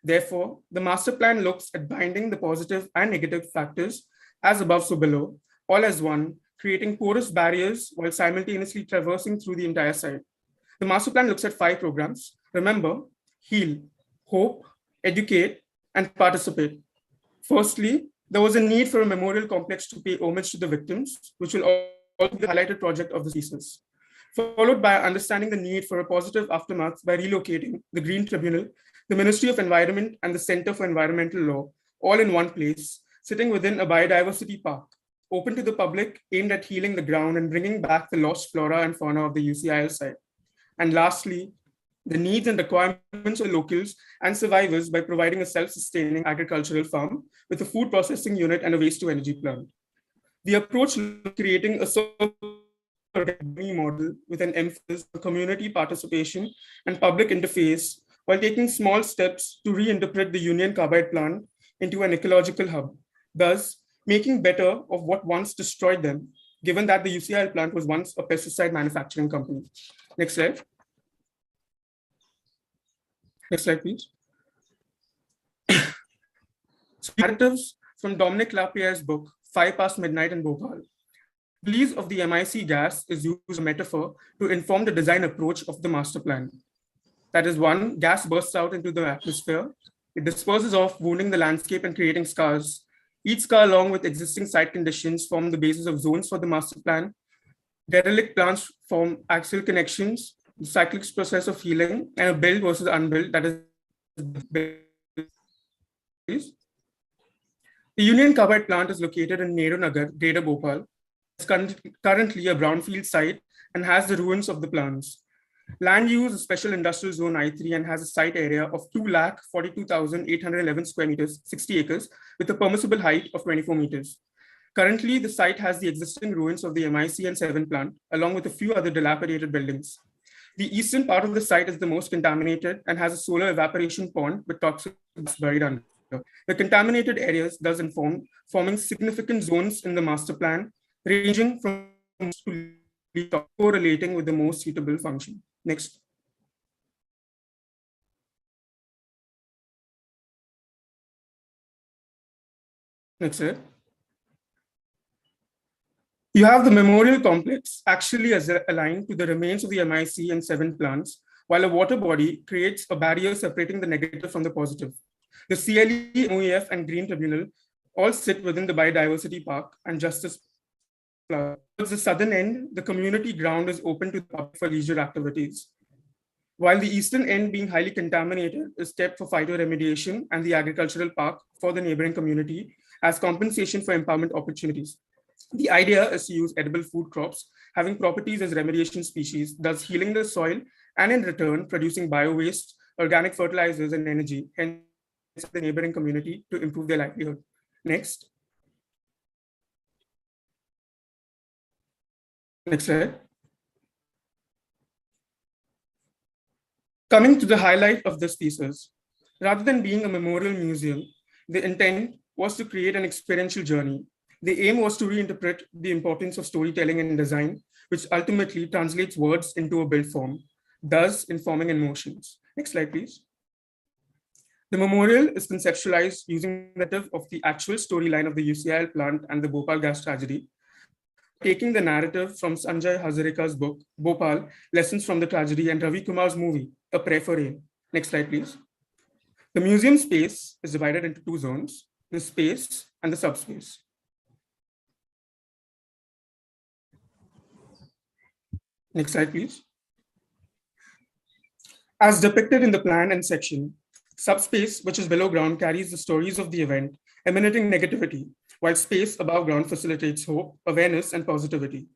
Therefore, the master plan looks at binding the positive and negative factors as above so below, all as one, creating porous barriers while simultaneously traversing through the entire site. The master plan looks at 5 programs. Remember, heal, hope, educate, and participate. Firstly, there was a need for a memorial complex to pay homage to the victims, which will also be the highlighted project of the thesis, followed by understanding the need for a positive aftermath by relocating the Green Tribunal, the Ministry of Environment, and the Center for Environmental Law, all in one place, sitting within a biodiversity park, open to the public, aimed at healing the ground and bringing back the lost flora and fauna of the UCIL site. And lastly, the needs and requirements of locals and survivors by providing a self-sustaining agricultural farm with a food processing unit and a waste-to-energy plant. The approach creating a model with an emphasis on community participation and public interface, while taking small steps to reinterpret the Union Carbide plant into an ecological hub, thus making better of what once destroyed them, given that the UCIL plant was once a pesticide manufacturing company. Next slide. Next slide, please. So, narratives from Dominic Lapierre's book, 5 Past Midnight in Bhopal. The release of the MIC gas is used as a metaphor to inform the design approach of the master plan. That is, one, gas bursts out into the atmosphere. It disperses off, wounding the landscape and creating scars. Each scar, along with existing site conditions, form the basis of zones for the master plan. Derelict plants form axial connections, the cyclic process of healing, and a build versus unbuilt, that is. The Union Carbide plant is located in Nehru Nagar, Greater Bhopal. It's currently a brownfield site and has the ruins of the plants. Land use is Special Industrial Zone I3 and has a site area of 2,42,811 square meters, 60 acres, with a permissible height of 24 meters. Currently, the site has the existing ruins of the MIC and 7 plant, along with a few other dilapidated buildings. The eastern part of the site is the most contaminated and has a solar evaporation pond with toxic buried under. The contaminated areas thus forming significant zones in the master plan, ranging from correlating with the most suitable function. Next. Next slide. You have the memorial complex actually as aligned to the remains of the MIC and 7 plants, while a water body creates a barrier separating the negative from the positive. The CLE, MOEF, and Green Tribunal all sit within the Biodiversity Park and Justice Plaza. Towards the southern end, the community ground is open to the public for leisure activities, while the eastern end, being highly contaminated, is kept for phytoremediation and the agricultural park for the neighboring community as compensation for empowerment opportunities. The idea is to use edible food crops having properties as remediation species, thus healing the soil and in return producing bio-waste, organic fertilizers, and energy, hence the neighboring community to improve their livelihood. Next. Next slide. Coming to the highlight of this thesis, rather than being a memorial museum, the intent was to create an experiential journey. The aim was to reinterpret the importance of storytelling and design, which ultimately translates words into a built form, thus informing emotions. Next slide, please. The memorial is conceptualized using the narrative of the actual storyline of the UCIL plant and the Bhopal gas tragedy, taking the narrative from Sanjay Hazarika's book, Bhopal, Lessons from the Tragedy, and Ravi Kumar's movie, A Prayer for Rain. Next slide, please. The museum space is divided into 2 zones, the space and the subspace. Next slide, please. As depicted in the plan and section, subspace, which is below ground, carries the stories of the event, emanating negativity, while space above ground facilitates hope, awareness, and positivity.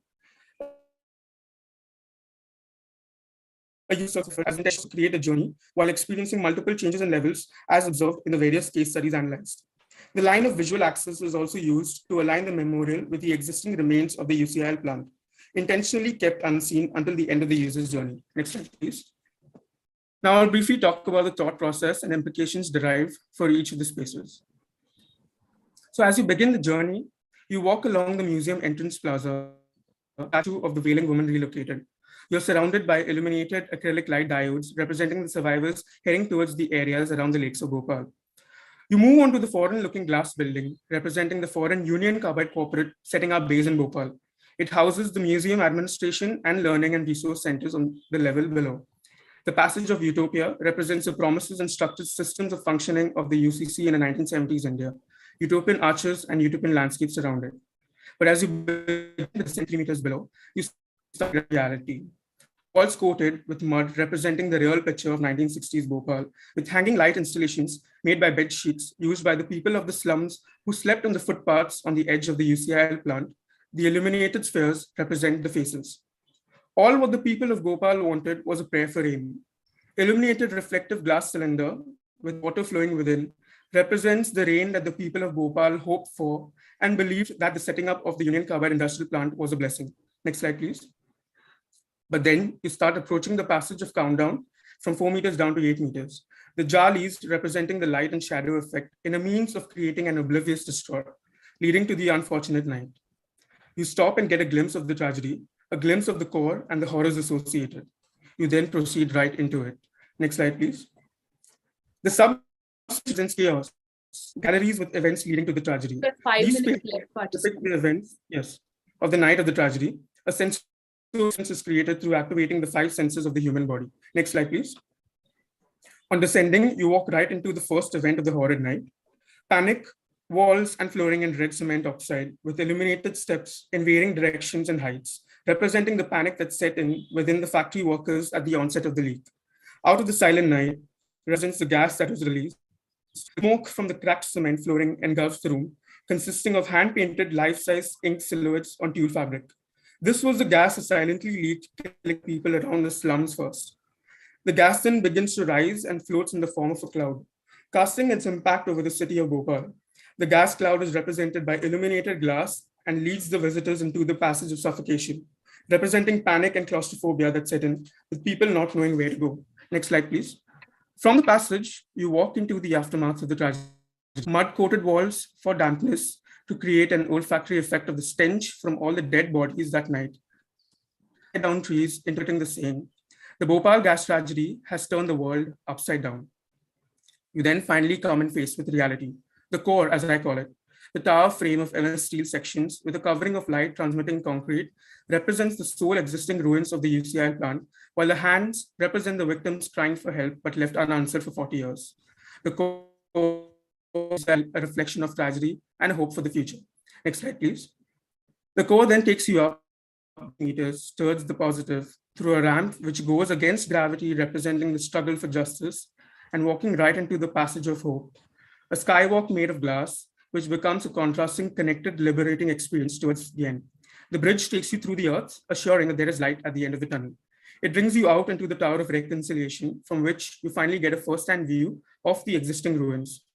A use of as intention to create a journey while experiencing multiple changes and levels as observed in the various case studies analyzed. The line of visual access is also used to align the memorial with the existing remains of the UCIL plant, intentionally kept unseen until the end of the user's journey. Next slide, please. Now I'll briefly talk about the thought process and implications derived for each of the spaces. So as you begin the journey, you walk along the museum entrance plaza, statue of the Wailing Woman relocated. You're surrounded by illuminated acrylic light diodes representing the survivors heading towards the areas around the lakes of Bhopal. You move on to the foreign-looking glass building, representing the foreign Union Carbide Corporate setting up base in Bhopal. It houses the museum administration and learning and resource centers on the level below. The passage of utopia represents the promises and structured systems of functioning of the UCC in the 1970s India, utopian arches and utopian landscapes around it. But as you begin the centimeters below, you start reality. Walls coated with mud representing the real picture of 1960s Bhopal, with hanging light installations made by bed sheets used by the people of the slums who slept on the footpaths on the edge of the UCIL plant. The illuminated spheres represent the faces. All what the people of Bhopal wanted was a prayer for rain. Illuminated reflective glass cylinder with water flowing within represents the rain that the people of Bhopal hoped for and believed that the setting up of the Union Carbide Industrial Plant was a blessing. Next slide, please. But then you start approaching the passage of countdown from 4 meters down to 8 meters. The jalis representing the light and shadow effect in a means of creating an oblivious destroyer, leading to the unfortunate night. You stop and get a glimpse of the tragedy, a glimpse of the core and the horrors associated. You then proceed right into it. Next slide, please. The sub-presents chaos, galleries with events leading to the tragedy. These depict the events, yes, of the night of the tragedy. A sense is created through activating the 5 senses of the human body. Next slide, please. On descending, you walk right into the first event of the horrid night. Panic, walls and flooring in red cement oxide with illuminated steps in varying directions and heights, representing the panic that set in within the factory workers at the onset of the leak. Out of the silent night represents the gas that was released. Smoke from the cracked cement flooring engulfs the room, consisting of hand-painted life-size ink silhouettes on tulle fabric. This was the gas that silently leaked, killing people around the slums first. The gas then begins to rise and floats in the form of a cloud, casting its impact over the city of Bhopal. The gas cloud is represented by illuminated glass and leads the visitors into the passage of suffocation, representing panic and claustrophobia that set in, with people not knowing where to go. Next slide, please. From the passage, you walk into the aftermath of the tragedy. Mud-coated walls for dampness to create an olfactory effect of the stench from all the dead bodies that night. Down trees interpreting the same. The Bhopal gas tragedy has turned the world upside down. You then finally come and face with reality. The core, as I call it, the tower frame of MS steel sections with a covering of light transmitting concrete represents the sole existing ruins of the UCI plant, while the hands represent the victims crying for help but left unanswered for 40 years. The core is a reflection of tragedy and hope for the future. Next slide, please. The core then takes you up meters towards the positive through a ramp which goes against gravity, representing the struggle for justice, and walking right into the passage of hope. A skywalk made of glass, which becomes a contrasting, connected, liberating experience towards the end. The bridge takes you through the earth, assuring that there is light at the end of the tunnel. It brings you out into the Tower of Reconciliation, from which you finally get a first-hand view of the existing ruins.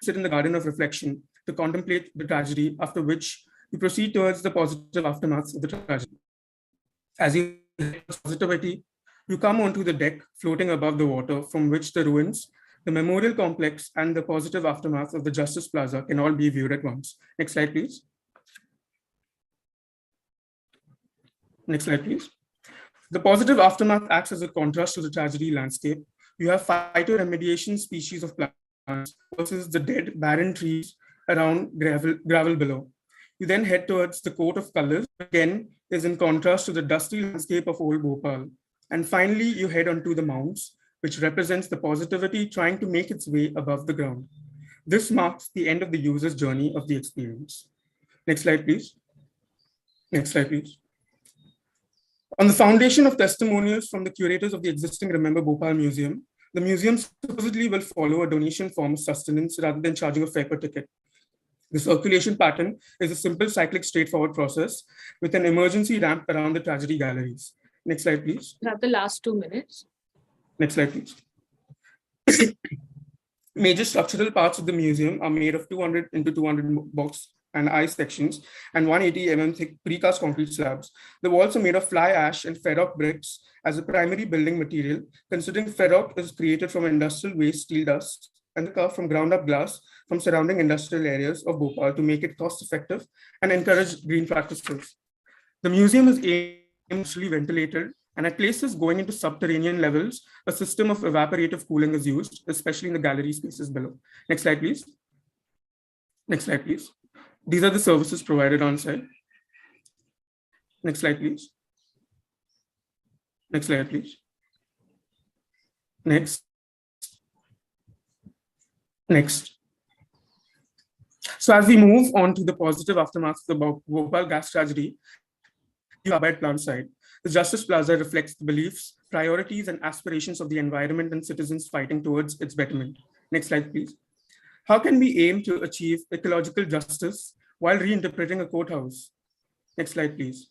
Sit in the garden of reflection to contemplate the tragedy, after which you proceed towards the positive aftermath of the tragedy. As you positivity, you come onto the deck floating above the water, from which the ruins, the memorial complex, and the positive aftermath of the Justice Plaza can all be viewed at once. Next slide, please. Next slide, please. The positive aftermath acts as a contrast to the tragedy landscape. You have phytoremediation species of plants versus the dead, barren trees around gravel below. You then head towards the coat of colors, again is in contrast to the dusty landscape of old Bhopal. And finally, you head onto the mounds, which represents the positivity trying to make its way above the ground. This marks the end of the user's journey of the experience. Next slide, please. Next slide, please. On the foundation of testimonials from the curators of the existing Remember Bhopal Museum, the museum supposedly will follow a donation form of sustenance rather than charging a fare per ticket. The circulation pattern is a simple cyclic straightforward process with an emergency ramp around the tragedy galleries. Next slide, please. You have the last 2 minutes. Next slide, please. Major structural parts of the museum are made of 200 into 200 box and I sections and 180 mm thick precast concrete slabs. The walls are made of fly ash and ferroc bricks as a primary building material, considering ferroc is created from industrial waste steel dust and carved from ground up glass from surrounding industrial areas of Bhopal to make it cost effective and encourage green practices. The museum is aimlessly ventilated, and at places going into subterranean levels, a system of evaporative cooling is used, especially in the gallery spaces below. Next slide, please. Next slide, please. These are the services provided on site. Next slide, please. Next slide, please. Next. Next. So as we move on to the positive aftermath of the Bhopal gas tragedy, the Aeat plant side, the Justice Plaza reflects the beliefs, priorities, and aspirations of the environment and citizens fighting towards its betterment. Next slide, please. How can we aim to achieve ecological justice while reinterpreting a courthouse? Next slide, please.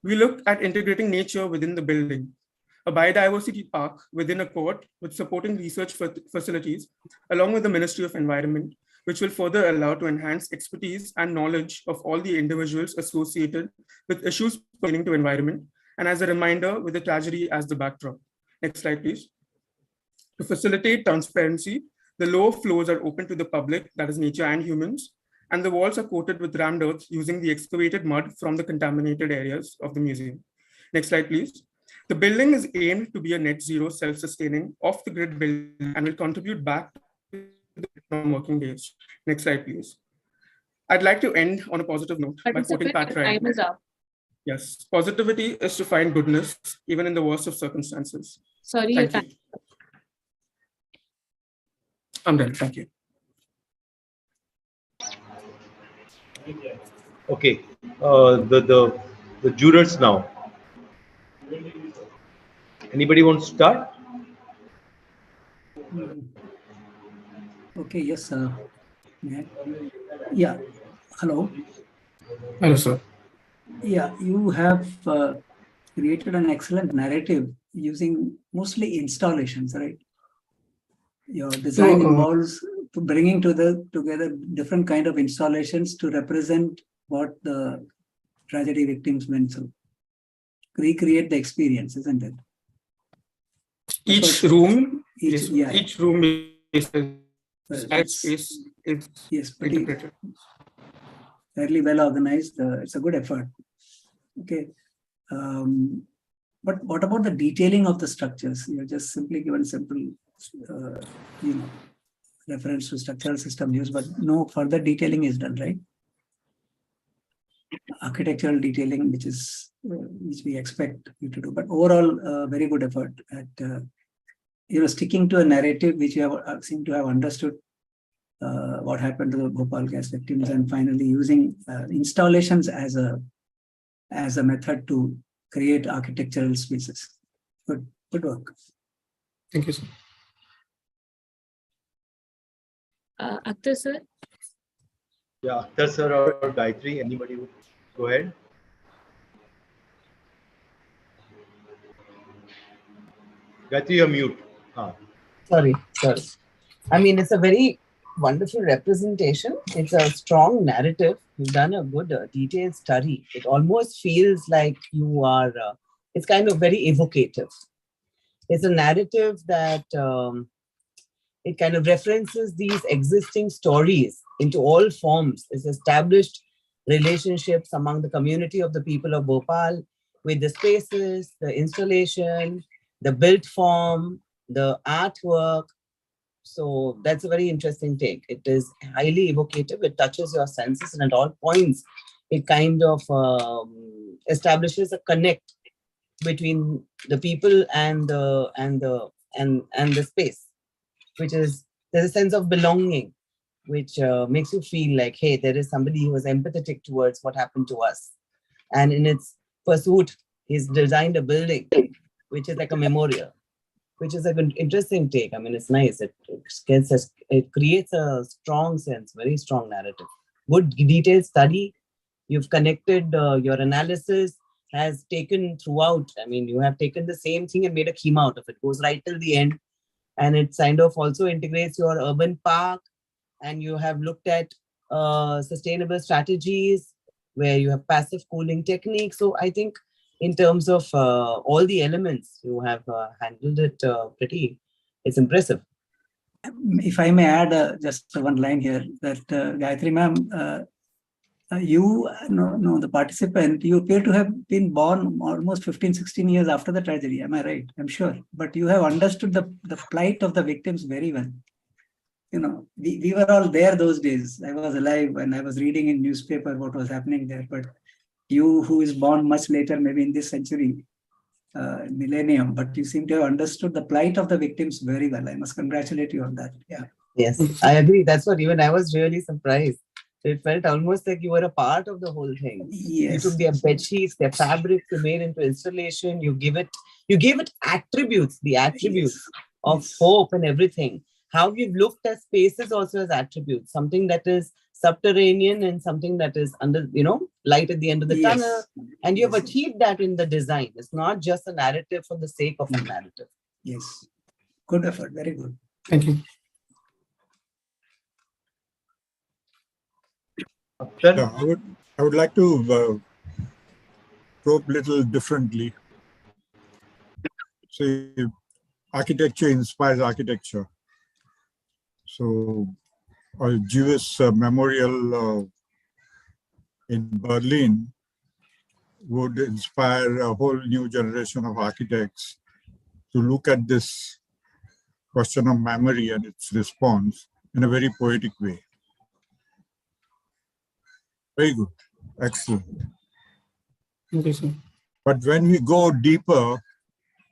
We look at integrating nature within the building. a biodiversity park within a court with supporting research facilities, along with the Ministry of Environment, which will further allow to enhance expertise and knowledge of all the individuals associated with issues pertaining to environment, and as a reminder, with the tragedy as the backdrop. Next slide, please. To facilitate transparency, the lower floors are open to the public, that is nature and humans, and the walls are coated with rammed earth using the excavated mud from the contaminated areas of the museum. Next slide, please. The building is aimed to be a net zero self-sustaining off-the-grid building and will contribute back to the non-working days. Next slide, please. I'd like to end on a positive note by quoting Pat Ryan. Time is up. Yes, positivity is to find goodness even in the worst of circumstances. Sorry, Thank you. I'm done. Thank you. Okay, the jurors now. Anybody want to start? Okay, yes, yeah, hello. Hello, sir. Yeah, you have created an excellent narrative using mostly installations, right? Your design involves bringing together different kind of installations to represent what the tragedy victims went through. Recreate the experience, isn't it? Each room is interpreted. Fairly well organized. It's a good effort. Okay. But what about the detailing of the structures? You're just simply given simple, reference to structural system use, but no further detailing is done, right? Architectural detailing, which we expect you to do, but overall, very good effort at sticking to a narrative which you have seem to have understood what happened to the Bhopal gas victims, and finally using installations as a method to create architectural spaces. Good work. Thank you, sir. Akhtar sir. Yeah, Akhtar sir or Gayatri, anybody would go ahead. Gayatri, you're mute. Sorry. I mean, it's a very wonderful representation. It's a strong narrative. You've done a good detailed study. It almost feels like you are, it's kind of very evocative. It's a narrative that it kind of references these existing stories into all forms. It's established relationships among the community of the people of Bhopal with the spaces, the installation, the built form, the artwork. So that's a very interesting take. It is highly evocative. It touches your senses, and at all points, it kind of establishes a connect between the people and the space, which is, there's a sense of belonging, which makes you feel like, hey, there is somebody who is empathetic towards what happened to us. And in its pursuit, he's designed a building, which is like a memorial, which is an interesting take. I mean, it's nice. It creates a strong sense, very strong narrative. Good detailed study. You've connected your analysis has taken throughout. I mean, you have taken the same thing and made a schema out of it. Goes right till the end. And it kind of also integrates your urban park. And you have looked at sustainable strategies where you have passive cooling techniques. So I think in terms of all the elements, you have handled it it's impressive. If I may add just one line here, that Gayatri ma'am, the participant, you appear to have been born almost 15, 16 years after the tragedy. Am I right? I'm sure. But you have understood the plight of the victims very well. We were all there those days. I was alive and I was reading in newspaper what was happening there. But you, who is born much later, maybe in this century, millennium, but you seem to have understood the plight of the victims very well. I must congratulate you on that. Yeah. Yes, I agree. That's what even I was really surprised. It felt almost like you were a part of the whole thing. Yes. You took their bed sheets, their fabrics, you made into installation. You gave it attributes, the attributes of hope and everything. How you've looked at spaces also as attributes, something that is subterranean and something that is under, light at the end of the Yes. tunnel. And you have achieved that in the design. It's not just a narrative for the sake of a narrative. Yes. Good effort. Very good. Thank you. Yeah, I would like to probe a little differently. See, architecture inspires architecture. So, a Jewish memorial in Berlin would inspire a whole new generation of architects to look at this question of memory and its response in a very poetic way. Very good. Excellent. Okay, sir. But when we go deeper,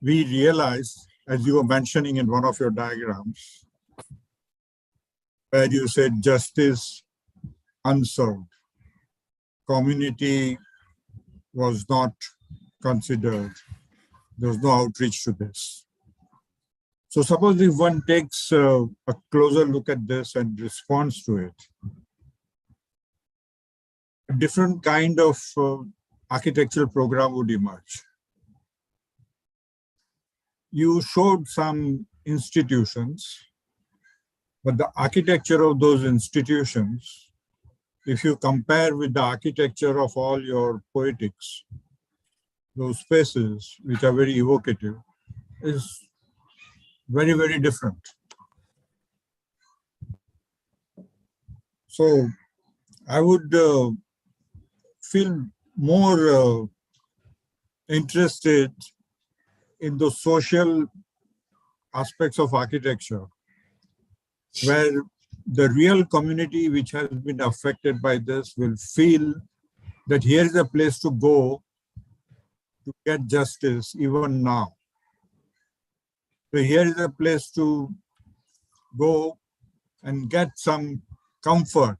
we realize, as you were mentioning in one of your diagrams, where you said justice unserved, community was not considered, there was no outreach to this. So suppose if one takes a closer look at this and responds to it, a different kind of architectural program would emerge. You showed some institutions, but the architecture of those institutions, if you compare with the architecture of all your poetics, those spaces, which are very evocative, is very, very different. So I would feel more interested in the social aspects of architecture, where the real community which has been affected by this will feel that here is a place to go to get justice even now. So here is a place to go and get some comfort.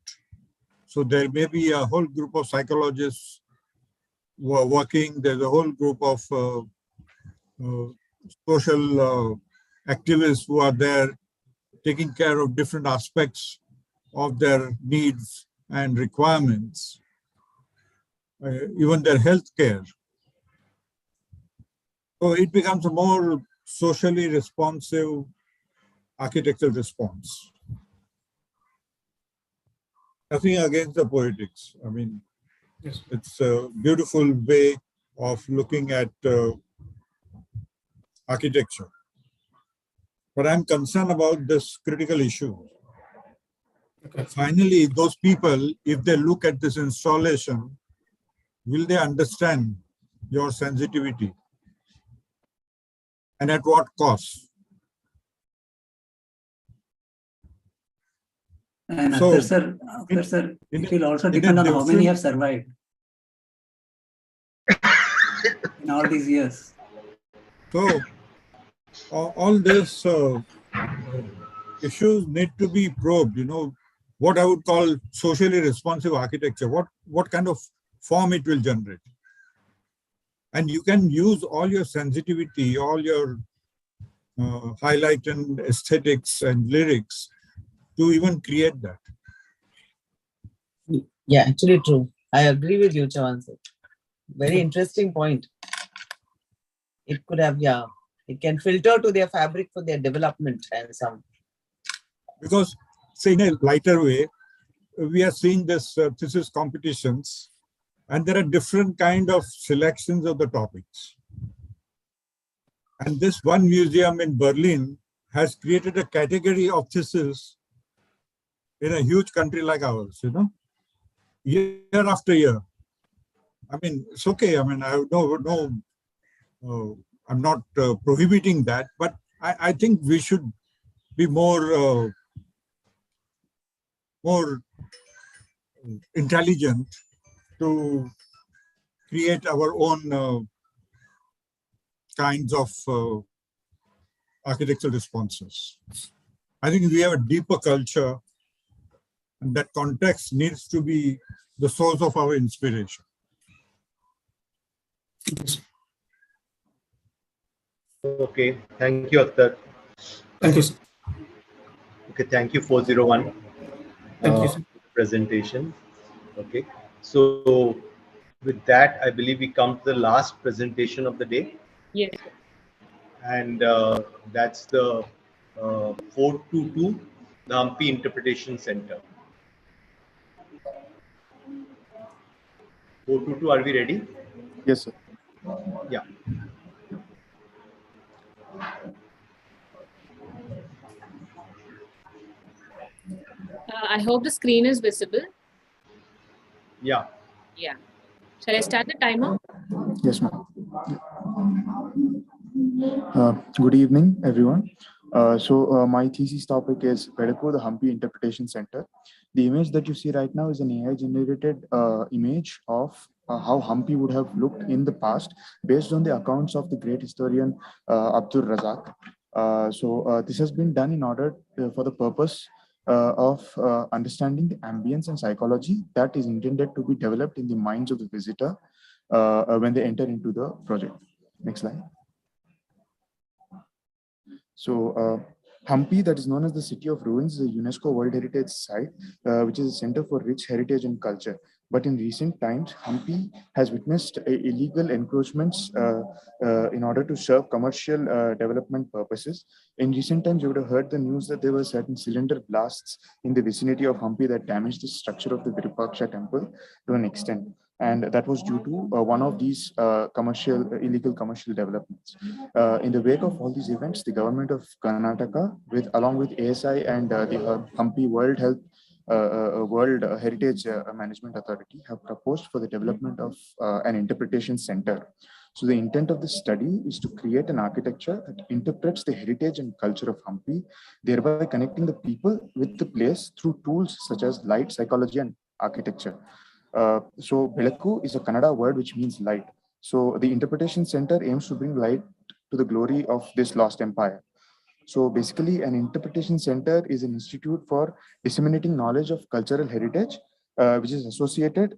So there may be a whole group of psychologists who are working. There's a whole group of social activists who are there taking care of different aspects of their needs and requirements, even their health care. So it becomes a more socially responsive architectural response. Nothing against the poetics. I mean, yes, it's a beautiful way of looking at architecture. But I'm concerned about this critical issue. Okay. Finally, those people, if they look at this installation, will they understand your sensitivity? And at what cost? And So, sir, it will also depend on how many have survived in all these years. So, all these issues need to be probed, what I would call socially responsive architecture, what kind of form it will generate. And you can use all your sensitivity, all your highlight and aesthetics and lyrics to even create that. Yeah, actually true. I agree with you, Chavan sir. Very interesting point. It could have, it can filter to their fabric for their development and some. Because, say, in a lighter way, we are seeing this thesis competitions, and there are different kind of selections of the topics. And this one museum in Berlin has created a category of thesis in a huge country like ours, year after year. I mean, it's okay. I mean, I I'm not prohibiting that, but I think we should be more intelligent to create our own kinds of architectural responses. I think we have a deeper culture, and that context needs to be the source of our inspiration. Okay, thank you, Akhtar. Thank you, sir. Okay, thank you, 401. Thank you, sir. presentation. Okay, so with that, I believe we come to the last presentation of the day. Yes. And that's the 422, the Humpy Interpretation Center. 422, are we ready? Yes, sir. Yeah. I hope the screen is visible. Yeah. Yeah. Shall I start the timer? Yes, ma'am. Good evening, everyone. My thesis topic is Vedaco, the Humpy Interpretation Center. The image that you see right now is an AI-generated image of how Humpy would have looked in the past based on the accounts of the great historian Abdur Razak. This has been done in order for the purpose of understanding the ambience and psychology that is intended to be developed in the minds of the visitor when they enter into the project. Next slide. Hampi, that is known as the City of Ruins, is a UNESCO World Heritage Site, which is a center for rich heritage and culture. But in recent times, Hampi has witnessed illegal encroachments in order to serve commercial development purposes. In recent times, you would have heard the news that there were certain cylinder blasts in the vicinity of Hampi that damaged the structure of the Virupaksha temple to an extent. And that was due to one of these illegal commercial developments. In the wake of all these events, the government of Karnataka, along with ASI and the Hampi World Heritage Management Authority, have proposed for the development of an interpretation center. So the intent of this study is to create an architecture that interprets the heritage and culture of Hampi, thereby connecting the people with the place through tools such as light, psychology, and architecture. Belaku is a Kannada word which means light. So the interpretation center aims to bring light to the glory of this lost empire. So basically, an interpretation center is an institute for disseminating knowledge of cultural heritage, which is associated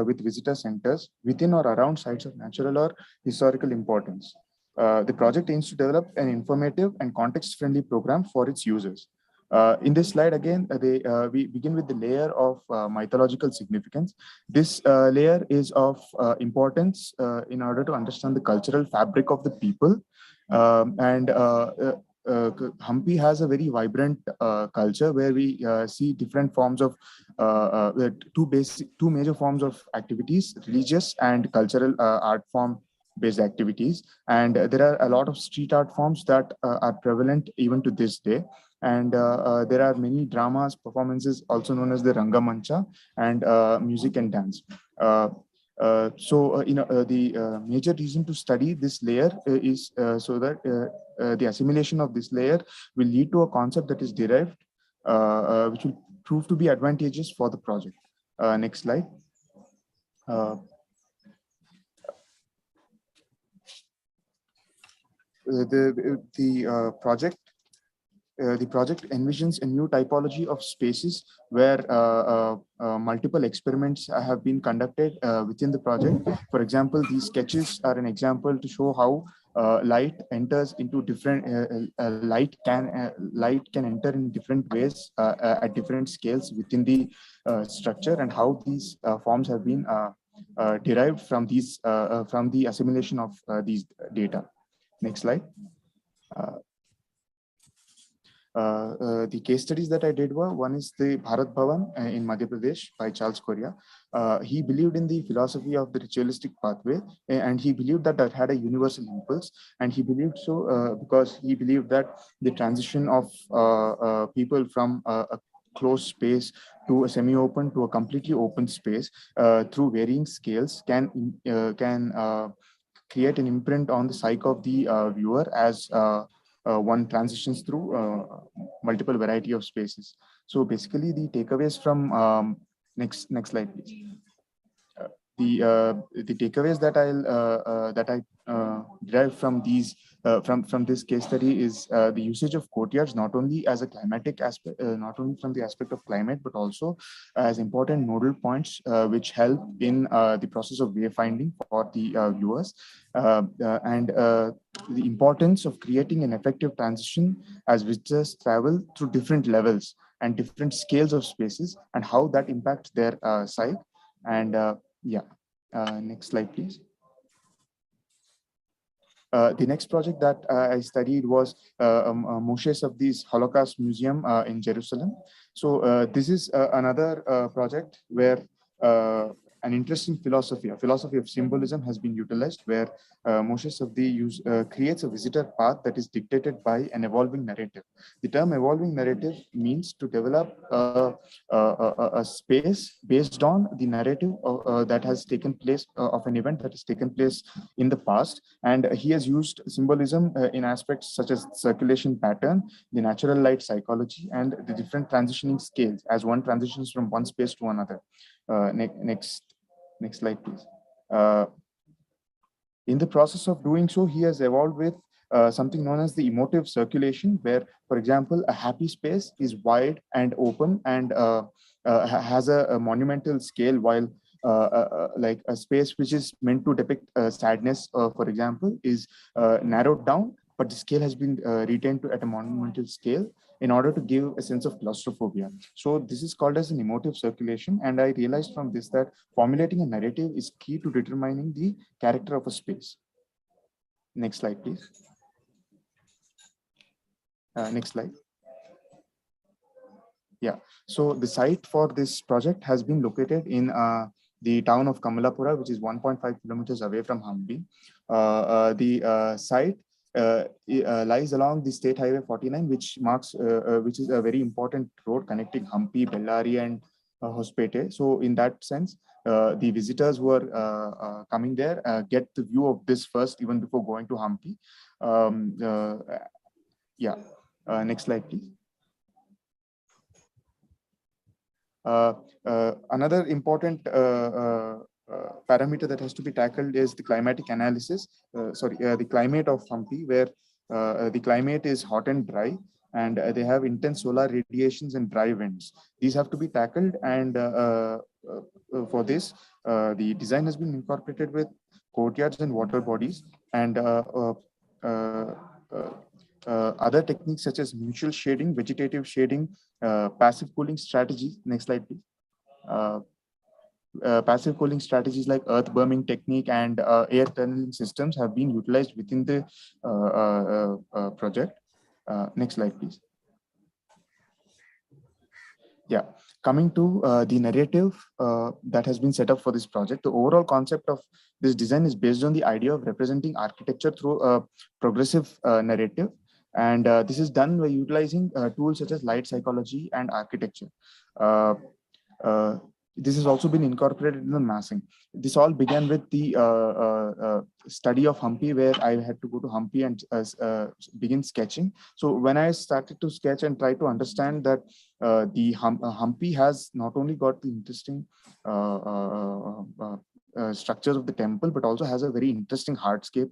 with visitor centers within or around sites of natural or historical importance. The project aims to develop an informative and context-friendly program for its users. In this slide, again, we begin with the layer of mythological significance. This layer is of importance in order to understand the cultural fabric of the people. Hampi has a very vibrant culture where we see different forms of two major forms of activities: religious and cultural art form based activities. And there are a lot of street art forms that are prevalent even to this day. And there are many dramas, performances, also known as the Rangamancha, and music and dance. The major reason to study this layer is so that the assimilation of this layer will lead to a concept that is derived, which will prove to be advantageous for the project. Next slide. The project envisions a new typology of spaces where multiple experiments have been conducted within the project. For example, these sketches are an example to show how light enters into different light can enter in different ways at different scales within the structure, and how these forms have been derived from the assimilation of these data. Next slide. The case studies that I did were, one is the Bharat Bhavan in Madhya Pradesh by Charles Correa. He believed in the philosophy of the ritualistic pathway, and he believed that that had a universal impulse. And he believed so because he believed that the transition of people from a closed space to a semi-open to a completely open space through varying scales can create an imprint on the psyche of the viewer as one transitions through multiple variety of spaces. So basically, the takeaways from next slide, please. The takeaways that I derive from these from this case study is the usage of courtyards not only as a climatic aspect, not only from the aspect of climate, but also as important nodal points which help in the process of wayfinding for the viewers, and the importance of creating an effective transition as visitors travel through different levels and different scales of spaces and how that impacts their site. And next slide, please. The next project that I studied was Moshe Safdie's Holocaust Museum in Jerusalem. So this is another project where an interesting philosophy, a philosophy of symbolism, has been utilized, where Moshe Safdie creates a visitor path that is dictated by an evolving narrative. The term evolving narrative means to develop a space based on the narrative that has taken place of an event that has taken place in the past. And he has used symbolism in aspects such as circulation pattern, the natural light psychology, and the different transitioning scales as one transitions from one space to another. Next slide, please. In the process of doing so, he has evolved with something known as the emotive circulation, where, for example, a happy space is wide and open and has a monumental scale, while like a space which is meant to depict sadness, for example, is narrowed down, but the scale has been retained at a monumental scale in order to give a sense of claustrophobia. So this is called as an emotive circulation. And I realized from this that formulating a narrative is key to determining the character of a space. Next slide, please. Next slide. Yeah, so the site for this project has been located in the town of Kamalapura, which is 1.5 kilometers away from Hampi. The site lies along the State Highway 49, which is a very important road connecting Hampi, Bellary, and Hospete. So in that sense, the visitors who are coming there get the view of this first, even before going to Hampi. Next slide, please. Another important parameter that has to be tackled is the climatic analysis. The climate of Hampi, where the climate is hot and dry, and they have intense solar radiations and dry winds. These have to be tackled, and for this, the design has been incorporated with courtyards and water bodies, and other techniques such as mutual shading, vegetative shading, passive cooling strategies. Next slide, please. Passive cooling strategies like earth berming technique and air tunneling systems have been utilized within the project. Next slide, please. Yeah, coming to the narrative that has been set up for this project, the overall concept of this design is based on the idea of representing architecture through a progressive narrative. And this is done by utilizing tools such as light psychology and architecture. This has also been incorporated in the massing. This all began with the study of Hampi, where I had to go to Hampi and begin sketching. So when I started to sketch and try to understand that the Hampi has not only got the interesting structures of the temple, but also has a very interesting hardscape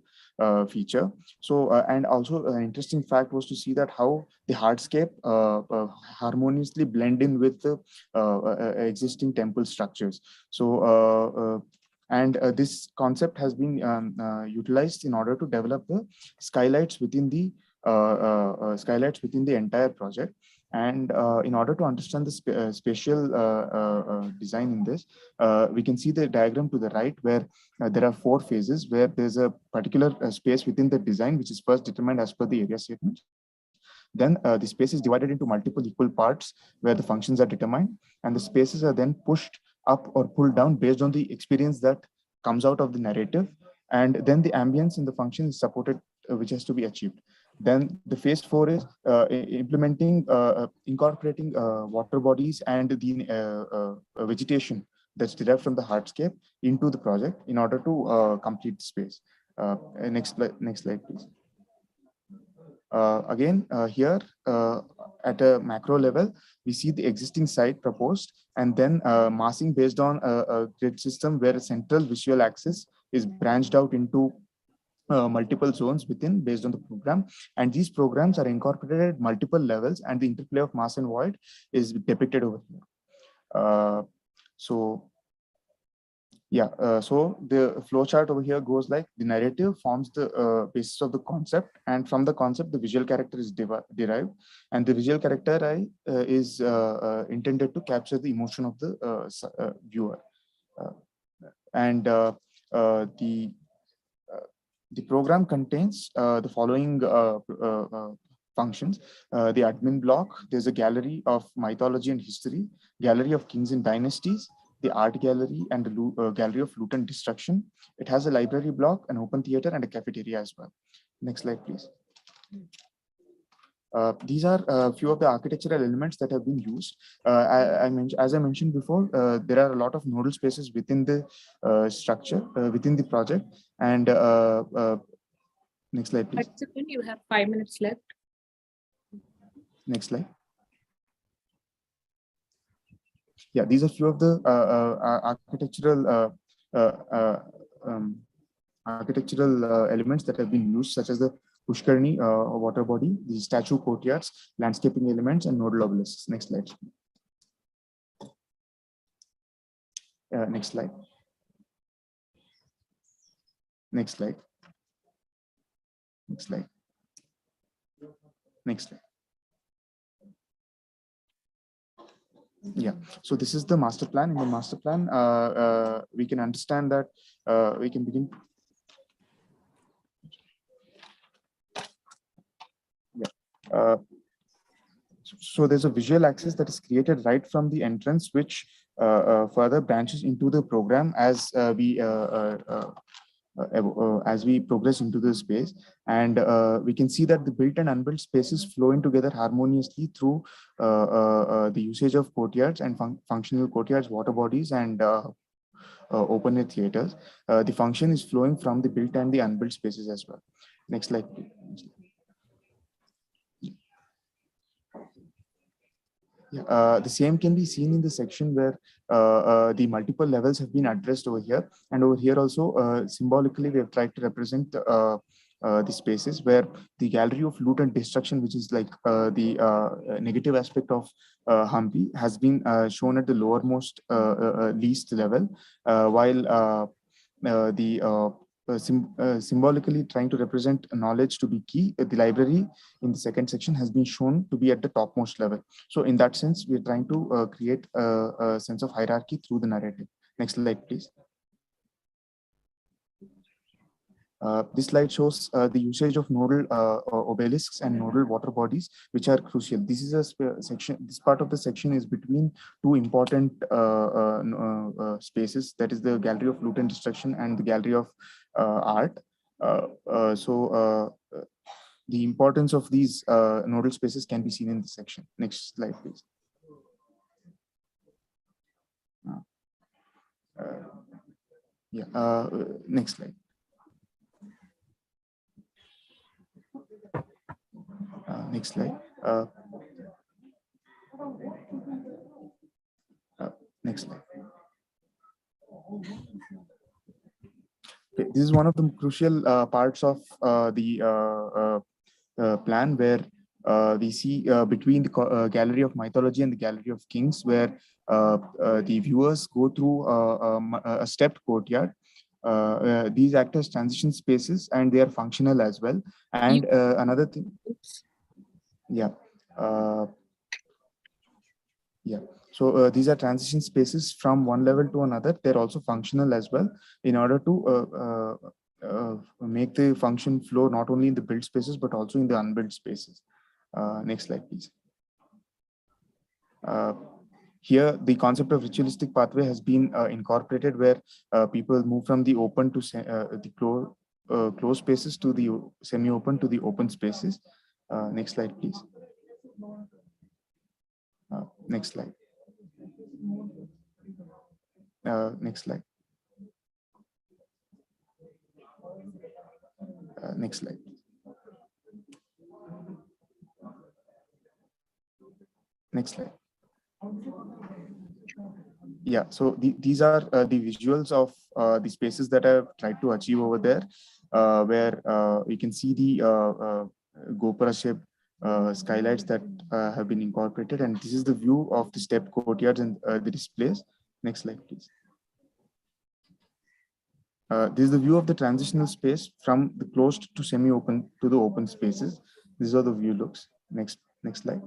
feature. So and also an interesting fact was to see that how the hardscape harmoniously blend in with the existing temple structures. So this concept has been utilized in order to develop the skylights within the entire project. And in order to understand the spatial design in this, we can see the diagram to the right, where there are 4 phases, where there's a particular space within the design, which is first determined as per the area statement. Then the space is divided into multiple equal parts where the functions are determined, and the spaces are then pushed up or pulled down based on the experience that comes out of the narrative. And then the ambience in the function is supported, which has to be achieved. Then the phase 4 is implementing, incorporating water bodies and the vegetation that's derived from the hardscape into the project in order to complete the space. Next slide, please. Again, here at a macro level, we see the existing site proposed, and then massing based on a grid system where a central visual axis is branched out into multiple zones within based on the program, and these programs are incorporated at multiple levels, and the interplay of mass and void is depicted over here. So Yeah, so the flow chart over here goes like the narrative forms the basis of the concept, and from the concept, the visual character is derived, and the visual character is intended to capture the emotion of the viewer. And the program contains the following functions. The admin block, there's a gallery of mythology and history, gallery of kings and dynasties, the art gallery, and the gallery of loot and destruction. It has a library block, an open theater, and a cafeteria as well. Next slide, please. These are a few of the architectural elements that have been used. As I mentioned before, there are a lot of nodal spaces within the structure, within the project. And next slide, please. You have 5 minutes left. Next slide. Yeah, these are few of the architectural elements that have been used, such as the Pushkarni water body, the statue courtyards, landscaping elements, and nodal obelisks. Next slide. Next slide. Next slide. Next slide. Next slide. Yeah, so this is the master plan. In the master plan, we can understand that we can begin. Yeah. So there's a visual access that is created right from the entrance, which further branches into the program as we progress into the space. And we can see that the built and unbuilt spaces flow in together harmoniously through the usage of courtyards and functional courtyards, water bodies, and open air theaters. The function is flowing from the built and the unbuilt spaces as well. Next slide, please. The same can be seen in the section where the multiple levels have been addressed over here. And over here also, symbolically, we have tried to represent the spaces where the gallery of loot and destruction, which is like the negative aspect of Hampi, has been shown at the lowermost least level, while the symbolically trying to represent knowledge to be key, the library in the second section has been shown to be at the topmost level. So in that sense, we're trying to create a sense of hierarchy through the narrative. Next slide, please. This slide shows the usage of nodal obelisks and nodal water bodies, which are crucial. This is a section. This part of the section is between two important spaces, that is the gallery of loot and destruction and the gallery of art. The importance of these nodal spaces can be seen in this section. Next slide, please. Next slide. Next slide. Next slide. Okay, this is one of the crucial parts of the plan, where we see between the gallery of mythology and the gallery of kings, where the viewers go through a stepped courtyard. These act as transition spaces, and they are functional as well. And another thing, so these are transition spaces from one level to another. They're also functional as well, in order to make the function flow not only in the built spaces but also in the unbuilt spaces. Next slide, please. Here, the concept of ritualistic pathway has been incorporated, where people move from the open to the closed spaces to the semi-open to the open spaces. Next slide, please. Next slide. Next slide. Next slide. Next slide. Yeah, so these are the visuals of the spaces that I've tried to achieve over there, where you can see the Gopura shaped skylights that have been incorporated, and this is the view of the step courtyards and the displays. Next slide, please. This is the view of the transitional space from the closed to semi-open to the open spaces. These are the view looks. Next slide.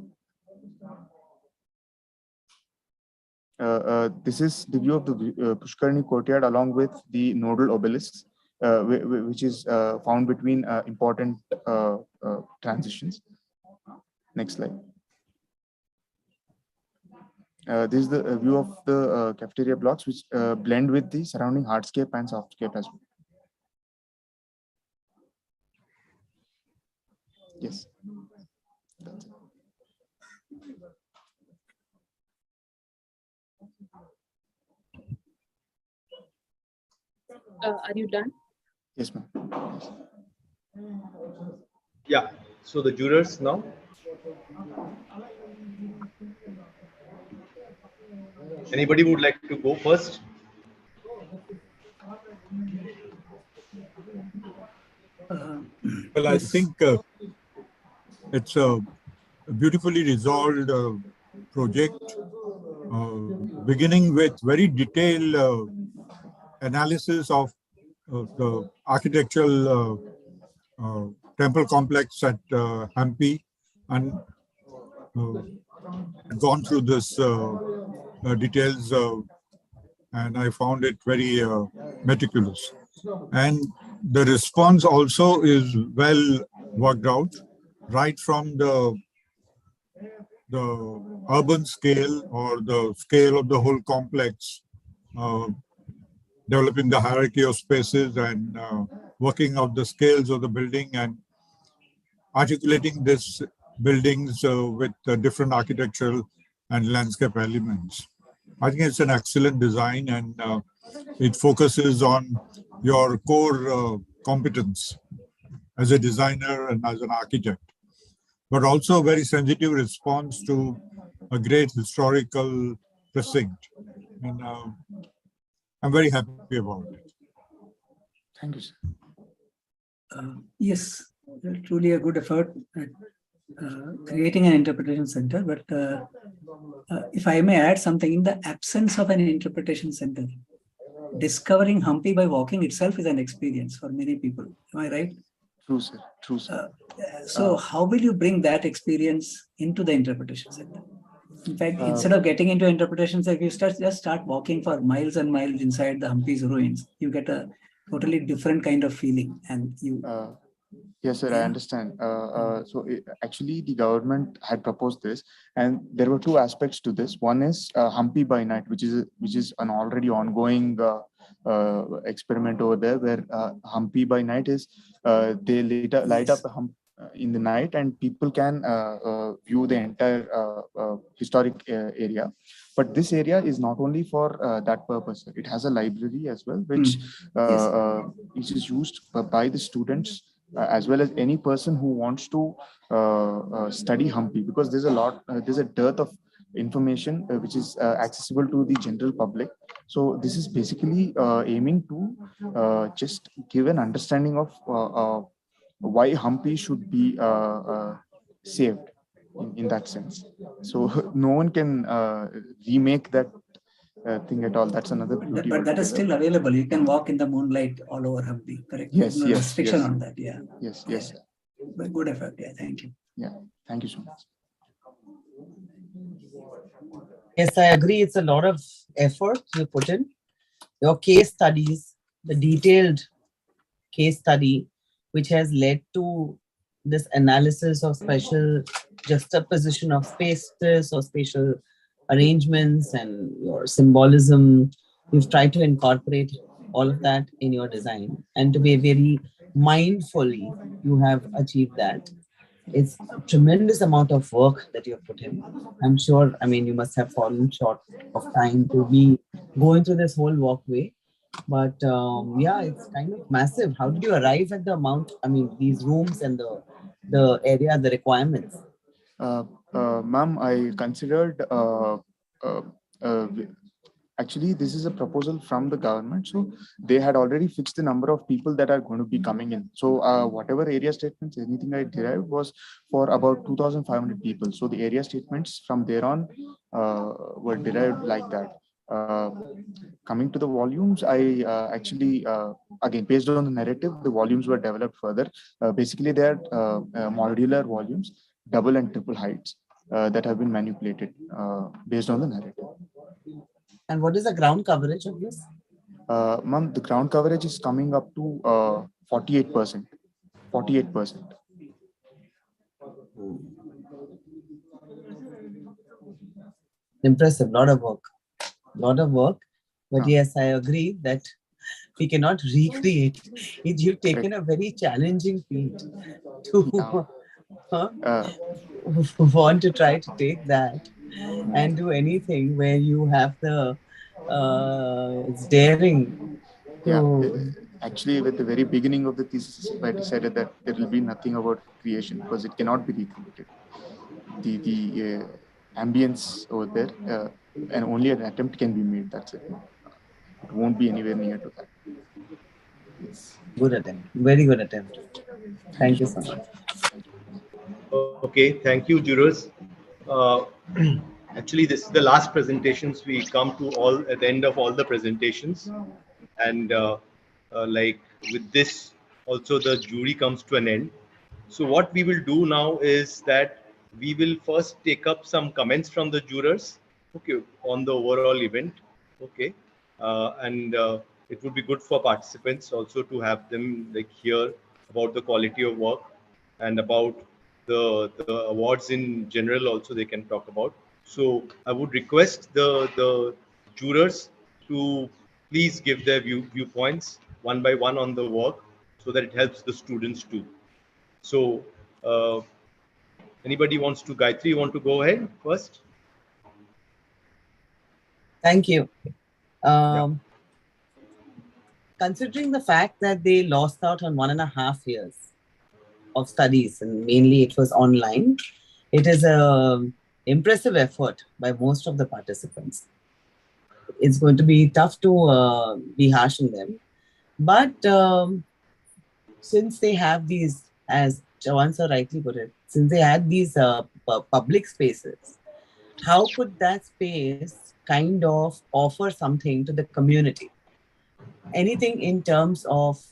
This is the view of the Pushkarni courtyard along with the nodal obelisks, which is found between important transitions. Next slide. This is the view of the cafeteria blocks, which blend with the surrounding hardscape and softscape as well. Yes. That's it. Are you done? Yes, ma'am. Yeah. So the jurors now. Anybody would like to go first? Well, I think it's a beautifully resolved project, beginning with very detailed analysis of the architectural temple complex at Hampi, and gone through this details, and I found it very meticulous. And the response also is well worked out, right from the urban scale or the scale of the whole complex, developing the hierarchy of spaces and working out the scales of the building and articulating these buildings with different architectural and landscape elements. I think it's an excellent design, and it focuses on your core competence as a designer and as an architect, but also a very sensitive response to a great historical precinct. And I'm very happy about it. Thank you, sir. Yes, truly a good effort at creating an interpretation center. But if I may add something, in the absence of an interpretation center, discovering Hampi by walking itself is an experience for many people. Am I right? True, sir. True, sir. So how will you bring that experience into the interpretation center? In fact, instead of getting into interpretation center, if you just start walking for miles and miles inside the Hampi's ruins, you get a totally different kind of feeling. And you. Yes, sir, I understand. Actually, the government had proposed this, and there were two aspects to this. One is Hampi by night, which is an already ongoing experiment over there, where Hampi by night is they light up the Hampi in the night, and people can view the entire historic area. But this area is not only for that purpose. It has a library as well, which is used by the students as well as any person who wants to study Hampi, because there's a dearth of information which is accessible to the general public. So this is basically aiming to just give an understanding of why Hampi should be saved in that sense. So no one can remake that thing at all. That's another beauty. But that is still available. You can walk in the moonlight all over Hampi, correct? Yes, no yes, restriction yes. on that. Yeah. Yes, Yeah. yes. But good effort. Yeah, thank you. Yeah, thank you so much. Yes, I agree. It's a lot of effort you put in. Your case studies, the detailed case study, which has led to this analysis of special juxtaposition of spaces or spatial arrangements and your symbolism. You've tried to incorporate all of that in your design, and to be very mindfully, you have achieved that. It's a tremendous amount of work that you have put in. I'm sure, I mean, you must have fallen short of time to be going through this whole walkway. But yeah, it's kind of massive. How did you arrive at the amount, I mean, these rooms and the area, the requirements? Ma'am, I considered actually, this is a proposal from the government. So they had already fixed the number of people that are going to be coming in. So whatever area statements, anything I derived was for about 2,500 people. So the area statements from there on were derived like that. Coming to the volumes, I actually, again, based on the narrative, the volumes were developed further. Basically, they are modular volumes, double and triple heights that have been manipulated based on the narrative. And what is the ground coverage of this? Ma'am, the ground coverage is coming up to 48%. 48%. Impressive, lot of work. But yes, I agree that we cannot recreate it. You've taken a very challenging feat to want to try to take that and do anything where you have the daring to. Actually, with the very beginning of the thesis, I decided that there will be nothing about creation because it cannot be recreated. The ambience over there, and only an attempt can be made. That's it. It won't be anywhere near to that. Good attempt. Very good attempt. Thank you so much. Okay, thank you, jurors. Actually, this is the last presentations. We come to all at the end of all the presentations, and like with this, also the jury comes to an end. So what we will do now is that we will first take up some comments from the jurors, okay, on the overall event, okay, and it would be good for participants also to have them like hear about the quality of work and about the awards in general also they can talk about. So I would request the jurors to please give their viewpoints one by one on the work so that it helps the students too. So anybody wants to, Gayatri, you want to go ahead first? Thank you. Considering the fact that they lost out on 1.5 years of studies, and mainly it was online, it is an impressive effort by most of the participants. It's going to be tough to be harsh on them. But since they have these, as Chavan sir rightly put it, since they had these public spaces, how could that space kind of offer something to the community? Anything in terms of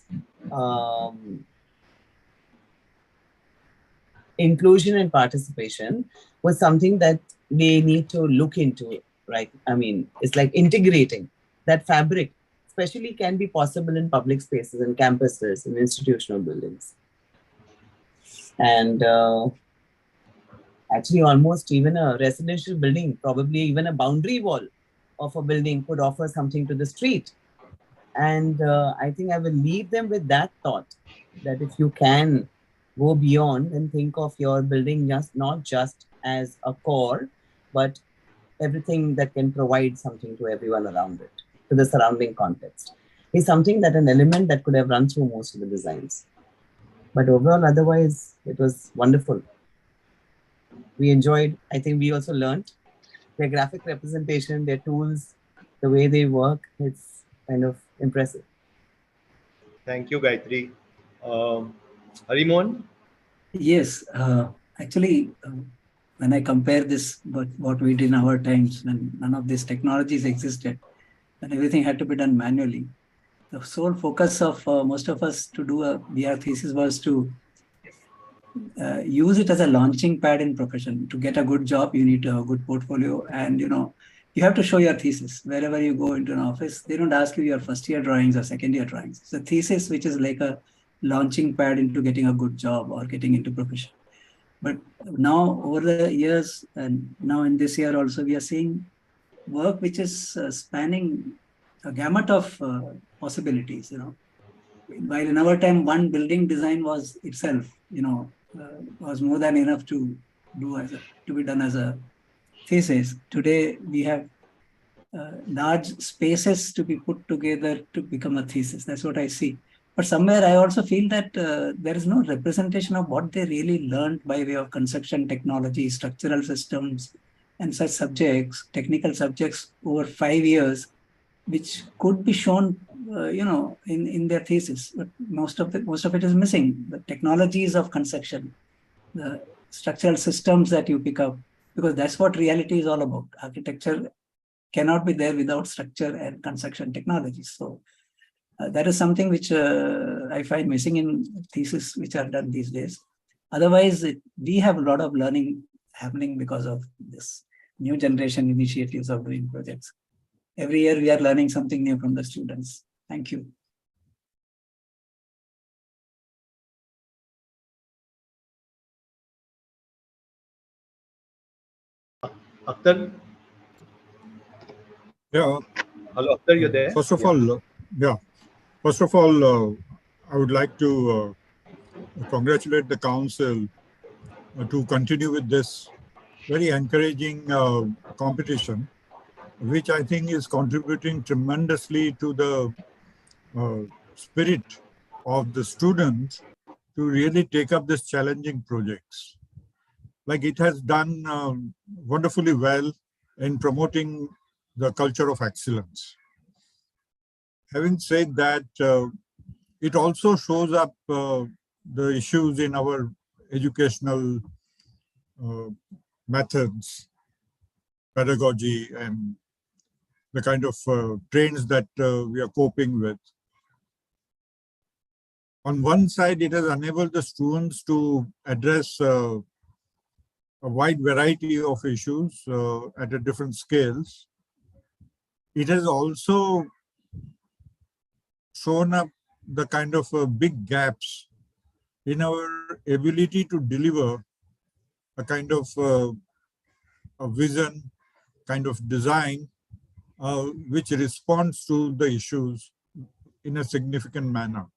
inclusion and participation was something that they need to look into, right? I mean, it's like integrating that fabric, especially can be possible in public spaces and campuses and institutional buildings. And actually almost even a residential building, probably even a boundary wall of a building could offer something to the street. And I think I will leave them with that thought, that if you can go beyond and think of your building not just as a core, but everything that can provide something to everyone around it, to the surrounding context, is something that an element that could have run through most of the designs. But overall, otherwise, it was wonderful. We enjoyed, I think we also learned their graphic representation, their tools, the way they work. It's kind of impressive. Thank you, Gayatri. Harimon? Yes, actually, when I compare this with what we did in our times, when none of these technologies existed, and everything had to be done manually, the sole focus of most of us to do a BR thesis was to use it as a launching pad in profession. To get a good job, you need to have a good portfolio, and you have to show your thesis. Wherever you go into an office, they don't ask you your first year drawings or second year drawings. It's a thesis, which is like a launching pad into getting a good job or getting into profession. But now over the years, and now in this year also, we are seeing work which is spanning a gamut of possibilities. While in our time, one building design was itself, was more than enough to be done as a thesis. Today, we have large spaces to be put together to become a thesis. That's what I see. But somewhere I also feel that there is no representation of what they really learned by way of construction technology, structural systems, and such subjects, technical subjects over 5 years, which could be shown, in their thesis. But most of it is missing. The technologies of construction, the structural systems that you pick up, because that's what reality is all about. Architecture cannot be there without structure and construction technology. So that is something which I find missing in thesis which are done these days. Otherwise, we have a lot of learning happening because of this new generation initiatives of doing projects. Every year we are learning something new from the students. Thank you. Akhtar? Yeah. Hello, Akhtar, you there? First of all, I would like to congratulate the council to continue with this very encouraging competition, which I think is contributing tremendously to the spirit of the students to really take up these challenging projects. Like it has done wonderfully well in promoting the culture of excellence. Having said that, it also shows up the issues in our educational methods, pedagogy, and the kind of trends that we are coping with. On one side, it has enabled the students to address a wide variety of issues at a different scales. It has also shown up the kind of big gaps in our ability to deliver a kind of a vision, kind of design, which responds to the issues in a significant manner.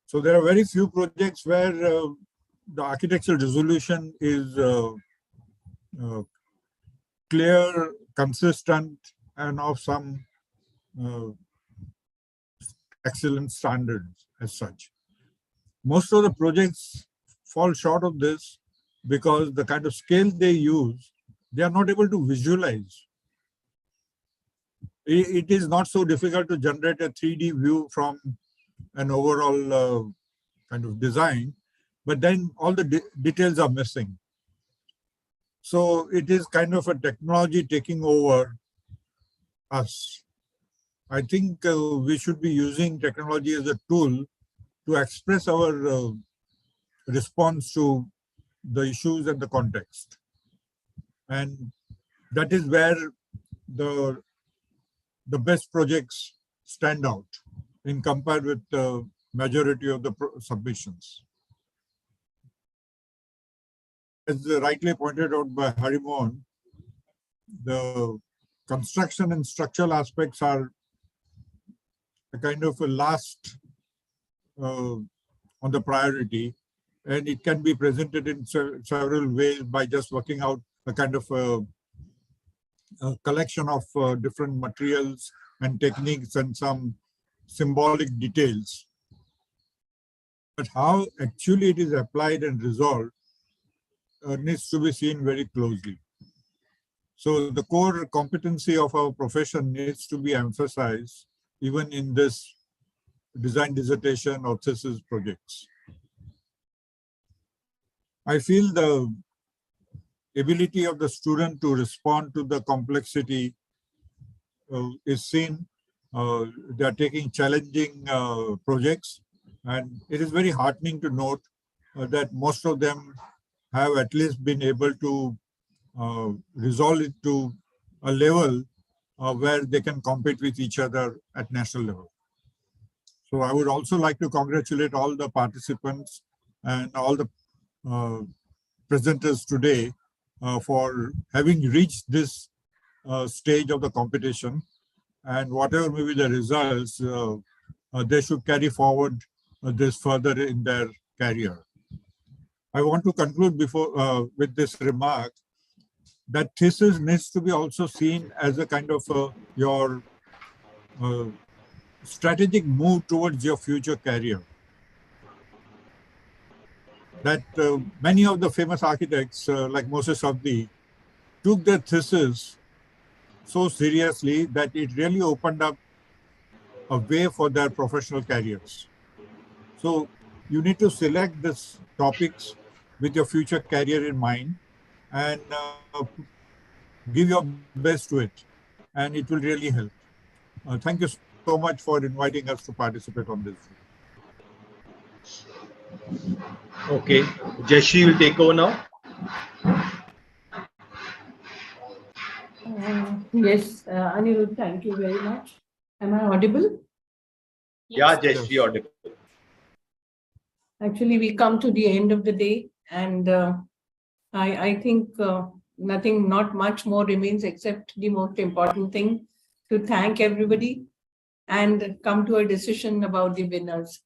So there are very few projects where the architectural resolution is clear, consistent, and of some excellent standards as such. Most of the projects fall short of this because the kind of scale they use, they are not able to visualize. It is not so difficult to generate a 3D view from an overall kind of design, but then all the details are missing. So it is kind of a technology taking over us. I think we should be using technology as a tool to express our response to the issues and the context. And that is where the best projects stand out in compared with the majority of the submissions. As rightly pointed out by Harimon, the construction and structural aspects are a kind of a last on the priority, and it can be presented in several ways by just working out a kind of a collection of different materials and techniques and some symbolic details. But how actually it is applied and resolved needs to be seen very closely. So the core competency of our profession needs to be emphasized even in this design dissertation or thesis projects. I feel the ability of the student to respond to the complexity is seen. They are taking challenging projects, and it is very heartening to note that most of them have at least been able to resolve it to a level where they can compete with each other at national level. So I would also like to congratulate all the participants and all the presenters today for having reached this stage of the competition, and whatever may be the results, they should carry forward this further in their career. I want to conclude before with this remark that thesis needs to be also seen as a kind of your strategic move towards your future career. That many of the famous architects like Moses Abdi took their thesis so seriously that it really opened up a way for their professional careers. So you need to select these topics with your future career in mind and give your best to it, and it will really help. Thank you so much for inviting us to participate on this. Okay, Jayashree will take over now. Yes, Anirudh, thank you very much. Am I audible? Yeah, Jayashree, audible. Actually, we come to the end of the day, and I think not much more remains except the most important thing, to thank everybody and come to a decision about the winners.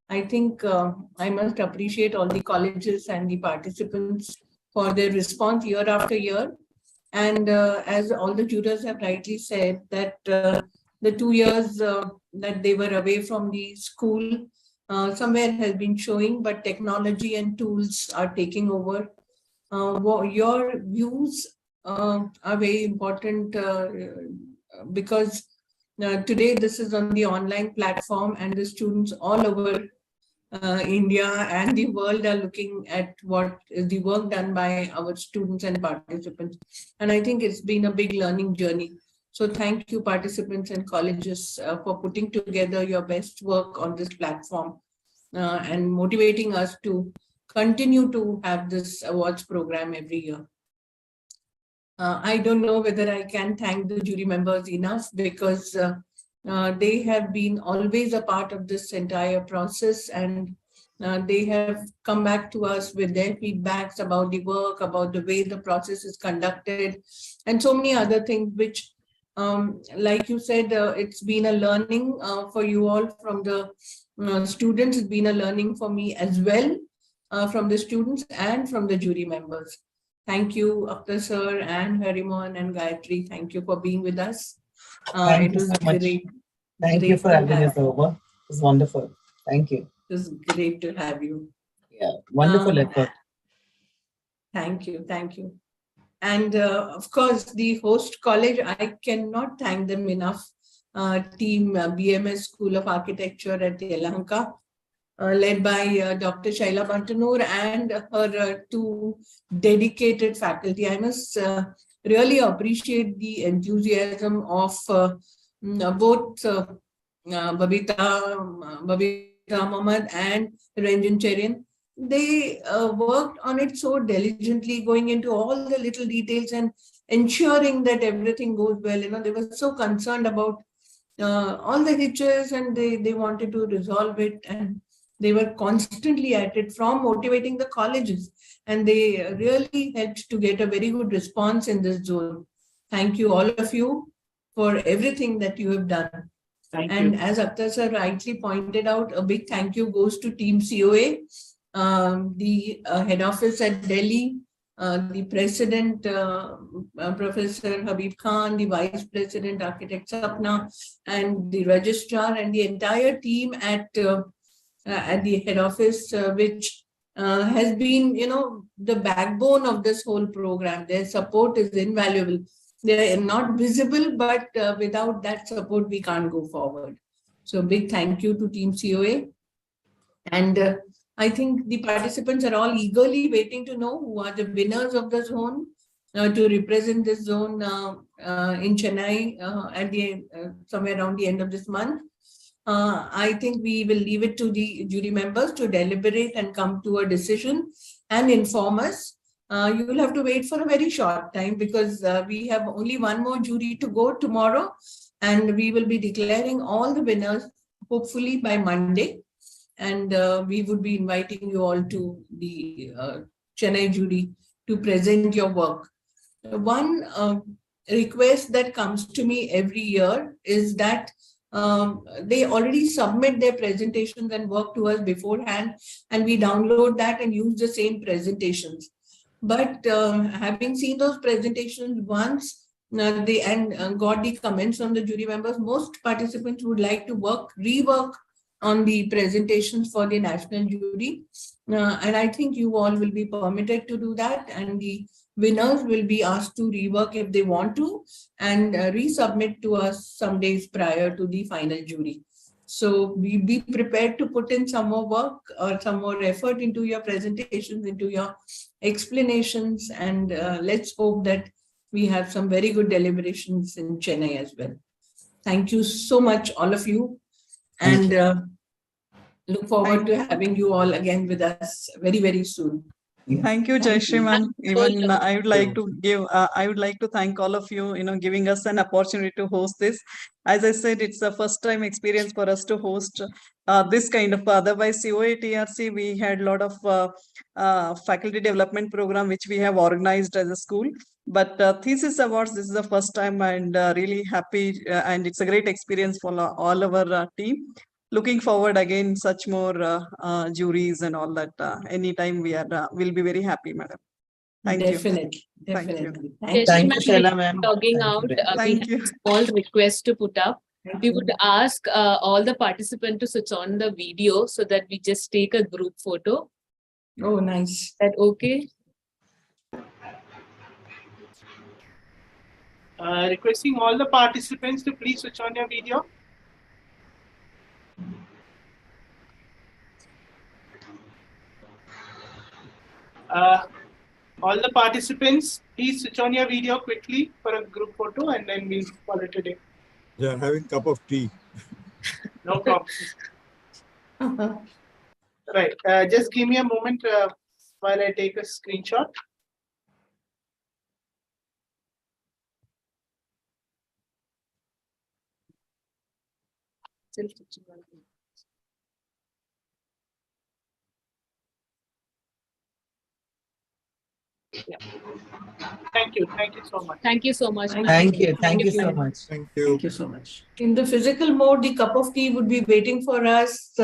I think I must appreciate all the colleges and the participants for their response year after year. And as all the jurors have rightly said, that the 2 years that they were away from the school somewhere has been showing, but technology and tools are taking over. Your views are very important because today this is on the online platform, and the students all over India and the world are looking at what is the work done by our students and participants. And I think it's been a big learning journey. So thank you, participants and colleges, for putting together your best work on this platform and motivating us to continue to have this awards program every year. I don't know whether I can thank the jury members enough, because they have been always a part of this entire process, and they have come back to us with their feedbacks about the work, about the way the process is conducted, and so many other things which, like you said, it's been a learning for you all from the students. It's been a learning for me as well, from the students and from the jury members. Thank you, Akhtar sir and Harimon and Gayatri. Thank you for being with us. Thank you so much. Thank you for having us over. It was wonderful. Thank you. It was great to have you. Yeah, wonderful effort. Thank you. Thank you. And of course, the host college, I cannot thank them enough. Team BMS School of Architecture at Yelahanka, led by Dr. Shaila Bantanur and her two dedicated faculty. I must really appreciate the enthusiasm of both Babita Mohammed and Ranjan Cherian. They worked on it so diligently, going into all the little details and ensuring that everything goes well. You know, they were so concerned about all the hitches, and they wanted to resolve it, and they were constantly at it, from motivating the colleges, and they really helped to get a very good response in this zone. Thank you, all of you, for everything that you have done. And as Akhtar sir rightly pointed out, a big thank you goes to Team COA, the head office at Delhi, the president, Professor Habib Khan, the vice president, architect Sapna, and the registrar, and the entire team at the head office, which has been, you know, the backbone of this whole program. Their support is invaluable. They are not visible, but without that support, we can't go forward. So big thank you to Team COA. And I think the participants are all eagerly waiting to know who are the winners of the zone to represent this zone in Chennai at the somewhere around the end of this month. I think we will leave it to the jury members to deliberate and come to a decision and inform us. You will have to wait for a very short time, because we have only one more jury to go tomorrow, and we will be declaring all the winners hopefully by Monday. And we would be inviting you all to the Chennai jury to present your work. One request that comes to me every year is that they already submit their presentations and work to us beforehand, and we download that and use the same presentations. But having seen those presentations once, and got the comments from the jury members, most participants would like to rework on the presentations for the national jury. And I think you all will be permitted to do that, and the winners will be asked to rework if they want to, and resubmit to us some days prior to the final jury. So be prepared to put in some more work or some more effort into your presentations, into your explanations, and let's hope that we have some very good deliberations in Chennai as well. Thank you so much, all of you. And look forward to having you all again with us very, very soon. Thank you, Jayashree ma'am. Even I would like to give, I would like to thank all of you, giving us an opportunity to host this. As I said, it's a first time experience for us to host this kind of, otherwise COATRC, we had a lot of faculty development program, which we have organized as a school. But Thesis Awards, this is the first time, and really happy, and it's a great experience for all our team. Looking forward again, such more juries and all that. Anytime we'll be very happy, madam. Thank you. Definitely. Thank you. Thank you, Shaila ma'am. Logging out, Thank we have a small request to put up. We would ask all the participants to switch on the video so that we just take a group photo. Oh, nice. Is that okay? Requesting all the participants to please switch on your video. All the participants, please switch on your video quickly for a group photo, and then we'll call it a day. They are having a cup of tea. No problem. Right. Just give me a moment while I take a screenshot. Yeah. Thank you. Thank you so much. Thank you so much. Thank you. Thank you so much. Thank you. Thank you so much. In the physical mode, the cup of tea would be waiting for us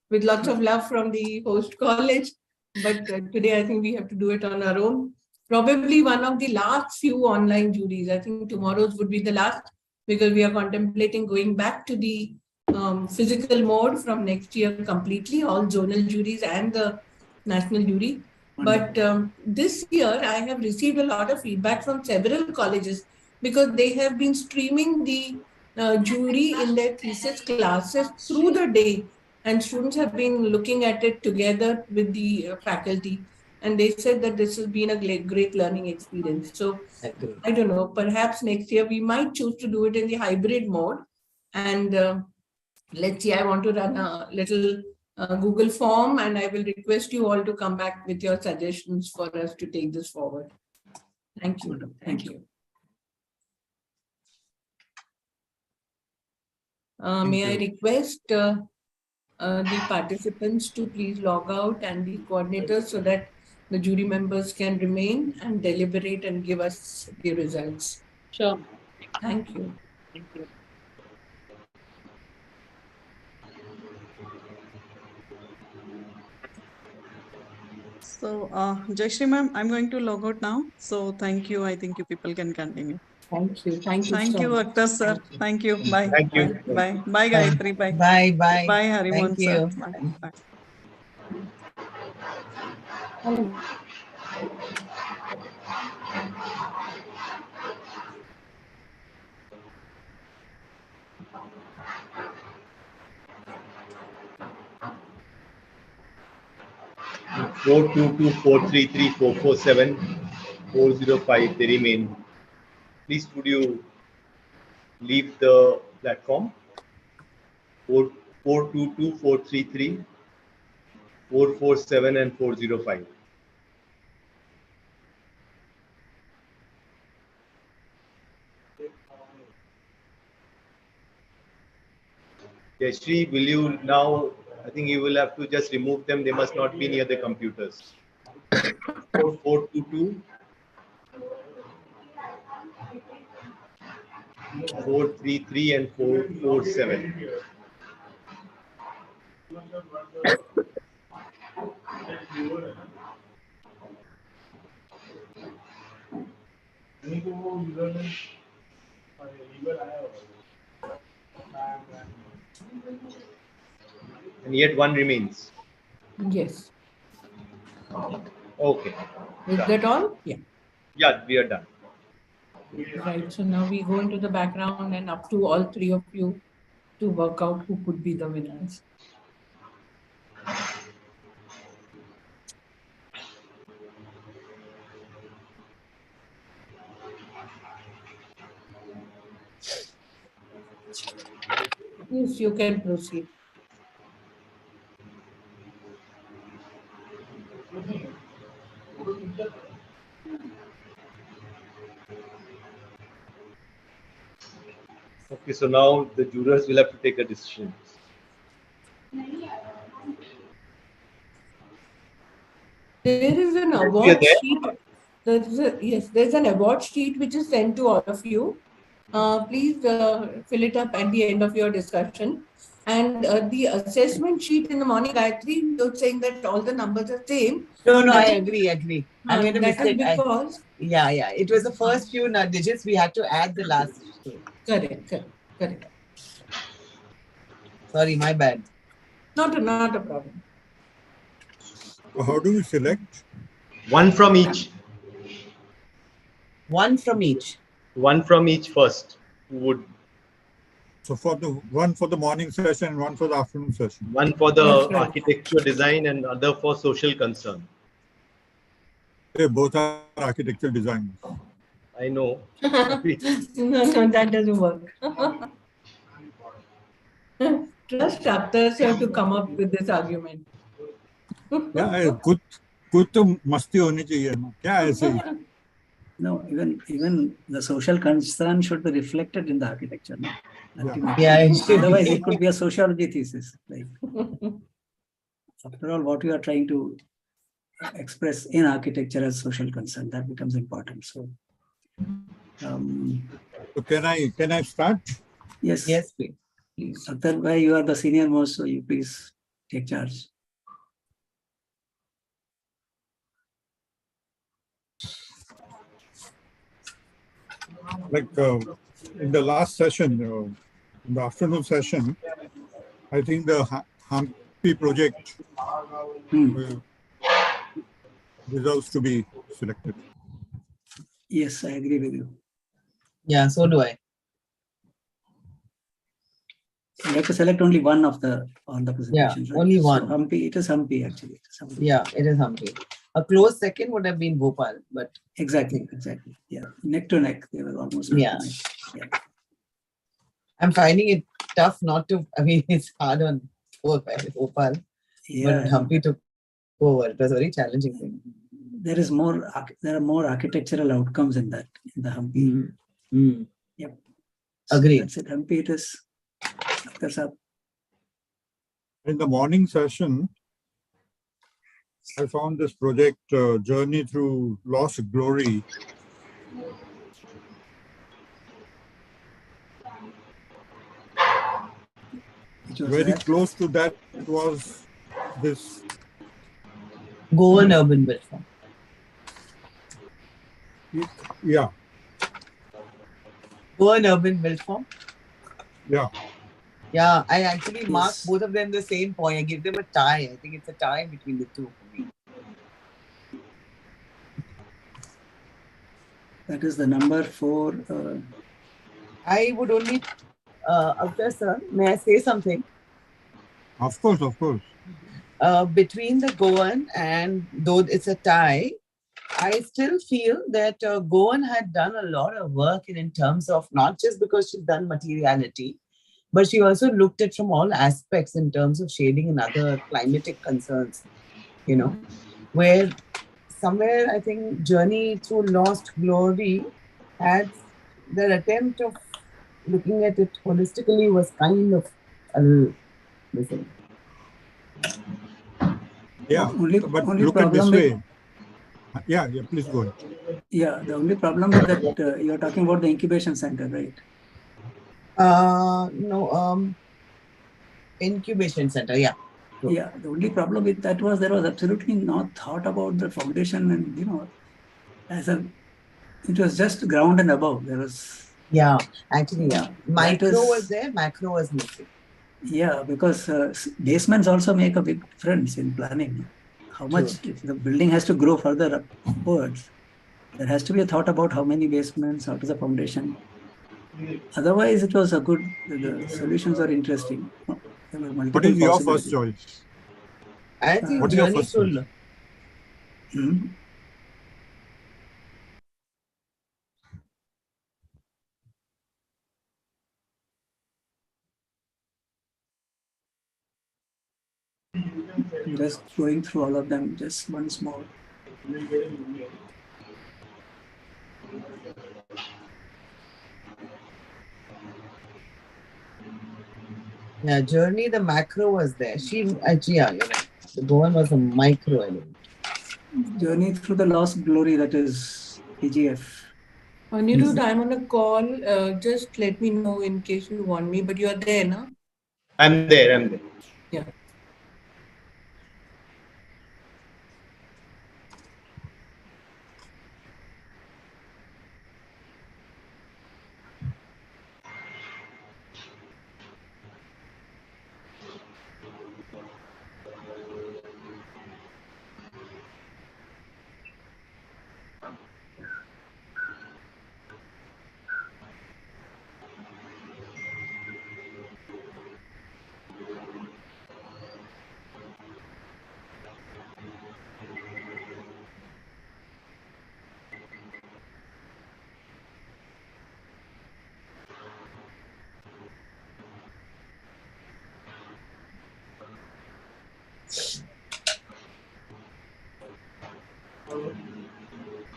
with lots of love from the host college. But today, I think we have to do it on our own. Probably one of the last few online juries. I think tomorrow's would be the last, because we are contemplating going back to the physical mode from next year completely, all zonal juries and the national jury. But this year, I have received a lot of feedback from several colleges, because they have been streaming the jury in their thesis classes through the day, and students have been looking at it together with the faculty, and they said that this has been a great learning experience. So I don't know, perhaps next year we might choose to do it in the hybrid mode, and let's see, I want to run a little Google form, and I will request you all to come back with your suggestions for us to take this forward. Thank you. Thank you. May I request the participants to please log out, and the coordinators, so that the jury members can remain and deliberate and give us the results. Sure. Thank you. Thank you. So, Jayashree ma'am, I'm going to log out now. So, thank you. I think you people can continue. Thank you. Thank you. Thank so you, much. Akhtar sir. Thank you. Bye. Thank you. Bye. Bye. Bye, Gayatri. Bye. Bye. Bye. Bye, Hariman Thank sir. you. Bye. Bye. Four two two 433 447 405. They remain. Please, would you leave the platform? 422 433 447 and 405. Yashri, will you now? I think you will have to just remove them. They must not be near the computers. 422 433 and 447. And yet one remains. Yes. Okay. Is Done. that all? Yeah. Yeah, we are done. Right. So now we go into the background and up to all three of you to work out who could be the winners. Yes, you can proceed. Okay, so now the jurors will have to take a decision. There is an award sheet. There's an award sheet which is sent to all of you. Please fill it up at the end of your discussion. And the assessment sheet in the morning, Gayatri, you're saying that all the numbers are same. No, I That is- agree. I made a that is mistake. because Yeah. It was the first few digits. We had to add the last two. Correct. Sorry, my bad. Not a problem. How do we select? One from each. One from each. One from each first. Who would? So for the one for the morning session and one for the afternoon session. One for the architecture design and other for social concern. They both are architectural designers. I know. No, that doesn't work. Trust Akhtar sir to come up with this argument. Yeah, कुछ तो मस्ती होनी चाहिए ना क्या ऐसे ही No, even the social concern should be reflected in the architecture. No? Yeah, Otherwise, it could be a sociology thesis. Like, after all, what you are trying to express in architecture as social concern, that becomes important. So, so can I start? Yes, please. Akhtar bhai, you are the senior most, so you please take charge. Like in the last session, in the afternoon session, I think the Hampi project deserves to be selected. Yes, I agree with you. Yeah, so do I. You have to select only one of all the presentations. Yeah, right? only one. So Hampi, it is Hampi actually. Yeah, it is Hampi. A close second would have been Bhopal, but exactly. Yeah, neck to neck, they were almost. Yeah. Yeah. I'm finding it tough not to. I mean, it's hard on Bhopal, Yeah. but Hampi took over. It was a very challenging thing. There are more architectural outcomes in the Hampi. Yep. Agreed. That's it. Hampi it is. That's up. In the morning session, I found this project, Journey Through Lost Glory. Very close to that was this Goan urban built form. Yeah. Goan urban built form. Yeah. Yeah, I actually marked both of them the same point. I give them a tie. I think it's a tie between the two for me. That is the number 4. I would only, Akhtar sir, may I say something? Of course. Between the Goan and though it's a tie, I still feel that Goan had done a lot of work in terms of not just because she's done materiality, but she also looked at from all aspects in terms of shading and other climatic concerns, where somewhere I think Journey Through Lost Glory had their attempt of looking at it holistically was kind of a little missing. Yeah, but look at this way. Yeah, please go ahead. Yeah, the only problem with that, you're talking about the incubation center, right? No, incubation center, yeah. Yeah, the only problem with that was there was absolutely not thought about the foundation and, it was just ground and above. There was... Yeah, actually, yeah. Micro was there, macro was missing. Yeah, because basements also make a big difference in planning. How much, if the building has to grow further upwards, there has to be a thought about how many basements, how to the foundation. Otherwise, it was a good, the solutions are interesting. There were multiple What is your first choice? I think what is your first choice? Just going through all of them just once more. Yeah, Journey, the macro was there. Yeah, you're right. The Goan was a micro element. Journey through the Lost Glory, that is AGF. Anirudh, I'm on a call. Just let me know in case you want me, but you're there, no? I'm there. Yeah.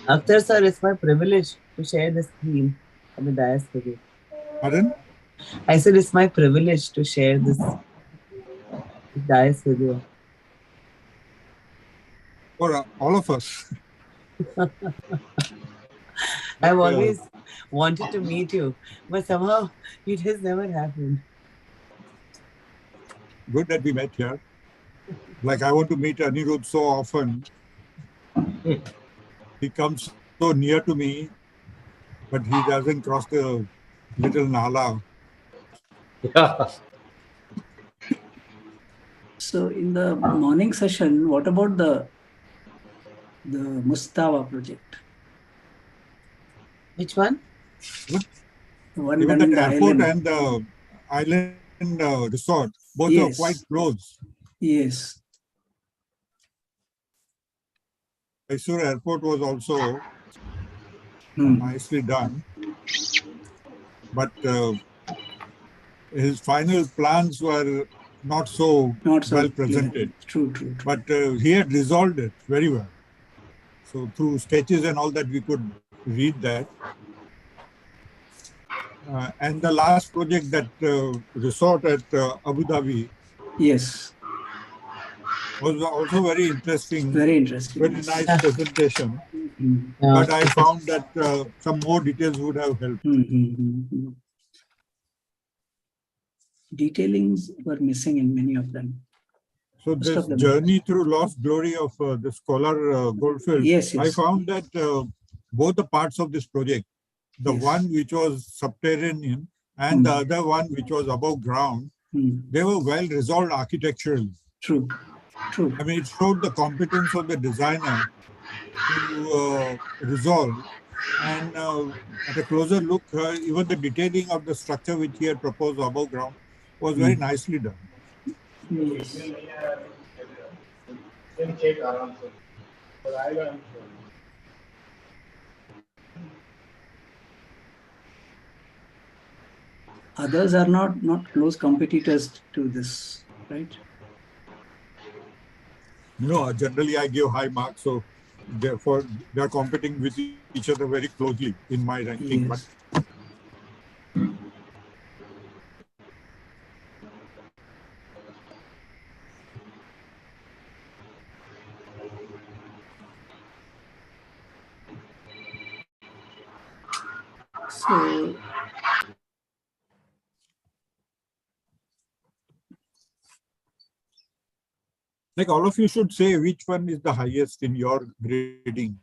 Akhtar sir, it's my privilege to share the screen on the dais with you. Pardon? I said it's my privilege to share this dais with you. For all of us. I've always wanted to meet you, but somehow it has never happened. Good that we met here. Like I want to meet Anirudh so often. He comes so near to me, but he doesn't cross the little nala. So in the morning session, what about the Mustawa project? Which one? The one Even done in that the airport island. and the island resort, both Yes. are quite close. Yes. Mysore airport was also nicely done, but his final plans were not so well presented. True. But he had resolved it very well. So through sketches and all that, we could read that. And the last project, that resort at Abu Dhabi, yes, was also very interesting. Very interesting. Very nice presentation. Yeah. But I found that some more details would have helped. Detailings were missing in many of them. So Most this of them. journey through lost glory of the scholar Goldfield, Yes. I found that both the parts of this project, the one which was subterranean and the other one which was above ground, they were well resolved architecturally. True. I mean, it showed the competence of the designer to resolve. And at a closer look, even the detailing of the structure which he had proposed above ground was very nicely done. Yes. Others are not close competitors to this, right? No, generally I give high marks, so therefore they are competing with each other very closely in my ranking. Yes. So like all of you should say which one is the highest in your grading.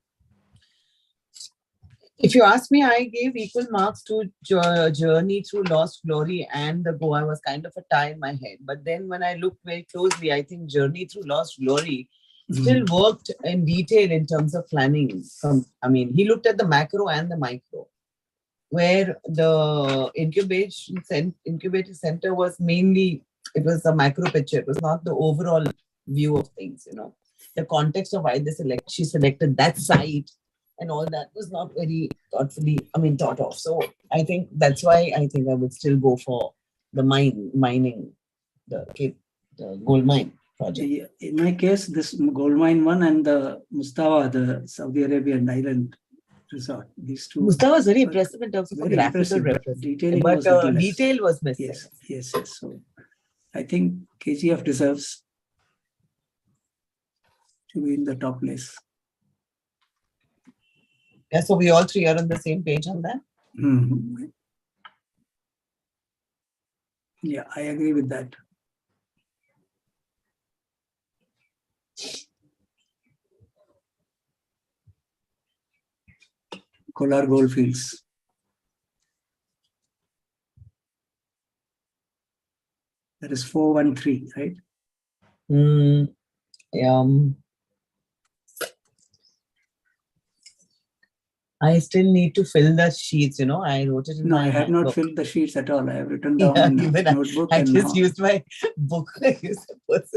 If you ask me, I gave equal marks to Journey Through Lost Glory and the Goa. Was kind of a tie in my head. But then when I looked very closely, I think Journey Through Lost Glory still worked in detail in terms of planning. He looked at the macro and the micro, where the incubator center was mainly, it was a macro picture. It was not the overall view of things, The context of why she selected that site and all that was not very thoughtfully, thought of. So I think that's why I think I would still go for the mining, the gold mine. project. In my case, this gold mine one and the Mustafa, the Saudi Arabian island resort. These two. Mustafa was very impressive in terms of Very graphical impressive, but representation, detailing but was little less. detail was missing. Yes. So I think KGF deserves to be in the top place. Yeah, so we all three are on the same page on that. Mm-hmm. Yeah, I agree with that. Kolar Goldfields. That is 413, right? I still need to fill the sheets, I wrote it in No, my I have not book. filled the sheets at all. I have written down in a notebook. I and just now, used my book.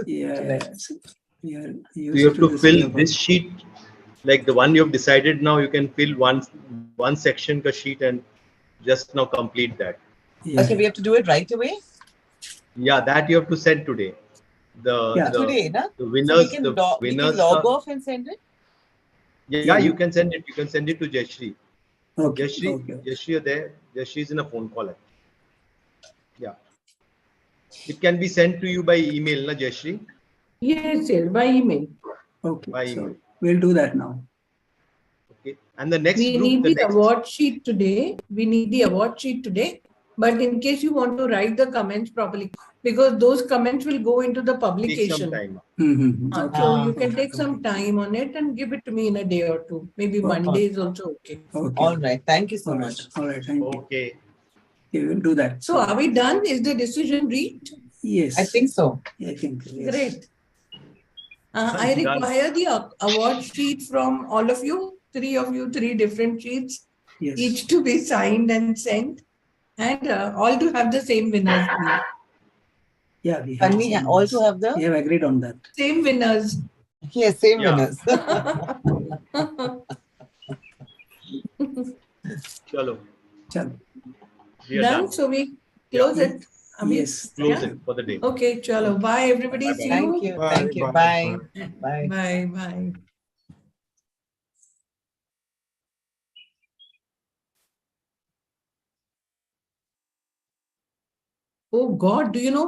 yeah. So you have to fill this sheet, like the one you have decided now, you can fill one section ka sheet and just now complete that. Okay, we have to do it right away? Yeah, that you have to send today. Today, na? The So winners, we can log off and send it? Yeah, you can send it. You can send it to Jayashree. Okay. Jayashree are there. Jayashree is in a phone call. Yeah. It can be sent to you by email, na Jayashree? Yes, by email. Okay. By so email. we'll do that now. Okay. And the next We group, need the next award sheet today. But in case you want to write the comments properly, because those comments will go into the publication. take some time. Mm-hmm. So you can take some time on it and give it to me in a day or two. Maybe Monday is also okay. All right. Thank you so much. All right. Thank you. Okay. We will do that. So are we done? Is the decision reached? Yes. I think so. I think yes. Great. I require the award sheet from all of you, three different sheets, Yes. each to be signed and sent, and all to have the same winners, please. Yeah, we Can have. we also have the? We have agreed on that. Same winners. Yes, same winners. Chalo. We are Done? done. So we close it. Amit? Yes. Close it for the day. Okay, chalo. Bye, everybody. Bye-bye. See Thank you. Thank you. Bye. Bye. Bye. Oh God, do you know